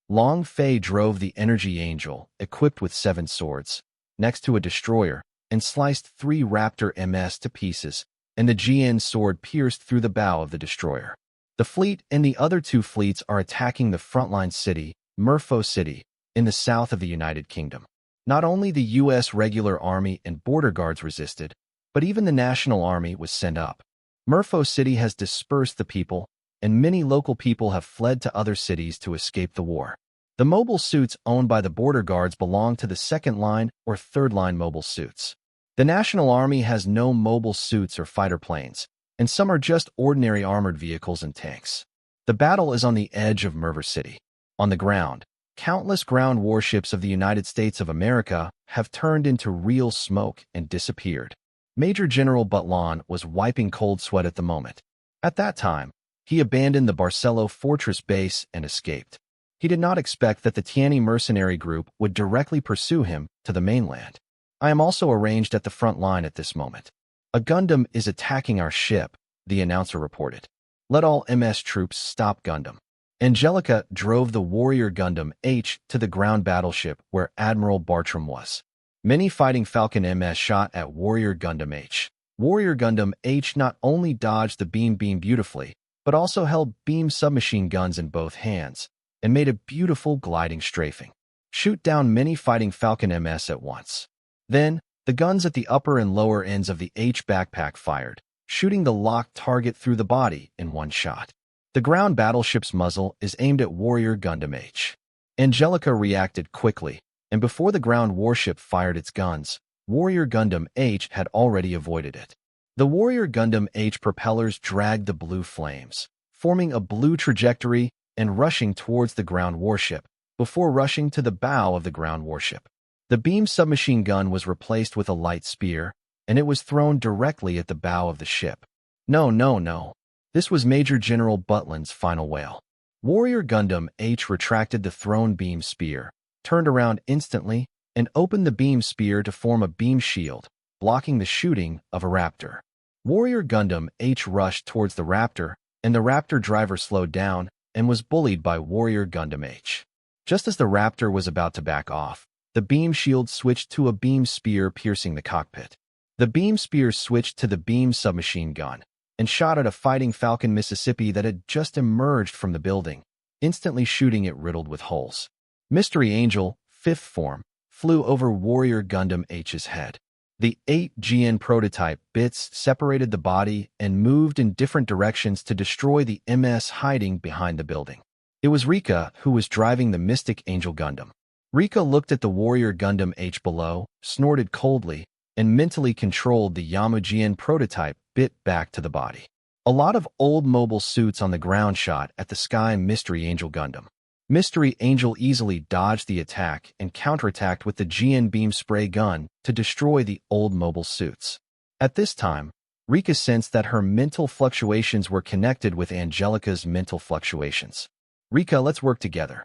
Long Fei drove the Energy Angel, equipped with 7 swords, next to a destroyer, and sliced 3 Raptor MS to pieces, and the GN sword pierced through the bow of the destroyer. The fleet and the other 2 fleets are attacking the frontline city, Merfo City, in the south of the United Kingdom. Not only the U.S. regular army and border guards resisted, but even the National Army was sent up. Merfo City has dispersed the people, and many local people have fled to other cities to escape the war. The mobile suits owned by the border guards belong to the second line or third line mobile suits. The National Army has no mobile suits or fighter planes, and some are just ordinary armored vehicles and tanks. The battle is on the edge of Merver City. On the ground, countless ground warships of the United States of America have turned into real smoke and disappeared. Major General Butlan was wiping cold sweat at the moment. At that time, he abandoned the Barcelo fortress base and escaped. He did not expect that the Tianyi mercenary group would directly pursue him to the mainland. I am also arranged at the front line at this moment. A Gundam is attacking our ship, the announcer reported. Let all MS troops stop Gundam. Angelica drove the Warrior Gundam H to the ground battleship where Admiral Bartram was. Many Fighting Falcon MS shot at Warrior Gundam H. Warrior Gundam H not only dodged the beam beautifully, but also held beam submachine guns in both hands, and made a beautiful gliding strafing. Shoot down many Fighting Falcon MS at once. Then, the guns at the upper and lower ends of the H backpack fired, shooting the locked target through the body in one shot. The ground battleship's muzzle is aimed at Warrior Gundam H. Angelica reacted quickly, and before the ground warship fired its guns, Warrior Gundam H had already avoided it. The Warrior Gundam H propellers dragged the blue flames, forming a blue trajectory and rushing towards the ground warship, before rushing to the bow of the ground warship. The beam submachine gun was replaced with a light spear, and it was thrown directly at the bow of the ship. No. This was Major General Butlan's final wail. Warrior Gundam H retracted the thrown beam spear, turned around instantly, and opened the beam spear to form a beam shield, blocking the shooting of a Raptor. Warrior Gundam H rushed towards the Raptor, and the Raptor driver slowed down and was bullied by Warrior Gundam H. Just as the Raptor was about to back off, the beam shield switched to a beam spear piercing the cockpit. The beam spear switched to the beam submachine gun and shot at a Fighting Falcon Mississippi that had just emerged from the building, instantly shooting it riddled with holes. Mystery Angel, 5th form, flew over Warrior Gundam H's head. The 8 GN prototype bits separated the body and moved in different directions to destroy the MS hiding behind the building. It was Rika who was driving the Mystic Angel Gundam. Rika looked at the Warrior Gundam H below, snorted coldly, and mentally controlled the Yamu-GN prototype bit back to the body. A lot of old mobile suits on the ground shot at the Sky Mystery Angel Gundam. Mystery Angel easily dodged the attack and counterattacked with the GN beam spray gun to destroy the old mobile suits. At this time, Rika sensed that her mental fluctuations were connected with Angelica's mental fluctuations. Rika, let's work together.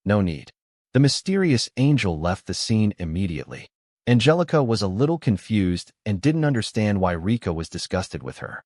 No need. The mysterious angel left the scene immediately. Angelica was a little confused and didn't understand why Rika was disgusted with her.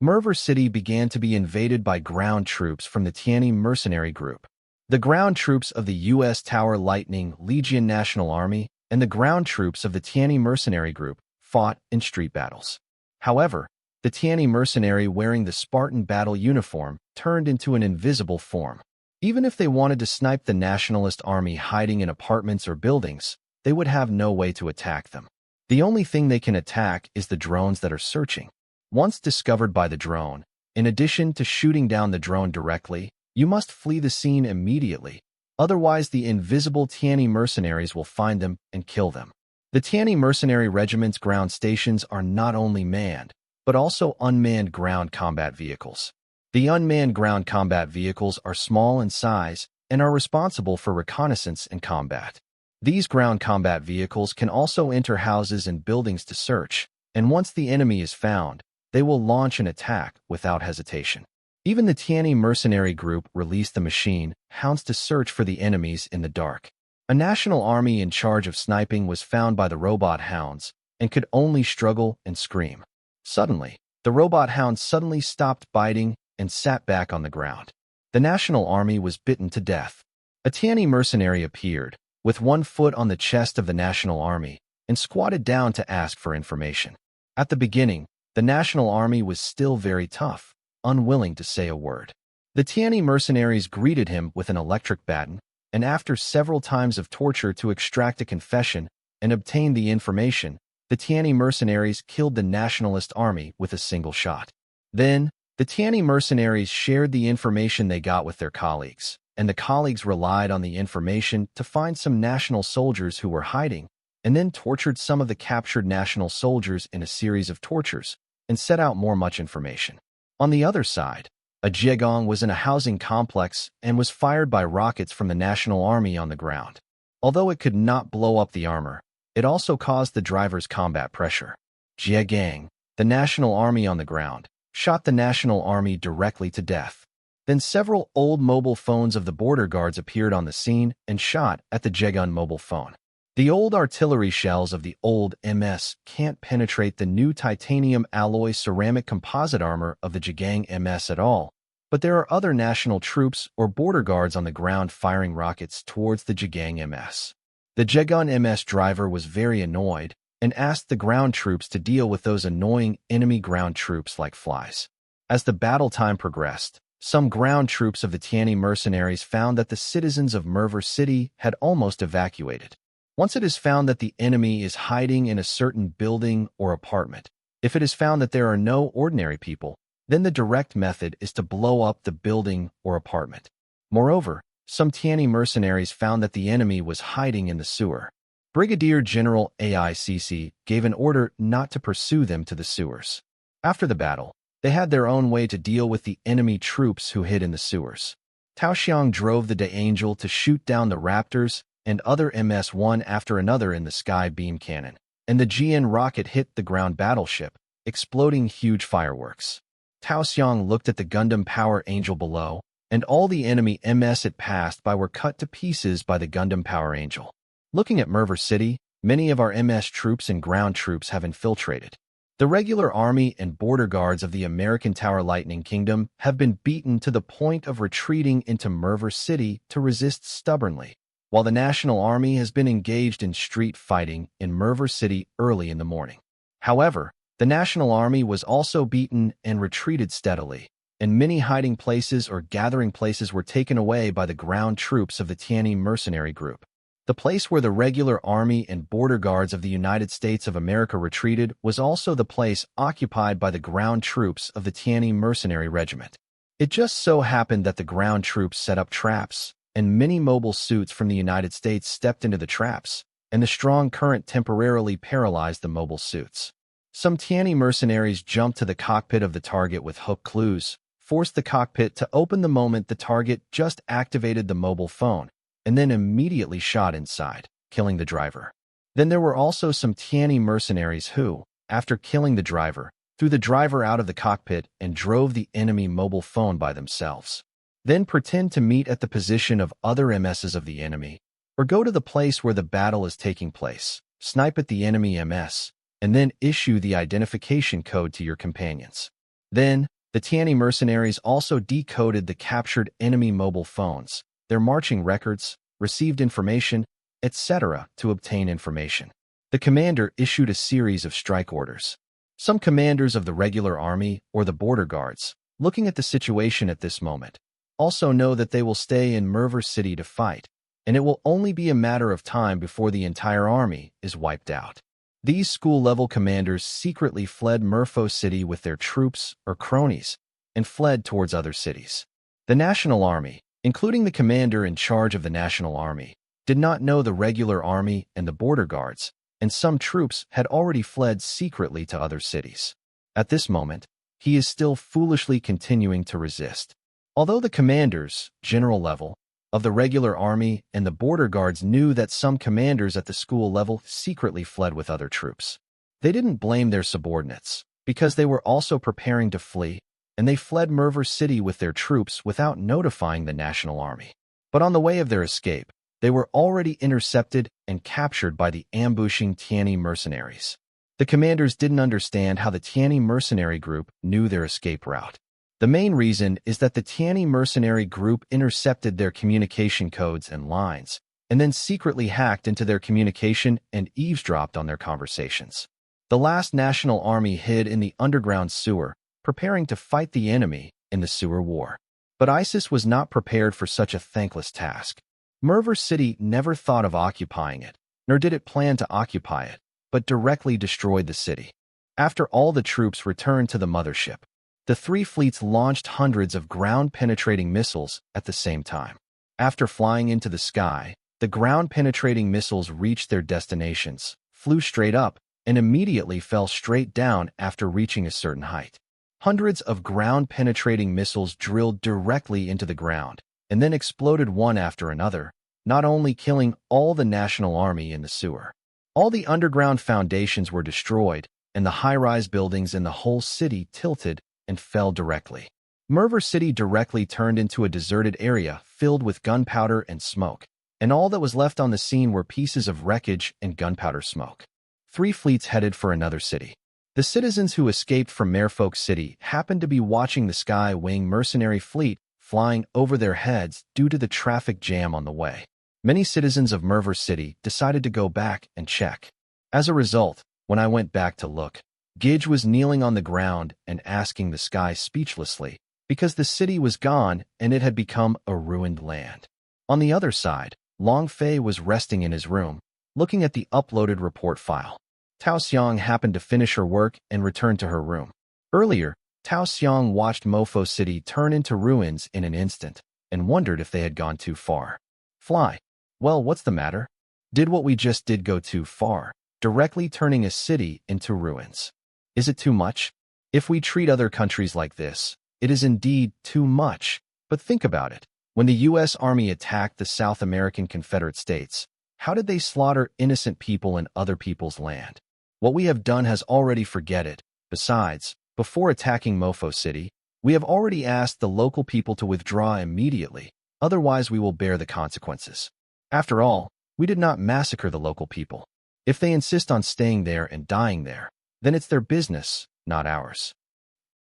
Merver City began to be invaded by ground troops from the Tianyi mercenary group. The ground troops of the U.S. Tower Lightning Legion National Army and the ground troops of the Tianyi mercenary group fought in street battles. However, the Tianyi mercenary wearing the Spartan battle uniform turned into an invisible form. Even if they wanted to snipe the nationalist army hiding in apartments or buildings, they would have no way to attack them. The only thing they can attack is the drones that are searching. Once discovered by the drone, in addition to shooting down the drone directly, you must flee the scene immediately. Otherwise, the invisible Tianyi mercenaries will find them and kill them. The Tianyi mercenary regiment's ground stations are not only manned, but also unmanned ground combat vehicles. The unmanned ground combat vehicles are small in size and are responsible for reconnaissance and combat. These ground combat vehicles can also enter houses and buildings to search, and once the enemy is found, they will launch an attack without hesitation. Even the Tianyi mercenary group released the machine hounds to search for the enemies in the dark. A national army in charge of sniping was found by the robot hounds and could only struggle and scream. Suddenly, the robot hounds suddenly stopped biting and sat back on the ground. The national army was bitten to death. A Tianyi mercenary appeared, with one foot on the chest of the national army, and squatted down to ask for information. At the beginning, the national army was still very tough, unwilling to say a word. The Tianyi mercenaries greeted him with an electric baton, and after several times of torture to extract a confession and obtain the information, the Tianyi mercenaries killed the nationalist army with a single shot. Then, the Tianyi mercenaries shared the information they got with their colleagues, and the colleagues relied on the information to find some national soldiers who were hiding, and then tortured some of the captured national soldiers in a series of tortures, and set out much information. On the other side, a Jiegong was in a housing complex and was fired by rockets from the national army on the ground. Although it could not blow up the armor, it also caused the driver's combat pressure. Jiegong, the national army on the ground, shot the national army directly to death. Then several old mobile phones of the border guards appeared on the scene and shot at the Jiegong mobile phone. The old artillery shells of the old MS can't penetrate the new titanium alloy ceramic composite armor of the Jiegong MS at all, but there are other national troops or border guards on the ground firing rockets towards the Jiegong MS. The Jiegong MS driver was very annoyed and asked the ground troops to deal with those annoying enemy ground troops like flies. As the battle time progressed, some ground troops of the Tianyi mercenaries found that the citizens of Merver City had almost evacuated. Once it is found that the enemy is hiding in a certain building or apartment, if it is found that there are no ordinary people, then the direct method is to blow up the building or apartment. Moreover, some Tianyi mercenaries found that the enemy was hiding in the sewer. Brigadier General AICC gave an order not to pursue them to the sewers. After the battle, they had their own way to deal with the enemy troops who hid in the sewers. Tao Xiang drove the De-Angel to shoot down the Raptors and other MS one after another in the sky beam cannon, and the GN rocket hit the ground battleship, exploding huge fireworks. Tao Xiang looked at the Gundam Power Angel below, and all the enemy MS it passed by were cut to pieces by the Gundam Power Angel. Looking at Merver City, many of our MS troops and ground troops have infiltrated. The regular army and border guards of the American Tower Lightning Kingdom have been beaten to the point of retreating into Merver City to resist stubbornly, while the National Army has been engaged in street fighting in Merver City early in the morning. However, the National Army was also beaten and retreated steadily, and many hiding places or gathering places were taken away by the ground troops of the Tianyi mercenary group. The place where the regular army and border guards of the United States of America retreated was also the place occupied by the ground troops of the Tianyi mercenary regiment. It just so happened that the ground troops set up traps, and many mobile suits from the United States stepped into the traps, and the strong current temporarily paralyzed the mobile suits. Some Tianyi mercenaries jumped to the cockpit of the target with hook clues, forced the cockpit to open the moment the target just activated the mobile phone, and then immediately shot inside, killing the driver. Then there were also some Tianyi mercenaries who, after killing the driver, threw the driver out of the cockpit and drove the enemy mobile phone by themselves. Then pretend to meet at the position of other MSs of the enemy, or go to the place where the battle is taking place, snipe at the enemy MS, and then issue the identification code to your companions. Then, The Tianyi mercenaries also decoded the captured enemy mobile phones, their marching records, received information, etc. to obtain information. The commander issued a series of strike orders. Some commanders of the regular army or the border guards, looking at the situation at this moment, also know that they will stay in Merver City to fight, and it will only be a matter of time before the entire army is wiped out. These school-level commanders secretly fled Merfo City with their troops or cronies and fled towards other cities. The National Army, including the commander in charge of the National Army, did not know the regular army and the border guards, and some troops had already fled secretly to other cities. At this moment, he is still foolishly continuing to resist. Although the commanders, general level, of the regular army and the border guards knew that some commanders at the school level secretly fled with other troops, they didn't blame their subordinates, because they were also preparing to flee, and they fled Merver City with their troops without notifying the National Army. But on the way of their escape, they were already intercepted and captured by the ambushing Tianyi mercenaries. The commanders didn't understand how the Tianyi mercenary group knew their escape route. The main reason is that the Tianyi mercenary group intercepted their communication codes and lines, and then secretly hacked into their communication and eavesdropped on their conversations. The last National Army hid in the underground sewer, preparing to fight the enemy in the sewer war. But ISIS was not prepared for such a thankless task. Merver City never thought of occupying it, nor did it plan to occupy it, but directly destroyed the city. After all the troops returned to the mothership, the three fleets launched hundreds of ground-penetrating missiles at the same time. After flying into the sky, the ground-penetrating missiles reached their destinations, flew straight up, and immediately fell straight down after reaching a certain height. Hundreds of ground-penetrating missiles drilled directly into the ground, and then exploded one after another, not only killing all the National Army in the sewer. All the underground foundations were destroyed, and the high-rise buildings in the whole city tilted and fell directly. Merver City directly turned into a deserted area filled with gunpowder and smoke, and all that was left on the scene were pieces of wreckage and gunpowder smoke. Three fleets headed for another city. The citizens who escaped from Merfolk City happened to be watching the Sky Wing mercenary fleet flying over their heads due to the traffic jam on the way. Many citizens of Merver City decided to go back and check. As a result, when I went back to look, Gidge was kneeling on the ground and asking the sky speechlessly, because the city was gone and it had become a ruined land. On the other side, Long Fei was resting in his room, looking at the uploaded report file. Tao Xiang happened to finish her work and return to her room. Earlier, Tao Xiang watched Mofo City turn into ruins in an instant and wondered if they had gone too far. Fly. Well, what's the matter? Did what we just did go too far, directly turning a city into ruins? Is it too much? If we treat other countries like this, it is indeed too much. But think about it. When the U.S. Army attacked the South American Confederate States, how did they slaughter innocent people in other people's land? What we have done has already forget it. Besides, before attacking Mofo City, we have already asked the local people to withdraw immediately, otherwise we will bear the consequences. After all, we did not massacre the local people. If they insist on staying there and dying there, then it's their business, not ours.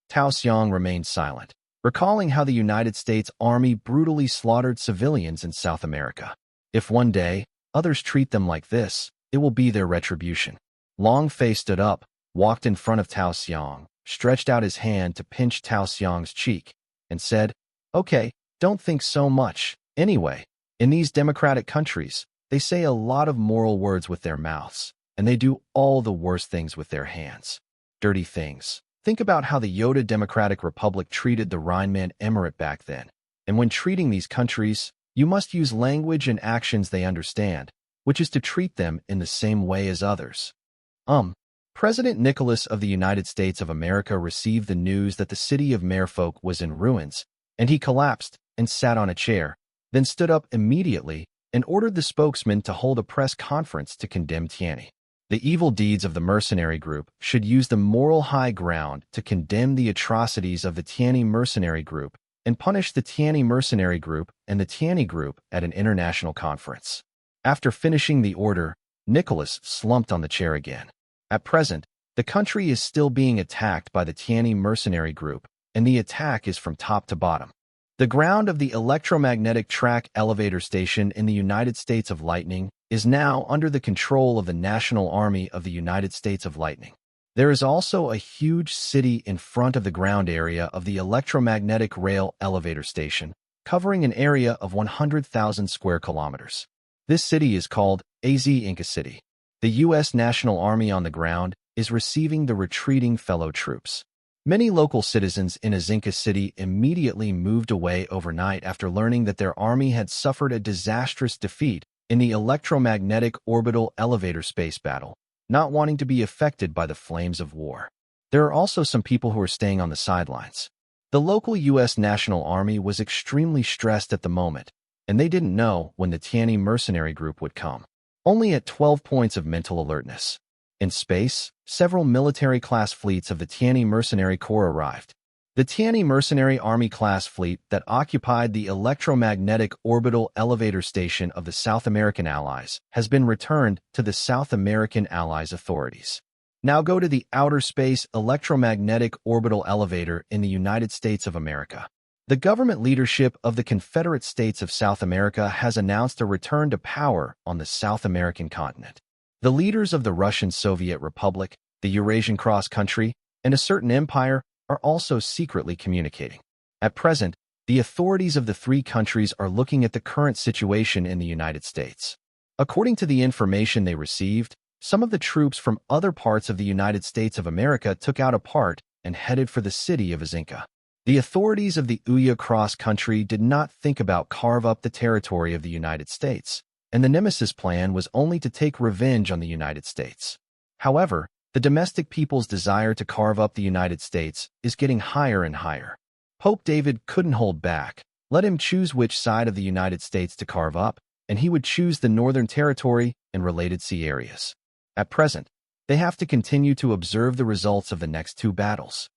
Tao Xiang remained silent, recalling how the United States Army brutally slaughtered civilians in South America. If one day, others treat them like this, it will be their retribution. Long Fei stood up, walked in front of Tao Xiang, stretched out his hand to pinch Tao Xiang's cheek, and said, "Okay, don't think so much. Anyway, in these democratic countries, they say a lot of moral words with their mouths, and they do all the worst things with their hands. Dirty things. Think about how the Yoda Democratic Republic treated the Rhineland Emirate back then. And when treating these countries, you must use language and actions they understand, which is to treat them in the same way as others." President Nicholas of the United States of America received the news that the city of Merfolk was in ruins, and he collapsed and sat on a chair, then stood up immediately and ordered the spokesman to hold a press conference to condemn Tianyi. The evil deeds of the mercenary group should use the moral high ground to condemn the atrocities of the Tianyi mercenary group and punish the Tianyi mercenary group and the Tianyi group at an international conference. After finishing the order, Nicholas slumped on the chair again. At present, the country is still being attacked by the Tianyi mercenary group, and the attack is from top to bottom. The ground of the electromagnetic track elevator station in the United States of Lightning is now under the control of the National Army of the United States of Lightning. There is also a huge city in front of the ground area of the electromagnetic rail elevator station, covering an area of 100,000 square kilometers. This city is called Inca City. The U.S. National Army on the ground is receiving the retreating fellow troops. Many local citizens in Inca City immediately moved away overnight after learning that their army had suffered a disastrous defeat in the electromagnetic orbital elevator space battle, not wanting to be affected by the flames of war. There are also some people who are staying on the sidelines. The local U.S. National Army was extremely stressed at the moment, and they didn't know when the Tianyi mercenary group would come. Only at 12 points of mental alertness. In space, several military-class fleets of the Tianyi Mercenary Corps arrived. The Tianyi Mercenary Army-class fleet that occupied the electromagnetic orbital elevator station of the South American Allies has been returned to the South American Allies authorities. Now go to the outer space electromagnetic orbital elevator in the United States of America. The government leadership of the Confederate States of South America has announced a return to power on the South American continent. The leaders of the Russian Soviet Republic, the Eurasian cross-country, and a certain empire are also secretly communicating. At present, the authorities of the three countries are looking at the current situation in the United States. According to the information they received, some of the troops from other parts of the United States of America took out a part and headed for the city of Inca. The authorities of the Uya cross-country did not think about carve up the territory of the United States, and the Nemesis plan was only to take revenge on the United States. However, the domestic people's desire to carve up the United States is getting higher and higher. Pope David couldn't hold back. Let him choose which side of the United States to carve up, and he would choose the Northern Territory and related sea areas. At present, they have to continue to observe the results of the next two battles.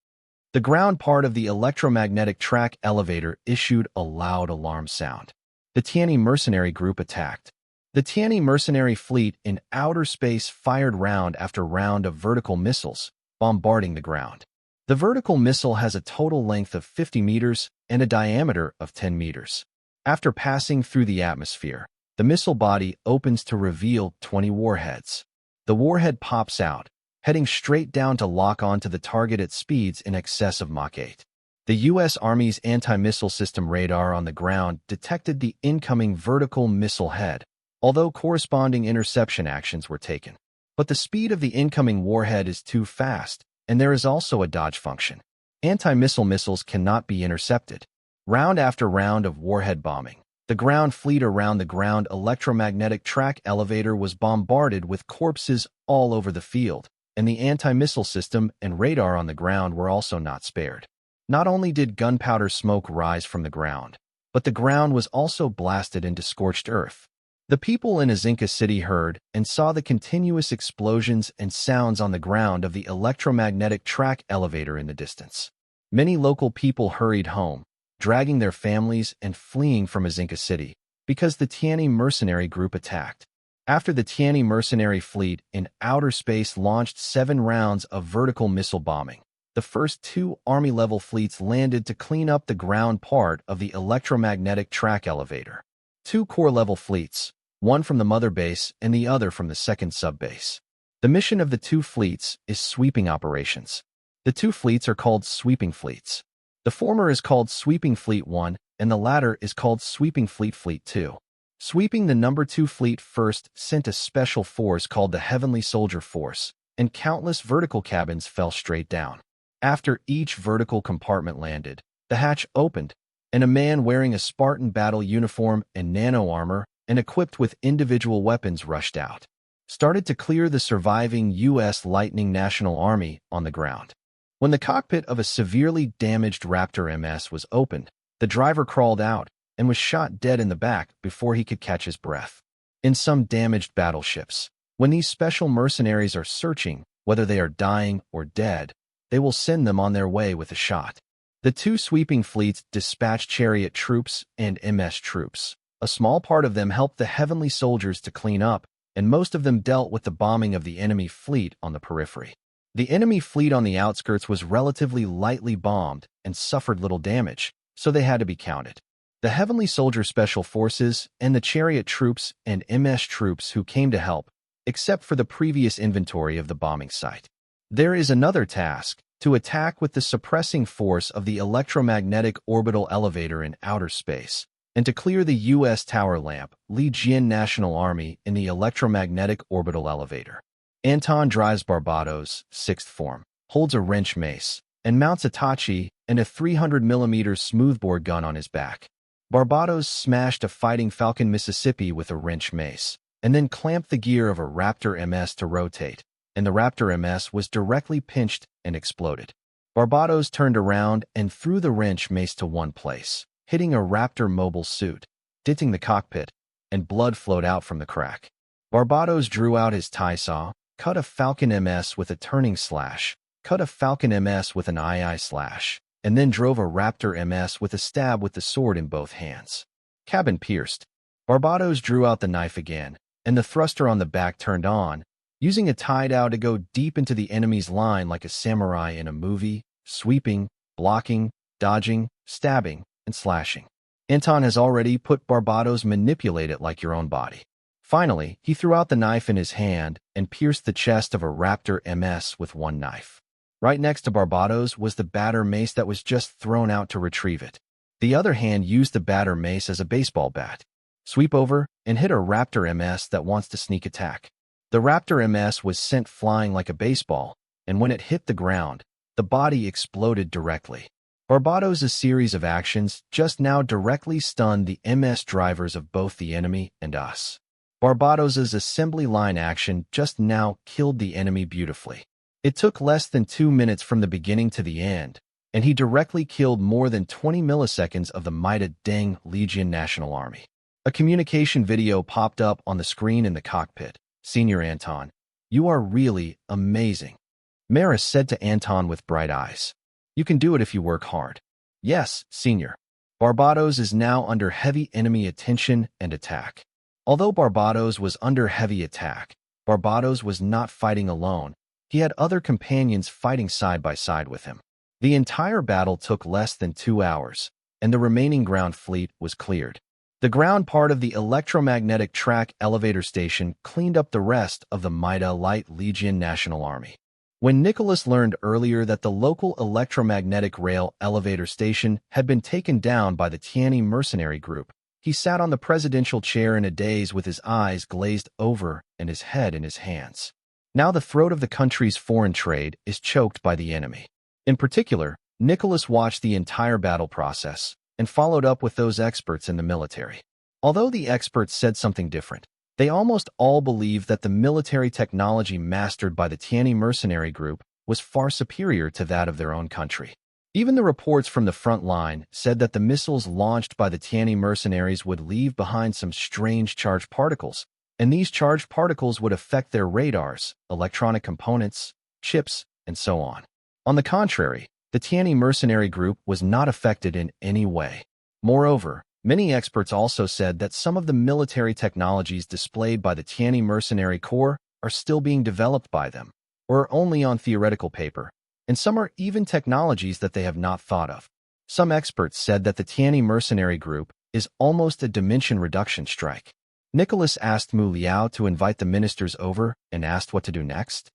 The ground part of the electromagnetic track elevator issued a loud alarm sound. The Tianyi mercenary group attacked. The Tianyi mercenary fleet in outer space fired round after round of vertical missiles, bombarding the ground. The vertical missile has a total length of 50 meters and a diameter of 10 meters. After passing through the atmosphere, the missile body opens to reveal 20 warheads. The warhead pops out, heading straight down to lock onto the target at speeds in excess of Mach 8. The U.S. Army's anti-missile system radar on the ground detected the incoming vertical missile head, although corresponding interception actions were taken. But the speed of the incoming warhead is too fast, and there is also a dodge function. Anti-missile missiles cannot be intercepted. Round after round of warhead bombing, the ground fleet around the ground electromagnetic track elevator was bombarded with corpses all over the field, and the anti-missile system and radar on the ground were also not spared. Not only did gunpowder smoke rise from the ground, but the ground was also blasted into scorched earth. The people in Inca City heard and saw the continuous explosions and sounds on the ground of the electromagnetic track elevator in the distance. Many local people hurried home, dragging their families and fleeing from Inca City, because the Tianyi mercenary group attacked. After the Tianyi mercenary fleet in outer space launched 7 rounds of vertical missile bombing, the first 2 Army-level fleets landed to clean up the ground part of the electromagnetic track elevator. 2 Corps-level fleets, one from the mother base and the other from the second sub-base. The mission of the 2 fleets is sweeping operations. The 2 fleets are called sweeping fleets. The former is called Sweeping Fleet 1, and the latter is called Sweeping Fleet 2. Sweeping the number 2 fleet first sent a special force called the Heavenly Soldier Force, and countless vertical cabins fell straight down. After each vertical compartment landed, the hatch opened, and a man wearing a Spartan battle uniform and nano armor and equipped with individual weapons rushed out, started to clear the surviving U.S. Lightning National Army on the ground. When the cockpit of a severely damaged Raptor MS was opened, the driver crawled out and was shot dead in the back before he could catch his breath. In some damaged battleships, when these special mercenaries are searching whether they are dying or dead, they will send them on their way with a shot. The 2 sweeping fleets dispatched chariot troops and MS troops. A small part of them helped the heavenly soldiers to clean up, and most of them dealt with the bombing of the enemy fleet on the periphery. The enemy fleet on the outskirts was relatively lightly bombed and suffered little damage, so they had to be counted. The Heavenly Soldier Special Forces and the Chariot troops and MS troops who came to help, except for the previous inventory of the bombing site. There is another task, to attack with the suppressing force of the electromagnetic orbital elevator in outer space, and to clear the U.S. Tower Lamp, Legion National Army in the electromagnetic orbital elevator. Anton drives Barbados, 6th form, holds a wrench mace, and mounts a Tachi and a 300mm smoothbore gun on his back. Barbados smashed a Fighting Falcon Mississippi with a wrench mace, and then clamped the gear of a Raptor MS to rotate, and the Raptor MS was directly pinched and exploded. Barbados turned around and threw the wrench mace to one place, hitting a Raptor mobile suit, denting the cockpit, and blood flowed out from the crack. Barbados drew out his tie saw, cut a Falcon MS with a turning slash, cut a Falcon MS with an II slash, and then drove a Raptor MS with a stab with the sword in both hands. Cabin pierced. Barbados drew out the knife again, and the thruster on the back turned on, using a tie-dow to go deep into the enemy's line like a samurai in a movie, sweeping, blocking, dodging, stabbing, and slashing. Anton has already put Barbados manipulate it like your own body. Finally, he threw out the knife in his hand and pierced the chest of a Raptor MS with one knife. Right next to Barbados was the batter mace that was just thrown out to retrieve it. The other hand used the batter mace as a baseball bat. Sweep over and hit a Raptor MS that wants to sneak attack. The Raptor MS was sent flying like a baseball, and when it hit the ground, the body exploded directly. Barbados' series of actions just now directly stunned the MS drivers of both the enemy and us. Barbados' assembly line action just now killed the enemy beautifully. It took less than 2 minutes from the beginning to the end, and he directly killed more than 20 milliseconds of the Maida Deng Legion National Army. A communication video popped up on the screen in the cockpit. Senior Anton, you are really amazing. Maris said to Anton with bright eyes. You can do it if you work hard. Yes, Senior. Barbados is now under heavy enemy attention and attack. Although Barbados was under heavy attack, Barbados was not fighting alone. He had other companions fighting side by side with him. The entire battle took less than 2 hours, and the remaining ground fleet was cleared. The ground part of the electromagnetic track elevator station cleaned up the rest of the Maida Light Legion National Army. When Nicholas learned earlier that the local electromagnetic rail elevator station had been taken down by the Tianyi mercenary group, he sat on the presidential chair in a daze with his eyes glazed over and his head in his hands. Now the throat of the country's foreign trade is choked by the enemy. In particular, Nicholas watched the entire battle process and followed up with those experts in the military. Although the experts said something different, they almost all believed that the military technology mastered by the Tianyi mercenary group was far superior to that of their own country. Even the reports from the front line said that the missiles launched by the Tianyi mercenaries would leave behind some strange charged particles, and these charged particles would affect their radars, electronic components, chips, and so on. On the contrary, the Tianyi mercenary group was not affected in any way. Moreover, many experts also said that some of the military technologies displayed by the Tianyi mercenary corps are still being developed by them, or are only on theoretical paper, and some are even technologies that they have not thought of. Some experts said that the Tianyi mercenary group is almost a dimension reduction strike. Nicholas asked Mu Liao to invite the ministers over and asked what to do next.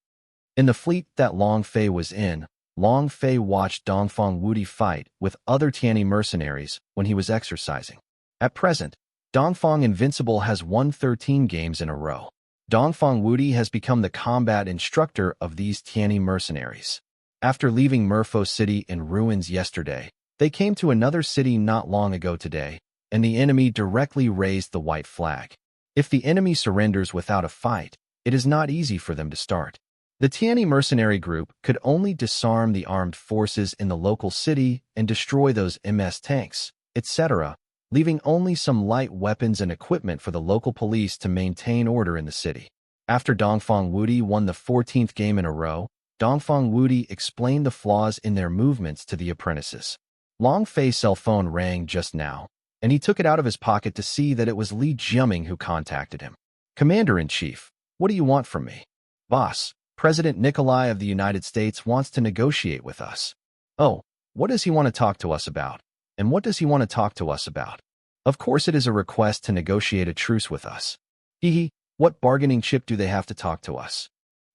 In the fleet that Long Fei was in, Long Fei watched Dongfang Wudi fight with other Tianyi mercenaries when he was exercising. At present, Dongfang Invincible has won 13 games in a row. Dongfang Wudi has become the combat instructor of these Tianyi mercenaries. After leaving Merfo City in ruins yesterday, they came to another city not long ago today, and the enemy directly raised the white flag. If the enemy surrenders without a fight, it is not easy for them to start. The Tianyi mercenary group could only disarm the armed forces in the local city and destroy those MS tanks, etc., leaving only some light weapons and equipment for the local police to maintain order in the city. After Dongfang Wudi won the 14th game in a row, Dongfang Wudi explained the flaws in their movements to the apprentices. Long Fei's cell phone rang just now, and he took it out of his pocket to see that it was Li Jiaming who contacted him. Commander-in-Chief, what do you want from me? Boss, President Nikolai of the United States wants to negotiate with us. Oh, what does he want to talk to us about? And what does he want to talk to us about? Of course it is a request to negotiate a truce with us. Hee, what bargaining chip do they have to talk to us?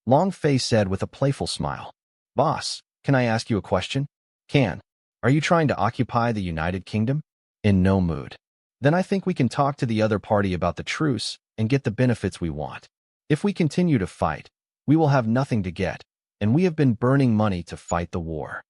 Long Fei said with a playful smile. Boss, can I ask you a question? Can. Are you trying to occupy the United Kingdom? In no mood. Then I think we can talk to the other party about the truce and get the benefits we want. If we continue to fight, we will have nothing to get, and we have been burning money to fight the war.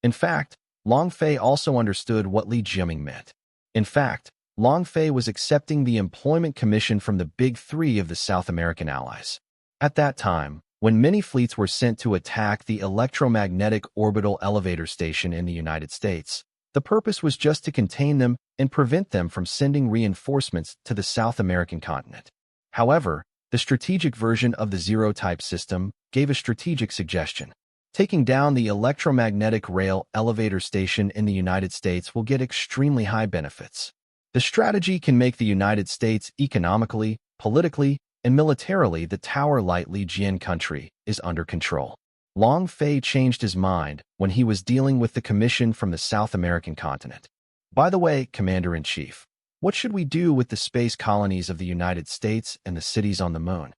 In fact, Long Fei also understood what Li Jiaming meant. In fact, Long Fei was accepting the employment commission from the big three of the South American allies. At that time, when many fleets were sent to attack the electromagnetic orbital elevator station in the United States, the purpose was just to contain them and prevent them from sending reinforcements to the South American continent. However, the strategic version of the Zero-type system gave a strategic suggestion. Taking down the electromagnetic rail elevator station in the United States will get extremely high benefits. The strategy can make the United States economically, politically, and militarily the Tower Light Li Jian country is under control. Long Fei changed his mind when he was dealing with the commission from the South American continent. By the way, Commander-in-Chief, what should we do with the space colonies of the United States and the cities on the moon?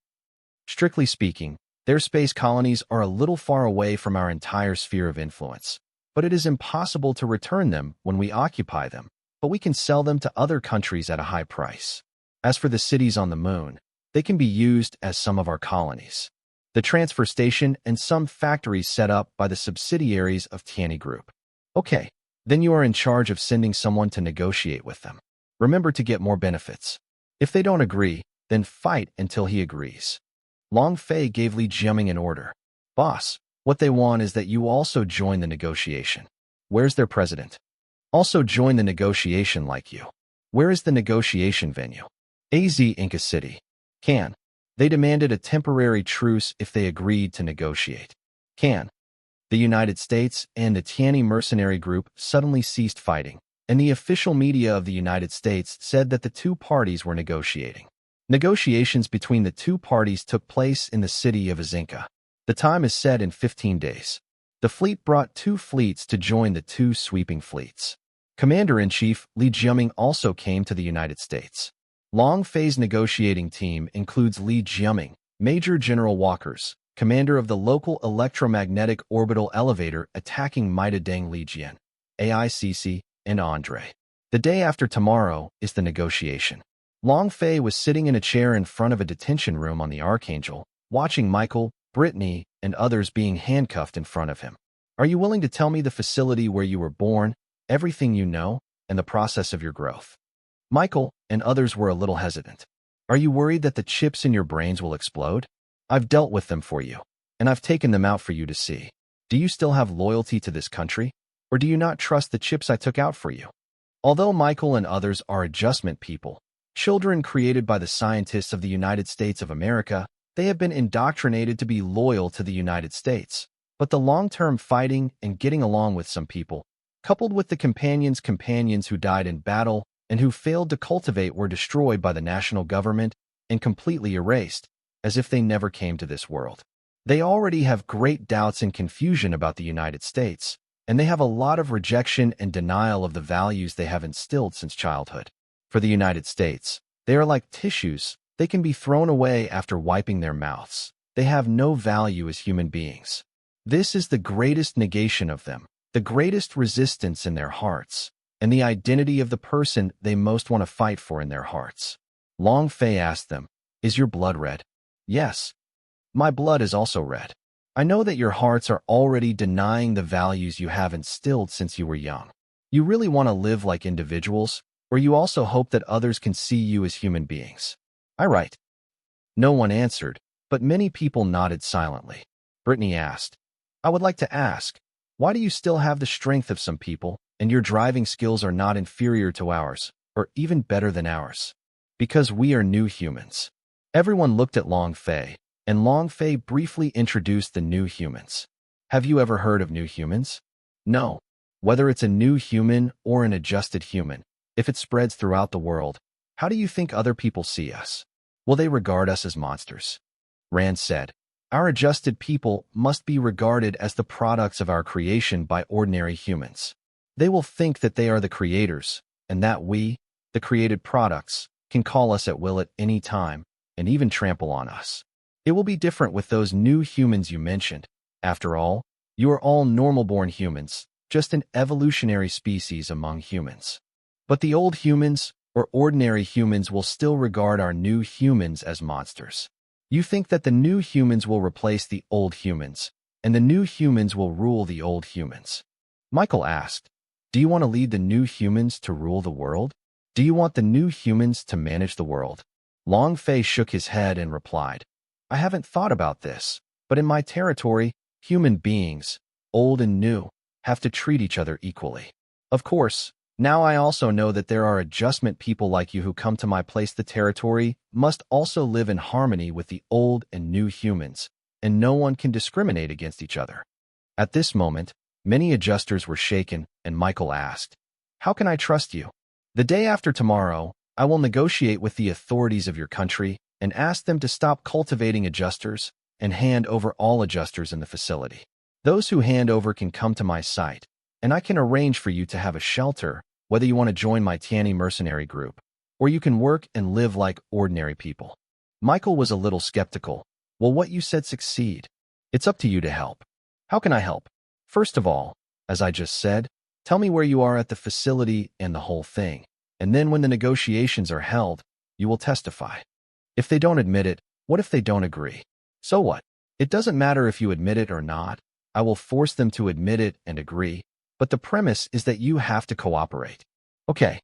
Strictly speaking, their space colonies are a little far away from our entire sphere of influence, but it is impossible to return them when we occupy them, but we can sell them to other countries at a high price. As for the cities on the moon, they can be used as some of our colonies. The transfer station and some factories set up by the subsidiaries of Tianyi Group. Okay, then you are in charge of sending someone to negotiate with them. Remember to get more benefits. If they don't agree, then fight until he agrees. Long Fei gave Li Jiaming an order. Boss, what they want is that you also join the negotiation. Where's their president? Also join the negotiation like you. Where is the negotiation venue? AZ Inca City. Can. They demanded a temporary truce if they agreed to negotiate. Can. The United States and the Tianyi mercenary group suddenly ceased fighting, and the official media of the United States said that the two parties were negotiating. Negotiations between the two parties took place in the city of Azinca. The time is set in 15 days. The fleet brought 2 fleets to join the 2 sweeping fleets. Commander-in-Chief Li Jiaming also came to the United States. Long Fei's negotiating team includes Li Jiaming, Major General Walkers, commander of the local electromagnetic orbital elevator attacking Maida Deng Li Jian, AICC, and Andre. The day after tomorrow is the negotiation. Long Fei was sitting in a chair in front of a detention room on the Archangel, watching Michael, Brittany, and others being handcuffed in front of him. Are you willing to tell me the facility where you were born, everything you know, and the process of your growth? Michael and others were a little hesitant. Are you worried that the chips in your brains will explode? I've dealt with them for you, and I've taken them out for you to see. Do you still have loyalty to this country, or do you not trust the chips I took out for you? Although Michael and others are adjustment people, children created by the scientists of the United States of America, they have been indoctrinated to be loyal to the United States. But the long-term fighting and getting along with some people, coupled with the companions who died in battle and who failed to cultivate, were destroyed by the national government and completely erased, as if they never came to this world. They already have great doubts and confusion about the United States, and they have a lot of rejection and denial of the values they have instilled since childhood. For the United States, they are like tissues. They can be thrown away after wiping their mouths. They have no value as human beings. This is the greatest negation of them, the greatest resistance in their hearts, and the identity of the person they most want to fight for in their hearts. Long Fei asked them, "Is your blood red?" "Yes. My blood is also red. I know that your hearts are already denying the values you have instilled since you were young. You really want to live like individuals, or you also hope that others can see you as human beings?" "I right." No one answered, but many people nodded silently. Brittany asked, "I would like to ask, why do you still have the strength of some people, and your driving skills are not inferior to ours, or even better than ours?" "Because we are new humans." Everyone looked at Long Fei, and Long Fei briefly introduced the new humans. "Have you ever heard of new humans?" "No. Whether it's a new human or an adjusted human, if it spreads throughout the world, how do you think other people see us? Will they regard us as monsters?" Rand said. Our adjusted people must be regarded as the products of our creation by ordinary humans. They will think that they are the creators, and that we, the created products, can call us at will at any time, and even trample on us. It will be different with those new humans you mentioned. After all, you are all normal-born humans, just an evolutionary species among humans. But the old humans, or ordinary humans, will still regard our new humans as monsters. You think that the new humans will replace the old humans, and the new humans will rule the old humans. Michael asked, do you want to lead the new humans to rule the world? Do you want the new humans to manage the world? Long Fei shook his head and replied, I haven't thought about this, but in my territory, human beings, old and new, have to treat each other equally. Of course, now I also know that there are adjustment people like you who come to my place. The territory must also live in harmony with the old and new humans, and no one can discriminate against each other. At this moment, many adjusters were shaken, and Michael asked, how can I trust you? The day after tomorrow, I will negotiate with the authorities of your country and ask them to stop cultivating adjusters and hand over all adjusters in the facility. Those who hand over can come to my site, and I can arrange for you to have a shelter, whether you want to join my Tiani mercenary group, or you can work and live like ordinary people. Michael was a little skeptical. Will what you said succeed? It's up to you to help. How can I help? First of all, as I just said, tell me where you are at the facility and the whole thing, and then when the negotiations are held, you will testify. If they don't admit it, what if they don't agree? So what? It doesn't matter if you admit it or not. I will force them to admit it and agree, but the premise is that you have to cooperate. Okay.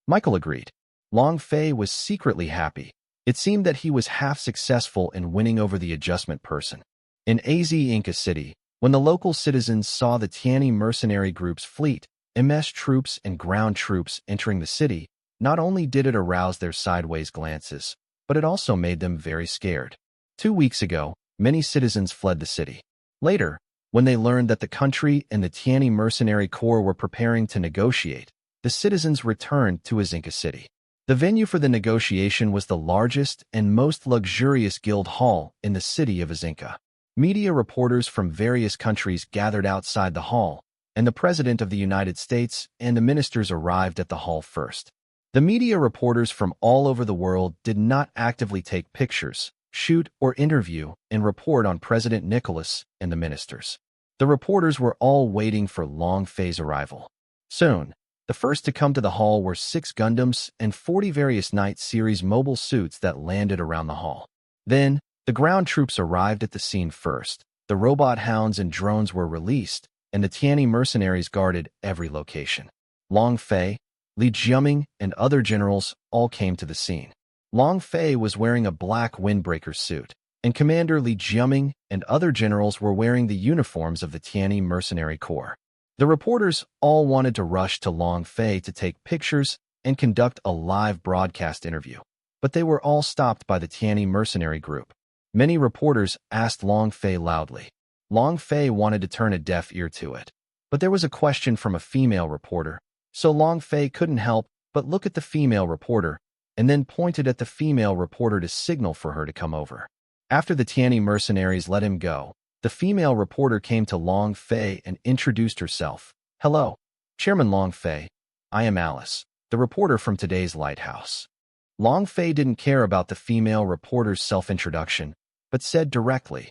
Michael agreed. Long Fei was secretly happy. It seemed that he was half successful in winning over the adjustment person. In AZ Inca City, when the local citizens saw the Tiani mercenary group's fleet, MS troops and ground troops entering the city, not only did it arouse their sideways glances, but it also made them very scared. 2 weeks ago, many citizens fled the city. Later, when they learned that the country and the Tiani mercenary corps were preparing to negotiate, the citizens returned to Inca City. The venue for the negotiation was the largest and most luxurious guild hall in the city of Inca. Media reporters from various countries gathered outside the hall, and the President of the United States and the ministers arrived at the hall first. The media reporters from all over the world did not actively take pictures, shoot, or interview and report on President Nicholas and the ministers. The reporters were all waiting for Long Fei's arrival. Soon, the first to come to the hall were 6 Gundams and 40 various Night Series mobile suits that landed around the hall. Then, the ground troops arrived at the scene first. The robot hounds and drones were released, and the Tiani mercenaries guarded every location. Long Fei, Li Jiaming, and other generals all came to the scene. Long Fei was wearing a black windbreaker suit, and Commander Li Jiaming and other generals were wearing the uniforms of the Tiani mercenary corps. The reporters all wanted to rush to Long Fei to take pictures and conduct a live broadcast interview, but they were all stopped by the Tiani mercenary group. Many reporters asked Long Fei loudly. Long Fei wanted to turn a deaf ear to it, but there was a question from a female reporter, so Long Fei couldn't help but look at the female reporter and then pointed at the female reporter to signal for her to come over. After the Tiani mercenaries let him go, the female reporter came to Long Fei and introduced herself. Hello, Chairman Long Fei. I am Alice, the reporter from today's lighthouse. Long Fei didn't care about the female reporter's self-introduction, but said directly,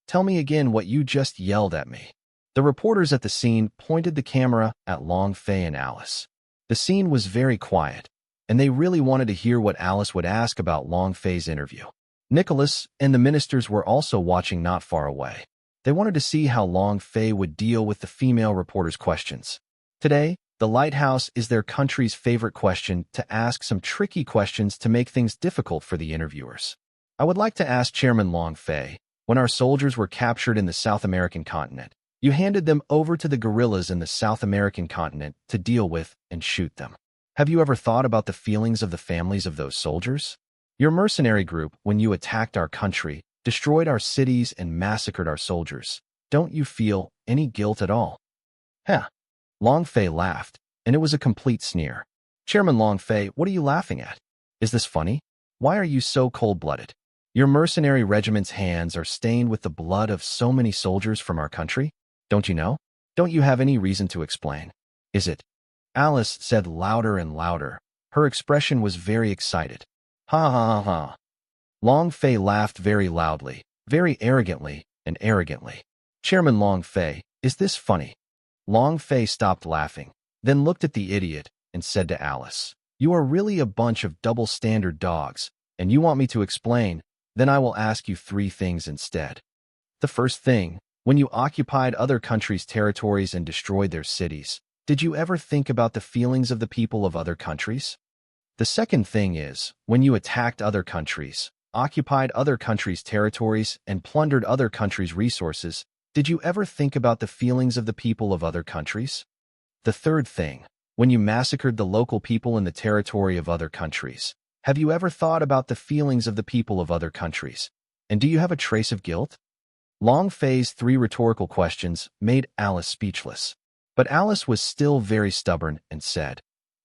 tell me again what you just yelled at me. The reporters at the scene pointed the camera at Long Fei and Alice. The scene was very quiet, and they really wanted to hear what Alice would ask about Long Fei's interview. Nicholas and the ministers were also watching not far away. They wanted to see how Long Fei would deal with the female reporter's questions. Today, the lighthouse is their country's favorite question to ask some tricky questions to make things difficult for the interviewers. I would like to ask Chairman Long Fei, when our soldiers were captured in the South American continent, you handed them over to the guerrillas in the South American continent to deal with and shoot them. Have you ever thought about the feelings of the families of those soldiers? Your mercenary group, when you attacked our country, destroyed our cities and massacred our soldiers. Don't you feel any guilt at all? Huh. Long Fei laughed, and it was a complete sneer. Chairman Long Fei, what are you laughing at? Is this funny? Why are you so cold-blooded? Your mercenary regiment's hands are stained with the blood of so many soldiers from our country? Don't you know? Don't you have any reason to explain? Is it? Alice said louder and louder. Her expression was very excited. Ha ha ha ha. Long Fei laughed very loudly, very arrogantly, and arrogantly. Chairman Long Fei, is this funny? Long Fei stopped laughing, then looked at the idiot and said to Alice, "You are really a bunch of double-standard dogs, and you want me to explain, then I will ask you 3 things instead. The first thing, when you occupied other countries' territories and destroyed their cities, did you ever think about the feelings of the people of other countries? The second thing is, when you attacked other countries, occupied other countries' territories, and plundered other countries' resources, did you ever think about the feelings of the people of other countries? The third thing, when you massacred the local people in the territory of other countries, have you ever thought about the feelings of the people of other countries? And do you have a trace of guilt?" Long Fei's 3 rhetorical questions made Alice speechless. But Alice was still very stubborn and said,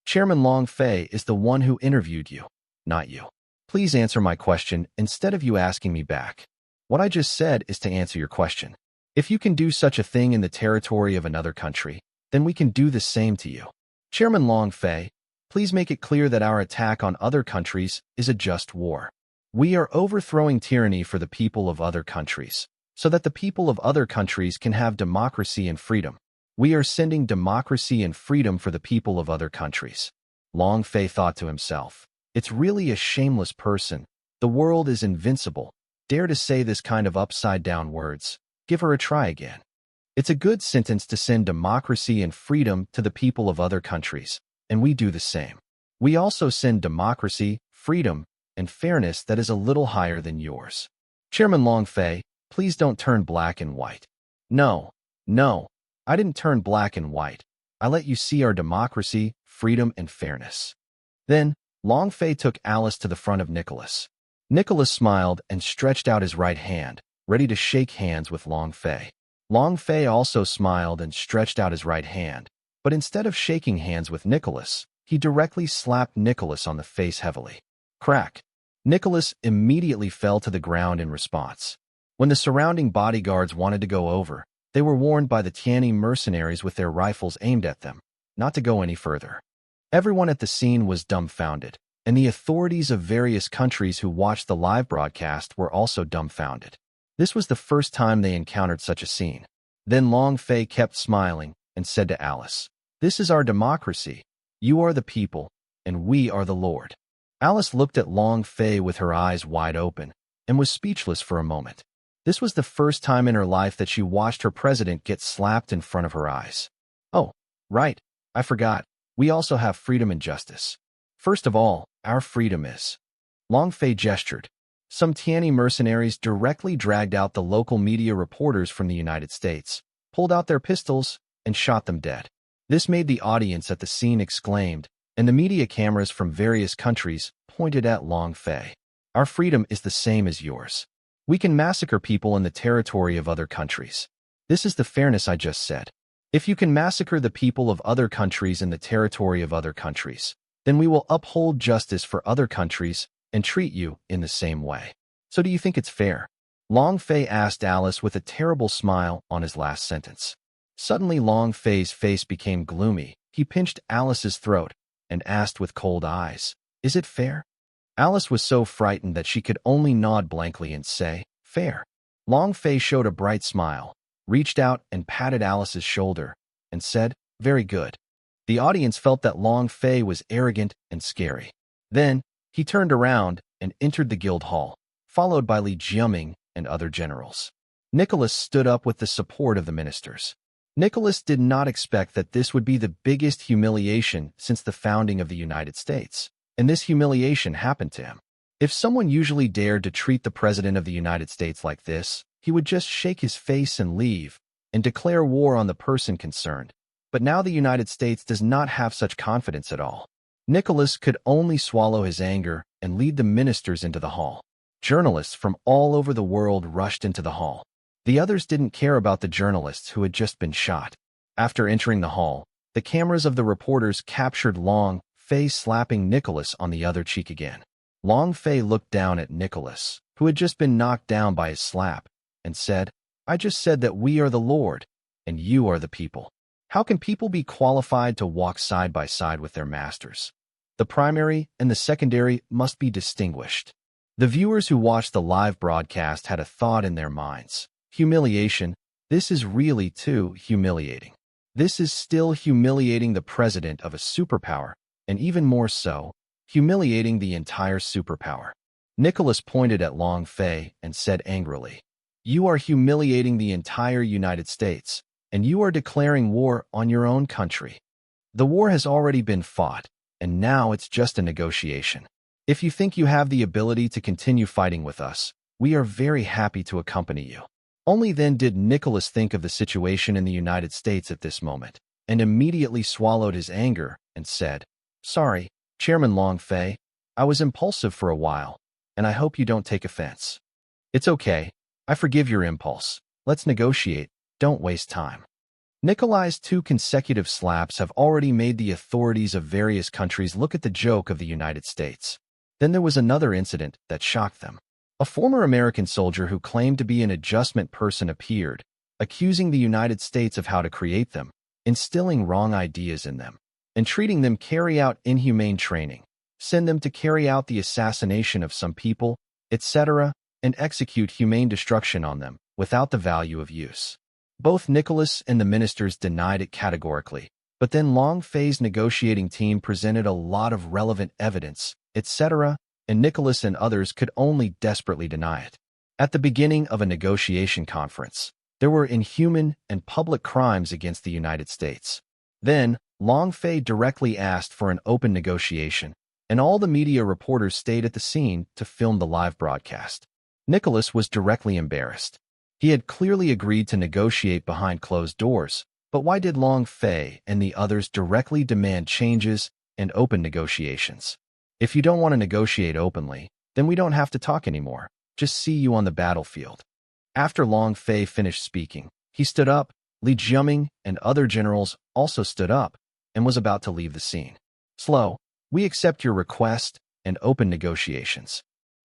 "Chairman Long Fei is the one who interviewed you, not you. Please answer my question instead of you asking me back. What I just said is to answer your question. If you can do such a thing in the territory of another country, then we can do the same to you. Chairman Long Fei, please make it clear that our attack on other countries is a just war. We are overthrowing tyranny for the people of other countries, so that the people of other countries can have democracy and freedom. We are sending democracy and freedom for the people of other countries." Long Fei thought to himself, "It's really a shameless person. The world is invincible. Dare to say this kind of upside-down words. Give her a try again. It's a good sentence to send democracy and freedom to the people of other countries, and we do the same. We also send democracy, freedom, and fairness that is a little higher than yours. Chairman Long Fei, please don't turn black and white." No, I didn't turn black and white. I let you see our democracy, freedom, and fairness." Then, Long Fei took Alice to the front of Nicholas. Nicholas smiled and stretched out his right hand, ready to shake hands with Long Fei. Long Fei also smiled and stretched out his right hand, but instead of shaking hands with Nicholas, he directly slapped Nicholas on the face heavily. Crack! Nicholas immediately fell to the ground in response. When the surrounding bodyguards wanted to go over, they were warned by the Tianyi mercenaries with their rifles aimed at them, not to go any further. Everyone at the scene was dumbfounded, and the authorities of various countries who watched the live broadcast were also dumbfounded. This was the first time they encountered such a scene. Then Long Fei kept smiling and said to Alice, "This is our democracy. You are the people, and we are the Lord." Alice looked at Long Fei with her eyes wide open and was speechless for a moment. This was the first time in her life that she watched her president get slapped in front of her eyes. "Oh, right, I forgot. We also have freedom and justice. First of all, our freedom is..." Long Fei gestured. Some Tianyi mercenaries directly dragged out the local media reporters from the United States, pulled out their pistols, and shot them dead. This made the audience at the scene exclaimed, and the media cameras from various countries pointed at Long Fei. "Our freedom is the same as yours. We can massacre people in the territory of other countries. This is the fairness I just said. If you can massacre the people of other countries in the territory of other countries, then we will uphold justice for other countries and treat you in the same way. So do you think it's fair?" Long Fei asked Alice with a terrible smile on his last sentence. Suddenly Long Fei's face became gloomy. He pinched Alice's throat and asked with cold eyes, "Is it fair?" Alice was so frightened that she could only nod blankly and say, "Fair." Long Fei showed a bright smile, reached out and patted Alice's shoulder, and said, "Very good." The audience felt that Long Fei was arrogant and scary. Then, he turned around and entered the guild hall, followed by Li Jiaming and other generals. Nicholas stood up with the support of the ministers. Nicholas did not expect that this would be the biggest humiliation since the founding of the United States, and this humiliation happened to him. If someone usually dared to treat the President of the United States like this, he would just shake his face and leave, and declare war on the person concerned. But now the United States does not have such confidence at all. Nicholas could only swallow his anger and lead the ministers into the hall. Journalists from all over the world rushed into the hall. The others didn't care about the journalists who had just been shot. After entering the hall, the cameras of the reporters captured Long Fei slapping Nicholas on the other cheek again. Long Fei looked down at Nicholas, who had just been knocked down by his slap, and said, "I just said that we are the Lord, and you are the people. How can people be qualified to walk side by side with their masters? The primary and the secondary must be distinguished." The viewers who watched the live broadcast had a thought in their minds. Humiliation. This is really too humiliating. This is still humiliating the president of a superpower, and even more so, humiliating the entire superpower. Nicholas pointed at Long Fei and said angrily, "You are humiliating the entire United States, and you are declaring war on your own country. The war has already been fought, and now it's just a negotiation. If you think you have the ability to continue fighting with us, we are very happy to accompany you." Only then did Nicholas think of the situation in the United States at this moment, and immediately swallowed his anger and said, "Sorry, Chairman Long Fei, I was impulsive for a while, and I hope you don't take offense." "It's okay. I forgive your impulse. Let's negotiate. Don't waste time." Nikolai's 2 consecutive slaps have already made the authorities of various countries look at the joke of the United States. Then there was another incident that shocked them. A former American soldier who claimed to be an adjustment person appeared, accusing the United States of how to create them, instilling wrong ideas in them, and treating them carry out inhumane training, send them to carry out the assassination of some people, etc., and execute humane destruction on them without the value of use. Both Nicholas and the ministers denied it categorically, but then Long Fei's negotiating team presented a lot of relevant evidence, etc., and Nicholas and others could only desperately deny it. At the beginning of a negotiation conference, there were inhuman and public crimes against the United States. Then, Long Fei directly asked for an open negotiation, and all the media reporters stayed at the scene to film the live broadcast. Nicholas was directly embarrassed. He had clearly agreed to negotiate behind closed doors, but why did Long Fei and the others directly demand changes and open negotiations? If you don't want to negotiate openly, then we don't have to talk anymore. Just see you on the battlefield. After Long Fei finished speaking, he stood up, Li Jiaming and other generals also stood up, and was about to leave the scene. "Slow, we accept your request and open negotiations."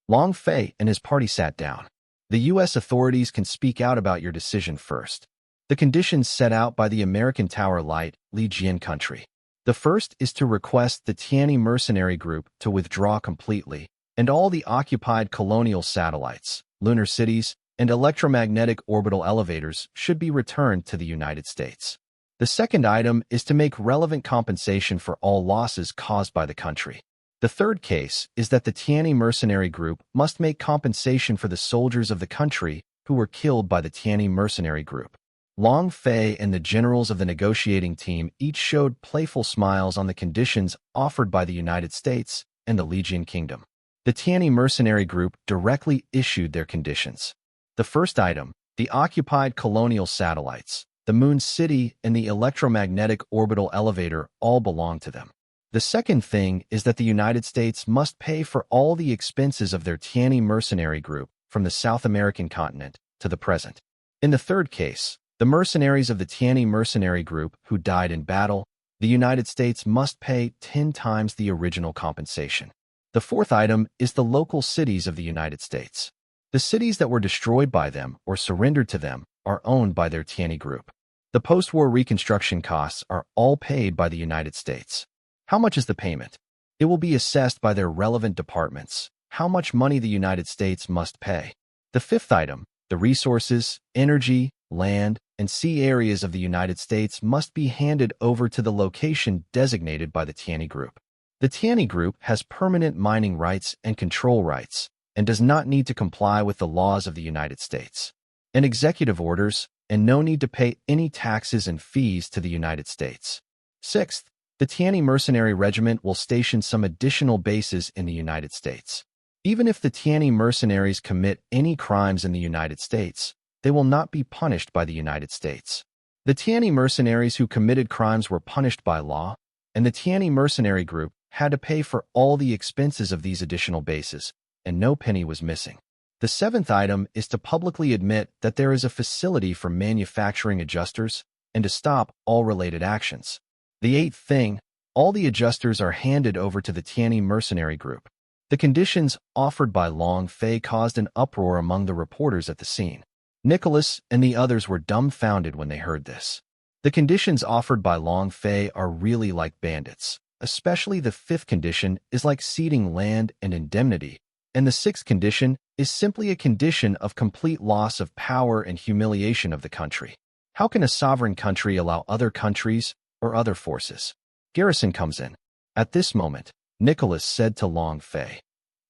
Long Fei and his party sat down. "The U.S. authorities can speak out about your decision first. The conditions set out by the American Tower Light, Li Jian country. The first is to request the Tianyi mercenary group to withdraw completely, and all the occupied colonial satellites, lunar cities, and electromagnetic orbital elevators should be returned to the United States. The second item is to make relevant compensation for all losses caused by the country. The third case is that the Tianyi mercenary group must make compensation for the soldiers of the country who were killed by the Tianyi mercenary group." Long Fei and the generals of the negotiating team each showed playful smiles on the conditions offered by the United States and the Lijian Kingdom. The Tianyi mercenary group directly issued their conditions. The first item, the occupied colonial satellites, the moon city, and the electromagnetic orbital elevator all belong to them. The second thing is that the United States must pay for all the expenses of their Tianyi mercenary group from the South American continent to the present. In the third case, the mercenaries of the Tianyi mercenary group who died in battle, the United States must pay 10 times the original compensation. The fourth item is the local cities of the United States. The cities that were destroyed by them or surrendered to them are owned by their Tianyi group. The post-war reconstruction costs are all paid by the United States. How much is the payment? It will be assessed by their relevant departments, how much money the United States must pay. The fifth item, the resources, energy, land, and sea areas of the United States must be handed over to the location designated by the Tianyi Group. The Tianyi Group has permanent mining rights and control rights, and does not need to comply with the laws of the United States and executive orders, and no need to pay any taxes and fees to the United States. Sixth, the Tianyi Mercenary Regiment will station some additional bases in the United States. Even if the Tianyi mercenaries commit any crimes in the United States, they will not be punished by the United States. The Tianyi mercenaries who committed crimes were punished by law, and the Tianyi Mercenary Group had to pay for all the expenses of these additional bases, and no penny was missing. The seventh item is to publicly admit that there is a facility for manufacturing adjusters and to stop all related actions. The eighth thing, all the adjusters are handed over to the Tianyi Mercenary Group. The conditions offered by Long Fei caused an uproar among the reporters at the scene. Nicholas and the others were dumbfounded when they heard this. The conditions offered by Long Fei are really like bandits. Especially the fifth condition is like ceding land and indemnity, and the sixth condition is simply a condition of complete loss of power and humiliation of the country. How can a sovereign country allow other countries or other forces? Garrison comes in. At this moment, Nicholas said to Long Fei,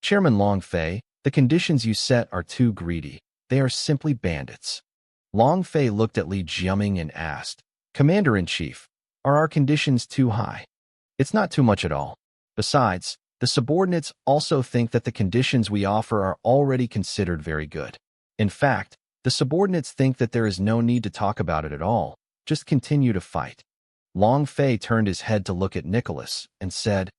"Chairman Long Fei, the conditions you set are too greedy. They are simply bandits." Long Fei looked at Li Jiaming and asked, "Commander-in-Chief, are our conditions too high?" "It's not too much at all. Besides, the subordinates also think that the conditions we offer are already considered very good. In fact, the subordinates think that there is no need to talk about it at all. Just continue to fight." Long Fei turned his head to look at Nicholas and said,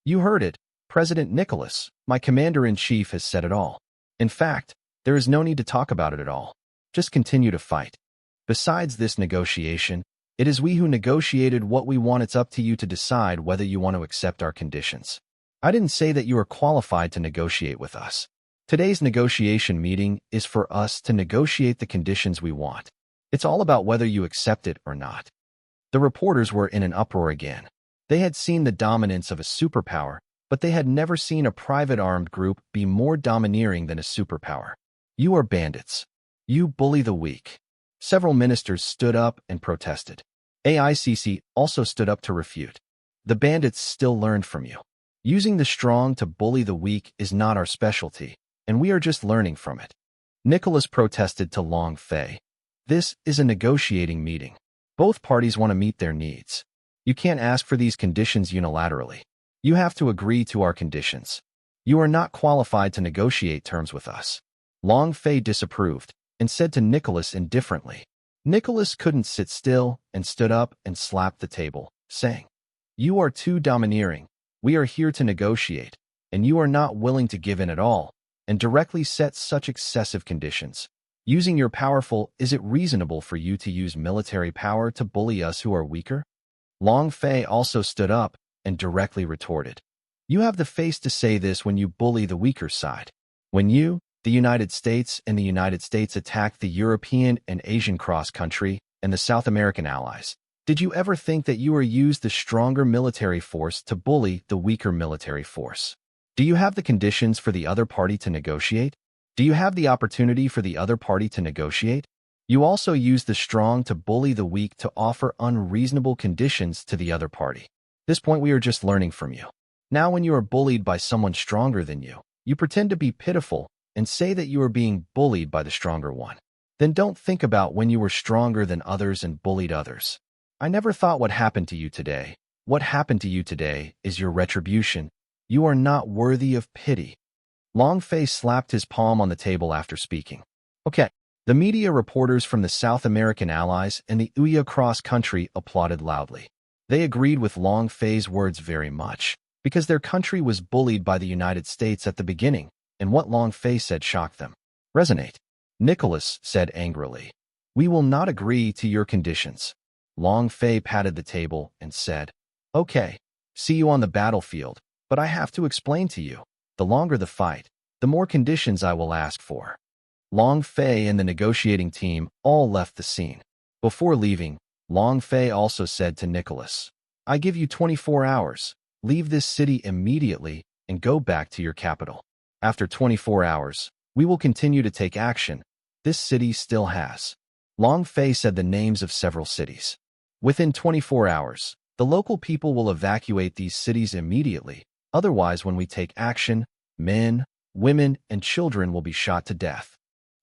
"You heard it, President Nicholas. My commander-in-chief has said it all. In fact, there is no need to talk about it at all. Just continue to fight. Besides this negotiation, it is we who negotiated what we want. It's up to you to decide whether you want to accept our conditions. I didn't say that you are qualified to negotiate with us. Today's negotiation meeting is for us to negotiate the conditions we want. It's all about whether you accept it or not." The reporters were in an uproar again. They had seen the dominance of a superpower, but they had never seen a private armed group be more domineering than a superpower. "You are bandits. You bully the weak." Several ministers stood up and protested. AICC also stood up to refute. "The bandits still learned from you. Using the strong to bully the weak is not our specialty, and we are just learning from it." Nicholas protested to Long Fei. "This is a negotiating meeting. Both parties want to meet their needs. You can't ask for these conditions unilaterally. You have to agree to our conditions. You are not qualified to negotiate terms with us." Long Fei disapproved and said to Nicholas indifferently. Nicholas couldn't sit still and stood up and slapped the table, saying, "You are too domineering. We are here to negotiate, and you are not willing to give in at all, and directly set such excessive conditions. Using your powerful, is it reasonable for you to use military power to bully us who are weaker?" Long Fei also stood up and directly retorted, "You have the face to say this when you bully the weaker side. When you, the United States attacked the European and Asian cross-country and the South American allies, did you ever think that you were used the stronger military force to bully the weaker military force? Do you have the conditions for the other party to negotiate? Do you have the opportunity for the other party to negotiate? You also use the strong to bully the weak to offer unreasonable conditions to the other party. This point we are just learning from you. Now when you are bullied by someone stronger than you, you pretend to be pitiful and say that you are being bullied by the stronger one. Then don't think about when you were stronger than others and bullied others. I never thought what happened to you today. What happened to you today is your retribution. You are not worthy of pity." Long Fei slapped his palm on the table after speaking. "Okay." The media reporters from the South American allies and the Uya cross-country applauded loudly. They agreed with Long Fei's words very much, because their country was bullied by the United States at the beginning, and what Long Fei said shocked them. "Resonate," Nicholas said angrily. "We will not agree to your conditions." Long Fei patted the table and said, "Okay, see you on the battlefield, but I have to explain to you. The longer the fight, the more conditions I will ask for." Long Fei and the negotiating team all left the scene. Before leaving, Long Fei also said to Nicholas, "I give you 24 hours. Leave this city immediately and go back to your capital. After 24 hours, we will continue to take action. This city still has." Long Fei said the names of several cities. "Within 24 hours, the local people will evacuate these cities immediately. Otherwise, when we take action, men, women, and children will be shot to death."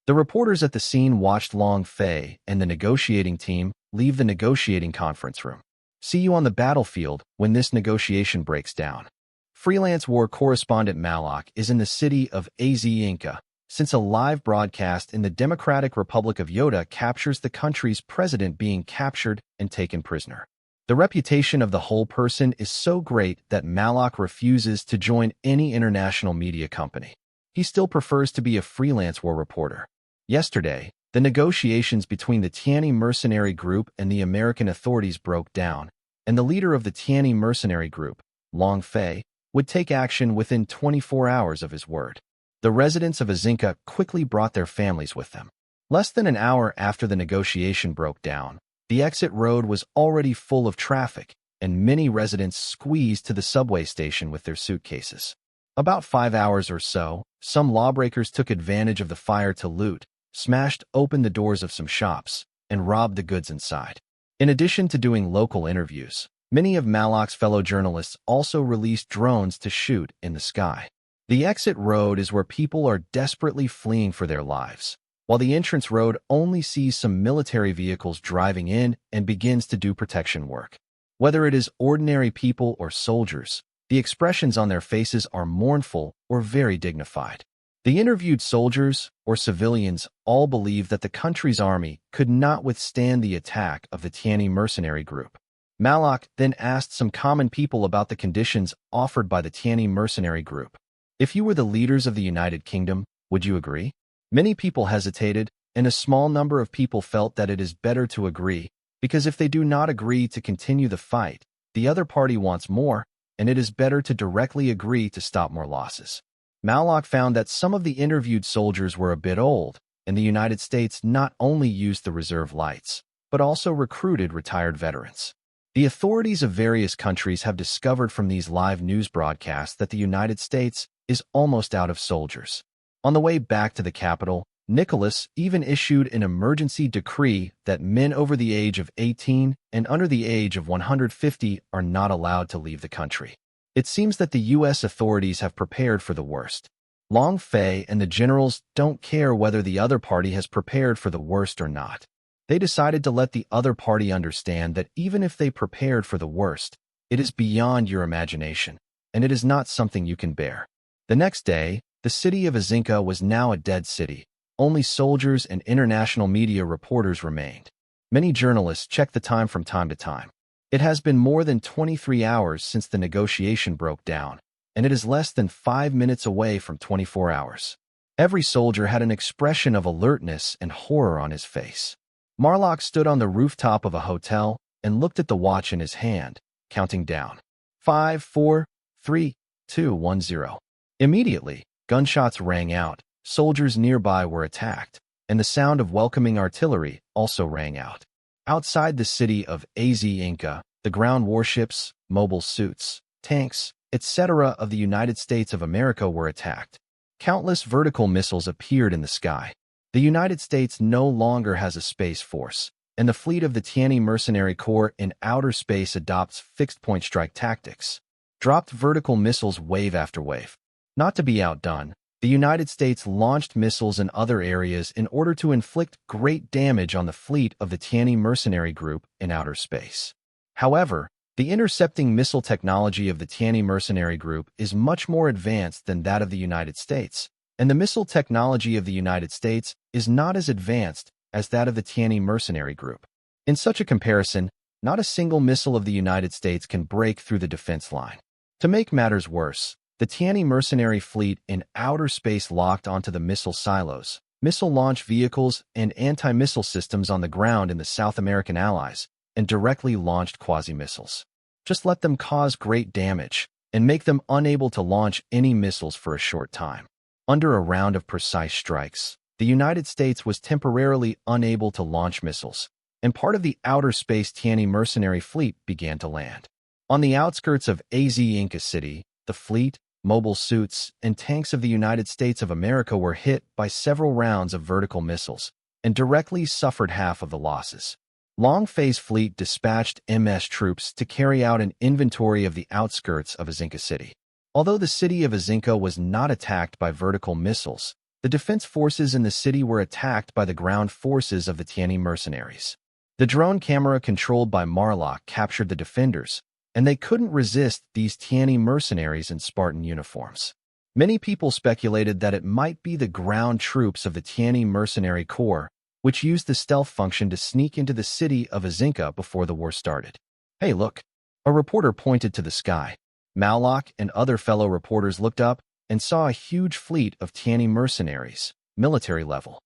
The reporters at the scene watched Long Fei and the negotiating team leave the negotiating conference room. "See you on the battlefield when this negotiation breaks down." Freelance war correspondent Malak is in the city of Inca, since a live broadcast in the Democratic Republic of Yoda captures the country's president being captured and taken prisoner. The reputation of the whole person is so great that Malak refuses to join any international media company. He still prefers to be a freelance war reporter. Yesterday, the negotiations between the Tianyi mercenary group and the American authorities broke down, and the leader of the Tianyi mercenary group, Long Fei, would take action within 24 hours of his word. The residents of Azinka quickly brought their families with them. Less than an hour after the negotiation broke down, the exit road was already full of traffic, and many residents squeezed to the subway station with their suitcases. About 5 hours or so, some lawbreakers took advantage of the fire to loot, smashed open the doors of some shops, and robbed the goods inside. In addition to doing local interviews, many of Malak's fellow journalists also released drones to shoot in the sky. The exit road is where people are desperately fleeing for their lives, while the entrance road only sees some military vehicles driving in and begins to do protection work. Whether it is ordinary people or soldiers, the expressions on their faces are mournful or very dignified. The interviewed soldiers or civilians all believe that the country's army could not withstand the attack of the Tianyi mercenary group. Malak then asked some common people about the conditions offered by the Tianyi mercenary group. If you were the leaders of the United Kingdom, would you agree? Many people hesitated, and a small number of people felt that it is better to agree, because if they do not agree to continue the fight, the other party wants more, and it is better to directly agree to stop more losses. Malak found that some of the interviewed soldiers were a bit old, and the United States not only used the reserve lights, but also recruited retired veterans. The authorities of various countries have discovered from these live news broadcasts that the United States is almost out of soldiers. On the way back to the capital, Nicholas even issued an emergency decree that men over the age of 18 and under the age of 150 are not allowed to leave the country. It seems that the U.S. authorities have prepared for the worst. Long Fei and the generals don't care whether the other party has prepared for the worst or not. They decided to let the other party understand that even if they prepared for the worst, it is beyond your imagination, and it is not something you can bear. The next day, the city of Azinka was now a dead city. Only soldiers and international media reporters remained. Many journalists check the time from time to time. It has been more than 23 hours since the negotiation broke down, and it is less than 5 minutes away from 24 hours. Every soldier had an expression of alertness and horror on his face. Marlock stood on the rooftop of a hotel and looked at the watch in his hand, counting down. 5, 4, 3, 2, 1, 0. Immediately, gunshots rang out, soldiers nearby were attacked, and the sound of welcoming artillery also rang out. Outside the city of Azinka, the ground warships, mobile suits, tanks, etc. of the United States of America were attacked. Countless vertical missiles appeared in the sky. The United States no longer has a space force, and the fleet of the Tianyi Mercenary Corps in outer space adopts fixed-point strike tactics. Dropped vertical missiles wave after wave. Not to be outdone, the United States launched missiles in other areas in order to inflict great damage on the fleet of the Tianyi Mercenary Group in outer space. However, the intercepting missile technology of the Tianyi Mercenary Group is much more advanced than that of the United States, and the missile technology of the United States is not as advanced as that of the Tianyi Mercenary Group. In such a comparison, not a single missile of the United States can break through the defense line. To make matters worse, the Tianyi mercenary fleet in outer space locked onto the missile silos, missile launch vehicles, and anti-missile systems on the ground in the South American allies, and directly launched quasi-missiles. Just let them cause great damage, and make them unable to launch any missiles for a short time. Under a round of precise strikes, the United States was temporarily unable to launch missiles, and part of the outer space Tianyi mercenary fleet began to land. On the outskirts of Azinka City, the fleet, mobile suits, and tanks of the United States of America were hit by several rounds of vertical missiles and directly suffered half of the losses. Long Fei's fleet dispatched MS troops to carry out an inventory of the outskirts of Azinka City. Although the city of Azinka was not attacked by vertical missiles, the defense forces in the city were attacked by the ground forces of the Tianyi mercenaries. The drone camera controlled by Marlock captured the defenders, and they couldn't resist these Tianyi mercenaries in Spartan uniforms. Many people speculated that it might be the ground troops of the Tianyi Mercenary Corps, which used the stealth function to sneak into the city of Azinka before the war started. Hey, look! A reporter pointed to the sky. Mallock and other fellow reporters looked up and saw a huge fleet of Tianyi mercenaries, military level.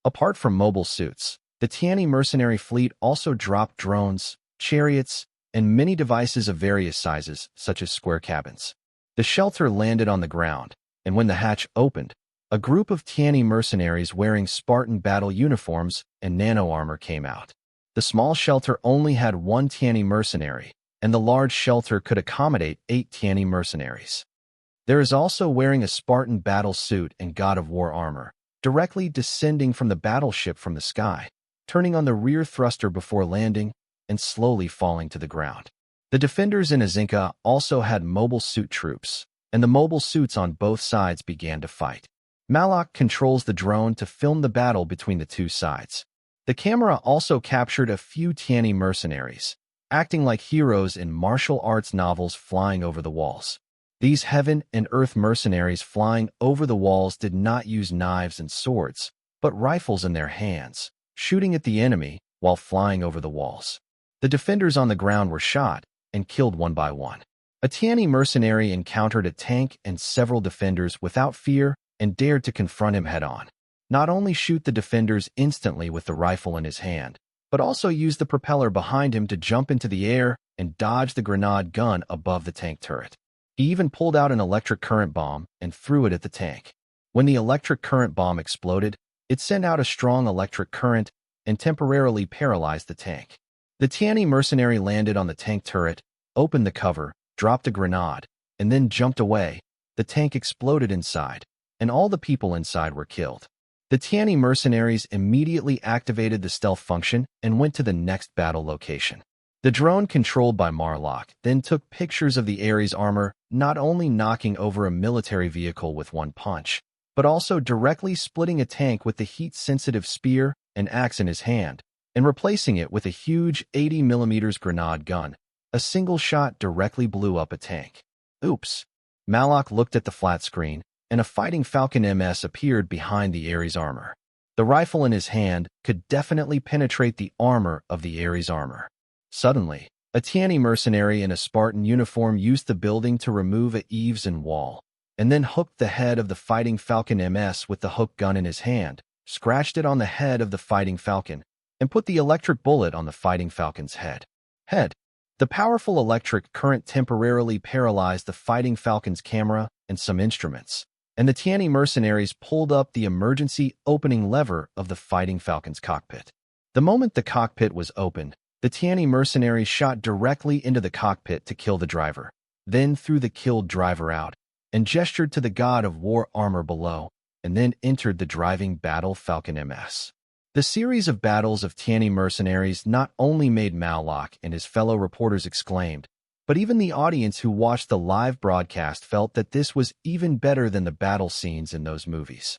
Apart from mobile suits, the Tianyi mercenary fleet also dropped drones, chariots, and many devices of various sizes, such as square cabins. The shelter landed on the ground, and when the hatch opened, a group of Tiani mercenaries wearing Spartan battle uniforms and nano-armor came out. The small shelter only had one Tiani mercenary, and the large shelter could accommodate 8 Tiani mercenaries. There is also wearing a Spartan battle suit and God of War armor, directly descending from the battleship from the sky, turning on the rear thruster before landing and slowly falling to the ground. The defenders in Azinka also had mobile suit troops, and the mobile suits on both sides began to fight. Malak controls the drone to film the battle between the two sides. The camera also captured a few Tiani mercenaries, acting like heroes in martial arts novels flying over the walls. These heaven and earth mercenaries flying over the walls did not use knives and swords, but rifles in their hands, shooting at the enemy while flying over the walls. The defenders on the ground were shot and killed one by one. A Tiani mercenary encountered a tank and several defenders without fear and dared to confront him head-on. Not only shoot the defenders instantly with the rifle in his hand, but also use the propeller behind him to jump into the air and dodge the grenade gun above the tank turret. He even pulled out an electric current bomb and threw it at the tank. When the electric current bomb exploded, it sent out a strong electric current and temporarily paralyzed the tank. The Tiani mercenary landed on the tank turret, opened the cover, dropped a grenade, and then jumped away. The tank exploded inside, and all the people inside were killed. The Tiani mercenaries immediately activated the stealth function and went to the next battle location. The drone controlled by Marlock then took pictures of the Ares armor, not only knocking over a military vehicle with one punch, but also directly splitting a tank with the heat-sensitive spear and axe in his hand, and replacing it with a huge 80mm grenade gun. A single shot directly blew up a tank. Oops. Malak looked at the flat screen, and a fighting Falcon MS appeared behind the Ares armor. The rifle in his hand could definitely penetrate the armor of the Ares armor. Suddenly, a Tiani mercenary in a Spartan uniform used the building to remove a eaves and wall, and then hooked the head of the fighting Falcon MS with the hook gun in his hand, scratched it on the head of the fighting Falcon, and put the electric bullet on the fighting Falcon's head. The powerful electric current temporarily paralyzed the fighting Falcon's camera and some instruments, and the Tiani mercenaries pulled up the emergency opening lever of the fighting Falcon's cockpit. The moment the cockpit was opened, the Tiani mercenaries shot directly into the cockpit to kill the driver, then threw the killed driver out, and gestured to the God of War armor below, and then entered the driving battle Falcon MS. The series of battles of Tiani mercenaries not only made Malak and his fellow reporters exclaimed, but even the audience who watched the live broadcast felt that this was even better than the battle scenes in those movies.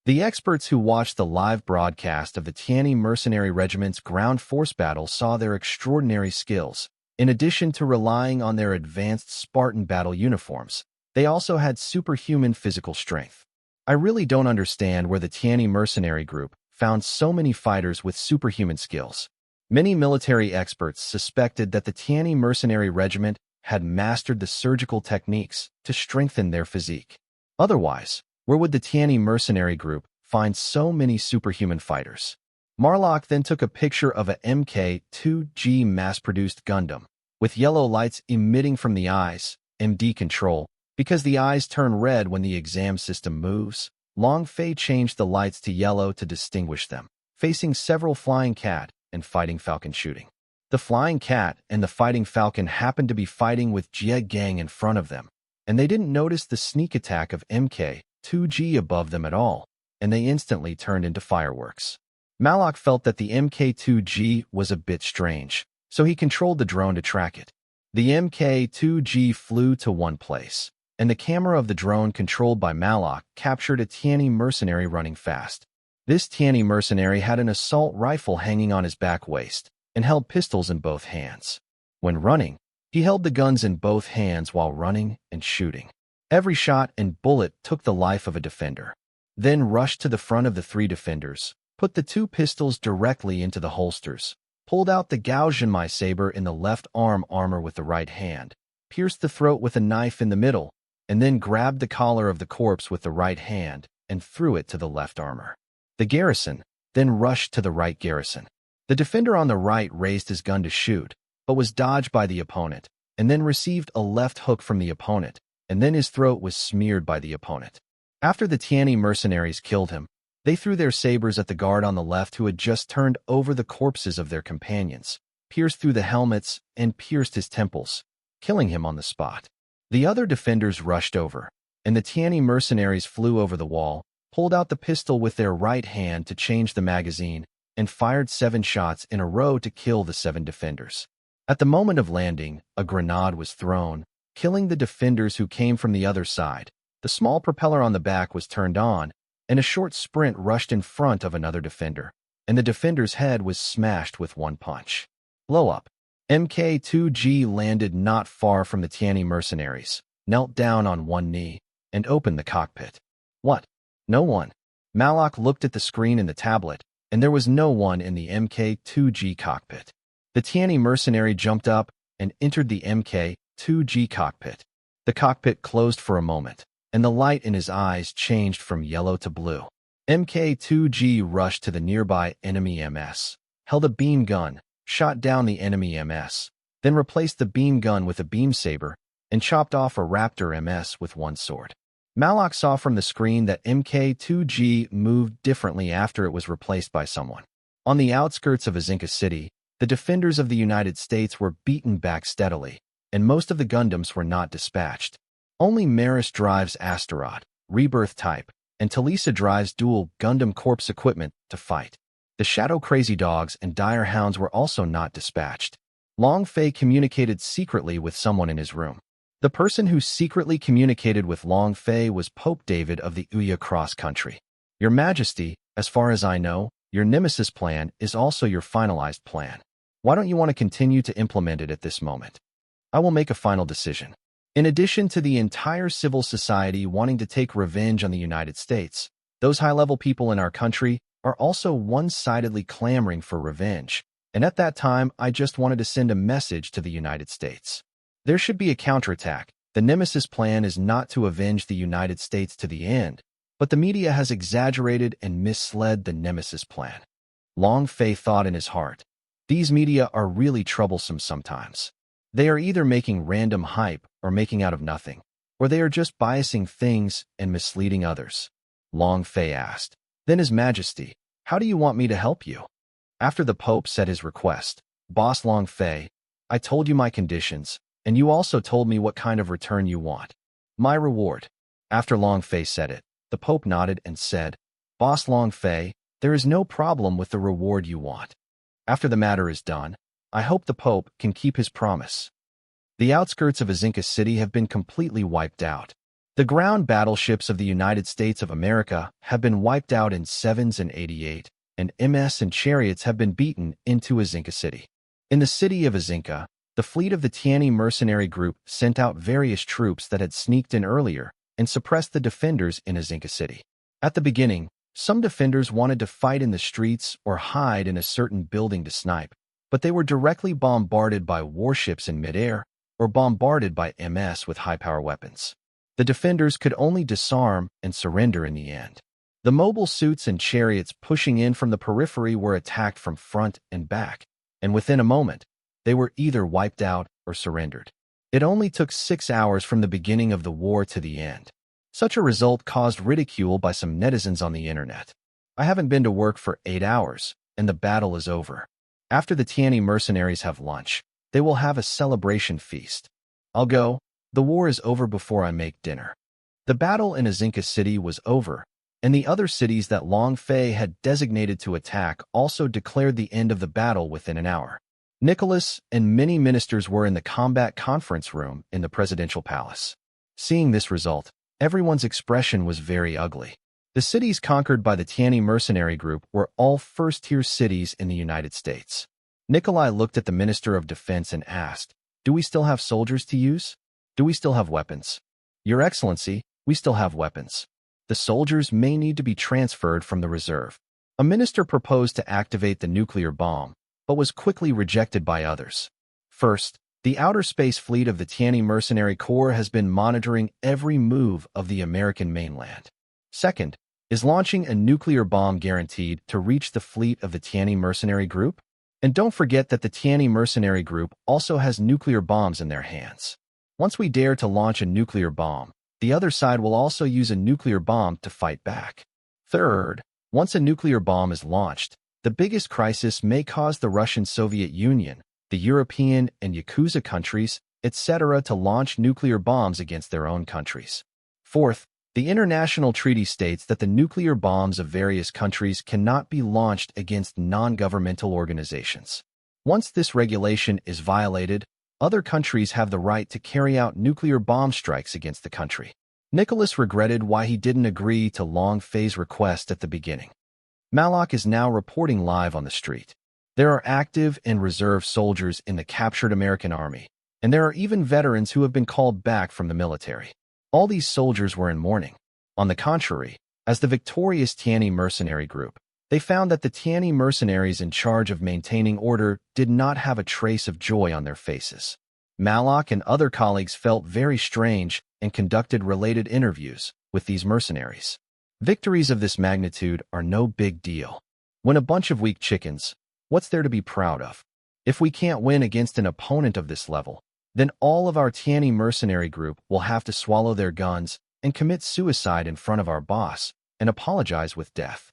The experts who watched the live broadcast of the Tiani Mercenary Regiment's ground force battle saw their extraordinary skills. In addition to relying on their advanced Spartan battle uniforms, they also had superhuman physical strength. I really don't understand where the Tiani Mercenary Group found so many fighters with superhuman skills. Many military experts suspected that the Tiani Mercenary Regiment had mastered the surgical techniques to strengthen their physique. Otherwise, where would the Tiani Mercenary Group find so many superhuman fighters? Marlock then took a picture of a Mk-2G mass-produced Gundam, with yellow lights emitting from the eyes, MD control. Because the eyes turn red when the exam system moves, Long Fei changed the lights to yellow to distinguish them, facing several Flying Cat and Fighting Falcon shooting. The Flying Cat and the Fighting Falcon happened to be fighting with Jie Gang in front of them, and they didn't notice the sneak attack of Mk-2G above them at all, and they instantly turned into fireworks. Malak felt that the Mk-2G was a bit strange, so he controlled the drone to track it. The Mk-2G flew to one place, and the camera of the drone controlled by Malak captured a Tiani mercenary running fast. This Tiani mercenary had an assault rifle hanging on his back waist and held pistols in both hands. When running, he held the guns in both hands while running and shooting. Every shot and bullet took the life of a defender. Then rushed to the front of the 3 defenders, put the 2 pistols directly into the holsters, pulled out the Gaojianmai saber in the left arm armor with the right hand, pierced the throat with a knife in the middle, and then grabbed the collar of the corpse with the right hand and threw it to the left armor. The garrison then rushed to the right garrison. The defender on the right raised his gun to shoot, but was dodged by the opponent, and then received a left hook from the opponent, and then his throat was smeared by the opponent. After the Tianyi mercenaries killed him, they threw their sabers at the guard on the left who had just turned over the corpses of their companions, pierced through the helmets, and pierced his temples, killing him on the spot. The other defenders rushed over, and the Tianyi mercenaries flew over the wall, pulled out the pistol with their right hand to change the magazine, and fired 7 shots in a row to kill the 7 defenders. At the moment of landing, a grenade was thrown, killing the defenders who came from the other side. The small propeller on the back was turned on, and a short sprint rushed in front of another defender, and the defender's head was smashed with one punch. Blow up. Mk2G landed not far from the Tianyi mercenaries, knelt down on one knee, and opened the cockpit. What? No one. Malak looked at the screen in the tablet, and there was no one in the Mk2G cockpit. The Tianyi mercenary jumped up and entered the Mk2G cockpit. The cockpit closed for a moment, and the light in his eyes changed from yellow to blue. Mk2G rushed to the nearby enemy MS, held a beam gun, shot down the enemy MS, then replaced the beam gun with a beam saber, and chopped off a Raptor MS with one sword. Malak saw from the screen that Mk2G moved differently after it was replaced by someone. On the outskirts of Isekai City, the defenders of the United States were beaten back steadily, and most of the Gundams were not dispatched. Only Maris drives Astaroth, Rebirth type, and Talisa drives dual Gundam Corps equipment to fight. The Shadow Crazy Dogs and Dire Hounds were also not dispatched. Long Fei communicated secretly with someone in his room. The person who secretly communicated with Long Fei was Pope David of the Uya Cross Country. Your Majesty, as far as I know, your Nemesis plan is also your finalized plan. Why don't you want to continue to implement it at this moment? I will make a final decision. In addition to the entire civil society wanting to take revenge on the United States, those high-level people in our country are also one-sidedly clamoring for revenge, and at that time I just wanted to send a message to the United States. There should be a counterattack. The Nemesis plan is not to avenge the United States to the end, but the media has exaggerated and misled the Nemesis plan. Long Fei thought in his heart, these media are really troublesome sometimes. They are either making random hype or making out of nothing, or they are just biasing things and misleading others. Long Fei asked, then His Majesty, how do you want me to help you? After the Pope said his request, Boss Long Fei, I told you my conditions, and you also told me what kind of return you want. My reward. After Long Fei said it, the Pope nodded and said, Boss Long Fei, there is no problem with the reward you want. After the matter is done, I hope the Pope can keep his promise. The outskirts of Isekai City have been completely wiped out. The ground battleships of the United States of America have been wiped out in 7s and 88, and MS and chariots have been beaten into Isekai City. In the city of Isekai, the fleet of the Tianyi mercenary group sent out various troops that had sneaked in earlier and suppressed the defenders in Isekai City. At the beginning, some defenders wanted to fight in the streets or hide in a certain building to snipe, but they were directly bombarded by warships in midair or bombarded by MS with high-power weapons. The defenders could only disarm and surrender in the end. The mobile suits and chariots pushing in from the periphery were attacked from front and back, and within a moment, they were either wiped out or surrendered. It only took 6 hours from the beginning of the war to the end. Such a result caused ridicule by some netizens on the internet. I haven't been to work for 8 hours, and the battle is over. After the Tianyi mercenaries have lunch, they will have a celebration feast. I'll go. The war is over before I make dinner. The battle in Isekai City was over, and the other cities that Long Fei had designated to attack also declared the end of the battle within an hour. Nicholas and many ministers were in the combat conference room in the presidential palace. Seeing this result, everyone's expression was very ugly. The cities conquered by the Tianyi mercenary group were all first-tier cities in the United States. Nikolai looked at the Minister of Defense and asked, do we still have soldiers to use? Do we still have weapons? Your Excellency, we still have weapons. The soldiers may need to be transferred from the reserve. A minister proposed to activate the nuclear bomb, but was quickly rejected by others. First, the outer space fleet of the Tianyi Mercenary Corps has been monitoring every move of the American mainland. Second, is launching a nuclear bomb guaranteed to reach the fleet of the Tianyi Mercenary Group? And don't forget that the Tianyi Mercenary Group also has nuclear bombs in their hands. Once we dare to launch a nuclear bomb, the other side will also use a nuclear bomb to fight back. Third, once a nuclear bomb is launched, the biggest crisis may cause the Russian Soviet Union, the European and Yakuza countries, etc. to launch nuclear bombs against their own countries. Fourth, the international treaty states that the nuclear bombs of various countries cannot be launched against non-governmental organizations. Once this regulation is violated, other countries have the right to carry out nuclear bomb strikes against the country. Nicholas regretted why he didn't agree to Long Fei's request at the beginning. Malak is now reporting live on the street. There are active and reserve soldiers in the captured American army, and there are even veterans who have been called back from the military. All these soldiers were in mourning. On the contrary, as the victorious Tianyi mercenary group, they found that the Tianyi mercenaries in charge of maintaining order did not have a trace of joy on their faces. Malak and other colleagues felt very strange and conducted related interviews with these mercenaries. Victories of this magnitude are no big deal. When a bunch of weak chickens, what's there to be proud of? If we can't win against an opponent of this level, then all of our Tianyi mercenary group will have to swallow their guns and commit suicide in front of our boss and apologize with death.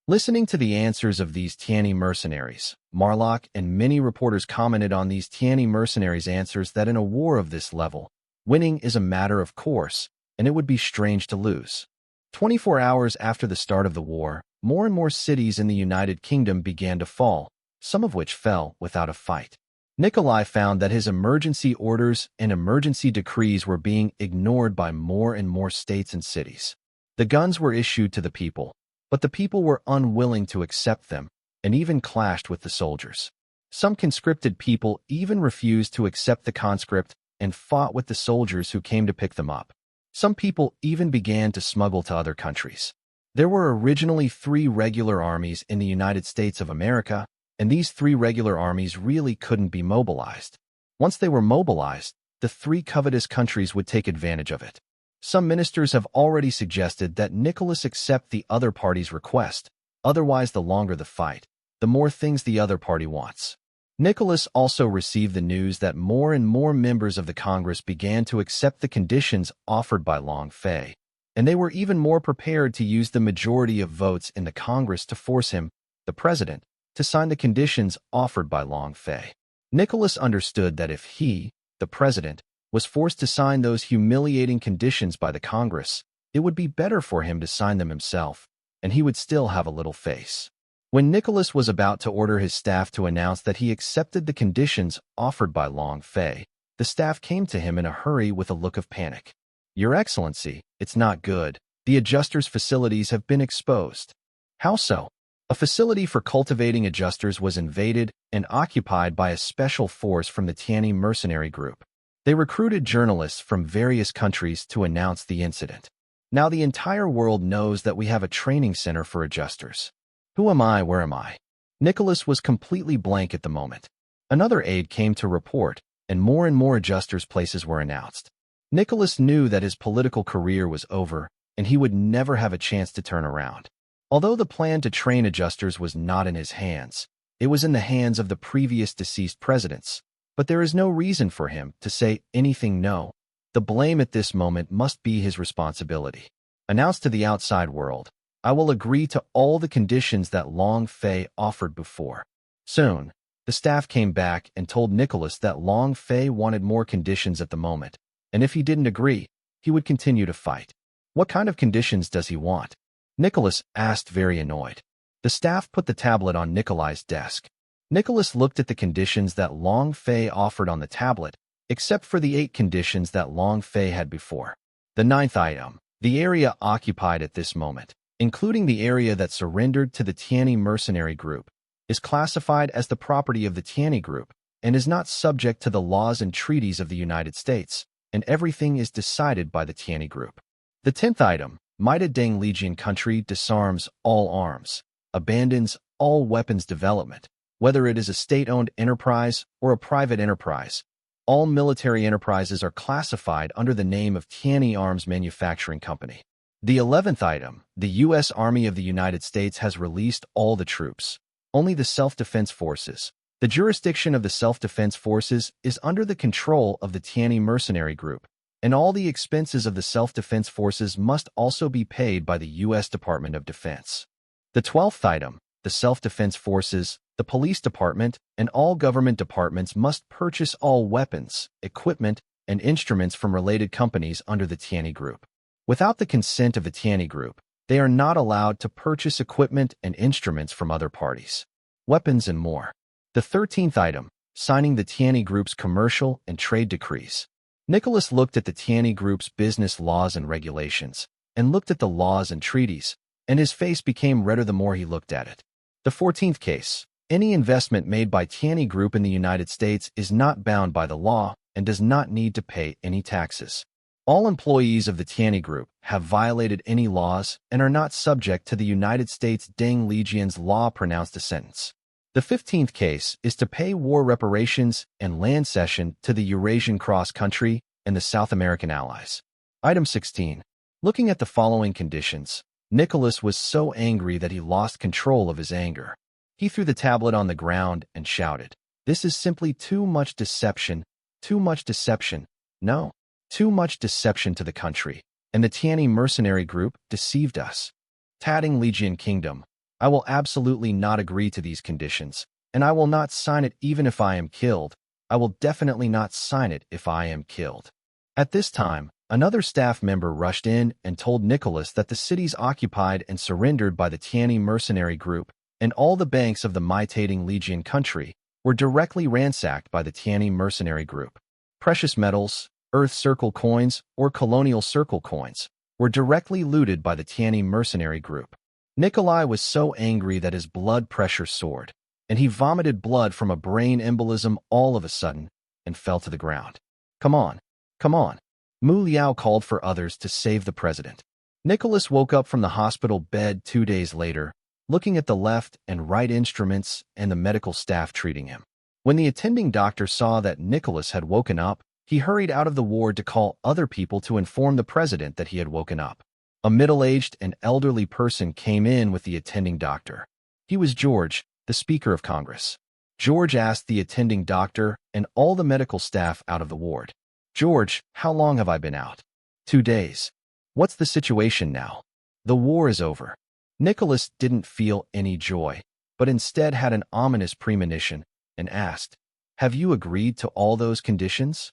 Listening to the answers of these Tianyi mercenaries, Marlock and many reporters commented on these Tianyi mercenaries' answers that in a war of this level, winning is a matter of course, and it would be strange to lose. 24 hours after the start of the war, more and more cities in the United Kingdom began to fall, some of which fell without a fight. Nikolai found that his emergency orders and emergency decrees were being ignored by more and more states and cities. The guns were issued to the people, but the people were unwilling to accept them and even clashed with the soldiers. Some conscripted people even refused to accept the conscript and fought with the soldiers who came to pick them up. Some people even began to smuggle to other countries. There were originally 3 regular armies in the United States of America, and these 3 regular armies really couldn't be mobilized. Once they were mobilized, the 3 covetous countries would take advantage of it. Some ministers have already suggested that Nicholas accept the other party's request, otherwise the longer the fight, the more things the other party wants. Nicholas also received the news that more and more members of the Congress began to accept the conditions offered by Long Fei, and they were even more prepared to use the majority of votes in the Congress to force him, the president, to sign the conditions offered by Long Fei. Nicholas understood that if he, the president, was forced to sign those humiliating conditions by the Congress, it would be better for him to sign them himself, and he would still have a little face. When Nicholas was about to order his staff to announce that he accepted the conditions offered by Long Fei, the staff came to him in a hurry with a look of panic. "Your Excellency, it's not good. The adjusters' facilities have been exposed." "How so?" "A facility for cultivating adjusters was invaded and occupied by a special force from the Tianyi mercenary group. They recruited journalists from various countries to announce the incident. Now the entire world knows that we have a training center for adjusters." "Who am I? Where am I?" Nicholas was completely blank at the moment. Another aide came to report, and more adjusters' places were announced. Nicholas knew that his political career was over, and he would never have a chance to turn around. Although the plan to train adjusters was not in his hands, it was in the hands of the previous deceased presidents. But there is no reason for him to say anything no. The blame at this moment must be his responsibility. Announced to the outside world, "I will agree to all the conditions that Long Fei offered before." Soon, the staff came back and told Nicholas that Long Fei wanted more conditions at the moment, and if he didn't agree, he would continue to fight. "What kind of conditions does he want?" Nicholas asked, very annoyed. The staff put the tablet on Nikolai's desk. Nicholas looked at the conditions that Long Fei offered on the tablet, except for the 8 conditions that Long Fei had before. The 9th item, the area occupied at this moment, including the area that surrendered to the Tianyi mercenary group, is classified as the property of the Tianyi group and is not subject to the laws and treaties of the United States, and everything is decided by the Tianyi group. The 10th item, Maida Deng Legion country disarms all arms, abandons all weapons development, whether it is a state-owned enterprise or a private enterprise. All military enterprises are classified under the name of Tianyi Arms Manufacturing Company. The 11th item, the U.S. Army of the United States has released all the troops. Only the self-defense forces, The jurisdiction of the self-defense forces is under the control of the Tianyi mercenary group, and all the expenses of the self-defense forces must also be paid by the U.S. Department of Defense. The 12th item, the self-defense forces, the police department, and all government departments must purchase all weapons, equipment, and instruments from related companies under the Tianyi group. Without the consent of the Tianyi group, they are not allowed to purchase equipment and instruments from other parties, weapons, and more. The 13th item, signing the Tianyi group's commercial and trade decrees. Nicholas looked at the Tianyi group's business laws and regulations, and looked at the laws and treaties, and his face became redder the more he looked at it. The 14th case, any investment made by Tianyi Group in the United States is not bound by the law and does not need to pay any taxes. All employees of the Tianyi Group have violated any laws and are not subject to the United States Deng Legion's law pronounced a sentence. The 15th case is to pay war reparations and land cession to the Eurasian cross-country and the South American allies. Item 16. Looking at the following conditions, Nicholas was so angry that he lost control of his anger. He threw the tablet on the ground and shouted, "This is simply too much deception, too much deception, no, too much deception to the country, and the Tianyi mercenary group deceived us. Tading Legion Kingdom, I will absolutely not agree to these conditions, and I will not sign it even if I am killed. I will definitely not sign it if I am killed." At this time, another staff member rushed in and told Nicholas that the cities occupied and surrendered by the Tianyi mercenary group and all the banks of the Tading Legion country were directly ransacked by the Tianyi mercenary group. Precious metals, Earth Circle coins, or Colonial Circle coins were directly looted by the Tianyi mercenary group. Nikolai was so angry that his blood pressure soared, and he vomited blood from a brain embolism all of a sudden and fell to the ground. "Come on, come on." Mu Liao called for others to save the president. Nicholas woke up from the hospital bed 2 days later, looking at the left and right instruments and the medical staff treating him. When the attending doctor saw that Nicholas had woken up, he hurried out of the ward to call other people to inform the president that he had woken up. A middle-aged and elderly person came in with the attending doctor. He was George, the Speaker of Congress. George asked the attending doctor and all the medical staff out of the ward, "George, how long have I been out?" 2 days. "What's the situation now?" "The war is over." Nicholas didn't feel any joy, but instead had an ominous premonition and asked, "Have you agreed to all those conditions?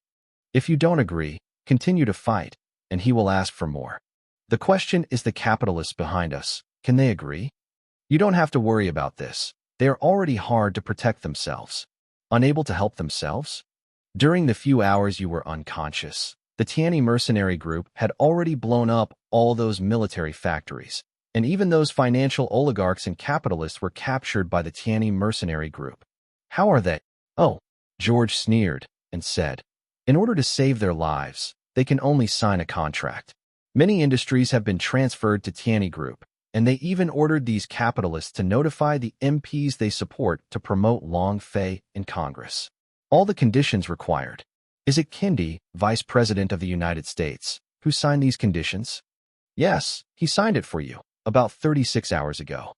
If you don't agree, continue to fight, and he will ask for more. The question is the capitalists behind us. Can they agree? You don't have to worry about this. They are already hard to protect themselves. Unable to help themselves? During the few hours you were unconscious, the Tianyi mercenary group had already blown up all those military factories, and even those financial oligarchs and capitalists were captured by the Tianyi mercenary group. How are they?" "Oh," George sneered and said, "in order to save their lives, they can only sign a contract. Many industries have been transferred to Tianyi Group, and they even ordered these capitalists to notify the MPs they support to promote Long Fei in Congress. All the conditions required. Is it Kendi, Vice President of the United States, who signed these conditions?" "Yes, he signed it for you, about 36 hours ago."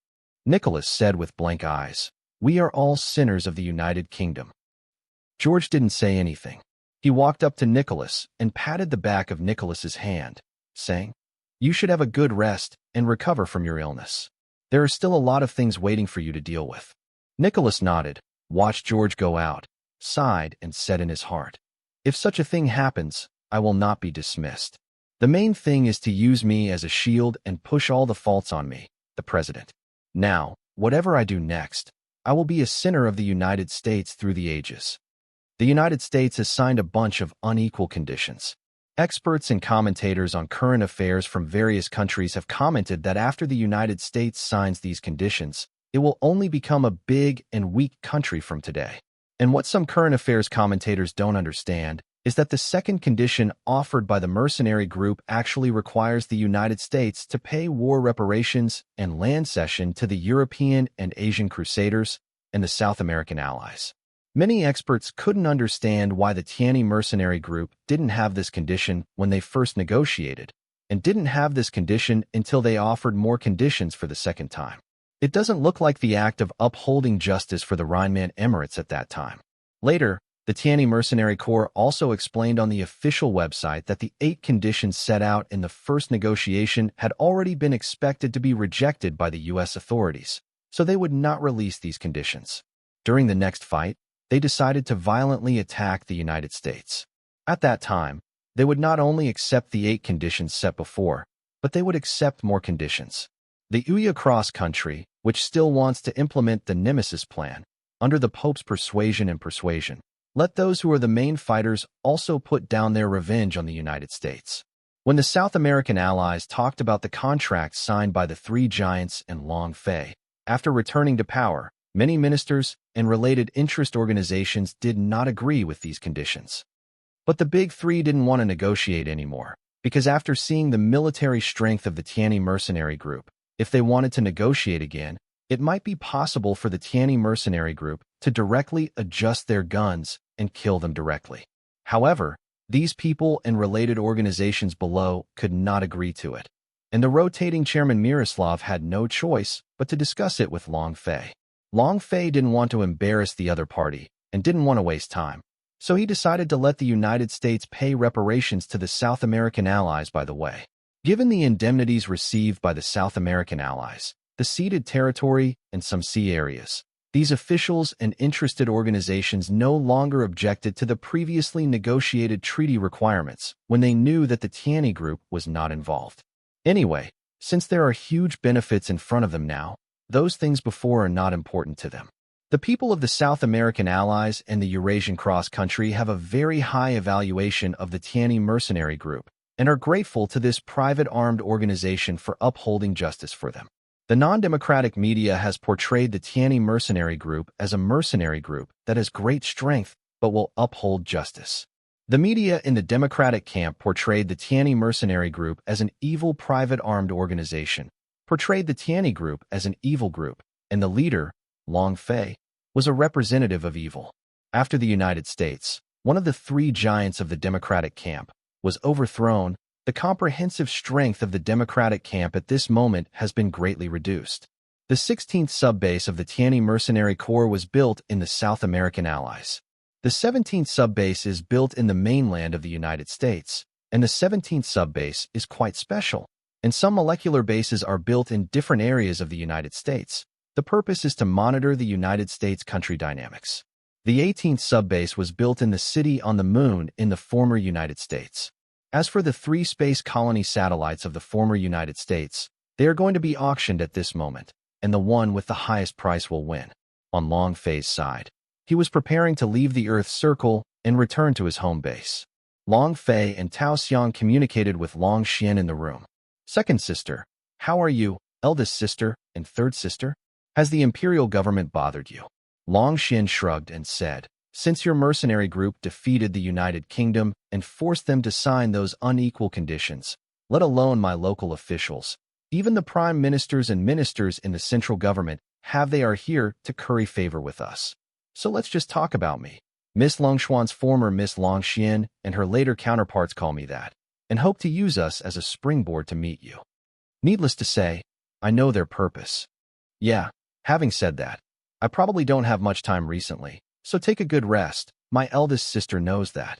Nicholas said with blank eyes, "We are all sinners of the United Kingdom." George didn't say anything. He walked up to Nicholas and patted the back of Nicholas's hand, saying, "You should have a good rest and recover from your illness. There are still a lot of things waiting for you to deal with." Nicholas nodded, watched George go out, sighed, and said in his heart, "If such a thing happens, I will not be dismissed. The main thing is to use me as a shield and push all the faults on me, the president. Now, whatever I do next, I will be a sinner of the United States through the ages." The United States has signed a bunch of unequal conditions. Experts and commentators on current affairs from various countries have commented that after the United States signs these conditions, it will only become a big and weak country from today. And what some current affairs commentators don't understand is that the second condition offered by the mercenary group actually requires the United States to pay war reparations and land cession to the European and Asian Crusaders and the South American allies. Many experts couldn't understand why the Tianyi mercenary group didn't have this condition when they first negotiated, and didn't have this condition until they offered more conditions for the second time. It doesn't look like the act of upholding justice for the Rhineland Emirates at that time. Later, the Tianyi Mercenary Corps also explained on the official website that the 8 conditions set out in the first negotiation had already been expected to be rejected by the U.S. authorities, so they would not release these conditions. During the next fight, they decided to violently attack the United States. At that time, they would not only accept the 8 conditions set before, but they would accept more conditions. The Uya cross-country, which still wants to implement the Nemesis plan, under the Pope's persuasion, let those who are the main fighters also put down their revenge on the United States. When the South American allies talked about the contract signed by the 3 giants and Long Fei, after returning to power, many ministers and related interest organizations did not agree with these conditions. But the Big 3 didn't want to negotiate anymore, because after seeing the military strength of the Tianyi Mercenary Group, if they wanted to negotiate again, it might be possible for the Tianyi Mercenary Group to directly adjust their guns and kill them directly. However, these people and related organizations below could not agree to it, and the rotating chairman Miroslav had no choice but to discuss it with Long Fei. Long Fei didn't want to embarrass the other party and didn't want to waste time, so he decided to let the United States pay reparations to the South American allies by the way. Given the indemnities received by the South American allies, the ceded territory, and some sea areas, these officials and interested organizations no longer objected to the previously negotiated treaty requirements when they knew that the Tianyi Group was not involved. Anyway, since there are huge benefits in front of them now, those things before are not important to them. The people of the South American allies and the Eurasian cross-country have a very high evaluation of the Tianyi Mercenary Group and are grateful to this private armed organization for upholding justice for them. The non-democratic media has portrayed the Tianyi Mercenary Group as a mercenary group that has great strength but will uphold justice. The media in the democratic camp portrayed the Tianyi Mercenary Group as an evil private armed organization, portrayed the Tianyi Group as an evil group, and the leader, Long Fei, was a representative of evil. After the United States, one of the 3 giants of the democratic camp, was overthrown, the comprehensive strength of the democratic camp at this moment has been greatly reduced. The 16th subbase of the Tianyi Mercenary Corps was built in the South American allies. The 17th subbase is built in the mainland of the United States, and the 17th subbase is quite special, and some molecular bases are built in different areas of the United States. The purpose is to monitor the United States country dynamics. The 18th subbase was built in the city on the moon in the former United States. As for the 3 space colony satellites of the former United States, they are going to be auctioned at this moment, and the one with the highest price will win. On Long Fei's side, he was preparing to leave the Earth's circle and return to his home base. Long Fei and Tao Xiang communicated with Long Xian in the room. Second sister, how are you? Eldest sister and third sister? Has the imperial government bothered you? Long Xian shrugged and said, since your mercenary group defeated the United Kingdom and forced them to sign those unequal conditions, let alone my local officials, even the prime ministers and ministers in the central government they are here to curry favor with us. So let's just talk about me. Miss Longshuan's former Miss Longxian and her later counterparts call me that, and hope to use us as a springboard to meet you. Needless to say, I know their purpose. Yeah, having said that, I probably don't have much time recently, so take a good rest. My eldest sister knows that.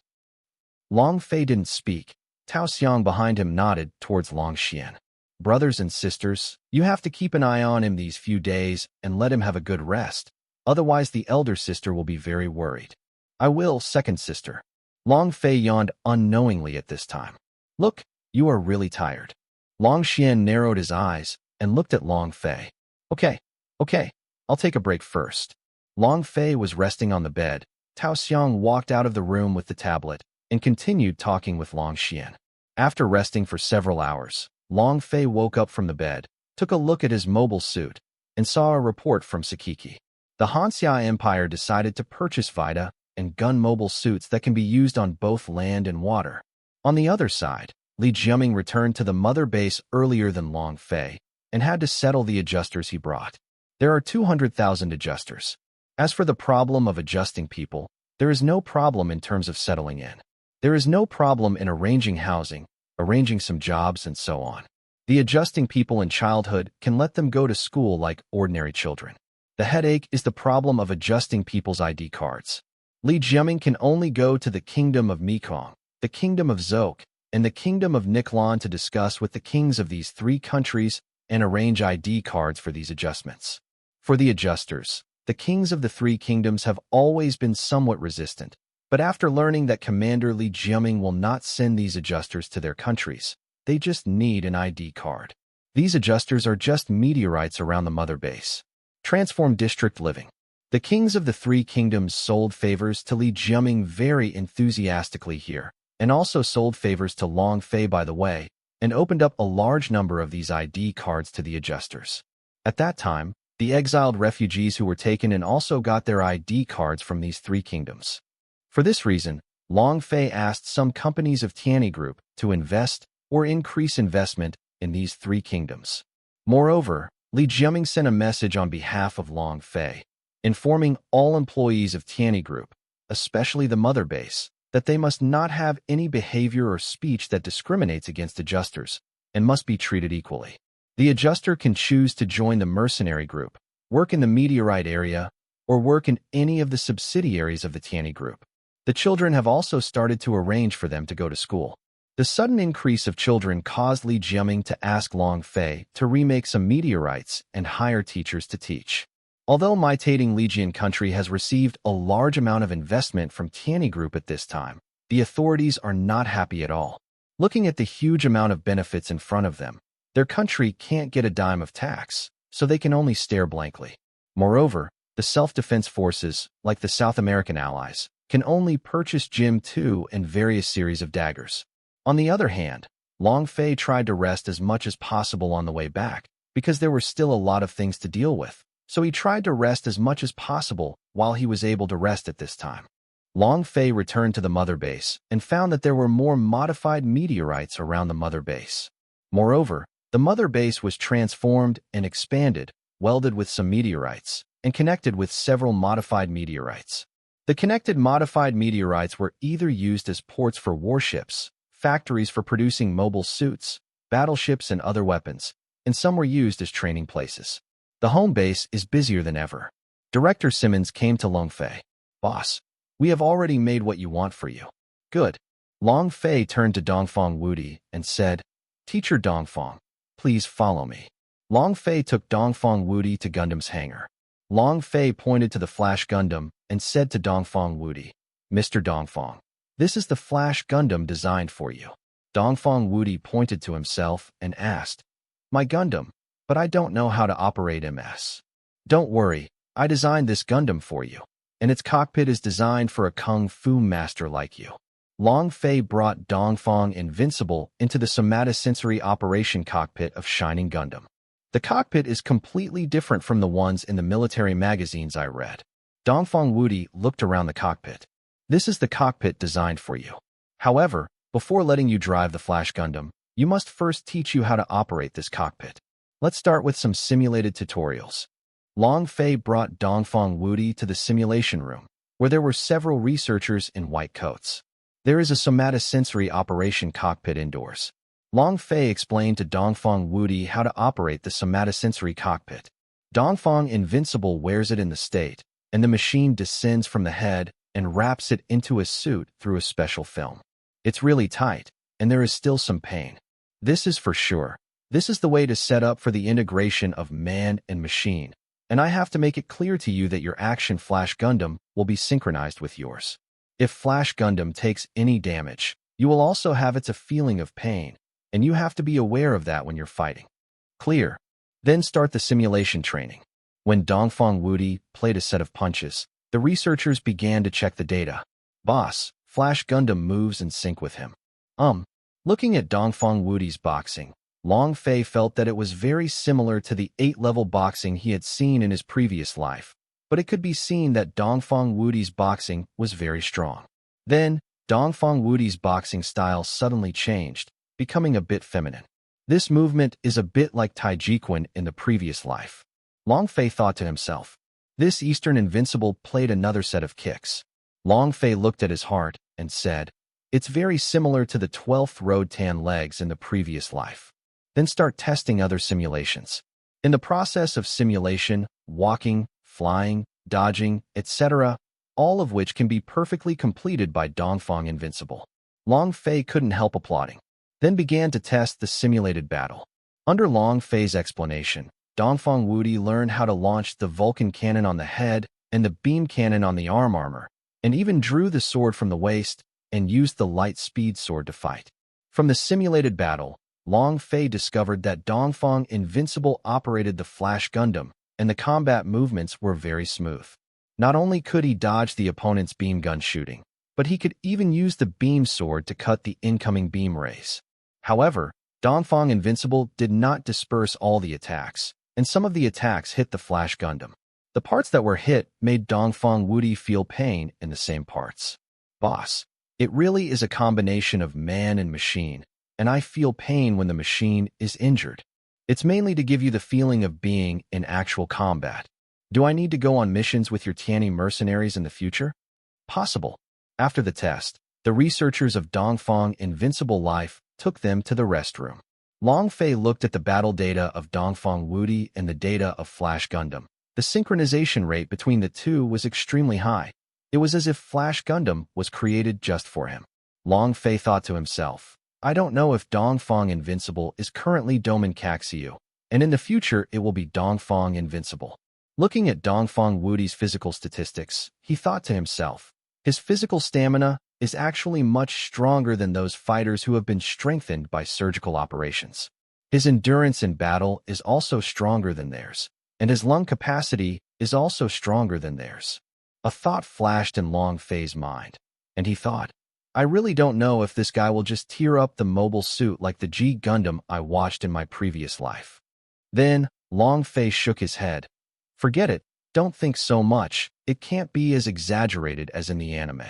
Long Fei didn't speak. Tao Xiang behind him nodded towards Long Xian. Brothers and sisters, you have to keep an eye on him these few days and let him have a good rest. Otherwise the elder sister will be very worried. I will, second sister. Long Fei yawned unknowingly at this time. Look, you are really tired. Long Xian narrowed his eyes and looked at Long Fei. Okay, I'll take a break first. Long Fei was resting on the bed. Tao Xiang walked out of the room with the tablet and continued talking with Long Xian. After resting for several hours, Long Fei woke up from the bed, took a look at his mobile suit, and saw a report from Sakiki. The Hanxia Empire decided to purchase Vita and gun mobile suits that can be used on both land and water. On the other side, Li Jiaming returned to the mother base earlier than Long Fei and had to settle the adjusters he brought. There are 200,000 adjusters. As for the problem of adjusting people, there is no problem in terms of settling in. There is no problem in arranging housing, arranging some jobs, and so on. The adjusting people in childhood can let them go to school like ordinary children. The headache is the problem of adjusting people's ID cards. Li Jiaming can only go to the kingdom of Mekong, the kingdom of Zok, and the kingdom of Niklon to discuss with the kings of these three countries and arrange ID cards for these adjustments. For the adjusters, the kings of the three kingdoms have always been somewhat resistant, but after learning that Commander Li Jiaming will not send these adjusters to their countries, they just need an ID card. These adjusters are just meteorites around the mother base. Transform district living. The kings of the three kingdoms sold favors to Li Jiaming very enthusiastically here, and also sold favors to Long Fei by the way, and opened up a large number of these ID cards to the adjusters. At that time, the exiled refugees who were taken in also got their ID cards from these three kingdoms. For this reason, Long Fei asked some companies of Tianyi Group to invest or increase investment in these three kingdoms. Moreover, Li Jiaming sent a message on behalf of Long Fei, informing all employees of Tianyi Group, especially the mother base, that they must not have any behavior or speech that discriminates against adjusters and must be treated equally. The adjuster can choose to join the mercenary group, work in the meteorite area, or work in any of the subsidiaries of the Tianyi Group. The children have also started to arrange for them to go to school. The sudden increase of children caused Li Jiaming to ask Long Fei to remake some meteorites and hire teachers to teach. Although Mitating Legion country has received a large amount of investment from Tianyi Group at this time, the authorities are not happy at all. Looking at the huge amount of benefits in front of them, their country can't get a dime of tax, so they can only stare blankly. Moreover, the self-defense forces, like the South American allies, can only purchase Jim 2 and various series of daggers. On the other hand, Long Fei tried to rest as much as possible on the way back, because there were still a lot of things to deal with, so he tried to rest as much as possible while he was able to rest at this time. Long Fei returned to the mother base and found that there were more modified meteorites around the mother base. Moreover, the mother base was transformed and expanded, welded with some meteorites, and connected with several modified meteorites. The connected modified meteorites were either used as ports for warships, factories for producing mobile suits, battleships and other weapons, and some were used as training places. The home base is busier than ever. Director Simmons came to Long Fei. Boss, we have already made what you want for you. Good. Long Fei turned to Dongfang Wudi and said, Teacher Dongfang, please follow me. Long Fei took Dongfang Wudi to Gundam's hangar. Long Fei pointed to the Flash Gundam and said to Dongfang Wudi, Mr. Dongfang, this is the Flash Gundam designed for you. Dongfang Wudi pointed to himself and asked, My Gundam, but I don't know how to operate MS. Don't worry, I designed this Gundam for you, and its cockpit is designed for a kung fu master like you. Long Fei brought Dongfang Invincible into the somatosensory operation cockpit of Shining Gundam. The cockpit is completely different from the ones in the military magazines I read. Dongfang Wudi looked around the cockpit. This is the cockpit designed for you. However, before letting you drive the Flash Gundam, you must first teach you how to operate this cockpit. Let's start with some simulated tutorials. Long Fei brought Dongfang Wudi to the simulation room, where there were several researchers in white coats. There is a somatosensory operation cockpit indoors. Long Fei explained to Dongfang Wudi how to operate the somatosensory cockpit. Dongfang Invincible wears it in the state, and the machine descends from the head and wraps it into a suit through a special film. It's really tight, and there is still some pain. This is for sure. This is the way to set up for the integration of man and machine, and I have to make it clear to you that your action Flash Gundam will be synchronized with yours. If Flash Gundam takes any damage, you will also have a feeling of pain, and you have to be aware of that when you're fighting. Clear. Then start the simulation training. When Dongfang Wudi played a set of punches, the researchers began to check the data. Boss, Flash Gundam moves in sync with him. Looking at Dongfang Wudi's boxing, Long Fei felt that it was very similar to the 8-level boxing he had seen in his previous life, but it could be seen that Dongfang Wudi's boxing was very strong. Then, Dongfang Wudi's boxing style suddenly changed, becoming a bit feminine. This movement is a bit like Taijiquan in the previous life. Long Fei thought to himself. This Eastern Invincible played another set of kicks. Long Fei looked at his heart and said, It's very similar to the 12th Road Tan legs in the previous life. then start testing other simulations. In the process of simulation, walking, flying, dodging, etc., all of which can be perfectly completed by Dongfang Invincible. Long Fei couldn't help applauding, then began to test the simulated battle. Under Long Fei's explanation, Dongfang Wudi learned how to launch the Vulcan cannon on the head and the beam cannon on the arm armor, and even drew the sword from the waist and used the light speed sword to fight. From the simulated battle, Long Fei discovered that Dongfang Invincible operated the Flash Gundam, and the combat movements were very smooth. Not only could he dodge the opponent's beam gun shooting, but he could even use the beam sword to cut the incoming beam rays. However, Dongfang Invincible did not disperse all the attacks, and some of the attacks hit the Flash Gundam. The parts that were hit made Dongfang Wudi feel pain in the same parts. Boss, it really is a combination of man and machine, and I feel pain when the machine is injured. It's mainly to give you the feeling of being in actual combat. Do I need to go on missions with your Tianyi mercenaries in the future? Possible. After the test, the researchers of Dongfang Invincible Life took them to the restroom. Long Fei looked at the battle data of Dongfang Wudi and the data of Flash Gundam. The synchronization rate between the two was extremely high. It was as if Flash Gundam was created just for him. Long Fei thought to himself, I don't know if Dongfang Invincible is currently Domin Kaxiu, and in the future it will be Dongfang Invincible. Looking at Dongfang Wudi's physical statistics, he thought to himself, his physical stamina is actually much stronger than those fighters who have been strengthened by surgical operations. His endurance in battle is also stronger than theirs, and his lung capacity is also stronger than theirs. A thought flashed in Long Fei's mind, and he thought, I really don't know if this guy will just tear up the mobile suit like the G Gundam I watched in my previous life. Then, Long Fei shook his head. Forget it, don't think so much, it can't be as exaggerated as in the anime.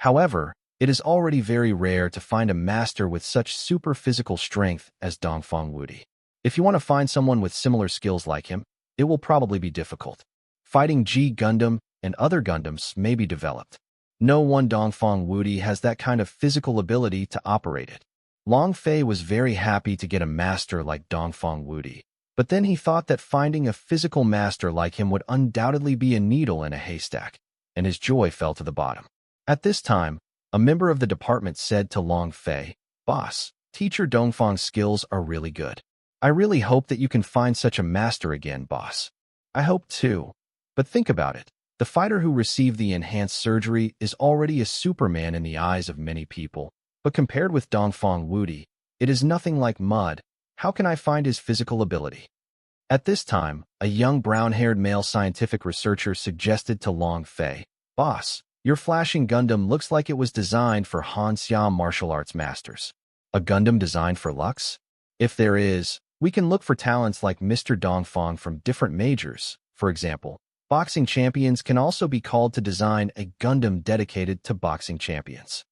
However, it is already very rare to find a master with such super physical strength as Dongfang Wudi. If you want to find someone with similar skills like him, it will probably be difficult. Fighting G Gundam and other Gundams may be developed. No one Dongfang Wudi has that kind of physical ability to operate it. Long Fei was very happy to get a master like Dongfang Wudi, but then he thought that finding a physical master like him would undoubtedly be a needle in a haystack, and his joy fell to the bottom. At this time, a member of the department said to Long Fei, Boss, Teacher Dongfang's skills are really good. I really hope that you can find such a master again, boss. I hope too. But think about it. The fighter who received the enhanced surgery is already a Superman in the eyes of many people, but compared with Dongfang Wudi, it is nothing like mud. How can I find his physical ability? At this time, a young brown-haired male scientific researcher suggested to Long Fei, Boss, your flashing Gundam looks like it was designed for Han Xiao martial arts masters. A Gundam designed for Lux? If there is, we can look for talents like Mr. Dongfang from different majors. For example, boxing champions can also be called to design a Gundam dedicated to boxing champions.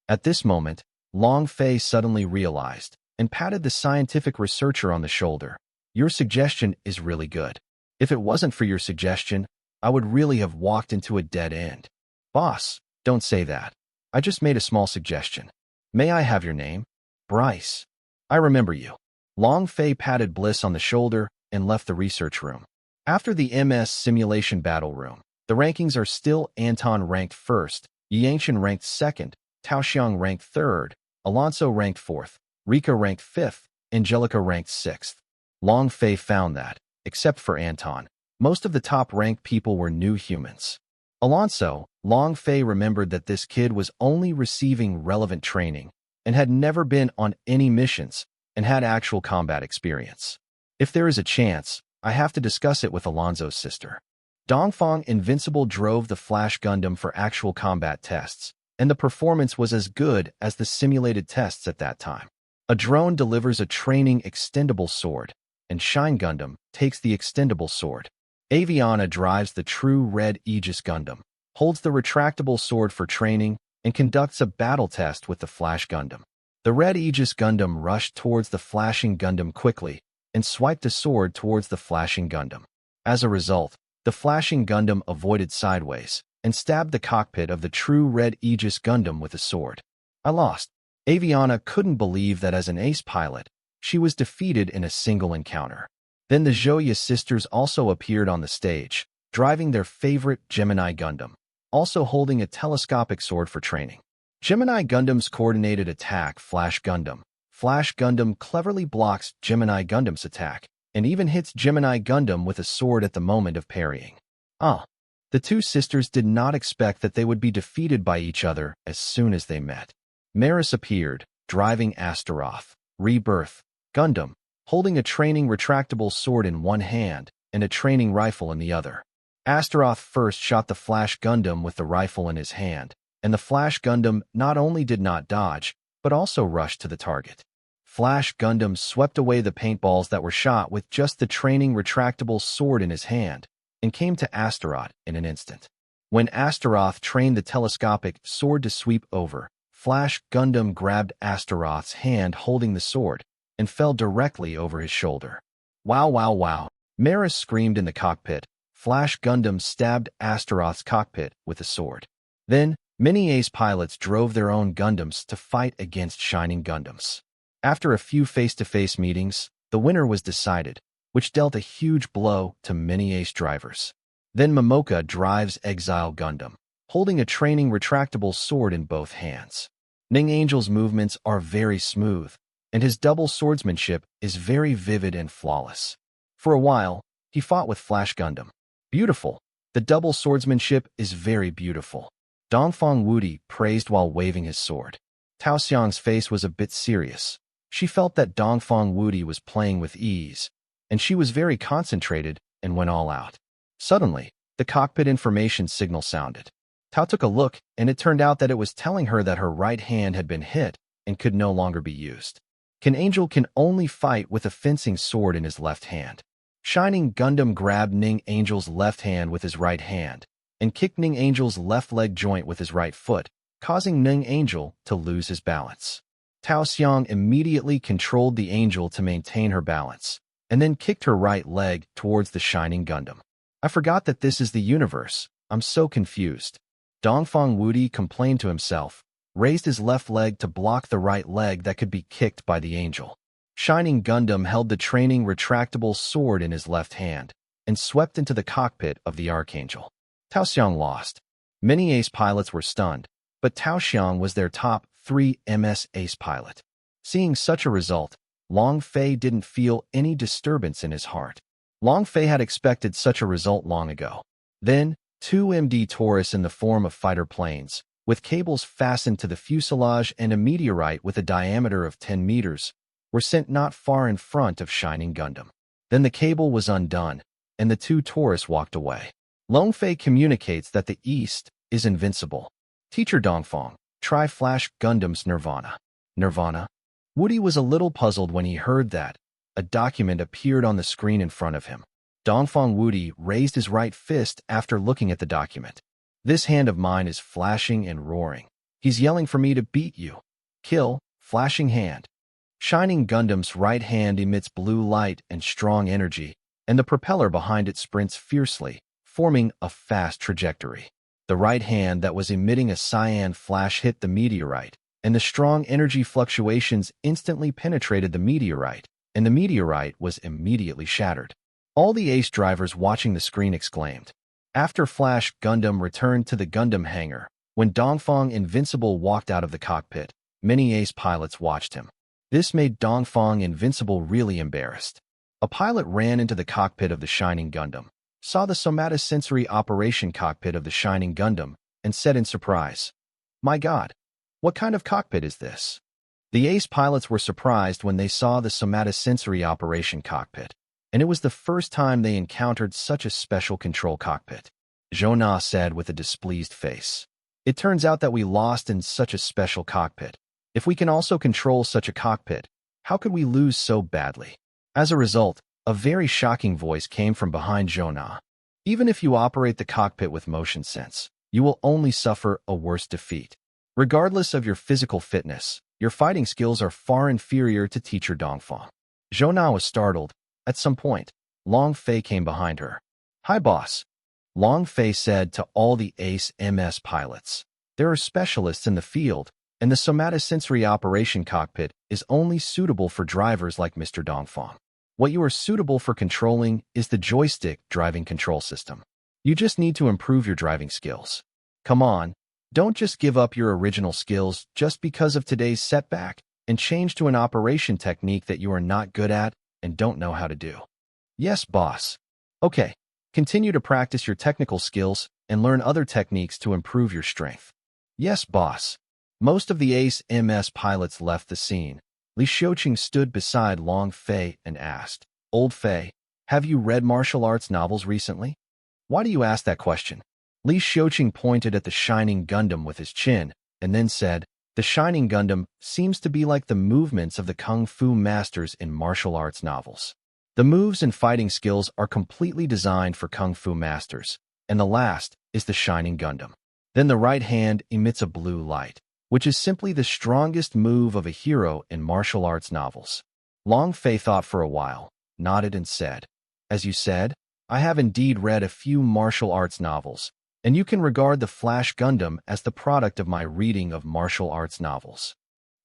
At this moment, Long Fei suddenly realized and patted the scientific researcher on the shoulder. Your suggestion is really good. If it wasn't for your suggestion, I would really have walked into a dead end. Boss, don't say that. I just made a small suggestion. May I have your name? Bryce. I remember you. Long Fei patted Bliss on the shoulder and left the research room. After the MS simulation battle room, the rankings are still Anton ranked 1st, Yangshan ranked 2nd, Taoxiang ranked 3rd, Alonso ranked 4th, Rika ranked 5th, Angelica ranked 6th. Long Fei found that, except for Anton, most of the top-ranked people were new humans. Alonso, Long Fei remembered that this kid was only receiving relevant training and had never been on any missions and had actual combat experience. If there is a chance, I have to discuss it with Alonso's sister. Dongfang Invincible drove the Flash Gundam for actual combat tests, and the performance was as good as the simulated tests at that time. A drone delivers a training extendable sword, and Shine Gundam takes the extendable sword. Aviana drives the true Red Aegis Gundam, holds the retractable sword for training, and conducts a battle test with the Flash Gundam. The Red Aegis Gundam rushed towards the Flashing Gundam quickly and swiped a sword towards the Flashing Gundam. As a result, the Flashing Gundam avoided sideways and stabbed the cockpit of the true Red Aegis Gundam with a sword. I lost. Aviana couldn't believe that as an ace pilot, she was defeated in a single encounter. Then the Zhouya sisters also appeared on the stage, driving their favorite Gemini Gundam, also holding a telescopic sword for training. Gemini Gundam's coordinated attack, Flash Gundam. Flash Gundam cleverly blocks Gemini Gundam's attack, and even hits Gemini Gundam with a sword at the moment of parrying. The two sisters did not expect that they would be defeated by each other as soon as they met. Maris appeared, driving Astaroth, Rebirth, Gundam, holding a training retractable sword in one hand and a training rifle in the other. Astaroth first shot the Flash Gundam with the rifle in his hand, and the Flash Gundam not only did not dodge, but also rushed to the target. Flash Gundam swept away the paintballs that were shot with just the training retractable sword in his hand, and came to Astaroth in an instant. When Astaroth trained the telescopic sword to sweep over, Flash Gundam grabbed Astaroth's hand holding the sword, and fell directly over his shoulder. Wow, wow, wow. Maris screamed in the cockpit. Flash Gundam stabbed Astaroth's cockpit with a sword. Then, many ace pilots drove their own Gundams to fight against Shining Gundams. After a few face-to-face meetings, the winner was decided, which dealt a huge blow to many ace drivers. Then Momoka drives Exile Gundam, holding a training retractable sword in both hands. Ning Angel's movements are very smooth, and his double swordsmanship is very vivid and flawless. For a while, he fought with Flash Gundam. Beautiful. The double swordsmanship is very beautiful. Dongfang Wudi praised while waving his sword. Tao Xiang's face was a bit serious. She felt that Dongfang Wudi was playing with ease, and she was very concentrated and went all out. Suddenly, the cockpit information signal sounded. Tao took a look, and it turned out that it was telling her that her right hand had been hit and could no longer be used. King Angel can only fight with a fencing sword in his left hand. Shining Gundam grabbed Ning Angel's left hand with his right hand, and kicked Ning Angel's left leg joint with his right foot, causing Ning Angel to lose his balance. Tao Xiang immediately controlled the Angel to maintain her balance, and then kicked her right leg towards the Shining Gundam. I forgot that this is the universe. I'm so confused. Dongfang Wudi complained to himself, raised his left leg to block the right leg that could be kicked by the Angel. Shining Gundam held the training retractable sword in his left hand, and swept into the cockpit of the Archangel. Tao Xiang lost. Many ace pilots were stunned, but Tao Xiang was their top 3 MS ace pilot. Seeing such a result, Long Fei didn't feel any disturbance in his heart. Long Fei had expected such a result long ago. Then, 2 MD Taurus in the form of fighter planes, with cables fastened to the fuselage and a meteorite with a diameter of 10 meters, were sent not far in front of Shining Gundam. Then the cable was undone, and the 2 Taurus walked away. Long Fei communicates that the East is invincible. Teacher Dongfang, try Flash Gundam's Nirvana. Nirvana? Wudi was a little puzzled when he heard that. A document appeared on the screen in front of him. Dongfang Wudi raised his right fist after looking at the document. This hand of mine is flashing and roaring. He's yelling for me to beat you. Kill, flashing hand. Shining Gundam's right hand emits blue light and strong energy, and the propeller behind it sprints fiercely, forming a fast trajectory. The right hand that was emitting a cyan flash hit the meteorite, and the strong energy fluctuations instantly penetrated the meteorite, and the meteorite was immediately shattered. All the ace drivers watching the screen exclaimed. After Flash Gundam returned to the Gundam hangar, when Dongfang Invincible walked out of the cockpit, many ace pilots watched him. This made Dongfang Invincible really embarrassed. A pilot ran into the cockpit of the Shining Gundam, saw the somatosensory operation cockpit of the Shining Gundam, and said in surprise, "My God, what kind of cockpit is this?" The ace pilots were surprised when they saw the somatosensory operation cockpit, and it was the first time they encountered such a special control cockpit. Zhona said with a displeased face, "It turns out that we lost in such a special cockpit. If we can also control such a cockpit, how could we lose so badly?" As a result, a very shocking voice came from behind Zhona. "Even if you operate the cockpit with motion sense, you will only suffer a worse defeat. Regardless of your physical fitness, your fighting skills are far inferior to Teacher Dongfang." Zhona was startled. At some point, Long Fei came behind her. "Hi, boss." Long Fei said to all the ace MS pilots. "There are specialists in the field, and the somatosensory operation cockpit is only suitable for drivers like Mr. Dongfang. What you are suitable for controlling is the joystick driving control system. You just need to improve your driving skills. Come on, don't just give up your original skills just because of today's setback and change to an operation technique that you are not good at and don't know how to do. Yes, boss. Okay, continue to practice your technical skills and learn other techniques to improve your strength. Yes, boss. Most of the Ace MS pilots left the scene. Li Xiuqing stood beside Long Fei and asked, "Old Fei, have you read martial arts novels recently?" "Why do you ask that question?" Li Xiuqing pointed at the Shining Gundam with his chin and then said, "The Shining Gundam seems to be like the movements of the Kung Fu masters in martial arts novels. The moves and fighting skills are completely designed for Kung Fu masters, and the last is the Shining Gundam. Then the right hand emits a blue light, which is simply the strongest move of a hero in martial arts novels." Long Fei thought for a while, nodded and said, "As you said, I have indeed read a few martial arts novels, and you can regard the Flash Gundam as the product of my reading of martial arts novels."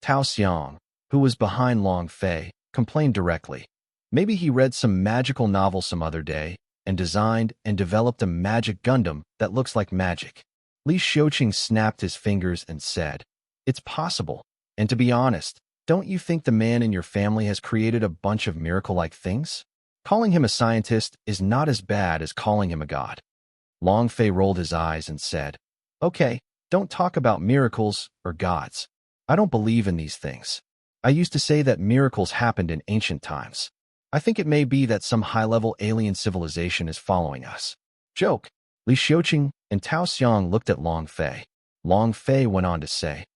Tao Xiang, who was behind Long Fei, complained directly. Maybe he read some magical novel some other day and designed and developed a magic Gundam that looks like magic. Li Xiuqing snapped his fingers and said, "It's possible. And to be honest, don't you think the man in your family has created a bunch of miracle-like things? Calling him a scientist is not as bad as calling him a god." Long Fei rolled his eyes and said, "Okay, don't talk about miracles or gods. I don't believe in these things. I used to say that miracles happened in ancient times. I think it may be that some high-level alien civilization is following us." Joke. Li Xiuqing and Tao Xiang looked at Long Fei. Long Fei went on to say,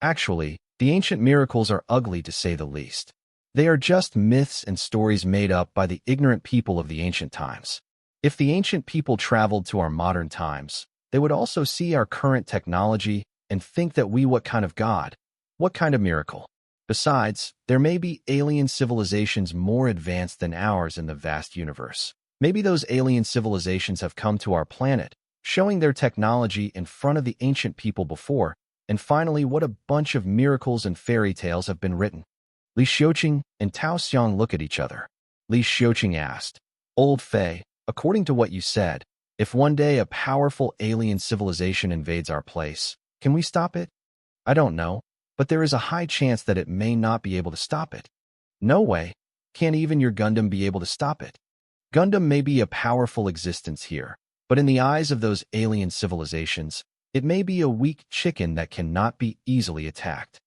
"Actually, the ancient miracles are ugly to say the least. They are just myths and stories made up by the ignorant people of the ancient times. If the ancient people traveled to our modern times, they would also see our current technology and think that what kind of god? What kind of miracle? Besides, there may be alien civilizations more advanced than ours in the vast universe. Maybe those alien civilizations have come to our planet, showing their technology in front of the ancient people before, and finally what a bunch of miracles and fairy tales have been written." Li Xiuqing and Tao Xiang look at each other. Li Xiuqing asked, "Old Fei, according to what you said, if one day a powerful alien civilization invades our place, can we stop it?" "I don't know, but there is a high chance that it may not be able to stop it." "No way. Can't even your Gundam be able to stop it?" "Gundam may be a powerful existence here, but in the eyes of those alien civilizations, it may be a weak chicken that cannot be easily attacked."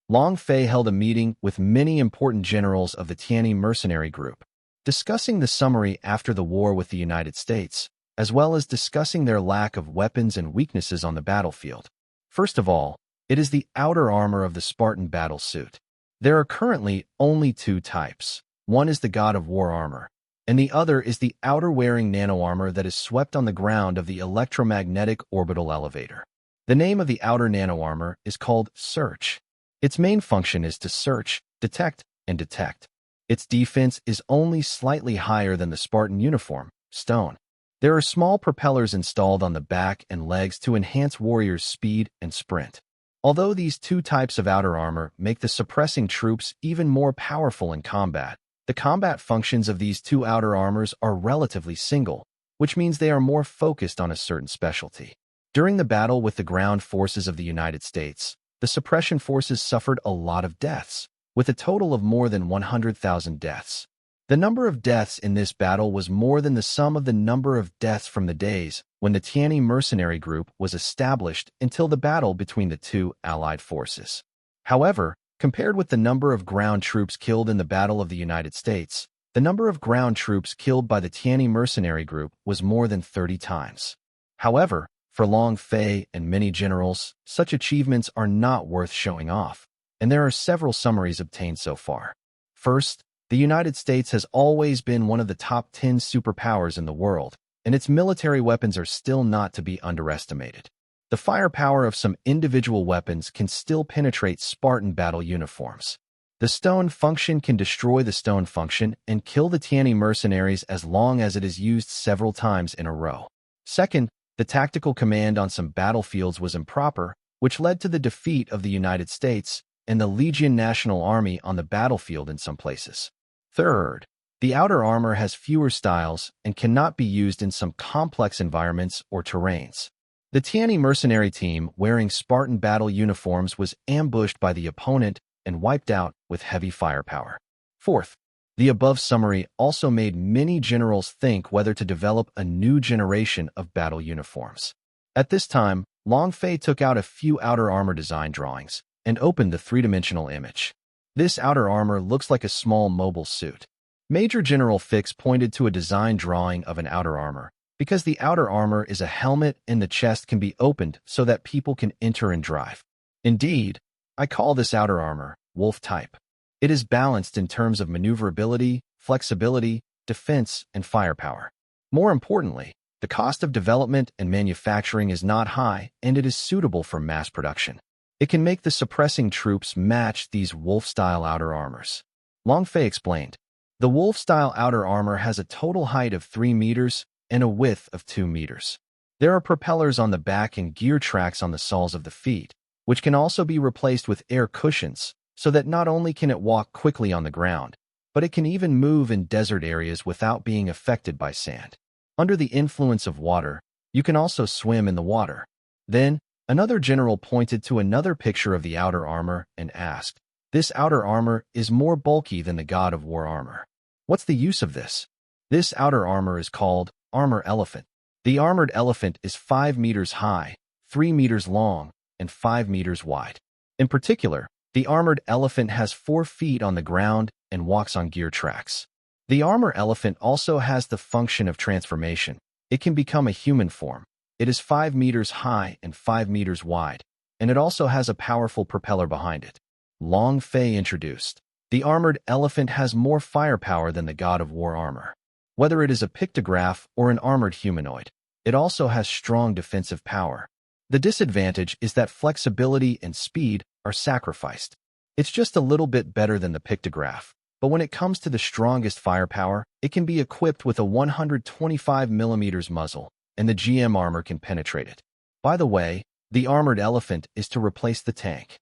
Long Fei held a meeting with many important generals of the Tianyi mercenary group, discussing the summary after the war with the United States, as well as discussing their lack of weapons and weaknesses on the battlefield. First of all, it is the outer armor of the Spartan battle suit. There are currently only two types. One is the God of War armor, and the other is the outer-wearing nano-armor that is swept on the ground of the electromagnetic orbital elevator. The name of the outer nano-armor is called Search. Its main function is to search, detect, and detect. Its defense is only slightly higher than the Spartan uniform, Stone. There are small propellers installed on the back and legs to enhance warriors' speed and sprint. Although these two types of outer armor make the suppressing troops even more powerful in combat, the combat functions of these two outer armors are relatively single, which means they are more focused on a certain specialty. During the battle with the ground forces of the United States, the suppression forces suffered a lot of deaths, with a total of more than 100,000 deaths. The number of deaths in this battle was more than the sum of the number of deaths from the days when the Tianyi mercenary group was established until the battle between the two allied forces. However, compared with the number of ground troops killed in the Battle of the United States, the number of ground troops killed by the Tianyi mercenary group was more than 30 times. However, for Long Fei and many generals, such achievements are not worth showing off, and there are several summaries obtained so far. First, the United States has always been one of the top 10 superpowers in the world, and its military weapons are still not to be underestimated. The firepower of some individual weapons can still penetrate Spartan battle uniforms. The Stone function can destroy the Stone function and kill the Tianyi mercenaries as long as it is used several times in a row. Second, the tactical command on some battlefields was improper, which led to the defeat of the United States and the Legion National Army on the battlefield in some places. Third, the outer armor has fewer styles and cannot be used in some complex environments or terrains. The Tiani mercenary team, wearing Spartan battle uniforms, was ambushed by the opponent and wiped out with heavy firepower. Fourth, the above summary also made many generals think whether to develop a new generation of battle uniforms. At this time, Long Fei took out a few outer armor design drawings and opened the three-dimensional image. This outer armor looks like a small mobile suit. Major General Fix pointed to a design drawing of an outer armor, because the outer armor is a helmet and the chest can be opened so that people can enter and drive. Indeed, I call this outer armor Wolf type. It is balanced in terms of maneuverability, flexibility, defense, and firepower. More importantly, the cost of development and manufacturing is not high, and it is suitable for mass production. It can make the suppressing troops match these Wolf-style outer armors. Long Fei explained, the Wolf-style outer armor has a total height of 3 meters and a width of 2 meters. There are propellers on the back and gear tracks on the soles of the feet, which can also be replaced with air cushions, so that not only can it walk quickly on the ground, but it can even move in desert areas without being affected by sand. Under the influence of water, you can also swim in the water. Then, another general pointed to another picture of the outer armor and asked, this outer armor is more bulky than the God of War armor. What's the use of this? This outer armor is called Armor Elephant. The armored elephant is 5 meters high, 3 meters long, and 5 meters wide. In particular, the armored elephant has 4 feet on the ground and walks on gear tracks. The armor elephant also has the function of transformation. It can become a human form. It is 5 meters high and 5 meters wide, and it also has a powerful propeller behind it. Long Fei introduced, the armored elephant has more firepower than the God of War armor. Whether it is a pictograph or an armored humanoid, it also has strong defensive power. The disadvantage is that flexibility and speed are sacrificed. It's just a little bit better than the pictograph, but when it comes to the strongest firepower, it can be equipped with a 125mm muzzle, and the GM armor can penetrate it. By the way, the armored elephant is to replace the tank.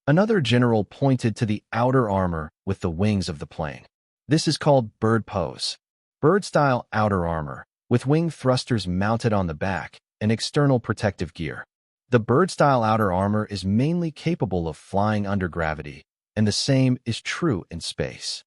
Another general pointed to the outer armor with the wings of the plane. This is called bird pose. Bird-style outer armor, with wing thrusters mounted on the back and external protective gear. The bird-style outer armor is mainly capable of flying under gravity, and the same is true in space.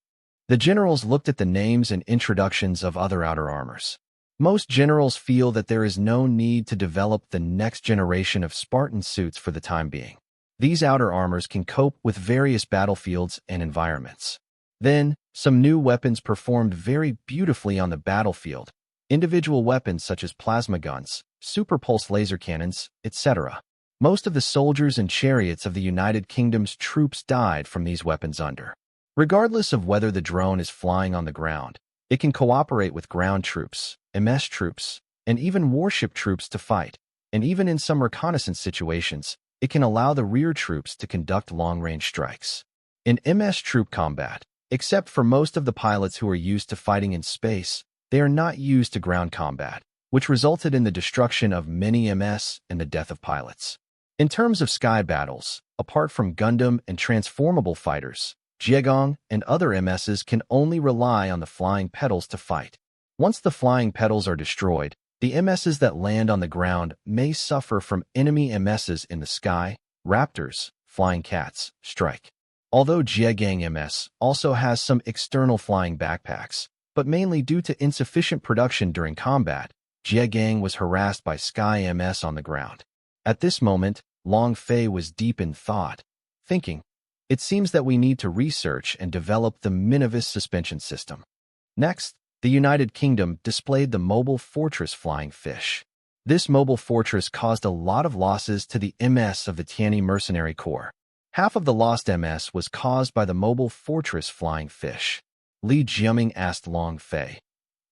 The generals looked at the names and introductions of other outer armors. Most generals feel that there is no need to develop the next generation of Spartan suits for the time being. These outer armors can cope with various battlefields and environments. Then, some new weapons performed very beautifully on the battlefield. Individual weapons such as plasma guns, super pulse laser cannons, etc. Most of the soldiers and chariots of the United Kingdom's troops died from these weapons under. Regardless of whether the drone is flying on the ground, it can cooperate with ground troops, MS troops, and even warship troops to fight, and even in some reconnaissance situations, it can allow the rear troops to conduct long-range strikes. In MS troop combat, except for most of the pilots who are used to fighting in space, they are not used to ground combat, which resulted in the destruction of many MS and the death of pilots. In terms of sky battles, apart from Gundam and transformable fighters, Jiegong and other MSs can only rely on the flying pedals to fight. Once the flying pedals are destroyed, the MSs that land on the ground may suffer from enemy MSs in the sky, Raptors, Flying Cats, strike. Although Jiegong MS also has some external flying backpacks, but mainly due to insufficient production during combat, Jiegong was harassed by Sky MS on the ground. At this moment, Long Fei was deep in thought, thinking, it seems that we need to research and develop the Minivis suspension system. Next, the United Kingdom displayed the mobile fortress Flying Fish. This mobile fortress caused a lot of losses to the MS of the Tiani Mercenary Corps. Half of the lost MS was caused by the mobile fortress Flying Fish. Li Jiaming asked Long Fei,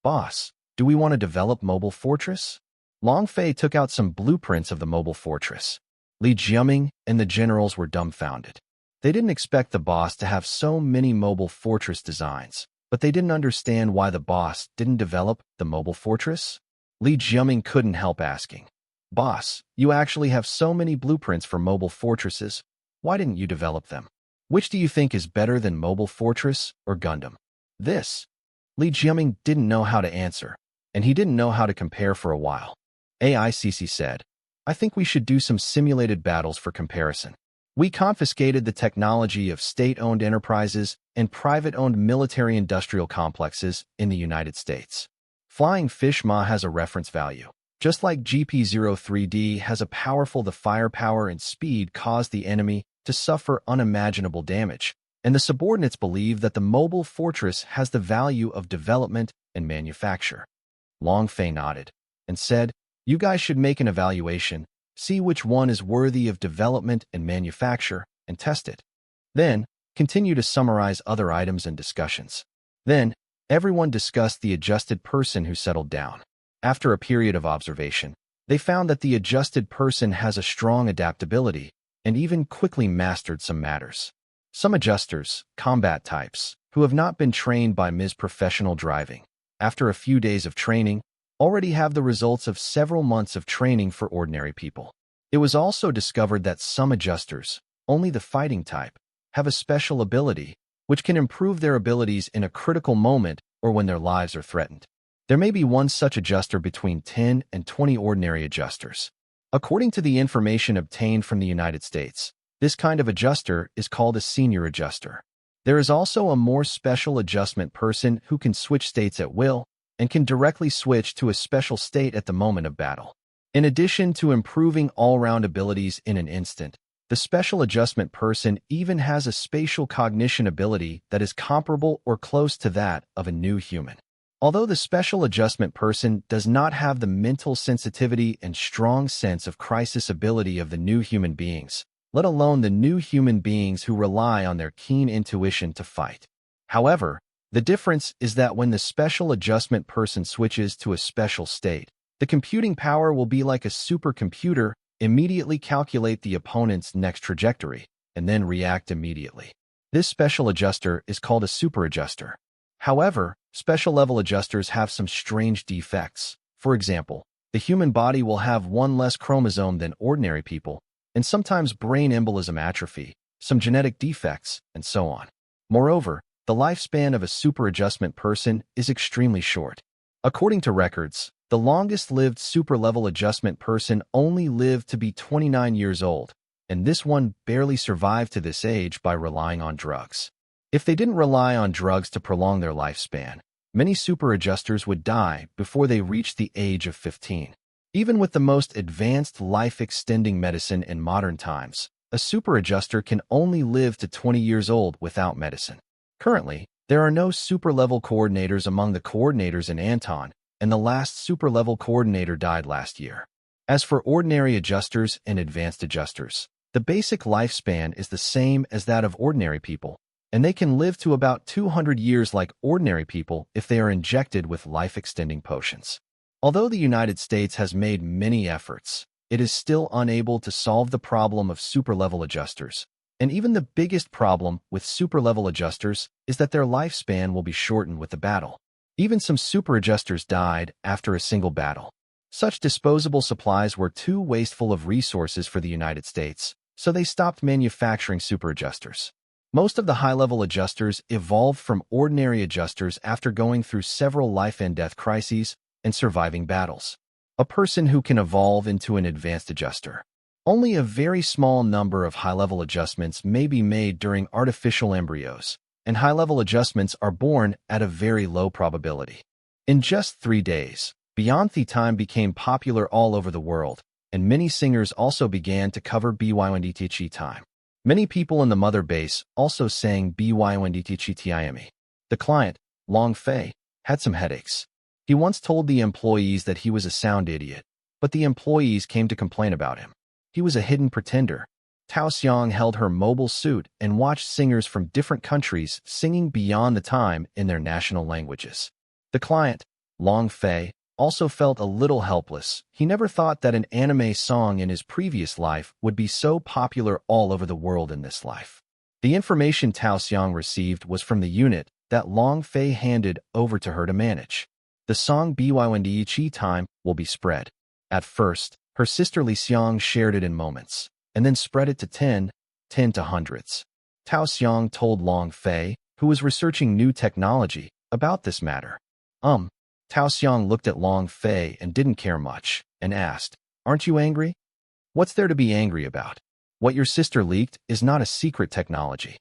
"Boss, do we want to develop mobile fortress?" Long Fei took out some blueprints of the mobile fortress. Li Jiaming and the generals were dumbfounded. They didn't expect the boss to have so many mobile fortress designs, but they didn't understand why the boss didn't develop the mobile fortress. Li Jiaming couldn't help asking, Boss, you actually have so many blueprints for mobile fortresses. Why didn't you develop them? Which do you think is better than Mobile Fortress or Gundam? This. Li Jiaming didn't know how to answer, and he didn't know how to compare for a while. AICC said, I think we should do some simulated battles for comparison. We confiscated the technology of state-owned enterprises and private-owned military-industrial complexes in the United States. Flying Fish Ma has a reference value. Just like GP-03D has a powerful, the firepower and speed caused the enemy to suffer unimaginable damage, and the subordinates believe that the mobile fortress has the value of development and manufacture. Long Fei nodded and said, you guys should make an evaluation, see which one is worthy of development and manufacture, and test it. Then, continue to summarize other items and discussions. Then, everyone discussed the adjusted person who settled down. After a period of observation, they found that the adjusted person has a strong adaptability and even quickly mastered some matters. Some adjusters, combat types, who have not been trained by Ms. Professional Driving, after a few days of training, already have the results of several months of training for ordinary people. It was also discovered that some adjusters, only the fighting type, have a special ability which can improve their abilities in a critical moment or when their lives are threatened. There may be one such adjuster between 10 and 20 ordinary adjusters. According to the information obtained from the United States, this kind of adjuster is called a senior adjuster. There is also a more special adjustment person who can switch states at will and can directly switch to a special state at the moment of battle. In addition to improving all-round abilities in an instant, the special adjustment person even has a spatial cognition ability that is comparable or close to that of a new human. Although the special adjustment person does not have the mental sensitivity and strong sense of crisis ability of the new human beings, let alone the new human beings who rely on their keen intuition to fight. However, the difference is that when the special adjustment person switches to a special state, the computing power will be like a supercomputer, immediately calculate the opponent's next trajectory, and then react immediately. This special adjuster is called a super adjuster. However, special level adjusters have some strange defects. For example, the human body will have one less chromosome than ordinary people, and sometimes brain embolism atrophy, some genetic defects, and so on. Moreover, the lifespan of a super adjustment person is extremely short. According to records, the longest-lived super-level adjustment person only lived to be 29 years old, and this one barely survived to this age by relying on drugs. If they didn't rely on drugs to prolong their lifespan, many super adjusters would die before they reached the age of 15. Even with the most advanced life-extending medicine in modern times, a super adjuster can only live to 20 years old without medicine. Currently, there are no super-level coordinators among the coordinators in Anton, and the last super-level coordinator died last year. As for ordinary adjusters and advanced adjusters, the basic lifespan is the same as that of ordinary people, and they can live to about 200 years like ordinary people if they are injected with life-extending potions. Although the United States has made many efforts, it is still unable to solve the problem of super-level adjusters. And even the biggest problem with super-level adjusters is that their lifespan will be shortened with the battle. Even some super adjusters died after a single battle. Such disposable supplies were too wasteful of resources for the United States, so they stopped manufacturing super adjusters. Most of the high-level adjusters evolved from ordinary adjusters after going through several life-and-death crises and surviving battles. A person who can evolve into an advanced adjuster. Only a very small number of high-level adjustments may be made during artificial embryos, and high-level adjustments are born at a very low probability. In just 3 days, Beyond Time became popular all over the world, and many singers also began to cover Beyond Time. Many people in the mother base also sang Beyond Time. The client, Long Fei, had some headaches. He once told the employees that he was a sound idiot, but the employees came to complain about him. He was a hidden pretender. Tao Xiang held her mobile suit and watched singers from different countries singing Beyond the Time in their national languages. The client, Long Fei, also felt a little helpless. He never thought that an anime song in his previous life would be so popular all over the world in this life. The information Tao Xiang received was from the unit that Long Fei handed over to her to manage. The song Beyond Time will be spread. At first, Her sister Li Xiang shared it in moments, and then spread it to 10 to hundreds. Tao Xiang told Long Fei, who was researching new technology, about this matter. Tao Xiang looked at Long Fei and didn't care much, and asked, "Aren't you angry?" "What's there to be angry about? What your sister leaked is not a secret technology."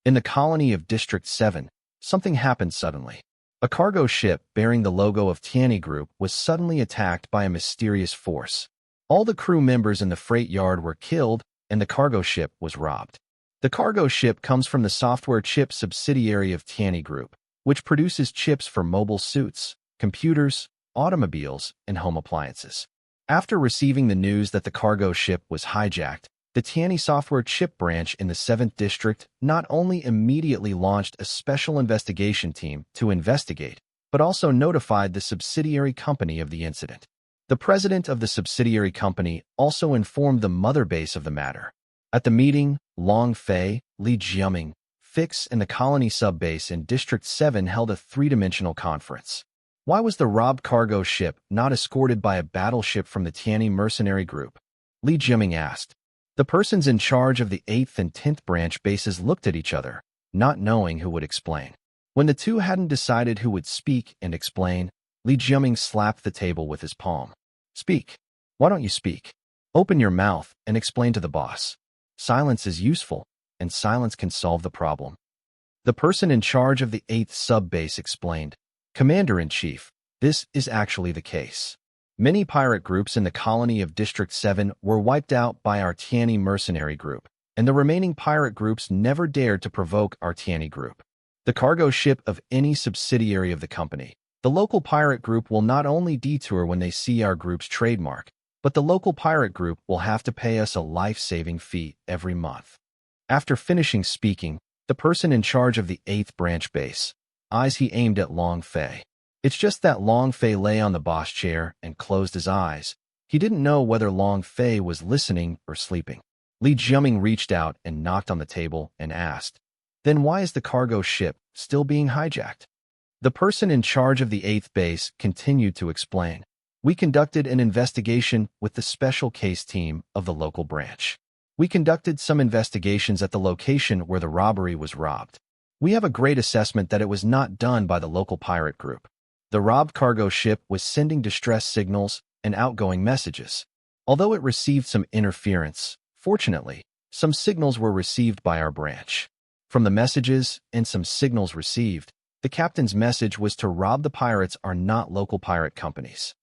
In the colony of District 7, something happened suddenly. A cargo ship bearing the logo of Tianyi Group was suddenly attacked by a mysterious force. All the crew members in the freight yard were killed, and the cargo ship was robbed. The cargo ship comes from the software chip subsidiary of Tianyi Group, which produces chips for mobile suits, computers, automobiles, and home appliances. After receiving the news that the cargo ship was hijacked, the Tianyi software chip branch in the 7th District not only immediately launched a special investigation team to investigate, but also notified the subsidiary company of the incident. The president of the subsidiary company also informed the mother base of the matter. At the meeting, Long Fei, Li Jiaming, Fix, and the colony subbase in District 7 held a three-dimensional conference. Why was the robbed cargo ship not escorted by a battleship from the Tianyi mercenary group? Li Jiaming asked. The persons in charge of the 8th and 10th branch bases looked at each other, not knowing who would explain. When the two hadn't decided who would speak and explain, Li Jiaming slapped the table with his palm. "Speak. Why don't you speak? Open your mouth and explain to the boss. Silence is useful, and silence can solve the problem." The person in charge of the 8th sub-base explained, "Commander-in-Chief, this is actually the case. Many pirate groups in the colony of District 7 were wiped out by our Tianyi mercenary group, and the remaining pirate groups never dared to provoke our Tianyi group. The cargo ship of any subsidiary of the company, the local pirate group will not only detour when they see our group's trademark, but the local pirate group will have to pay us a life-saving fee every month." After finishing speaking, the person in charge of the 8th branch base, he aimed at Long Fei. It's just that Long Fei lay on the boss chair and closed his eyes. He didn't know whether Long Fei was listening or sleeping. Li Jiaming reached out and knocked on the table and asked, "Then why is the cargo ship still being hijacked?" The person in charge of the 8th base continued to explain. "We conducted an investigation with the special case team of the local branch. We conducted some investigations at the location where the robbery was robbed. We have a great assessment that it was not done by the local pirate group. The robbed cargo ship was sending distress signals and outgoing messages. Although it received some interference, fortunately, some signals were received by our branch. From the messages and some signals received, the captain's message was to rob the pirates are not local pirate companies."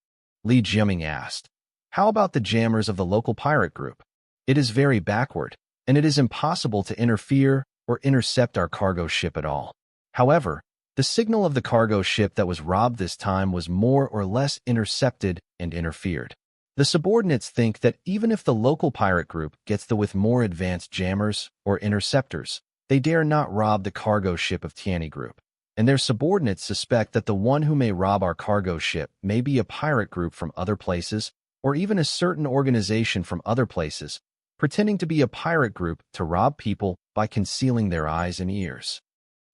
Li Jiaming asked, "How about the jammers of the local pirate group? It is very backward, and it is impossible to interfere or intercept our cargo ship at all. However, the signal of the cargo ship that was robbed this time was more or less intercepted and interfered. The subordinates think that even if the local pirate group gets with more advanced jammers or interceptors, they dare not rob the cargo ship of Tianyi Group, and their subordinates suspect that the one who may rob our cargo ship may be a pirate group from other places, or even a certain organization from other places, pretending to be a pirate group to rob people by concealing their eyes and ears.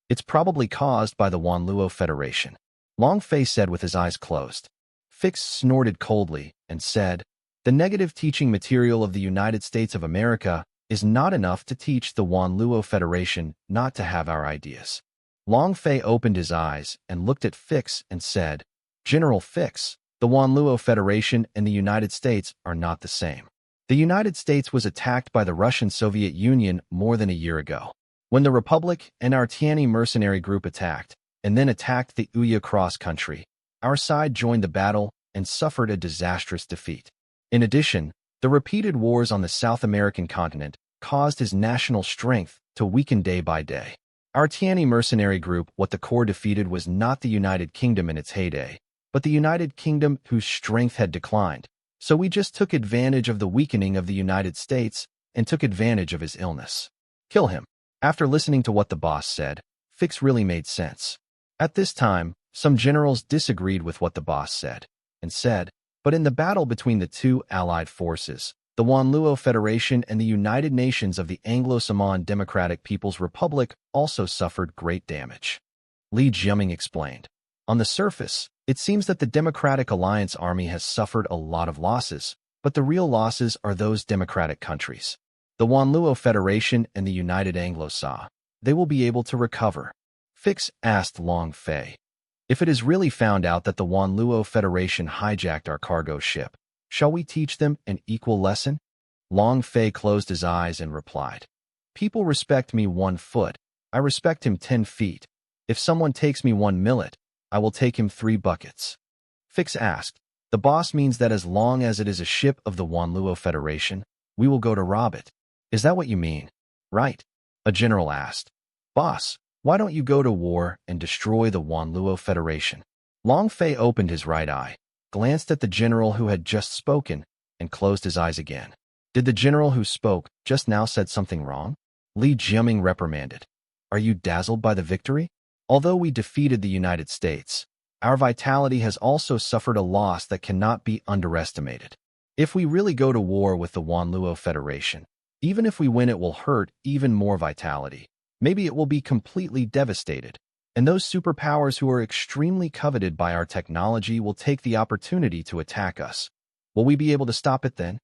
It's probably caused by the Wanluo Federation," Long Fei said with his eyes closed. Fix snorted coldly and said, "The negative teaching material of the United States of America is not enough to teach the Wanluo Federation not to have our ideas." Long Fei opened his eyes and looked at Fix and said, "General Fix, the Wanluo Federation and the United States are not the same. The United States was attacked by the Russian Soviet Union more than a year ago. When the Republic and our Tianyi mercenary group attacked, and then attacked the Uya Cross country, our side joined the battle and suffered a disastrous defeat. In addition, the repeated wars on the South American continent caused his national strength to weaken day by day. Our Tianyi mercenary group, what the core defeated was not the United Kingdom in its heyday, but the United Kingdom whose strength had declined. So we just took advantage of the weakening of the United States and took advantage of his illness. Kill him." After listening to what the boss said, Fix really made sense. At this time, some generals disagreed with what the boss said, and said, "But in the battle between the two allied forces, the Wanluo Federation and the United Nations of the Anglo-Samoan Democratic People's Republic also suffered great damage." Li Jiaming explained, "On the surface, it seems that the Democratic Alliance Army has suffered a lot of losses, But the real losses are those democratic countries. The Wanluo Federation and the United Anglo-Sa. They will be able to recover. Fix asked Long Fei. If it is really found out that the Wanluo Federation hijacked our cargo ship, shall we teach them an equal lesson? Long Fei closed his eyes and replied, People respect me 1 foot. I respect him 10 feet. If someone takes me 1 millet, I will take him 3 buckets. Fix asked, The boss means that as long as it is a ship of the Wanluo Federation, we will go to rob it. Is that what you mean? Right. A general asked. Boss, why don't you go to war and destroy the Wanluo Federation? Long Fei opened his right eye, glanced at the general who had just spoken, and closed his eyes again. Did the general who spoke just now said something wrong? Li Jiaming reprimanded. Are you dazzled by the victory? Although we defeated the United States, our vitality has also suffered a loss that cannot be underestimated. If we really go to war with the Wanluo Federation, even if we win it will hurt even more vitality. Maybe it will be completely devastated. And those superpowers who are extremely coveted by our technology will take the opportunity to attack us. Will we be able to stop it then?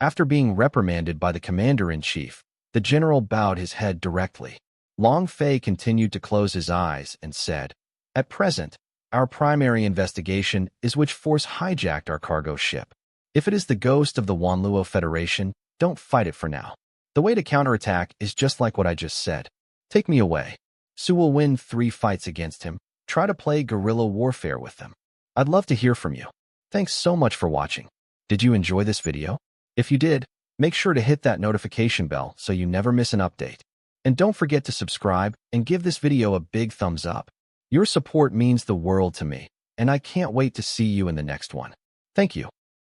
After being reprimanded by the commander-in-chief, the general bowed his head directly. Long Fei continued to close his eyes and said, At present, our primary investigation is which force hijacked our cargo ship. If it is the ghost of the Wanluo Federation, don't fight it for now. The way to counterattack is just like what I just said. Take me away. Su will win 3 fights against him. Try to play guerrilla warfare with them. I'd love to hear from you. Thanks so much for watching. Did you enjoy this video? If you did, make sure to hit that notification bell so you never miss an update. And don't forget to subscribe and give this video a big thumbs up. Your support means the world to me, and I can't wait to see you in the next one. Thank you.